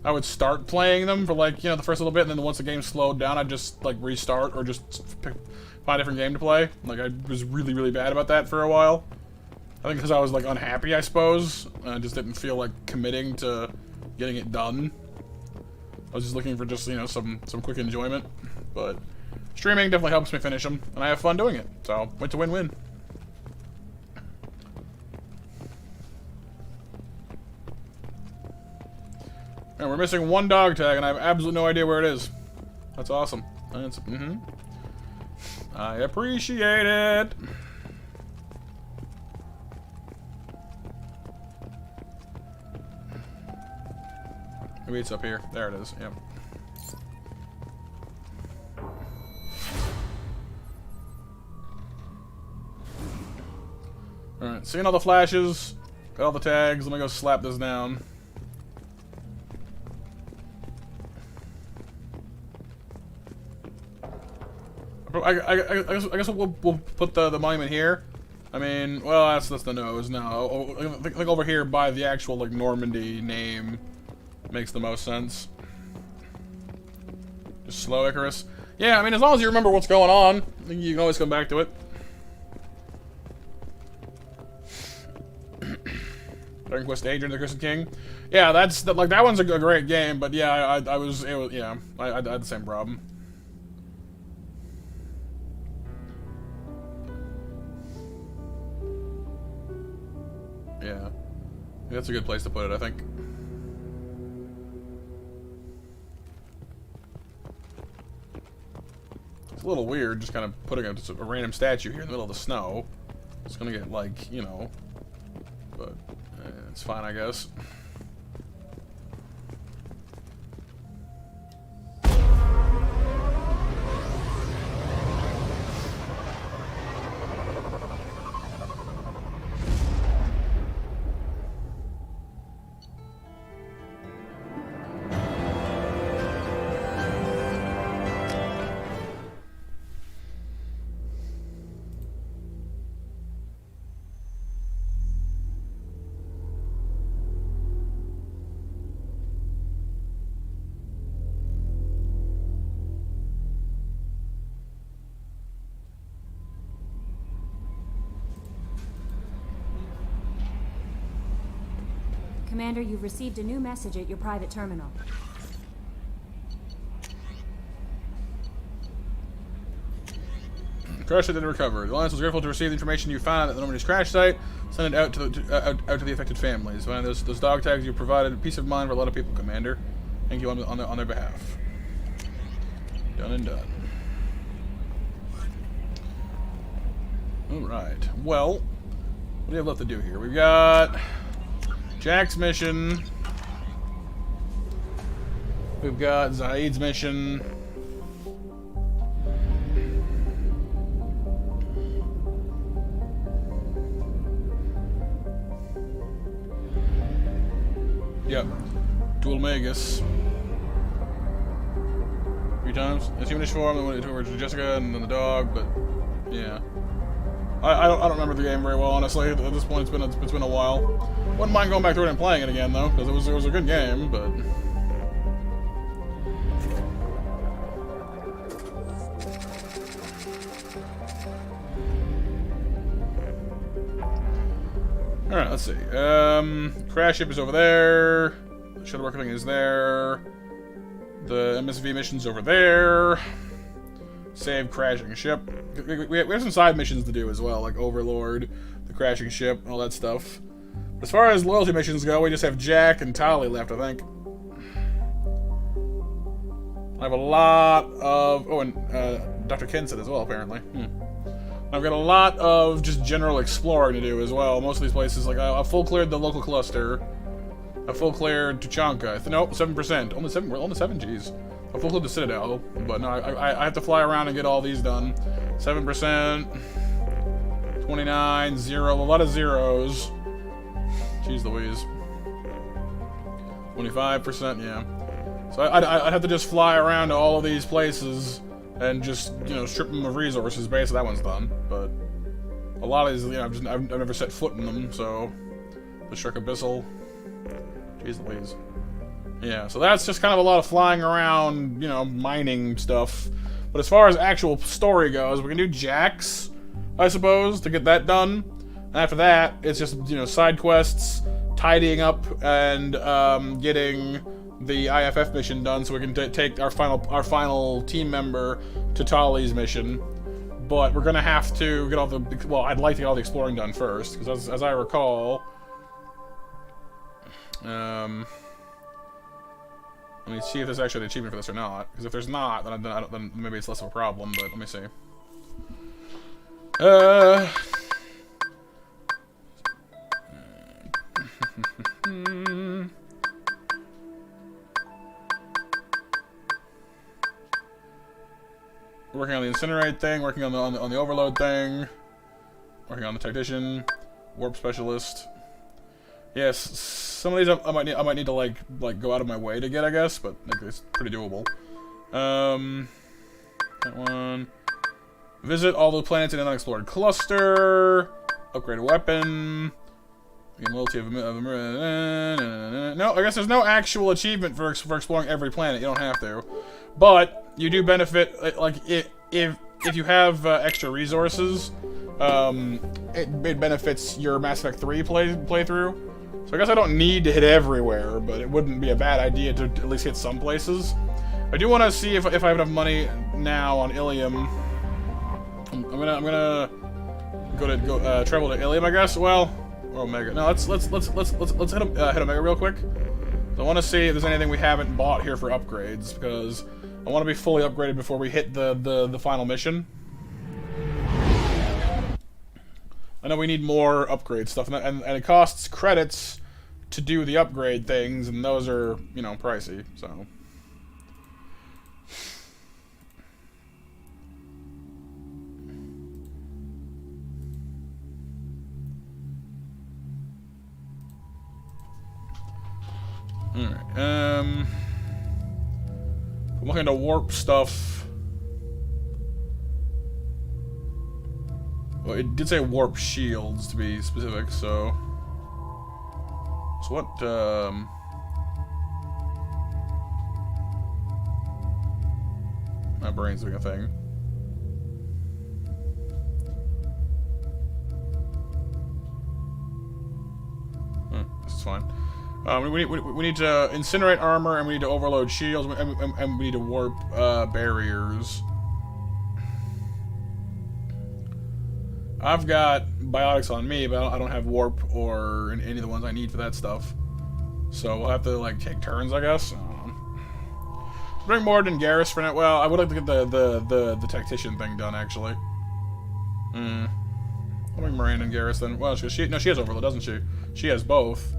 I would start playing them for like, the first little bit, and then once the game slowed down, I'd just like restart or just find a different game to play. Like, I was really, really bad about that for a while. I think because I was like unhappy, I suppose. I just didn't feel like committing to getting it done. I was just looking for just, some quick enjoyment. But streaming definitely helps me finish them, and I have fun doing it. So, it's a win-win. And we're missing 1 dog tag, and I have absolutely no idea where it is. That's awesome. That's, I appreciate it. Maybe it's up here. There it is. Yep. Alright, seeing all the flashes, got all the tags, let me go slap this down. I guess we'll put the monument here. I mean, well, that's the nose. No, I think over here by the actual, like, Normandy name makes the most sense. Just slow Icarus. Yeah, I mean, as long as you remember what's going on, I think you can always come back to it. Dragon Quest Adrian the Crescent King. Yeah, that one's a great game, but yeah, I had the same problem. Yeah. That's a good place to put it, I think. It's a little weird just kind of putting a random statue here in the middle of the snow. It's gonna get, like, you know, but it's fine, I guess. Commander, you've received a new message at your private terminal. Crash site didn't recover. The Alliance was grateful to receive the information you found at the Normandy's crash site. Send it out to the affected families. Find those dog tags you provided peace of mind for a lot of people, Commander. Thank you on their behalf. Done and done. Alright. Well, what do we have left to do here? We've got Jack's mission. We've got Zaid's mission. Yep. Dual Magus. 3 times. It's humanish form, then went over to Jessica, and then the dog, but yeah. I don't remember the game very well, honestly. At this point, it's been a while. Wouldn't mind going back through it and playing it again, though, because it was a good game, but alright, let's see. Crash ship is over there. The shuttle worker thing is there. The MSV mission's over there. Save crashing ship. We have some side missions to do as well, like Overlord, the crashing ship, all that stuff. As far as loyalty missions go, we just have Jack and Tali left, I think. I have a lot of... Oh, and Dr. Ken said as well, apparently. I've got a lot of just general exploring to do as well. Most of these places, like, I've full cleared the local cluster. I've full cleared Tuchanka. Nope, 7%. Only 7, we're only 7 Gs. I've full cleared the Citadel, but no, I have to fly around and get all these done. 7%. 29, 0, a lot of zeros. Jeez Louise. 25%, yeah. So I'd have to just fly around to all of these places and just, you know, strip them of resources. Basically, that one's done. But a lot of these, you know, I've never set foot in them, so... The Shrek Abyssal. Jeez Louise. Yeah, so that's just kind of a lot of flying around, you know, mining stuff. But as far as actual story goes, we can do Jax, I suppose, to get that done. And after that, it's just, you know, side quests, tidying up, and getting the IFF mission done so we can take our final team member to Tali's mission. But we're gonna have to get all the... Well, I'd like to get all the exploring done first, because as I recall... Let me see if there's actually an achievement for this or not. Because if there's not, then maybe it's less of a problem, but let me see. Working on the incinerate thing, working on the overload thing, working on the tactician, warp specialist. Yes, some of these I might need to like go out of my way to get, I guess, but like, it's pretty doable. That one. Visit all the planets in an unexplored cluster. Upgrade a weapon. Gain loyalty of no, I guess there's no actual achievement for exploring every planet. You don't have to, but you do benefit. Like if you have extra resources, it benefits your Mass Effect 3 playthrough. So I guess I don't need to hit everywhere, but it wouldn't be a bad idea to at least hit some places. I do want to see if I have enough money now on Ilium. I'm gonna go travel to Ilium, I guess. Well, or Omega. No, let's hit Omega real quick. So I want to see if there's anything we haven't bought here for upgrades, because I want to be fully upgraded before we hit the final mission. I know we need more upgrade stuff, and it costs credits to do the upgrade things, and those are, you know, pricey, so. Alright, I'm looking to warp stuff. Well, it did say warp shields, to be specific, so... So what, my brain's doing a thing. This is fine. We need to incinerate armor, and we need to overload shields, and we need to warp barriers. I've got biotics on me, but I don't have warp or any of the ones I need for that stuff. So we'll have to like take turns, I guess. Bring Morden and Garrus for now. Well, I would like to get the tactician thing done, actually. I'll bring Miranda and Garrus then. Well, she has overload, doesn't she? She has both.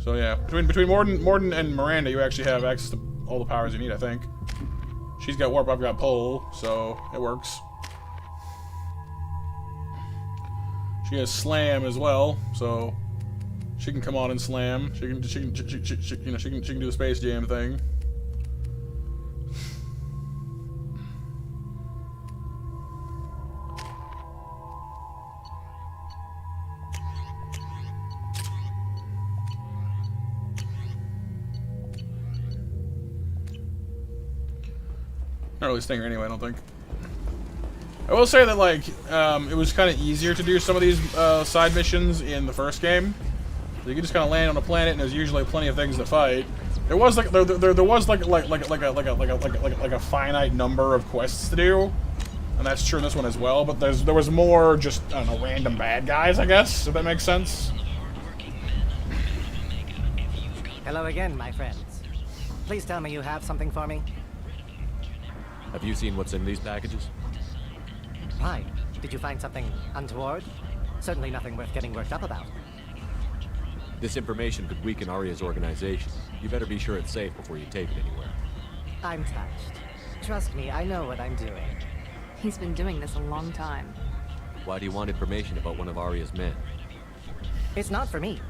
So yeah, between Morden and Miranda, you actually have access to all the powers you need, I think. She's got warp, I've got pull, so it works. She has slam as well, so she can come on and slam. She can do the Space Jam thing. Not really stinger anyway, I don't think. I will say that, like, it was kind of easier to do some of these side missions in the first game. So you could just kind of land on a planet, and there's usually plenty of things to fight. There was like a finite number of quests to do, and that's true in this one as well. But there was more just, I don't know, random bad guys, I guess, if that makes sense. Hello again, my friends. Please tell me you have something for me. Have you seen what's in these packages? Why? Did you find something untoward? Certainly nothing worth getting worked up about. This information could weaken Aria's organization. You better be sure it's safe before you take it anywhere. I'm touched. Trust me, I know what I'm doing. He's been doing this a long time. Why do you want information about one of Aria's men? It's not for me.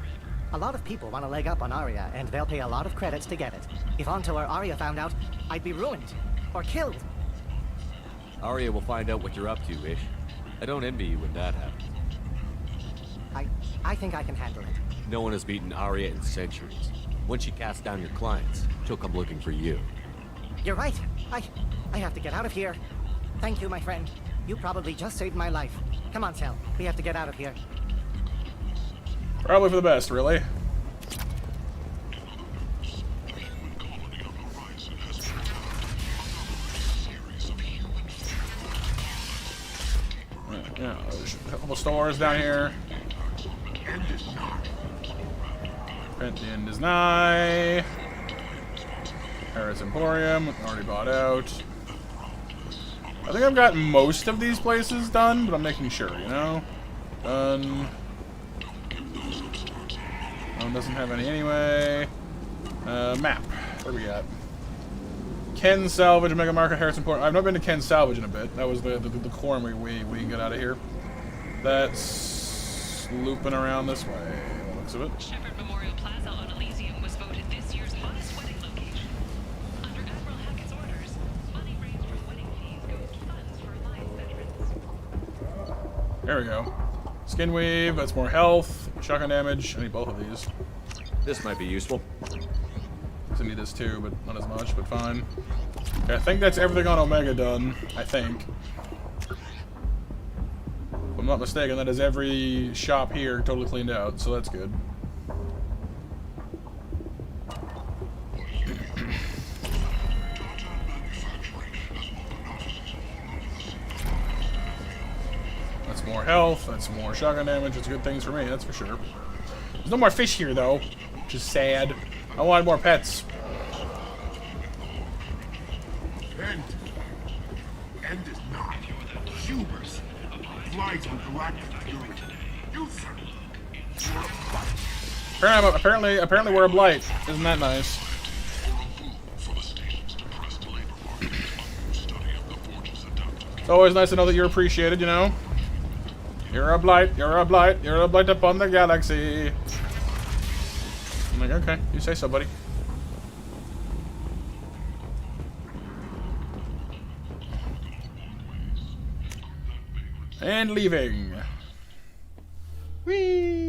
A lot of people want a leg up on Aria, and they'll pay a lot of credits to get it. If Anto or Aria found out, I'd be ruined. Or killed. Aria will find out what you're up to, Ish. I don't envy you when that happens. I think I can handle it. No one has beaten Aria in centuries. When she casts down your clients, she'll come looking for you. You're right. I have to get out of here. Thank you, my friend. You probably just saved my life. Come on, Sal. We have to get out of here. Probably for the best, really. Yeah, there's a couple stores down here. The end is nigh. Harris Emporium, already bought out. I think I've got most of these places done, but I'm making sure, you know? Done. One doesn't have any anyway. Map. What do we got? Ken Salvage, Mega Market, Harrison Port. I've not been to Ken Salvage in a bit. That was the corn we can get out of here. That's looping around this way. The looks of it. Shepherd Memorial Plaza on Elysium was voted this year's hottest wedding location. Under Admiral Hackett's orders, money raised from wedding fees goes to funds for alliance veterans. There we go. Skin weave. That's more health. Shotgun damage. I need both of these. This might be useful. I need this too, but not as much, but fine. Okay, I think that's everything on Omega done. I think. If I'm not mistaken, that is every shop here totally cleaned out, so that's good. That's more health, that's more shotgun damage, it's good things for me, that's for sure. There's no more fish here, though, which is sad. I wanted more pets. End is not hubris. Flies on galactic fury. You Apparently we're a blight. Isn't that nice? It's always nice to know that you're appreciated, you know? You're a blight, you're a blight, you're a blight upon the galaxy. I'm like, okay, you say so, buddy. And leaving. Whee!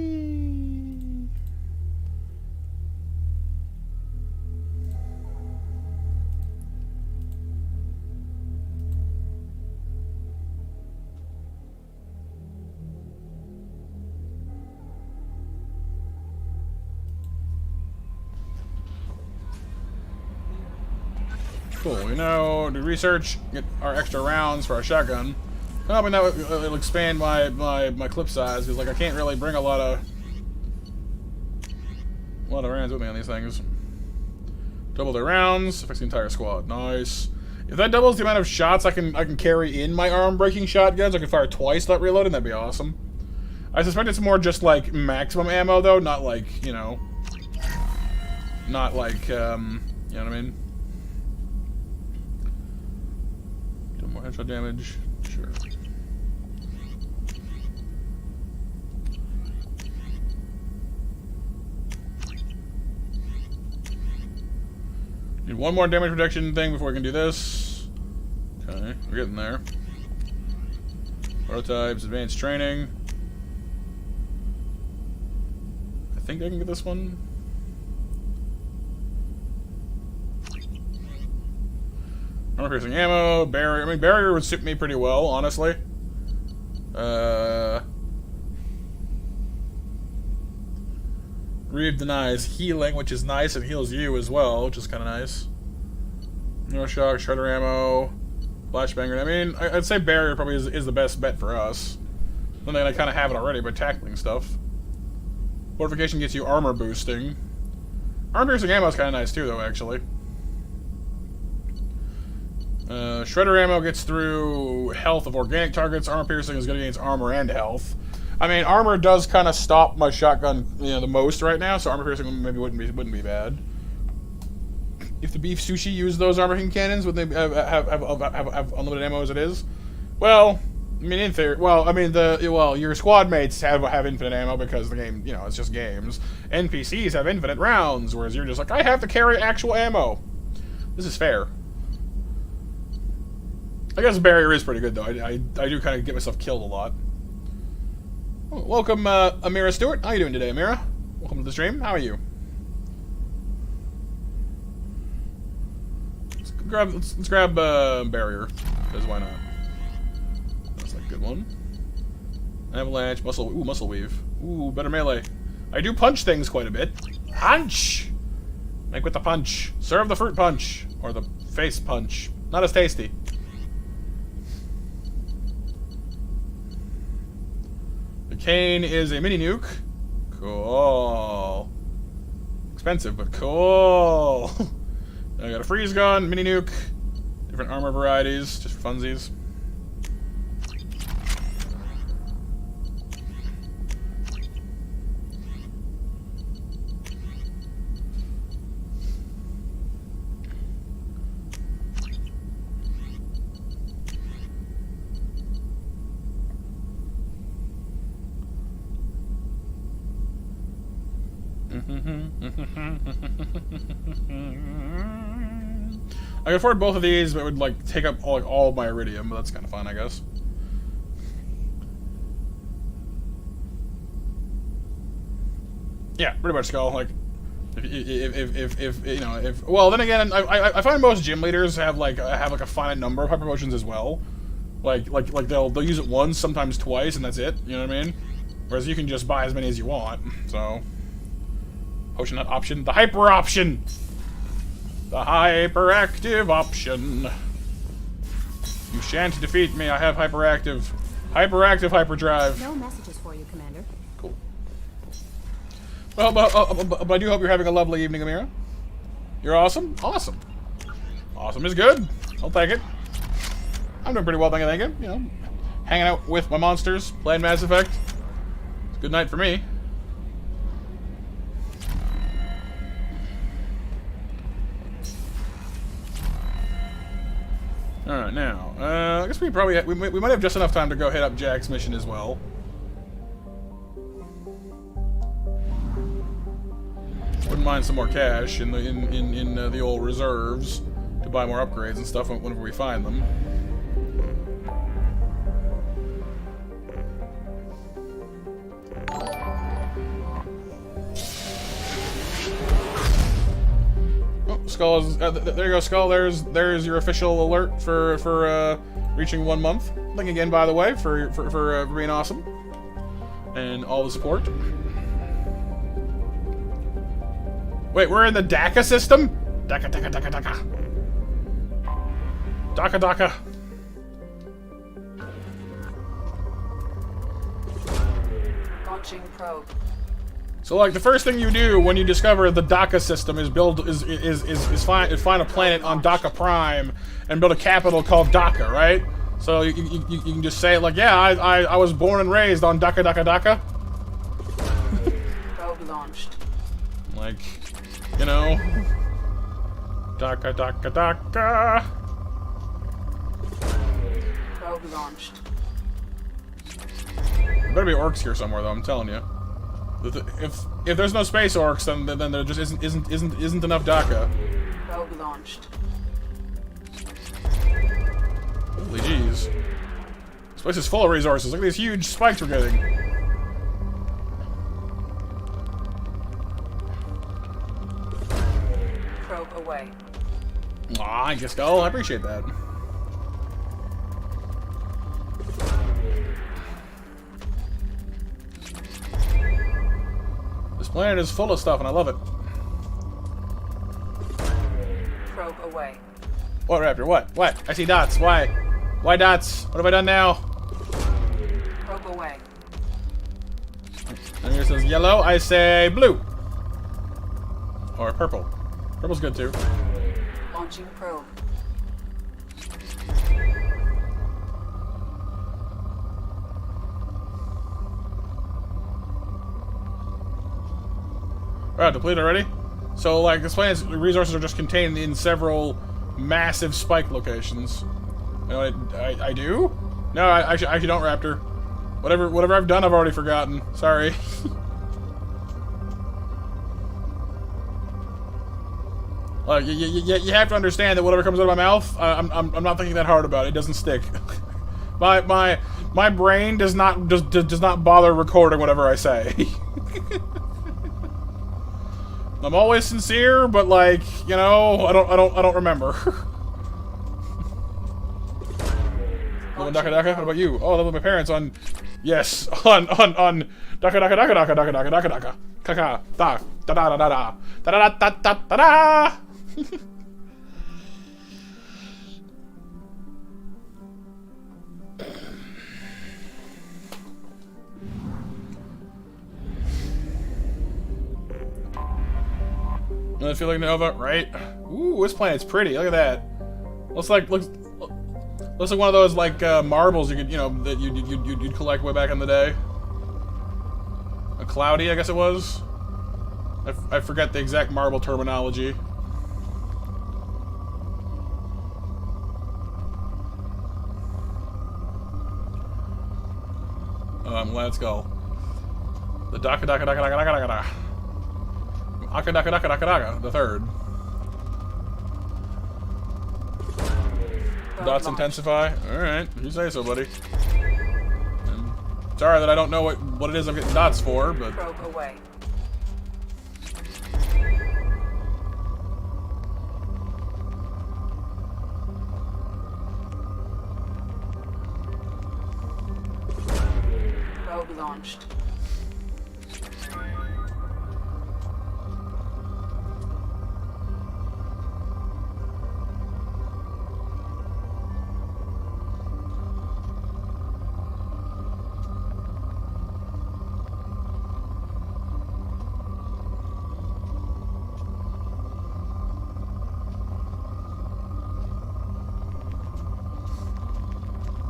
Cool, we know, do research, get our extra rounds for our shotgun. I mean, that will expand my clip size, because like I can't really bring a lot of rounds with me on these things. Double the rounds, affects the entire squad. Nice. If that doubles the amount of shots I can carry in my arm-breaking shotguns, I can fire twice without reloading, that'd be awesome. I suspect it's more just like maximum ammo though, not like, you know, not like, you know what I mean? Do more headshot damage, sure. Need one more damage reduction thing before we can do this. Okay, we're getting there. Prototypes, advanced training. I think I can get this one. Armor piercing ammo, barrier. I mean, barrier would suit me pretty well, honestly. Reeve denies healing, which is nice, and heals you as well, which is kind of nice. Neuroshock, shredder ammo, flashbanger. I mean, I'd say barrier probably is the best bet for us. Then I kind of have it already by tackling stuff. Fortification gets you armor boosting. Armor piercing ammo is kind of nice too, though, actually. Shredder ammo gets through health of organic targets. Armor piercing is good against armor and health. I mean, armor does kind of stop my shotgun, you know, the most right now, so armor piercing maybe wouldn't be bad. If the beef sushi used those armor piercing cannons, would they have unlimited ammo as it is? Well, I mean, in theory, your squad mates have infinite ammo because the game, you know, it's just games. NPCs have infinite rounds, whereas you're just like, I have to carry actual ammo. This is fair. I guess barrier is pretty good though. I do kind of get myself killed a lot. Oh, welcome, Amira Stewart. How are you doing today, Amira? Welcome to the stream. How are you? Let's grab barrier, because why not? That's like a good one. Avalanche, muscle weave. Ooh, better melee. I do punch things quite a bit. Punch! Make with the punch. Serve the fruit punch. Or the face punch. Not as tasty. The cane is a mini nuke. Cool. Expensive, but cool. I got a freeze gun, mini nuke, different armor varieties, just for funsies. I can afford both of these, but it would like take up all of my iridium, but that's kind of fun, I guess. Yeah, pretty much, Skull. Like, if you know, if well, then again, I find most gym leaders have like a finite number of hyper potions as well. Like they'll use it once, sometimes twice, and that's it. You know what I mean? Whereas you can just buy as many as you want. So, potion nut option, the hyper option, the hyperactive option. You shan't defeat me. I have hyperactive hyperdrive. No messages for you, Commander. Cool. Well, but I do hope you're having a lovely evening, Amira. You're awesome. Awesome. Awesome is good. I'll take it. I'm doing pretty well, thank you. You know, hanging out with my monsters, playing Mass Effect. It's a good night for me. Alright, now, I guess we probably we might have just enough time to go hit up Jack's mission as well. Wouldn't mind some more cash in the old reserves to buy more upgrades and stuff whenever we find them. Oh, Skull is there. You go, Skull. There's your official alert for reaching 1 month. Thank you again, by the way, for being awesome and all the support. Wait, we're in the DACA system? DACA. DACA. Launching probe. So, like, the first thing you do when you discover the DACA system is find a planet on DACA Prime and build a capital called DACA, right? So you can just say, like, yeah, I was born and raised on DACA. Probe launched. Like, you know, DACA. Probe launched. There better be orcs here somewhere, though. I'm telling you. If there's no space orcs, then there just isn't enough DACA. Probe launched. Holy jeez. This place is full of resources. Look at these huge spikes we're getting. Probe away. Aw, I guess, Skull. I appreciate that. This planet is full of stuff, and I love it. Probe away. What, Raptor? What? I see dots. Why? Why dots? What have I done now? Probe away. And here it says yellow. I say blue. Or purple. Purple's good, too. Launching probe. Alright, depleted already? So, like, this planet's resources are just contained in several massive spike locations. You know what I do? No, I actually don't, Raptor. Whatever I've done, I've already forgotten. Sorry. You have to understand that whatever comes out of my mouth, I'm not thinking that hard about it. It doesn't stick. my brain does not bother recording whatever I say. I'm always sincere, but like, you know, I don't remember. Daka. What about you? Oh, I live with my parents on. Yes, on Daka. Kaka da da. Another feeling Nova, right? Ooh, this planet's pretty. Look at that. Looks like one of those like marbles you could, you know, that you'd collect way back in the day. A cloudy, I guess it was. I forget the exact marble terminology. Let's go. The Daka. Akadaka, the third. Dots intensify? Alright, you say so, buddy. Sorry that I don't know what it is I'm getting dots for, but... Probe away. Probe launched.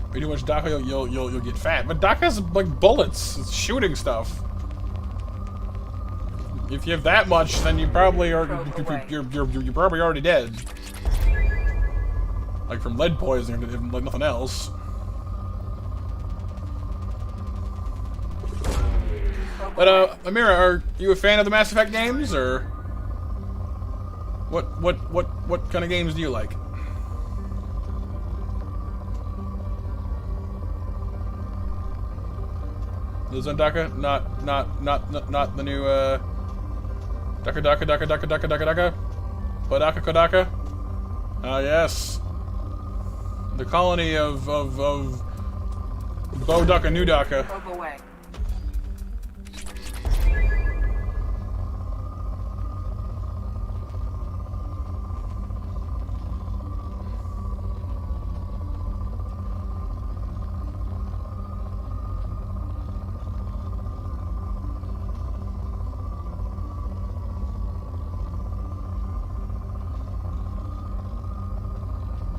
If you do much DACA, you'll get fat. But DACA's like bullets. It's shooting stuff. If you have that much, then you probably are you're probably already dead. Like from lead poisoning, like nothing else. But Amira, are you a fan of the Mass Effect games, or what kind of games do you like? Lives on DACA? Not the new DACA. Kodaka Kodaka? Ah yes. The colony of Bo DACA, New DACA. Probe away.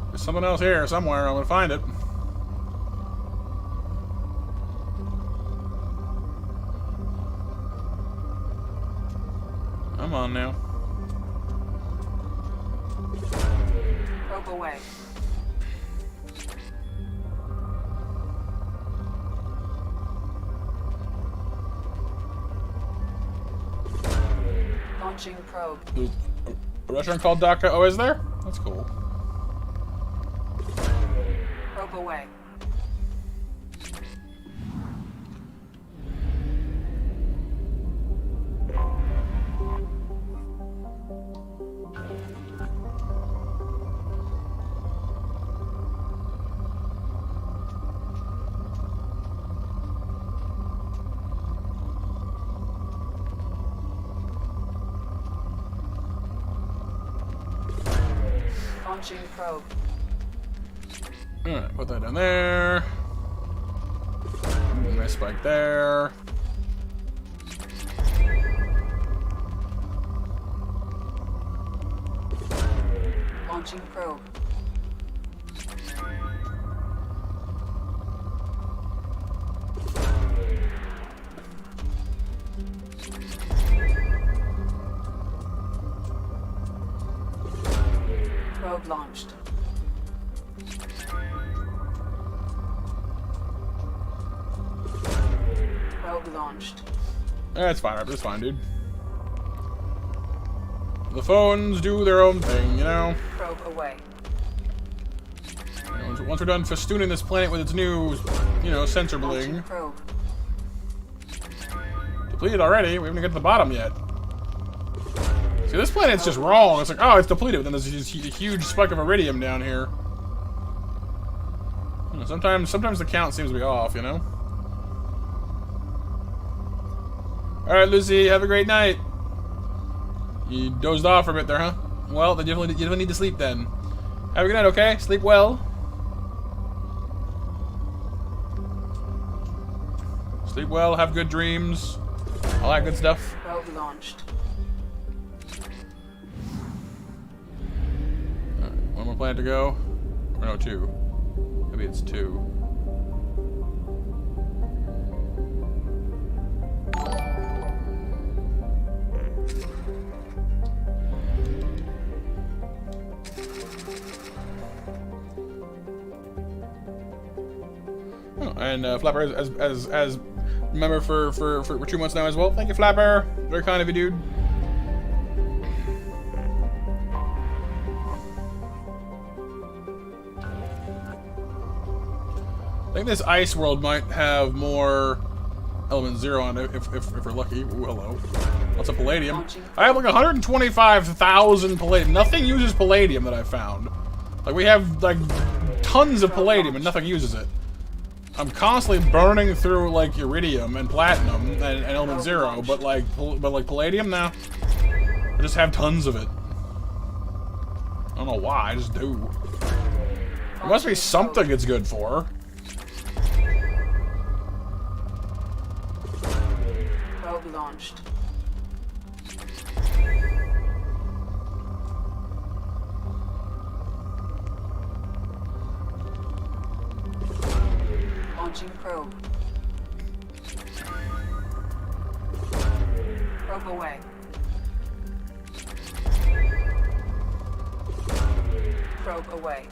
There's something else here somewhere. I'm gonna find it. Come on now. Probe away. Launching probe. There's a restaurant called DACA. Oh, is there? That's cool. Probe away. Launching probe. Alright, put that in there. Nice spike there. Launching probe. Probe launched. Probe launched. That's fine, that's fine, dude. The phones do their own thing, you know? Probe away. You know, once we're done festooning this planet with its new, you know, sensor bling. Probe. Depleted already? We haven't even get to the bottom yet. See, this planet's just wrong. It's like, oh, it's depleted, but then there's this huge spike of iridium down here. You know, sometimes the count seems to be off, you know? Alright, Lucy, have a great night. You dozed off for a bit there, huh? Well, then you definitely need to sleep then. Have a good night, okay? Sleep well. Sleep well, have good dreams. All that good stuff. Probe launched. Alright, one more planet to go. Or no, two. Maybe it's two. Oh, and Flapper as member for 2 months now as well. Thank you, Flapper. Very kind of you, dude. think this ice world might have more element 0 on it if we're lucky. Ooh, hello. What's a palladium? I have like 125,000 palladium. Nothing uses palladium that I found. Like, we have like tons of palladium and nothing uses it. I'm constantly burning through like iridium and platinum and element 0, but like palladium now. I just have tons of it. I don't know why, I just do. There must be something it's good for. Probe launched. Launching probe. Probe away. Probe away.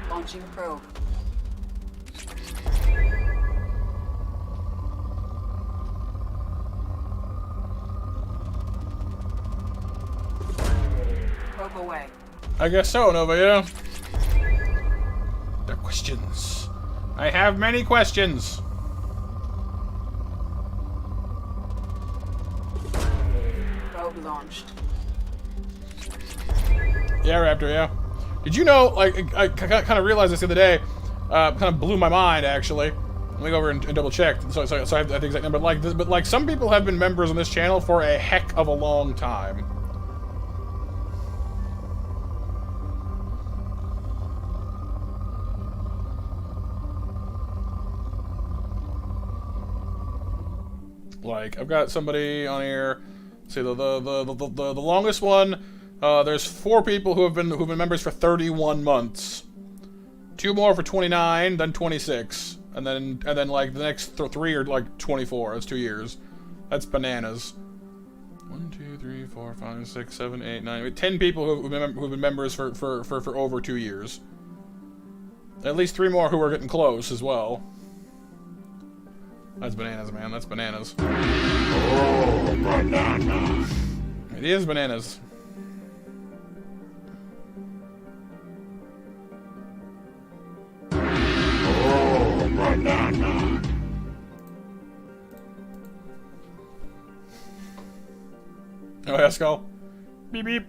Launching probe. Probe away. I guess so, Nova, yeah. There are questions. I have many questions. Probe launched. Yeah, Raptor, yeah. Did you know, like, I kind of realized this the other day, kind of blew my mind, actually. Let me go over and double check, so I have the exact number. But like, some people have been members on this channel for a heck of a long time. Like, I've got somebody on here. Let's see, the longest one. There's 4 people who've been members for 31 months. 2 more for 29, then 26, and then like the next 3 are like 24. That's 2 years. That's bananas. 1, 2, 3, 4, 5, 6, 7, 8, 9. 10 people who've been members for over 2 years. At least 3 more who are getting close as well. That's bananas, man. That's bananas. Oh, banana. It is bananas. Oh, banana. Oh, yeah, Skull. Beep, beep.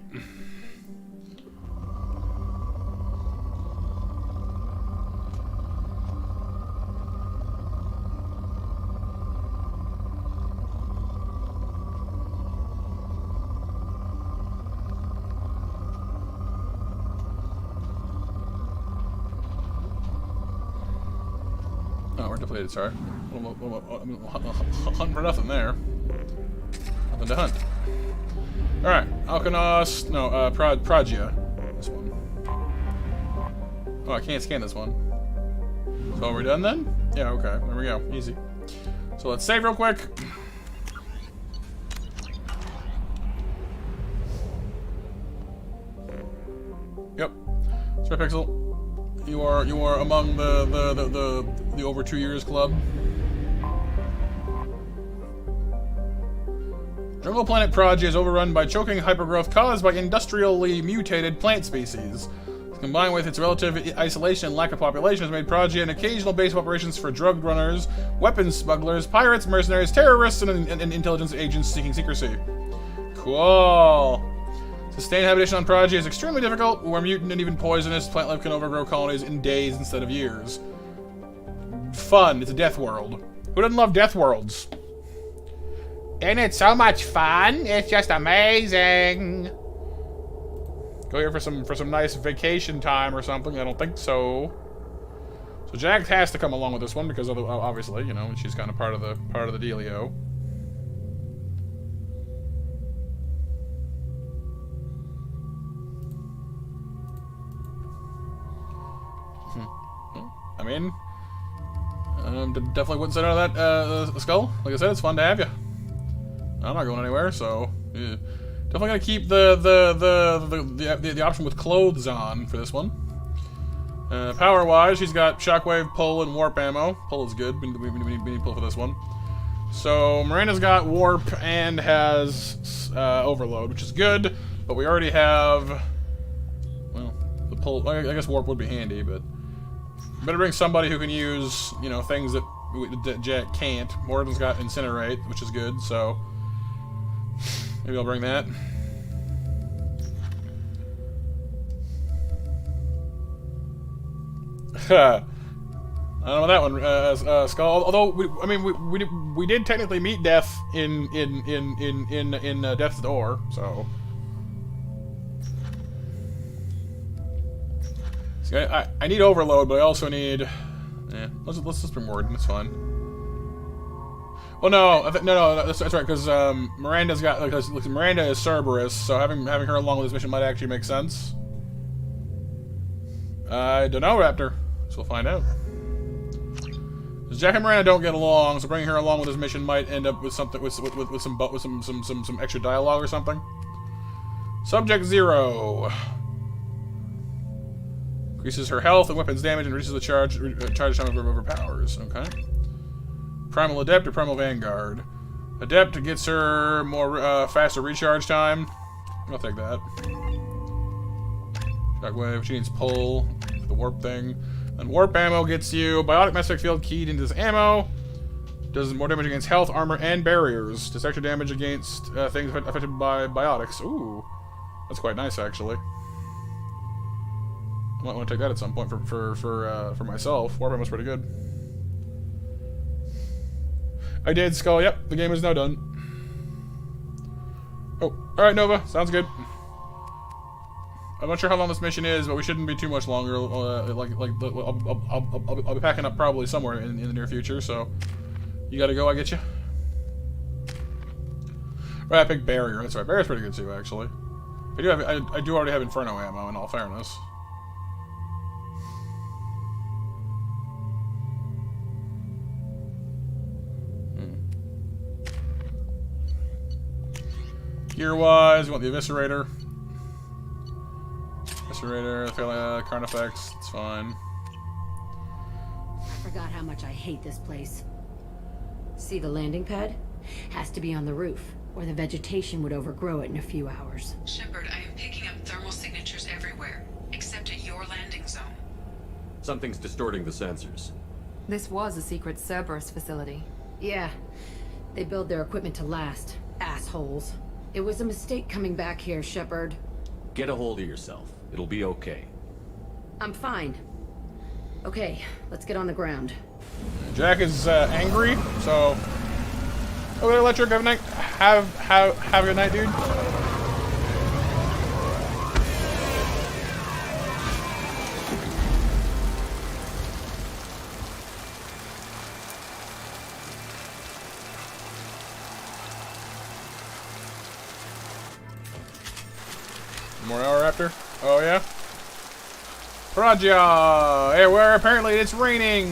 Oh, we're depleted, sorry. Hunt for nothing there. Nothing to hunt. Alright, Alkanos, no, Pragia. This one. Oh, I can't scan this one. So are we done then? Yeah, okay, there we go, easy. So let's save real quick. Yep. Spray Pixel. You are among the over 2 years club. Jungle planet Pragia is overrun by choking hypergrowth caused by industrially mutated plant species. Combined with its relative isolation and lack of population has made Pragia an occasional base of operations for drug runners, weapons smugglers, pirates, mercenaries, terrorists, and intelligence agents seeking secrecy. Cool. Sustained habitation on Pragia is extremely difficult, where mutant and even poisonous plant life can overgrow colonies in days instead of years. Fun. It's a death world. Who doesn't love death worlds? Ain't it so much fun? It's just amazing. Go here for some nice vacation time or something? I don't think so. So Jax has to come along with this one because obviously, you know, she's kind of part of the dealio. I mean, definitely wouldn't sit out of that skull. Like I said, it's fun to have you. I'm not going anywhere, so yeah. Definitely gonna keep the option with clothes on for this one. Power-wise, she's got shockwave, pull, and warp ammo. Pull is good. We need pull for this one. So Miranda's got warp and has overload, which is good. But we already have, well, the pull. I guess warp would be handy, but better bring somebody who can use, you know, things that Jack can't. Morgan's got incinerate, which is good. So maybe I'll bring that. I don't know that one, Skull. Although we did technically meet Death in Death's Door, so. See, I need overload, but I also need. Yeah, let's just bring Warden. That's fine. Well, no, that's right, because Miranda's got because Miranda is Cerberus, so having her along with this mission might actually make sense. I don't know, Raptor. So we'll find out. Jack and Miranda don't get along, so bringing her along with this mission might end up with something with some extra dialogue or something. Subject 0 increases her health and weapons damage and reduces the charge time of her powers. Okay. Primal Adept or Primal Vanguard. Adept gets her more faster recharge time. I'll take that. Shockwave. She needs pull. The warp thing. And warp ammo gets you biotic magnetic field keyed into this ammo. Does more damage against health, armor, and barriers. Does extra damage against things affected by biotics. Ooh, that's quite nice actually. I might want to take that at some point for myself. Warp ammo's pretty good. I did, Skull. Yep, the game is now done. Oh, all right, Nova. Sounds good. I'm not sure how long this mission is, but we shouldn't be too much longer. I'll be packing up probably somewhere in the near future. So, you gotta go. I get you. Right, I picked barrier. That's right. Barrier's pretty good too, actually. I do already have Inferno ammo. In all fairness. Gear-wise, we want the Eviscerator. Eviscerator, Carnifex, it's fine. I forgot how much I hate this place. See the landing pad? Has to be on the roof, or the vegetation would overgrow it in a few hours. Shepard, I am picking up thermal signatures everywhere, except at your landing zone. Something's distorting the sensors. This was a secret Cerberus facility. Yeah, they build their equipment to last. Assholes. It was a mistake coming back here, Shepard. Get a hold of yourself. It'll be okay. I'm fine. Okay, let's get on the ground. Jack is angry, so. Okay, Electric, have a night. Have a good night, dude. More hour after? Oh yeah? Praja! Hey, where apparently it's raining!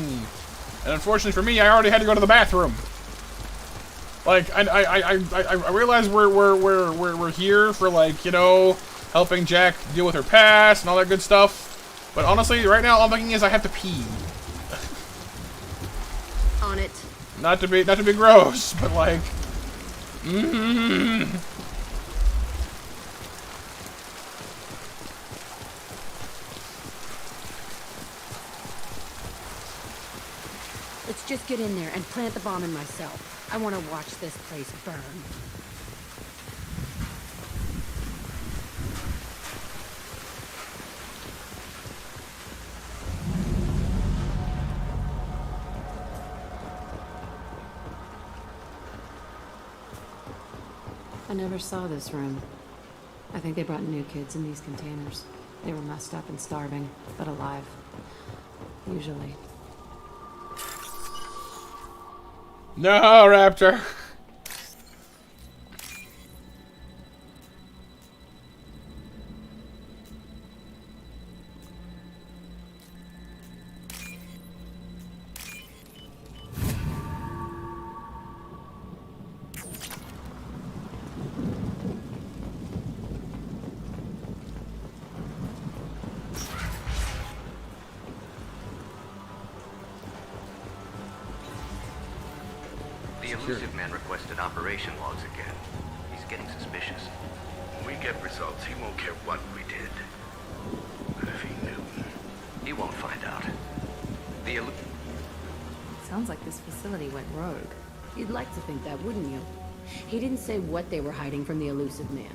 And unfortunately for me, I already had to go to the bathroom. Like, I realize we're here for, like, you know, helping Jack deal with her past and all that good stuff. But honestly, right now all I'm thinking is I have to pee. On it. Not to be gross, but like Let's just get in there and plant the bomb in myself. I want to watch this place burn. I never saw this room. I think they brought new kids in these containers. They were messed up and starving, but alive. Usually. No, Raptor. security. elusive man requested operation logs again. He's getting suspicious. When we get results, he won't care what we did. But if he knew... He won't find out. The Sounds like this facility went rogue. You'd like to think that, wouldn't you? He didn't say what they were hiding from the elusive man.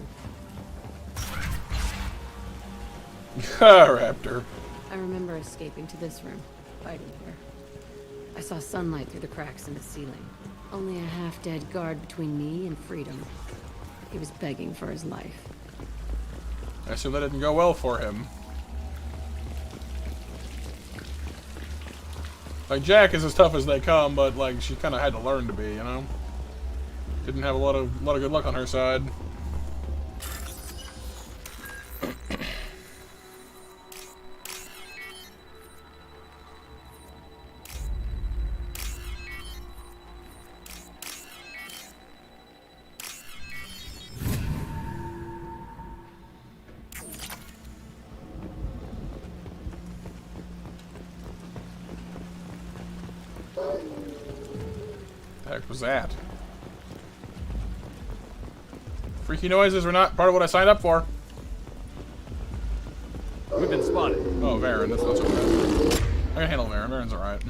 Raptor. I remember escaping to this room, fighting here. I saw sunlight through the cracks in the ceiling. Only a half-dead guard between me and freedom. He was begging for his life. I assume that didn't go well for him. Like, Jack is as tough as they come, but like she kind of had to learn to be, you know. Didn't have a lot of good luck on her side. The heck was that? Freaky noises were not part of what I signed up for. We've been spotted. Oh, Varen, that's not so bad. I can handle Varen. Varen's alright.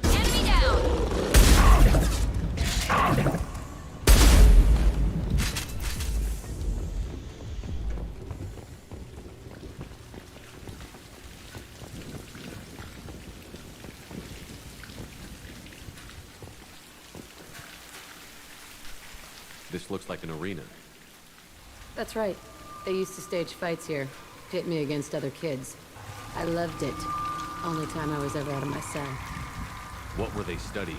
Enemy down! This looks like an arena. That's right. They used to stage fights here, pit me against other kids. I loved it. Only time I was ever out of my cell. What were they studying?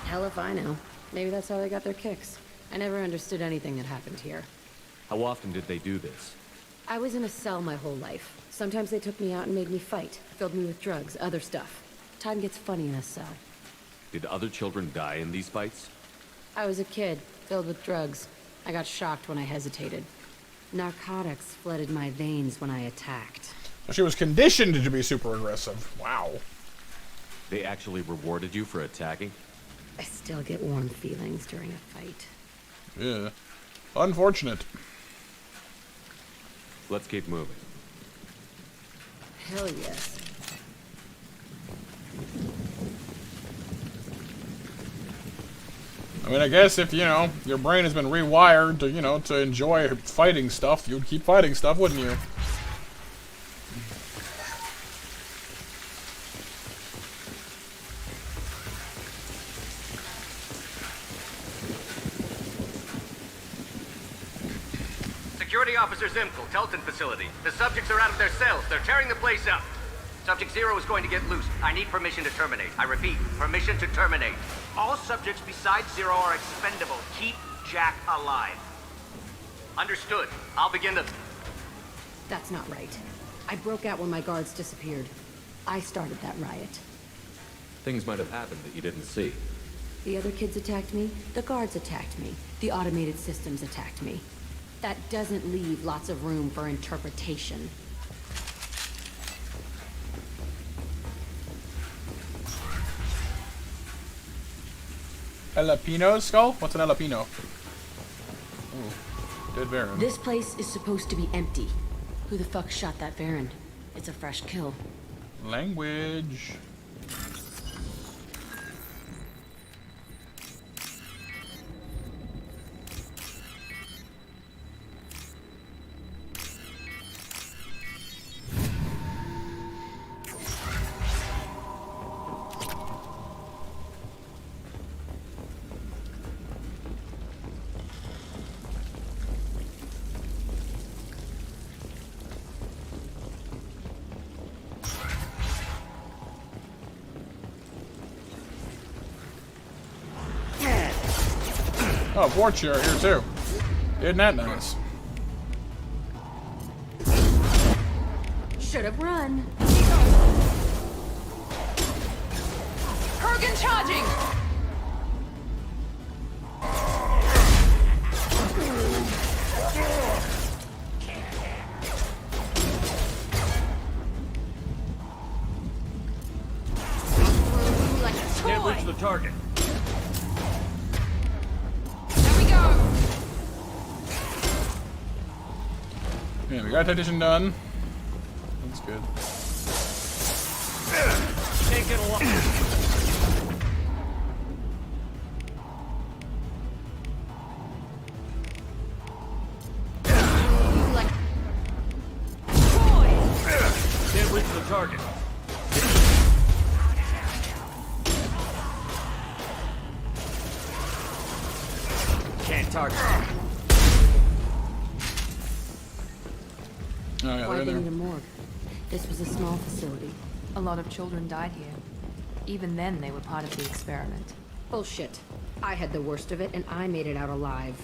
Hell if I know. Maybe that's how they got their kicks. I never understood anything that happened here. How often did they do this? I was in a cell my whole life. Sometimes they took me out and made me fight, filled me with drugs, other stuff. Time gets funny in a cell. Did other children die in these fights? I was a kid, filled with drugs. I got shocked when I hesitated. Narcotics flooded my veins when I attacked. She was conditioned to be super aggressive. Wow. They actually rewarded you for attacking? I still get warm feelings during a fight. Yeah. Unfortunate. Let's keep moving. Hell yes. I mean, I guess if, you know, your brain has been rewired to, you know, to enjoy fighting stuff, you'd keep fighting stuff, wouldn't you? Security Officer Zimkel, Telton facility. The subjects are out of their cells. They're tearing the place up. Subject 0 is going to get loose. I need permission to terminate. I repeat, permission to terminate. All subjects besides 0 are expendable. Keep Jack alive. Understood. I'll begin the... That's not right. I broke out when my guards disappeared. I started that riot. Things might have happened that you didn't see. The other kids attacked me. The guards attacked me. The automated systems attacked me. That doesn't leave lots of room for interpretation. Jalapeno skull? What's an jalapeno? Ooh, dead Varen. This place is supposed to be empty. Who the fuck shot that Varen? It's a fresh kill. Language. Oh, Vortier here too. Isn't that nice? Should have run. Kurgan charging! reach the target. There we go. Yeah, we got tactician done. That's good. Can't get along. Can't reach the target. Can't target. Oh, yeah, Why they're they in need a there. morgue? This was a small facility. A lot of children died here. Even then, they were part of the experiment. Bullshit. I had the worst of it, and I made it out alive.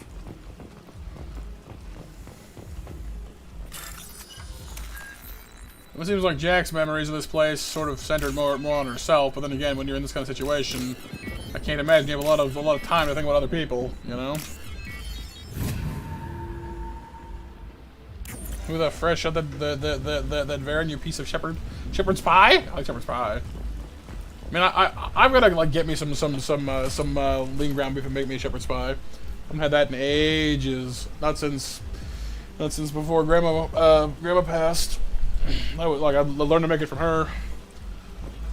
It seems like Jack's memories of this place sort of centered more on herself, but then again, when you're in this kind of situation, I can't imagine you have a lot of time to think about other people, you know? Who the fresh shut that Varen, you piece of shepherd's pie? I like shepherd's pie. I mean, I'm gonna like get me some lean ground beef and make me a shepherd's pie. I haven't had that in ages. Not since before grandma passed. I'd learn to make it from her.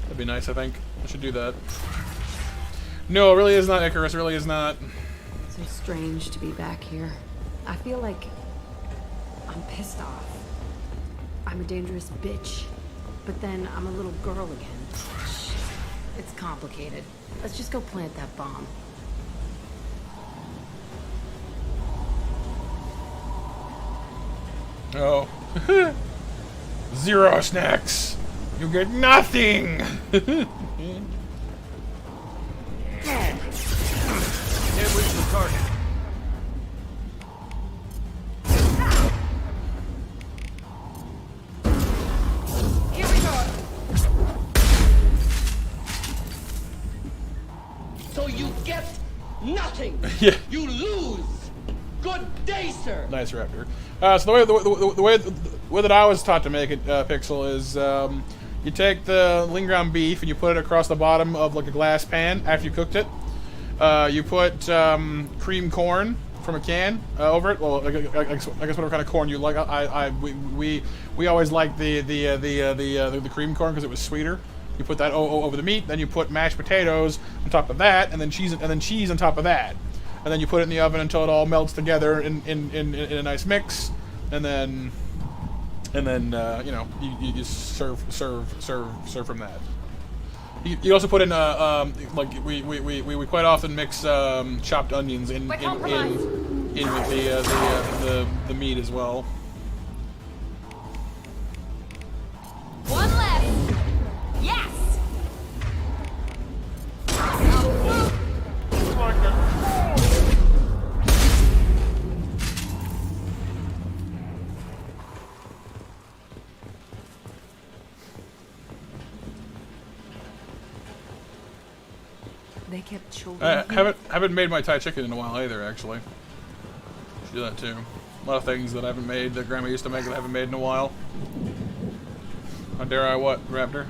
That'd be nice, I think. I should do that. No, it really is not Icarus. It really is not. So strange to be back here. I feel like I'm pissed off. I'm a dangerous bitch. But then I'm a little girl again. Shit. It's complicated. Let's just go plant that bomb. Oh. 0 snacks. You get nothing. Can't reach the target. Here we go. So you get nothing. Yeah. You lose. Good day, sir. Nice, Raptor. So the way that I was taught to make it, Pixel, is you take the lean ground beef and you put it across the bottom of like a glass pan after you cooked it. You put cream corn from a can over it. Well, I guess whatever kind of corn you like. We always liked the cream corn because it was sweeter. You put that over the meat, then you put mashed potatoes on top of that, and then cheese on top of that. And then you put it in the oven until it all melts together in a nice mix, and then you know, you serve from that. You also put in like we quite often mix chopped onions in with the meat as well. One left. Yes. They kept children. Haven't made my Thai chicken in a while either. Actually, should do that too. A lot of things that I haven't made that Grandma used to make that I haven't made in a while. How dare I? What, Raptor?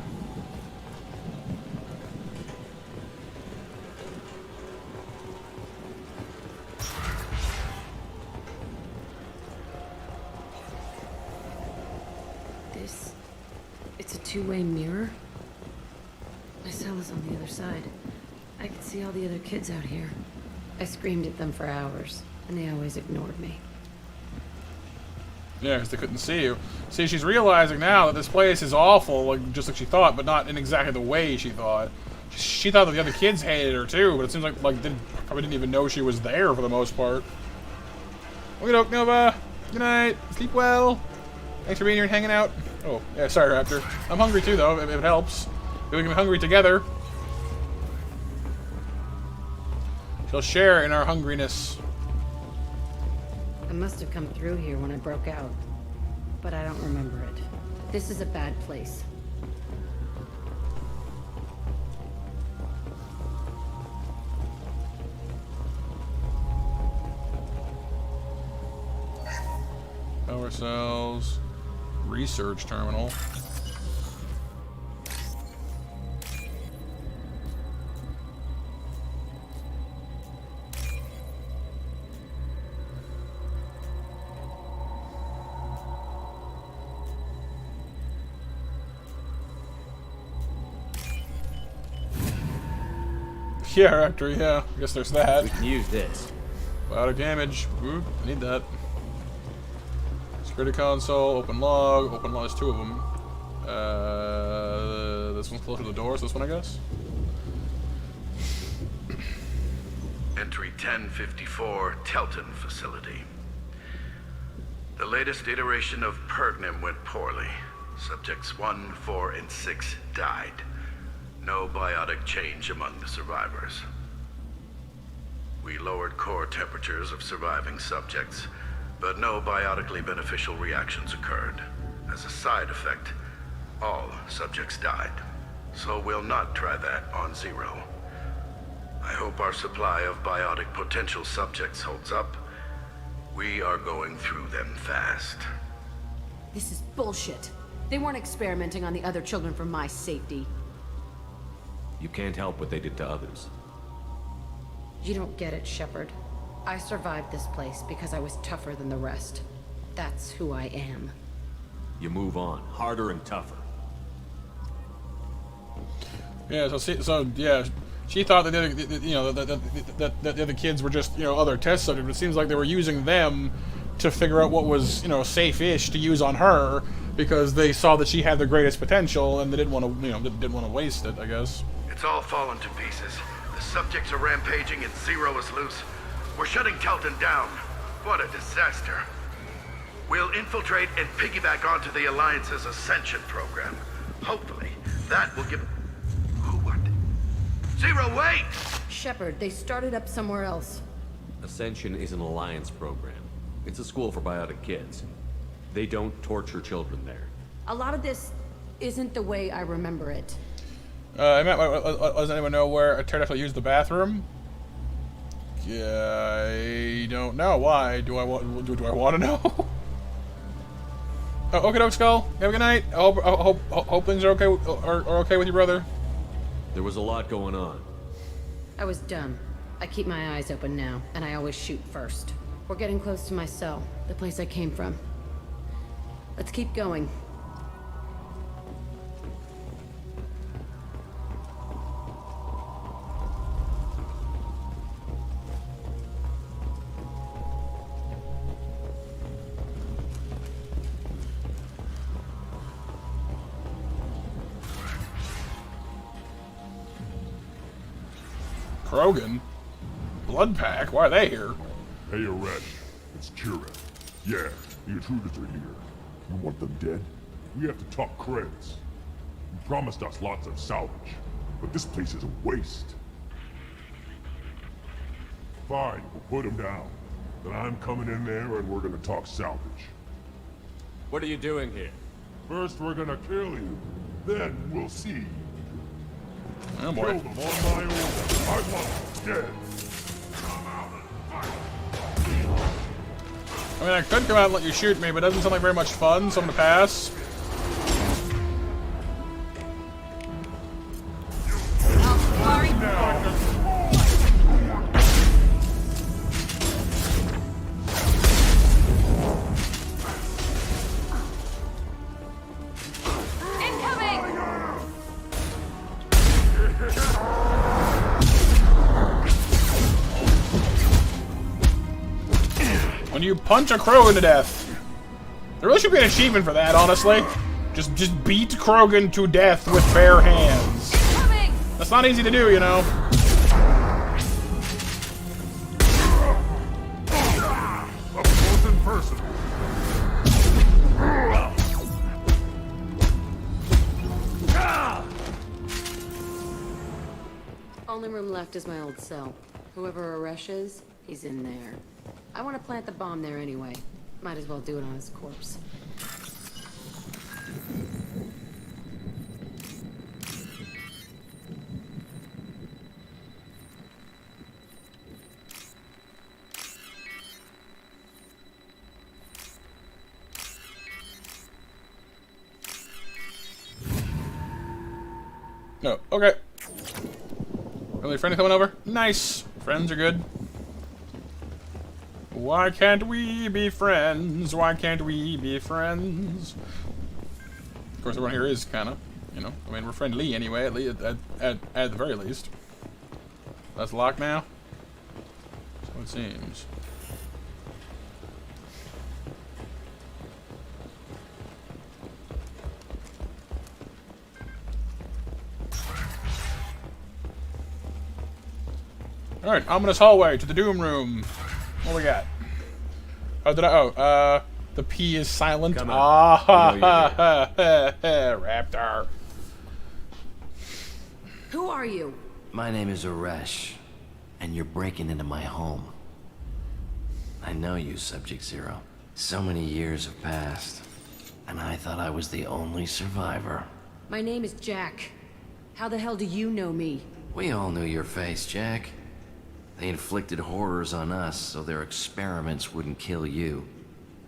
It's a two-way mirror. My cell is on the other side. I could see all the other kids out here. I screamed at them for hours, and they always ignored me. Yeah, because they couldn't see you. See, she's realizing now that this place is awful, like just like she thought, but not in exactly the way she thought. She thought that the other kids hated her too, but it seems like they probably didn't even know she was there for the most part. Okie doke, Nova. Good night. Sleep well. Thanks for being here and hanging out. Oh, yeah, sorry, Raptor. I'm hungry too, though, if it helps. We can be hungry together. She'll share in our hungriness. I must have come through here when I broke out, but I don't remember it. This is a bad place. Power cells. Research terminal. Yeah, reactor, yeah. I guess there's that. We can use this. Biotic damage. Oop, I need that. Security console, open log. Open log, there's 2 of them. This one's closer to the door, so this one, I guess. Entry 1054, Telton facility. The latest iteration of Pergnim went poorly. Subjects 1, 4, and 6 died. No biotic change among the survivors. We lowered core temperatures of surviving subjects, but no biotically beneficial reactions occurred. As a side effect, all subjects died. So we'll not try that on Zero. I hope our supply of biotic potential subjects holds up. We are going through them fast. This is bullshit. They weren't experimenting on the other children for my safety. You can't help what they did to others. You don't get it, Shepard. I survived this place because I was tougher than the rest. That's who I am. You move on, harder and tougher. Yeah, yeah, she thought that the other kids were just, other test subjects, but it seems like they were using them to figure out what was, safe-ish to use on her, because they saw that she had the greatest potential, and they didn't want to, didn't want to waste it, I guess. It's all fallen to pieces. The subjects are rampaging and Zero is loose. We're shutting Telton down. What a disaster. We'll infiltrate and piggyback onto the Alliance's Ascension program. Hopefully, that will give... What? Zero, wait! Shepard, they started up somewhere else. Ascension is an Alliance program. It's a school for biotic kids. They don't torture children there. A lot of this isn't the way I remember it. Does anyone know where a pterodactyl used the bathroom? I don't know. Why? Do I want to know? Oh, okay, Doc Skull. Have a good night. I hope things are okay. Are okay with you, brother. There was a lot going on. I was dumb. I keep my eyes open now, and I always shoot first. We're getting close to my cell, the place I came from. Let's keep going. Krogan? Blood Pack? Why are they here? Hey, Aresh. It's Kira. Yeah, the intruders are here. You want them dead? We have to talk credits. You promised us lots of salvage, but this place is a waste. Fine, we'll put them down. Then I'm coming in there and we're gonna talk salvage. What are you doing here? First we're gonna kill you. Then we'll see. Oh boy. Kill them on my order. I want them dead. I mean, I could come out and let you shoot me, but it doesn't sound like very much fun, so I'm gonna pass. When you punch a Krogan to death. There really should be an achievement for that, honestly. Just beat Krogan to death with bare hands. That's not easy to do, you know. Up close and personal. Only room left is my old cell. Whoever Aresh is, he's in there. I want to plant the bomb there anyway. Might as well do it on his corpse. No, okay. Really, friend coming over? Nice. Friends are good. Why can't we be friends? Why can't we be friends? Of course, everyone here is kind of, you know. I mean, we're friendly anyway, at the very least. That's locked now? So it seems. Alright, ominous hallway to the Doom Room. What we got? Oh, the P is silent. Come on. Ah, Raptor. Who are you? My name is Aresh, and you're breaking into my home. I know you, Subject Zero. So many years have passed, and I thought I was the only survivor. My name is Jack. How the hell do you know me? We all knew your face, Jack. They inflicted horrors on us so their experiments wouldn't kill you.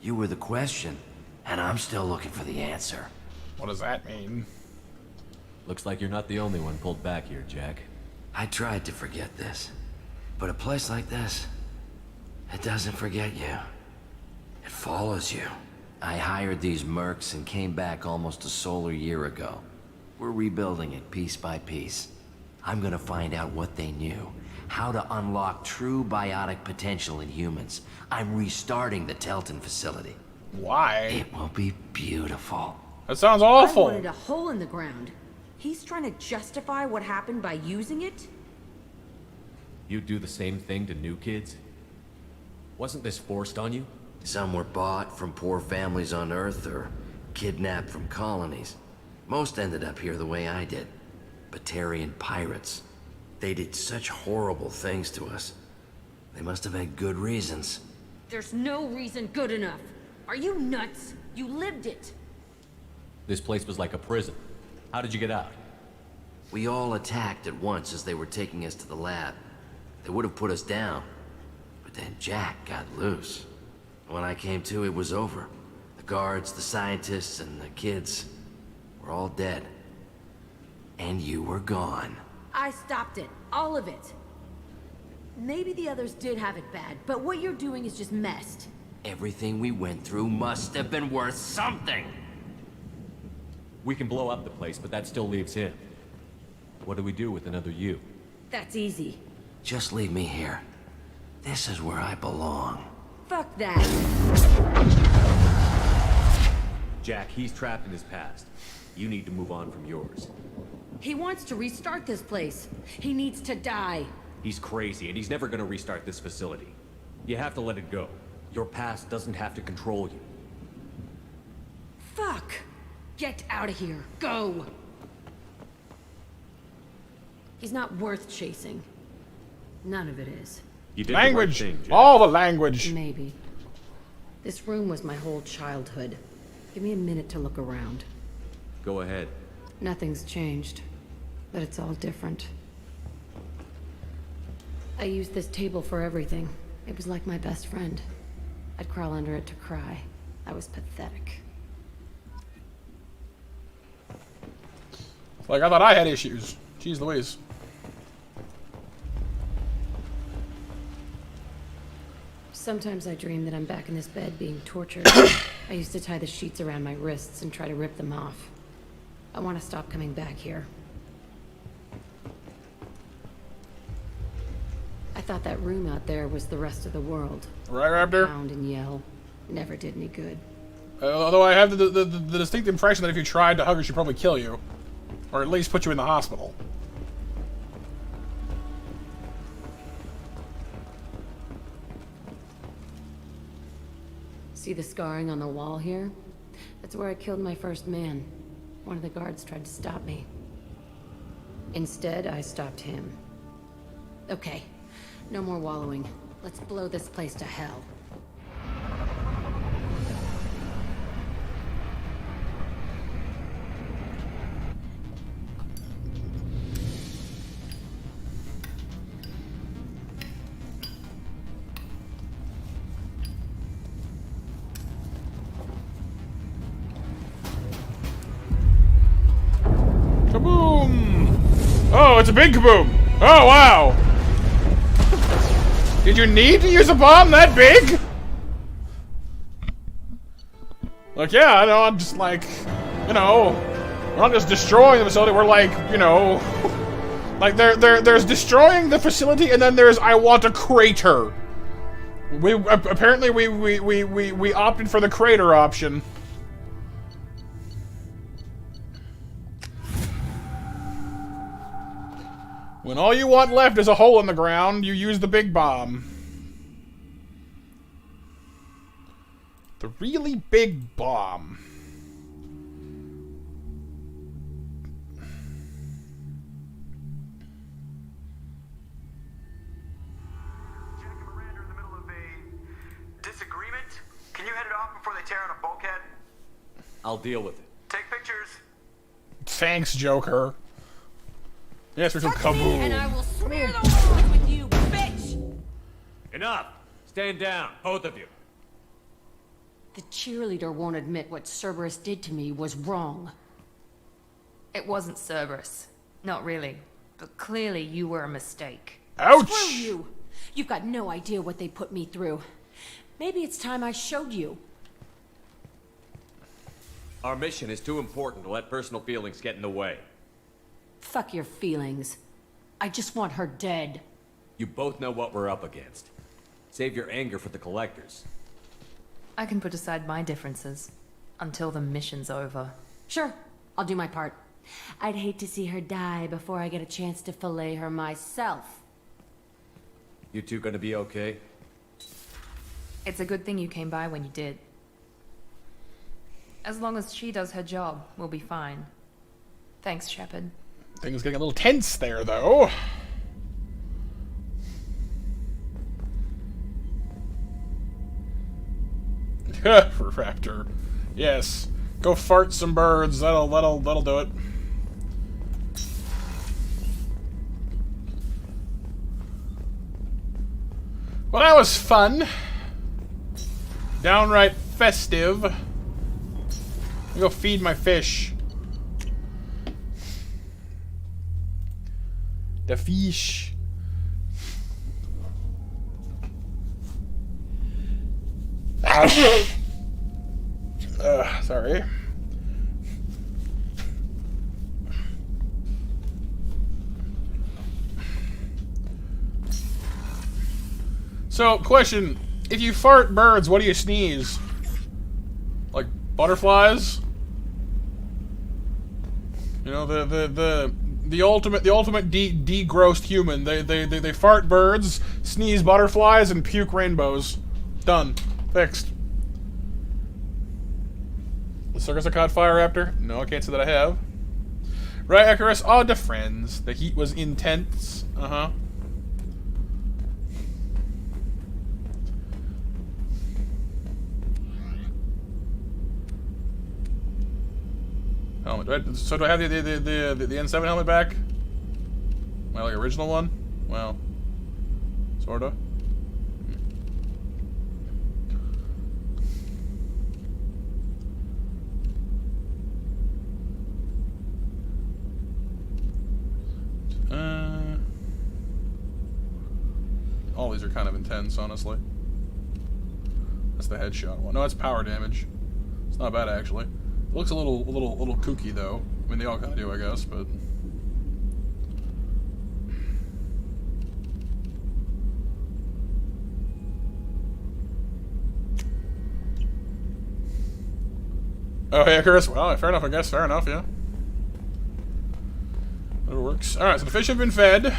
You were the question, and I'm still looking for the answer. What does that mean? Looks like you're not the only one pulled back here, Jack. I tried to forget this, but a place like this, it doesn't forget you. It follows you. I hired these mercs and came back almost a solar year ago. We're rebuilding it piece by piece. I'm gonna find out what they knew, how to unlock true biotic potential in humans. I'm restarting the Telton facility. Why? It will be beautiful. That sounds awful. I wanted a hole in the ground. He's trying to justify what happened by using it? You'd do the same thing to new kids? Wasn't this forced on you? Some were bought from poor families on Earth or kidnapped from colonies. Most ended up here the way I did. Batarian pirates. They did such horrible things to us. They must have had good reasons. There's no reason good enough. Are you nuts? You lived it. This place was like a prison. How did you get out? We all attacked at once as they were taking us to the lab. They would have put us down. But then Jack got loose. When I came to, it was over. The guards, the scientists, and the kids were all dead. And you were gone. I stopped it. All of it. Maybe the others did have it bad, but what you're doing is just messed. Everything we went through must have been worth something. We can blow up the place, but that still leaves him. What do we do with another you? That's easy. Just leave me here. This is where I belong. Fuck that. Jack, he's trapped in his past. You need to move on from yours. He wants to restart this place. He needs to die. He's crazy, and he's never gonna restart this facility. You have to let it go. Your past doesn't have to control you. Fuck! Get out of here. Go! He's not worth chasing. None of it is. You did language! The right thing, Jack. All the language! Maybe. This room was my whole childhood. Give me a minute to look around. Go ahead. Nothing's changed, but it's all different. I used this table for everything. It was like my best friend. I'd crawl under it to cry. I was pathetic. Like, I thought I had issues. Jeez Louise. Sometimes I dream that I'm back in this bed being tortured. I used to tie the sheets around my wrists and try to rip them off. I want to stop coming back here. I thought that room out there was the rest of the world. Right, Raptor? Pound and yell. Never did any good. Although I have the distinct impression that if you tried to hug her, she'd probably kill you. Or at least put you in the hospital. See the scarring on the wall here? That's where I killed my first man. One of the guards tried to stop me. Instead, I stopped him. Okay, no more wallowing. Let's blow this place to hell. Kaboom! Oh, it's a big kaboom! Oh, wow! Did you need to use a bomb that big? Like, yeah, I know, I'm just like, you know, we're not just destroying the facility, we're like, you know, Like, there's destroying the facility, and then there's I want a crater. Apparently we opted for the crater option. When all you want left is a hole in the ground, you use the big bomb. The really big bomb. Disagreement? Can you head it off before they tear out a bulkhead? I'll deal with it. Take pictures. Thanks, Joker. Yes, we're some kaboom. And I will smear the walls with you, bitch! Enough! Stand down, both of you. The cheerleader won't admit what Cerberus did to me was wrong. It wasn't Cerberus. Not really. But clearly you were a mistake. Ouch! Screw you! You've got no idea what they put me through. Maybe it's time I showed you. Our mission is too important to let personal feelings get in the way. Fuck your feelings. I just want her dead. You both know what we're up against. Save your anger for the collectors. I can put aside my differences until the mission's over. Sure, I'll do my part. I'd hate to see her die before I get a chance to fillet her myself. You two gonna be okay? It's a good thing you came by when you did. As long as she does her job, we'll be fine. Thanks, Shepard. Things getting a little tense there, though. Raptor. Yes. Go fart some birds. That'll do it. Well, that was fun. Downright festive. Let me go feed my fish. The fish. Sorry. So, question. If you fart birds, what do you sneeze? Like butterflies? You know, the ultimate degrossed human. They fart birds, sneeze butterflies, and puke rainbows. Done. Fixed. The circus have caught fire, Raptor? No, I can't say that I have. Right, Icarus? Oh, the friends. The heat was intense. Uh-huh. Helmet. So do I have the N7 helmet back? My like original one? Well, sorta. All these are kind of intense, honestly. That's the headshot one. No, that's power damage. It's not bad actually. It looks a little kooky though. I mean, they all kind of do, I guess, but. Oh, hey, Icarus. Well, fair enough, I guess. Fair enough, yeah. Whatever works. All right, so the fish have been fed.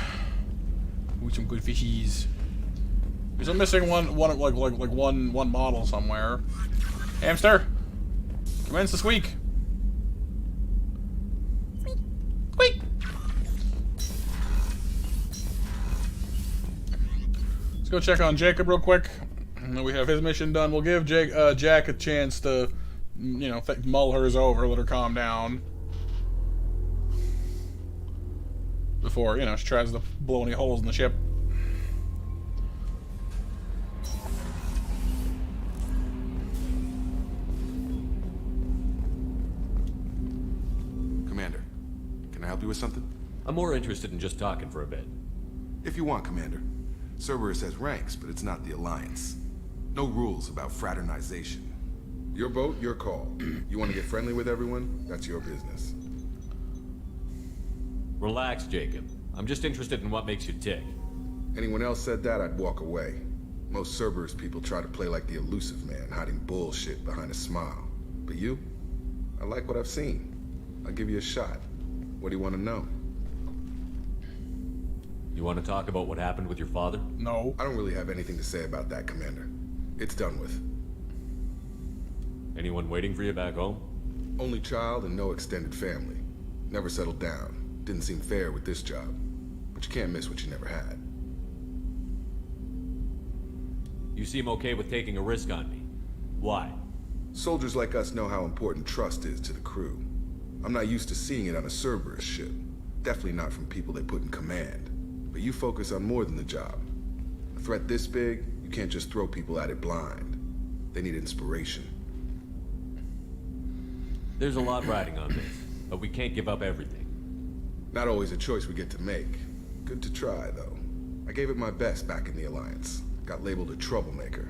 Ooh, some good fishies. We're still missing one model somewhere. Hamster, commence the squeak. Squeak. Let's go check on Jacob real quick. And then we have his mission done. We'll give Jack a chance to, you know, mull hers over, let her calm down. Before, you know, she tries to blow any holes in the ship. Commander, can I help you with something? I'm more interested in just talking for a bit. If you want, Commander. Cerberus has ranks, but it's not the Alliance. No rules about fraternization. Your boat, your call. You want to get friendly with everyone? That's your business. Relax, Jacob. I'm just interested in what makes you tick. Anyone else said that, I'd walk away. Most Cerberus people try to play like the elusive man, hiding bullshit behind a smile. But you? I like what I've seen. I'll give you a shot. What do you want to know? You want to talk about what happened with your father? No. I don't really have anything to say about that, Commander. It's done with. Anyone waiting for you back home? Only child and no extended family. Never settled down. Didn't seem fair with this job. But you can't miss what you never had. You seem okay with taking a risk on me. Why? Soldiers like us know how important trust is to the crew. I'm not used to seeing it on a Cerberus ship. Definitely not from people they put in command. But you focus on more than the job. A threat this big, you can't just throw people at it blind. They need inspiration. There's a lot riding on this, but we can't give up everything. Not always a choice we get to make. Good to try, though. I gave it my best back in the Alliance. Got labeled a troublemaker.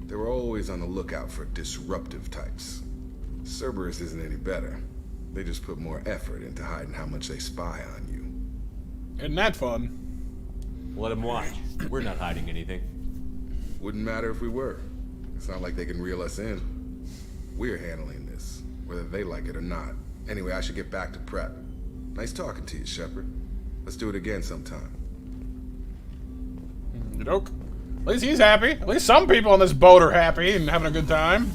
They were always on the lookout for disruptive types. Cerberus isn't any better. They just put more effort into hiding how much they spy on you. Isn't that fun? Let them watch. We're not hiding anything. Wouldn't matter if we were. It's not like they can reel us in. We're handling this, whether they like it or not. Anyway, I should get back to prep. Nice talking to you, Shepard. Let's do it again sometime. Doke. At least he's happy. At least some people on this boat are happy and having a good time.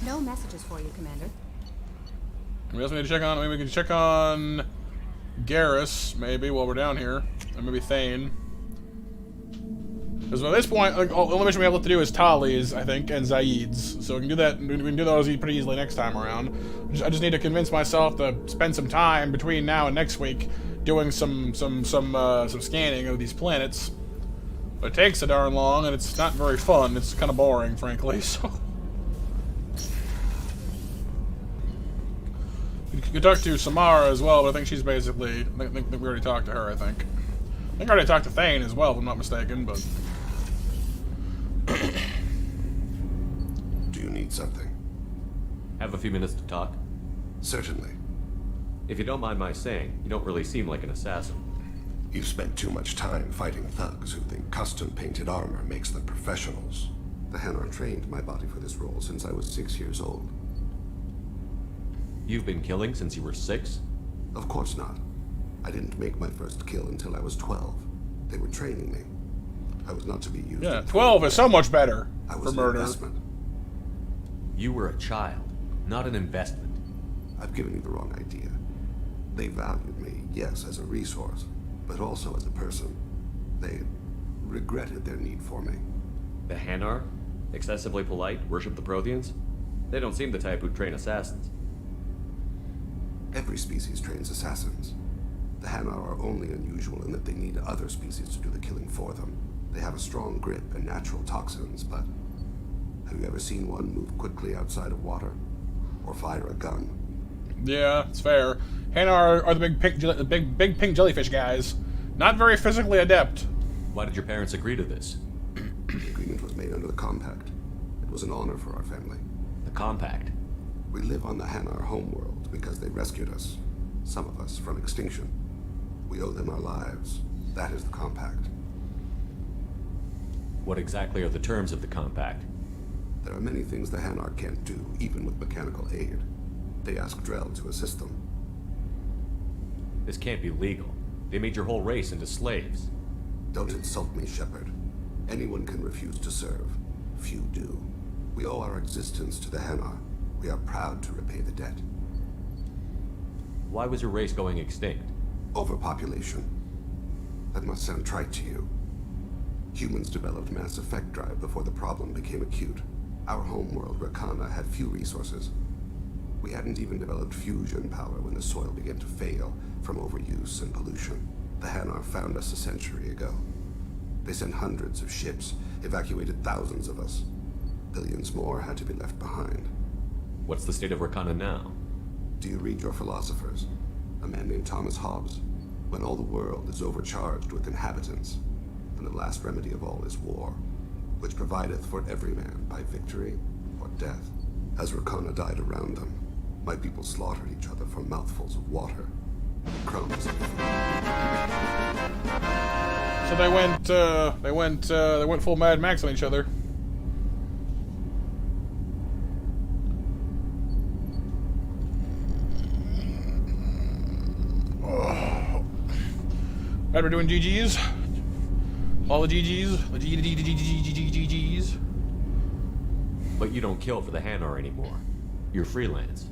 No messages for you, Commander. We also need to check on. Maybe we can check on Garrus, maybe while we're down here, or maybe Thane. Because at this point, like, the only mission we have left to do is Tali's, I think, and Zaid's. So we can do that. We can do those pretty easily next time around. I just need to convince myself to spend some time between now and next week doing some scanning of these planets. But it takes so darn long, and it's not very fun. It's kind of boring, frankly. So you can talk to Samara as well, but I think she's basically. I think we already talked to her. I think I already talked to Thane as well, if I'm not mistaken. But do you need something? Have a few minutes to talk? Certainly. If you don't mind my saying, you don't really seem like an assassin. You've spent too much time fighting thugs who think custom-painted armor makes them professionals. The Hanar trained my body for this role since I was 6 years old. You've been killing since you were 6? Of course not. I didn't make my first kill until I was 12. They were training me. I was not to be used. yeah, 12 is so much better for murder. You were a child, not an investment. I've given you the wrong idea. They valued me, yes, as a resource, but also as a person. They regretted their need for me. The Hanar? Excessively polite, worship the Protheans? They don't seem the type who'd train assassins. Every species trains assassins. The Hanar are only unusual in that they need other species to do the killing for them. They have a strong grip and natural toxins, but have you ever seen one move quickly outside of water? Or fire a gun? Yeah, it's fair. Hanar are the big pink jellyfish guys. Not very physically adept. Why did your parents agree to this? The agreement was made under the Compact. It was an honor for our family. The Compact? We live on the Hanar homeworld because they rescued us. Some of us from extinction. We owe them our lives. That is the Compact. What exactly are the terms of the Compact? There are many things the Hanar can't do, even with mechanical aid. They ask Drell to assist them. This can't be legal. They made your whole race into slaves. Don't insult me, Shepard. Anyone can refuse to serve. Few do. We owe our existence to the Hanar. We are proud to repay the debt. Why was your race going extinct? Overpopulation. That must sound trite to you. Humans developed mass effect drive before the problem became acute. Our homeworld, Rakana, had few resources. We hadn't even developed fusion power when the soil began to fail from overuse and pollution. The Hanar found us a century ago. They sent hundreds of ships, evacuated thousands of us. Billions more had to be left behind. What's the state of Rakana now? Do you read your philosophers? A man named Thomas Hobbes. When all the world is overcharged with inhabitants, and the last remedy of all is war, which provideth for every man by victory or death. As Rakana died around them, my people slaughtered each other for mouthfuls of water, crumbs of food. So they went full Mad Max on each other. Right, we're doing GGs. All the GGs. The GGs. But you don't kill for the Hanar anymore. You're freelance.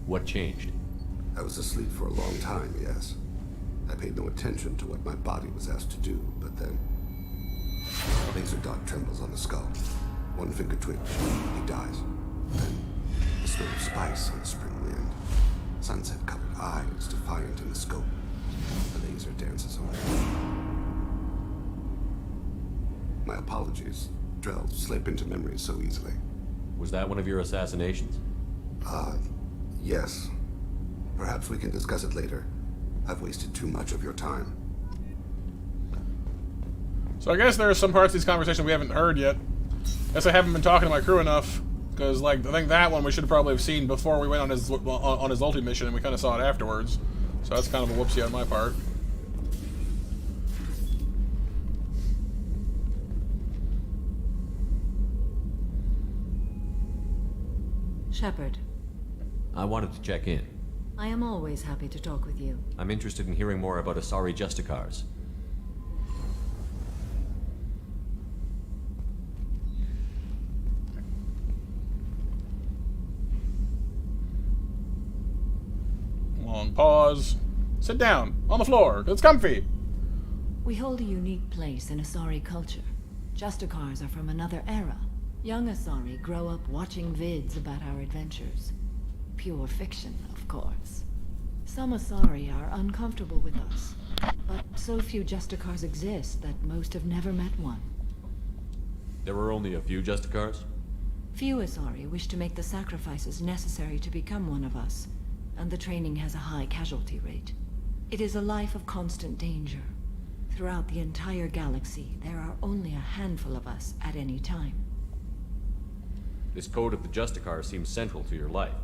What changed? I was asleep for a long time, yes. I paid no attention to what my body was asked to do, but then... a laser dot trembles on the skull. One finger twitch. He dies. Then, the smell of spice on the spring wind. Sunset-colored eyes defiant in the scope. The laser dances away. My apologies. Drell slip into memory so easily. Was that one of your assassinations? Yes. Perhaps we can discuss it later. I've wasted too much of your time. So I guess there are some parts of these conversations we haven't heard yet. I guess I haven't been talking to my crew enough. Because, like, I think that one we should probably have seen before we went on his ulti mission, and we kind of saw it afterwards. So that's kind of a whoopsie on my part. Shepard, I wanted to check in. I am always happy to talk with you. I'm interested in hearing more about Asari Justicars. Long pause. Sit down. On the floor. It's comfy. We hold a unique place in Asari culture. Justicars are from another era. Young Asari grow up watching vids about our adventures. Pure fiction, of course. Some Asari are uncomfortable with us, but so few Justicars exist that most have never met one. There were only a few Justicars? Few Asari wish to make the sacrifices necessary to become one of us, and the training has a high casualty rate. It is a life of constant danger. Throughout the entire galaxy, there are only a handful of us at any time. This code of the Justicar seems central to your life.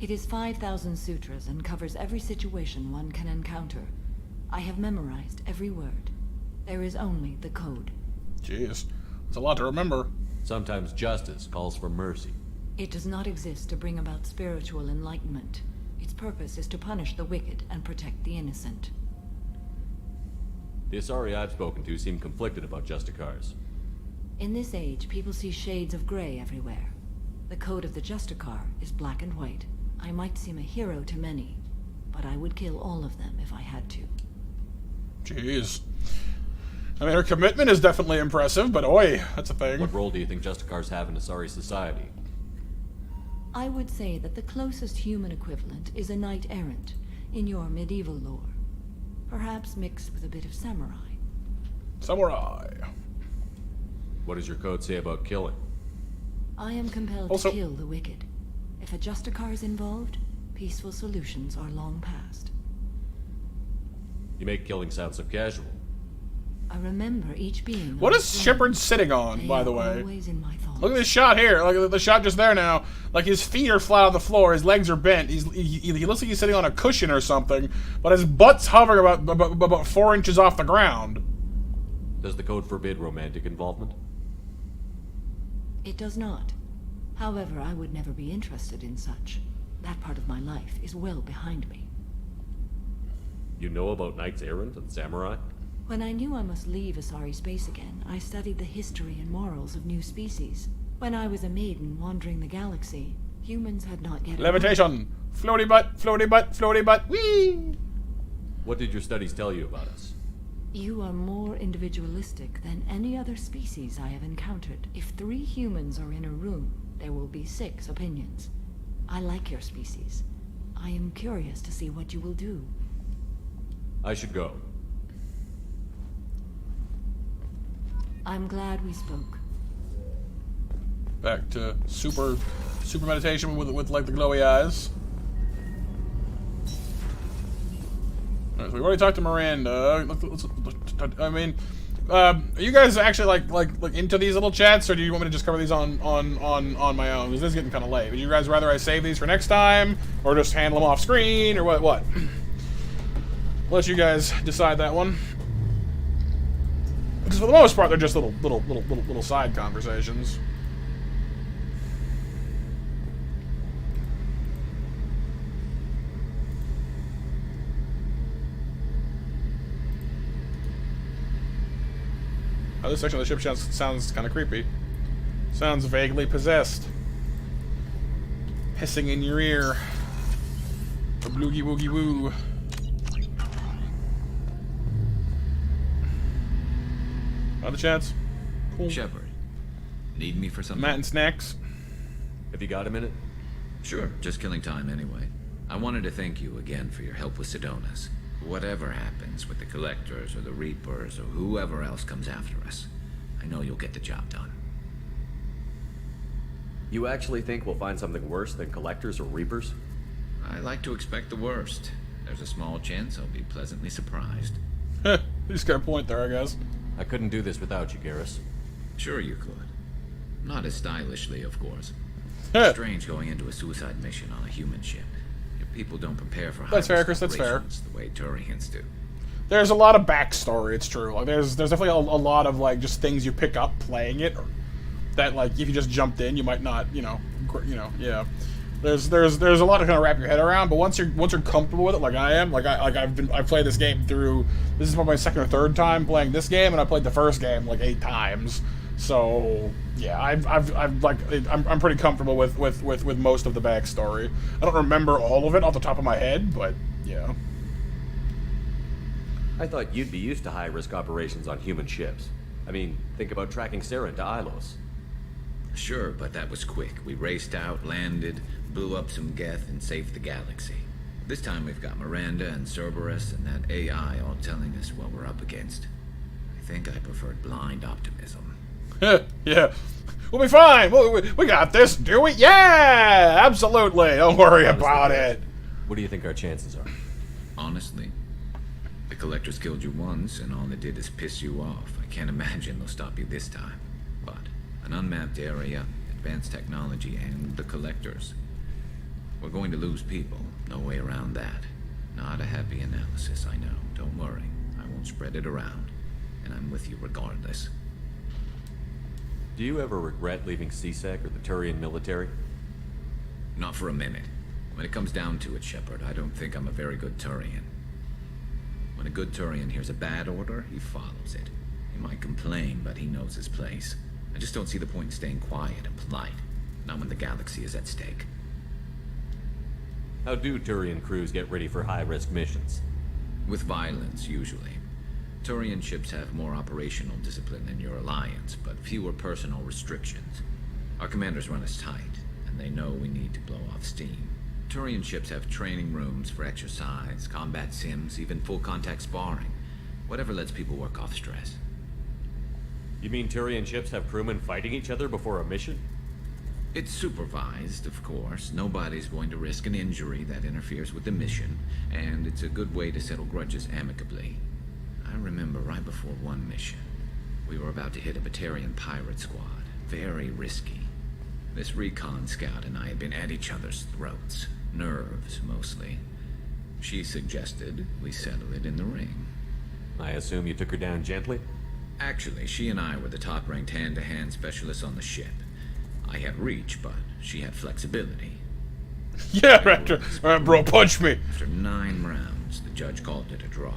It is 5,000 sutras and covers every situation one can encounter. I have memorized every word. There is only the code. Jeez, it's a lot to remember. Sometimes justice calls for mercy. It does not exist to bring about spiritual enlightenment. Its purpose is to punish the wicked and protect the innocent. The Asari I've spoken to seem conflicted about Justicars. In this age, people see shades of gray everywhere. The code of the Justicar is black and white. I might seem a hero to many, but I would kill all of them if I had to. Jeez. I mean, her commitment is definitely impressive, but oi, that's a thing. What role do you think Justicars have in Asari society? I would say that the closest human equivalent is a knight-errant in your medieval lore. Perhaps mixed with a bit of samurai. Samurai. What does your code say about killing? I am compelled to kill the wicked. If a Justicar is involved, peaceful solutions are long past. You make killing sound so casual. I remember each being... What is Shepard sitting on, by the way? Always in my thoughts. Look at this shot here. Look at the shot just there now. Like, his feet are flat on the floor, his legs are bent. He looks like he's sitting on a cushion or something, but his butt's hovering about 4 inches off the ground. Does the code forbid romantic involvement? It does not. However, I would never be interested in such. That part of my life is well behind me. You know about knights errant and samurai? When I knew I must leave Asari space again, I studied the history and morals of new species. When I was a maiden wandering the galaxy, humans had not yet... Levitation! Floaty butt, floaty butt, floaty butt, whee! What did your studies tell you about us? You are more individualistic than any other species I have encountered. If 3 humans are in a room, there will be 6 opinions. I like your species. I am curious to see what you will do. I should go. I'm glad we spoke. Back to super meditation with like the glowy eyes. Alright, so we already talked to Miranda. I mean, Are you guys actually like into these little chats, or do you want me to just cover these on my own? Because this is getting kind of late. Would you guys rather I save these for next time, or just handle them off screen, or what? I'll let you guys decide that one. Because for the most part, they're just little side conversations. Oh, this section of the ship sounds kind of creepy. Sounds vaguely possessed. Hissing in your ear. A bloogie woogie woo. Other chats? Cool. Shepard, need me for something? Matt and snacks. Have you got a minute? Sure, just killing time anyway. I wanted to thank you again for your help with Sedona's. Whatever happens with the Collectors or the Reapers or whoever else comes after us, I know you'll get the job done. You actually think we'll find something worse than Collectors or Reapers? I like to expect the worst. There's a small chance I'll be pleasantly surprised. He's got a point there, I guess. I couldn't do this without you, Garrus. Sure you could. Not as stylishly, of course. Strange going into a suicide mission on a human ship. Your people don't prepare for That's fair, Chris, that's fair. The way Turians do. There's a lot of backstory, it's true. Like there's definitely a lot of like just things you pick up playing it, or that like if you just jumped in, you might not, yeah. There's a lot to kind of wrap your head around, but once you're comfortable with it, like I am, I've played this game through. This is probably my second or third time playing this game, and I played the first game like 8 times. So yeah, I'm pretty comfortable with most of the backstory. I don't remember all of it off the top of my head, but yeah. I thought you'd be used to high-risk operations on human ships. I mean, think about tracking Saren to Ilos. Sure, but that was quick. We raced out, landed, blew up some Geth, and saved the galaxy. This time we've got Miranda and Cerberus and that AI all telling us what we're up against. I think I preferred blind optimism. Yeah. We'll be fine. We got this, do we? Yeah! Absolutely. Don't worry about it. What do you think our chances are? Honestly, the Collectors killed you once, and all they did is piss you off. I can't imagine they'll stop you this time. But an unmapped area, advanced technology, and the Collectors. We're going to lose people. No way around that. Not a happy analysis, I know. Don't worry. I won't spread it around. And I'm with you regardless. Do you ever regret leaving CSEC or the Turian military? Not for a minute. When it comes down to it, Shepard, I don't think I'm a very good Turian. When a good Turian hears a bad order, he follows it. He might complain, but he knows his place. I just don't see the point in staying quiet and polite. Not when the galaxy is at stake. How do Turian crews get ready for high-risk missions? With violence, usually. Turian ships have more operational discipline than your alliance, but fewer personal restrictions. Our commanders run us tight, and they know we need to blow off steam. Turian ships have training rooms for exercise, combat sims, even full-contact sparring. Whatever lets people work off stress. You mean Turian ships have crewmen fighting each other before a mission? It's supervised, of course. Nobody's going to risk an injury that interferes with the mission, and it's a good way to settle grudges amicably. I remember right before one mission, we were about to hit a Batarian pirate squad. Very risky. This recon scout and I had been at each other's throats. Nerves, mostly. She suggested we settle it in the ring. I assume you took her down gently? Actually, she and I were the top-ranked hand-to-hand specialists on the ship. I had reach, but she had flexibility. Yeah, Raptor. Alright, bro, punch me. After 9 rounds, the judge called it a draw.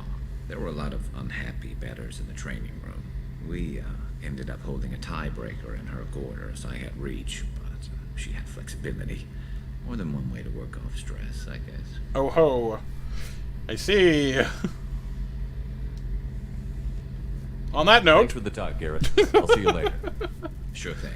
There were a lot of unhappy bettors in the training room. We ended up holding a tiebreaker in her quarters. I had reach, but she had flexibility. More than one way to work off stress, I guess. Oh ho. I see. On that note... Thanks for the talk, Garrett. I'll see you later. Sure thing.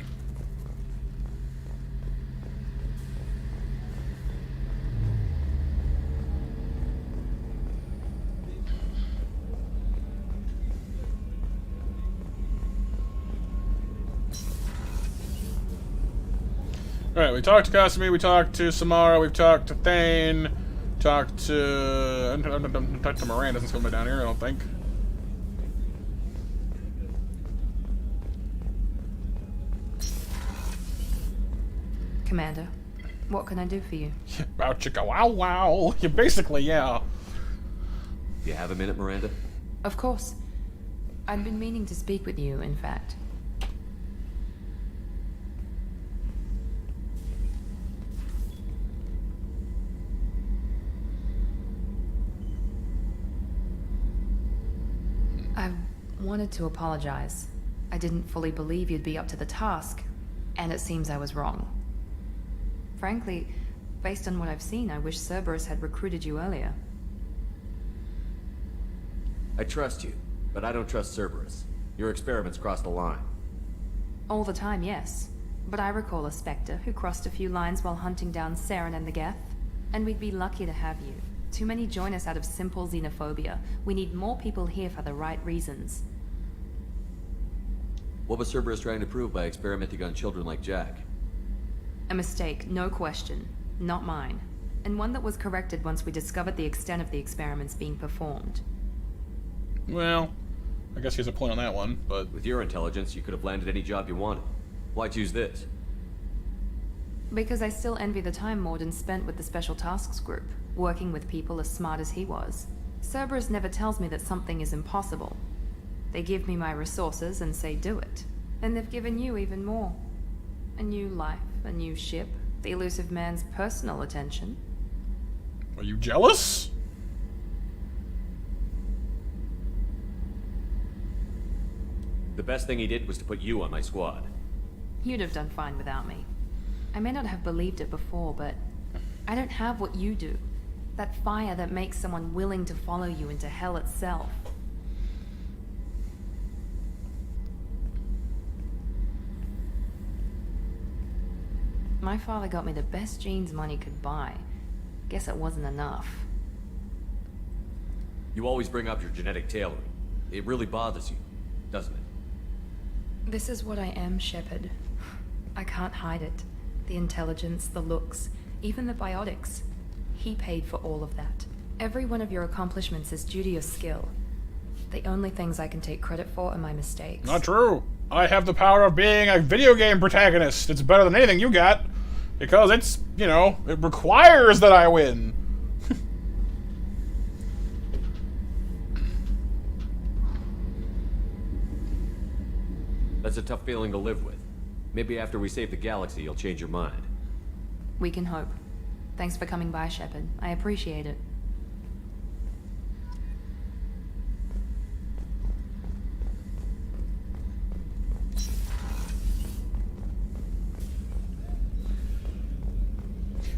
Alright, we talked to Kasumi, we talked to Samara, we've talked to Thane, talked to Miranda, doesn't come down here, I don't think. Commander, what can I do for you? Wow, chicka, wow, wow. You basically, yeah. You have a minute, Miranda? Of course. I'd been meaning to speak with you, in fact. I wanted to apologize. I didn't fully believe you'd be up to the task, and it seems I was wrong. Frankly, based on what I've seen, I wish Cerberus had recruited you earlier. I trust you, but I don't trust Cerberus. Your experiments crossed the line. All the time, yes. But I recall a Spectre who crossed a few lines while hunting down Saren and the Geth. And we'd be lucky to have you. Too many join us out of simple xenophobia. We need more people here for the right reasons. What was Cerberus trying to prove by experimenting on children like Jack? A mistake, no question. Not mine. And one that was corrected once we discovered the extent of the experiments being performed. Well, I guess he has a point on that one, but... With your intelligence, you could have landed any job you wanted. Why choose this? Because I still envy the time Morden spent with the Special Tasks Group, working with people as smart as he was. Cerberus never tells me that something is impossible. They give me my resources and say do it. And they've given you even more. A new life, a new ship, the elusive man's personal attention. Are you jealous? The best thing he did was to put you on my squad. You'd have done fine without me. I may not have believed it before, but I don't have what you do. That fire that makes someone willing to follow you into hell itself. My father got me the best genes money could buy. Guess it wasn't enough. You always bring up your genetic tailoring. It really bothers you, doesn't it? This is what I am, Shepard. I can't hide it. The intelligence, the looks, even the biotics. He paid for all of that. Every one of your accomplishments is due to your skill. The only things I can take credit for are my mistakes. Not true. I have the power of being a video game protagonist. It's better than anything you got. Because it's, you know, it requires that I win. That's a tough feeling to live with. Maybe after we save the galaxy, you'll change your mind. We can hope. Thanks for coming by, Shepard. I appreciate it.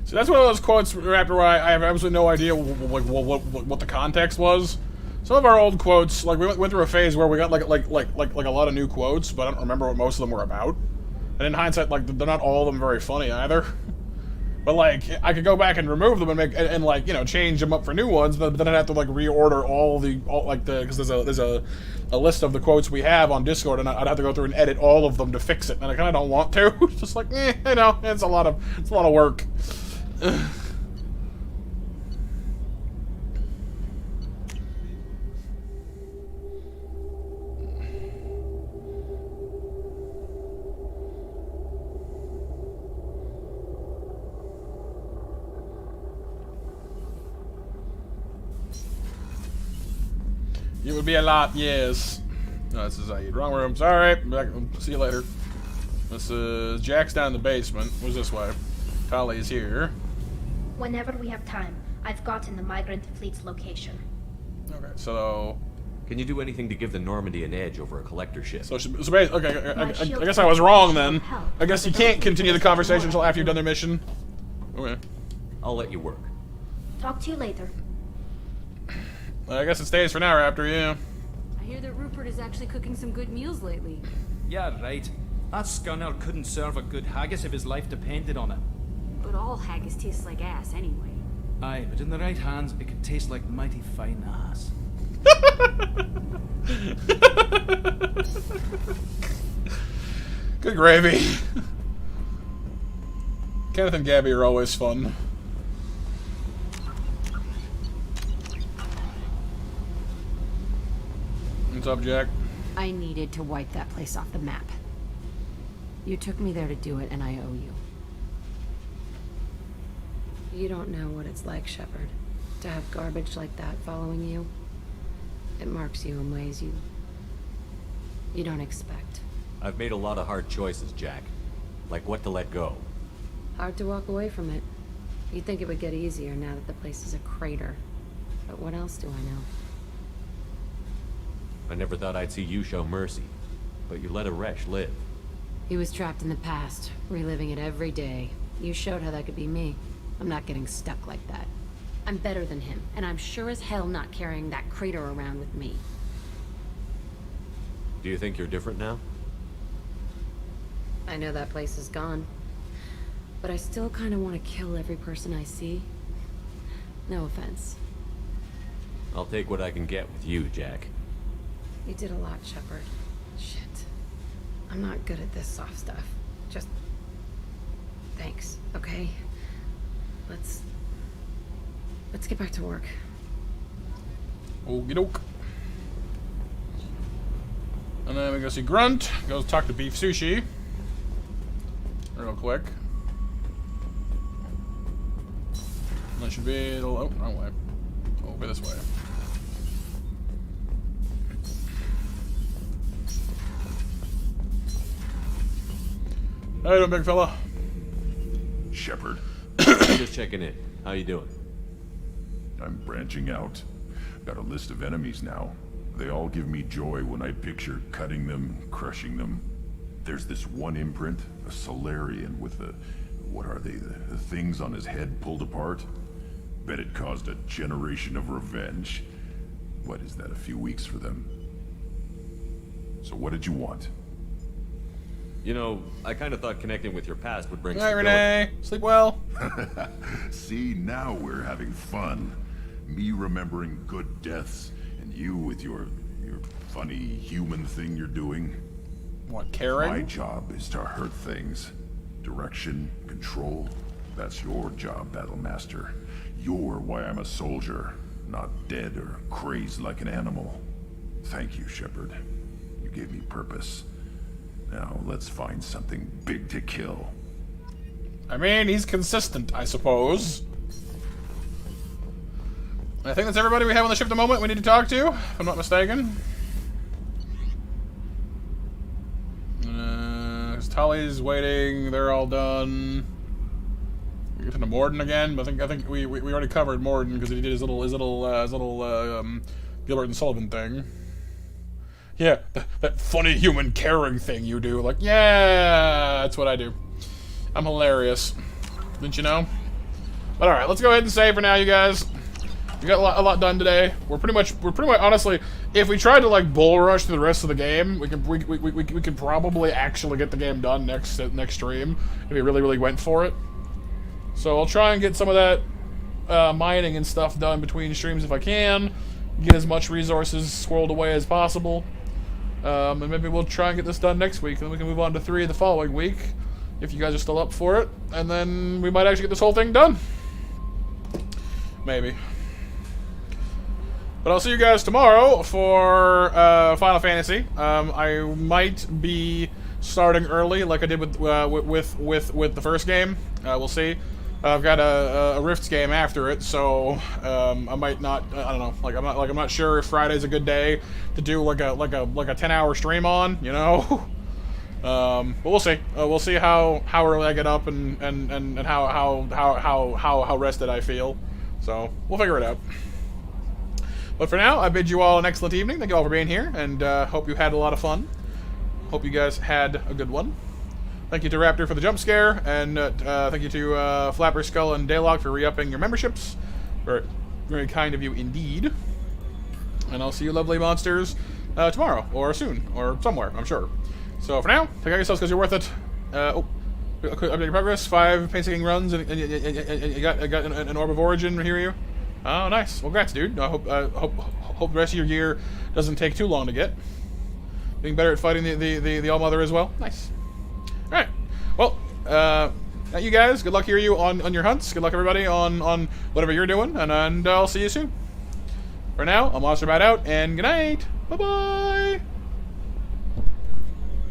So that's one of those quotes, Raptor, where I have absolutely no idea what the context was. Some of our old quotes, like we went through a phase where we got like a lot of new quotes, but I don't remember what most of them were about. And in hindsight, like they're not all of them very funny either. But like I could go back and remove them and make and like, you know, change them up for new ones. But then I'd have to like reorder all because there's a list of the quotes we have on Discord, and I'd have to go through and edit all of them to fix it. And I kind of don't want to. It's just like, you know, it's a lot of work. It would be a lot, yes. No, this is Zaid. Wrong room. Sorry. Back. See you later. This is Jack's down in the basement. Who's this way? Tali is here. Whenever we have time, I've gotten the migrant fleet's location. Okay, so... Can you do anything to give the Normandy an edge over a collector ship? Okay, I guess I was wrong then. I guess you can't continue the conversation until after you've done their mission. Okay. I'll let you work. Talk to you later. I guess it stays for now, Raptor, yeah. I hear that Rupert is actually cooking some good meals lately. Yeah, right. That scunner couldn't serve a good haggis if his life depended on it. But all haggis tastes like ass anyway. Aye, but in the right hands, it could taste like mighty fine ass. Good gravy. Kenneth and Gabby are always fun. What's up, Jack? I needed to wipe that place off the map. You took me there to do it, and I owe you. You don't know what it's like, Shepard, to have garbage like that following you. It marks you in ways you don't expect. I've made a lot of hard choices, Jack. Like what to let go. Hard to walk away from it. You'd think it would get easier now that the place is a crater. But what else do I know? I never thought I'd see you show mercy. But you let a wretch live. He was trapped in the past, reliving it every day. You showed how that could be me. I'm not getting stuck like that. I'm better than him, and I'm sure as hell not carrying that crater around with me. Do you think you're different now? I know that place is gone. But I still kind of want to kill every person I see. No offense. I'll take what I can get with you, Jack. You did a lot, Shepard. Shit. I'm not good at this soft stuff. Just... thanks, okay? Let's get back to work. Okie doke. And then we go see Grunt. Goes talk to Beef Sushi. Real quick. That should be... oh, wrong way. Over this way. How you doing, big fella? Shepard. Just checking in. How you doing? I'm branching out. Got a list of enemies now. They all give me joy when I picture cutting them, crushing them. There's this one imprint, a Solarian with the... what are they? The things on his head pulled apart? Bet it caused a generation of revenge. What is that, a few weeks for them? So what did you want? You know, I kind of thought connecting with your past would bring All right, stability. Renee. Sleep well. See, now we're having fun. Me remembering good deaths, and you with your funny human thing you're doing. What, caring? My job is to hurt things. Direction, control, that's your job, Battlemaster. You're why I'm a soldier, not dead or crazed like an animal. Thank you, Shepard. You gave me purpose. Now, let's find something big to kill. I mean, he's consistent, I suppose. I think that's everybody we have on the ship at the moment we need to talk to, if I'm not mistaken. Tully's waiting, they're all done. We get to Morden again, but I think we already covered Morden because he did his little Gilbert and Sullivan thing. Yeah, that funny human caring thing you do. Like, yeah, that's what I do. I'm hilarious. Didn't you know? But alright, let's go ahead and save for now, you guys. We got a lot done today. We're pretty much honestly, if we tried to like bull rush through the rest of the game, we could probably actually get the game done next stream if we really went for it. So I'll try and get some of that mining and stuff done between streams if I can. Get as much resources squirreled away as possible. And maybe we'll try and get this done next week, and then we can move on to 3 the following week, if you guys are still up for it. And then we might actually get this whole thing done. Maybe. But I'll see you guys tomorrow for Final Fantasy. I might be starting early, like I did with the first game. We'll see. I've got a Rifts game after it, so I might not. I don't know. I'm not sure if Friday's a good day to do like a 10-hour stream on. You know. But we'll see. We'll see how early I get up and how rested I feel. So we'll figure it out. But for now, I bid you all an excellent evening. Thank you all for being here, and hope you had a lot of fun. Hope you guys had a good one. Thank you to Raptor for the jump scare, and thank you to Flapper, Skull, and Daylog for re-upping your memberships. Very, very kind of you indeed. And I'll see you lovely monsters tomorrow, or soon, or somewhere, I'm sure. So for now, take care of yourselves because you're worth it. Update your progress. 5 painstaking runs, and you got an Orb of Origin, hear you? Oh, nice. Well, congrats, dude. I hope the rest of your gear doesn't take too long to get. Being better at fighting the All-Mother as well. Nice. Alright. Well, you guys, good luck here you on your hunts. Good luck, everybody, on whatever you're doing. And I'll see you soon. For now, I'm Monster Bat out, and good night. Bye-bye.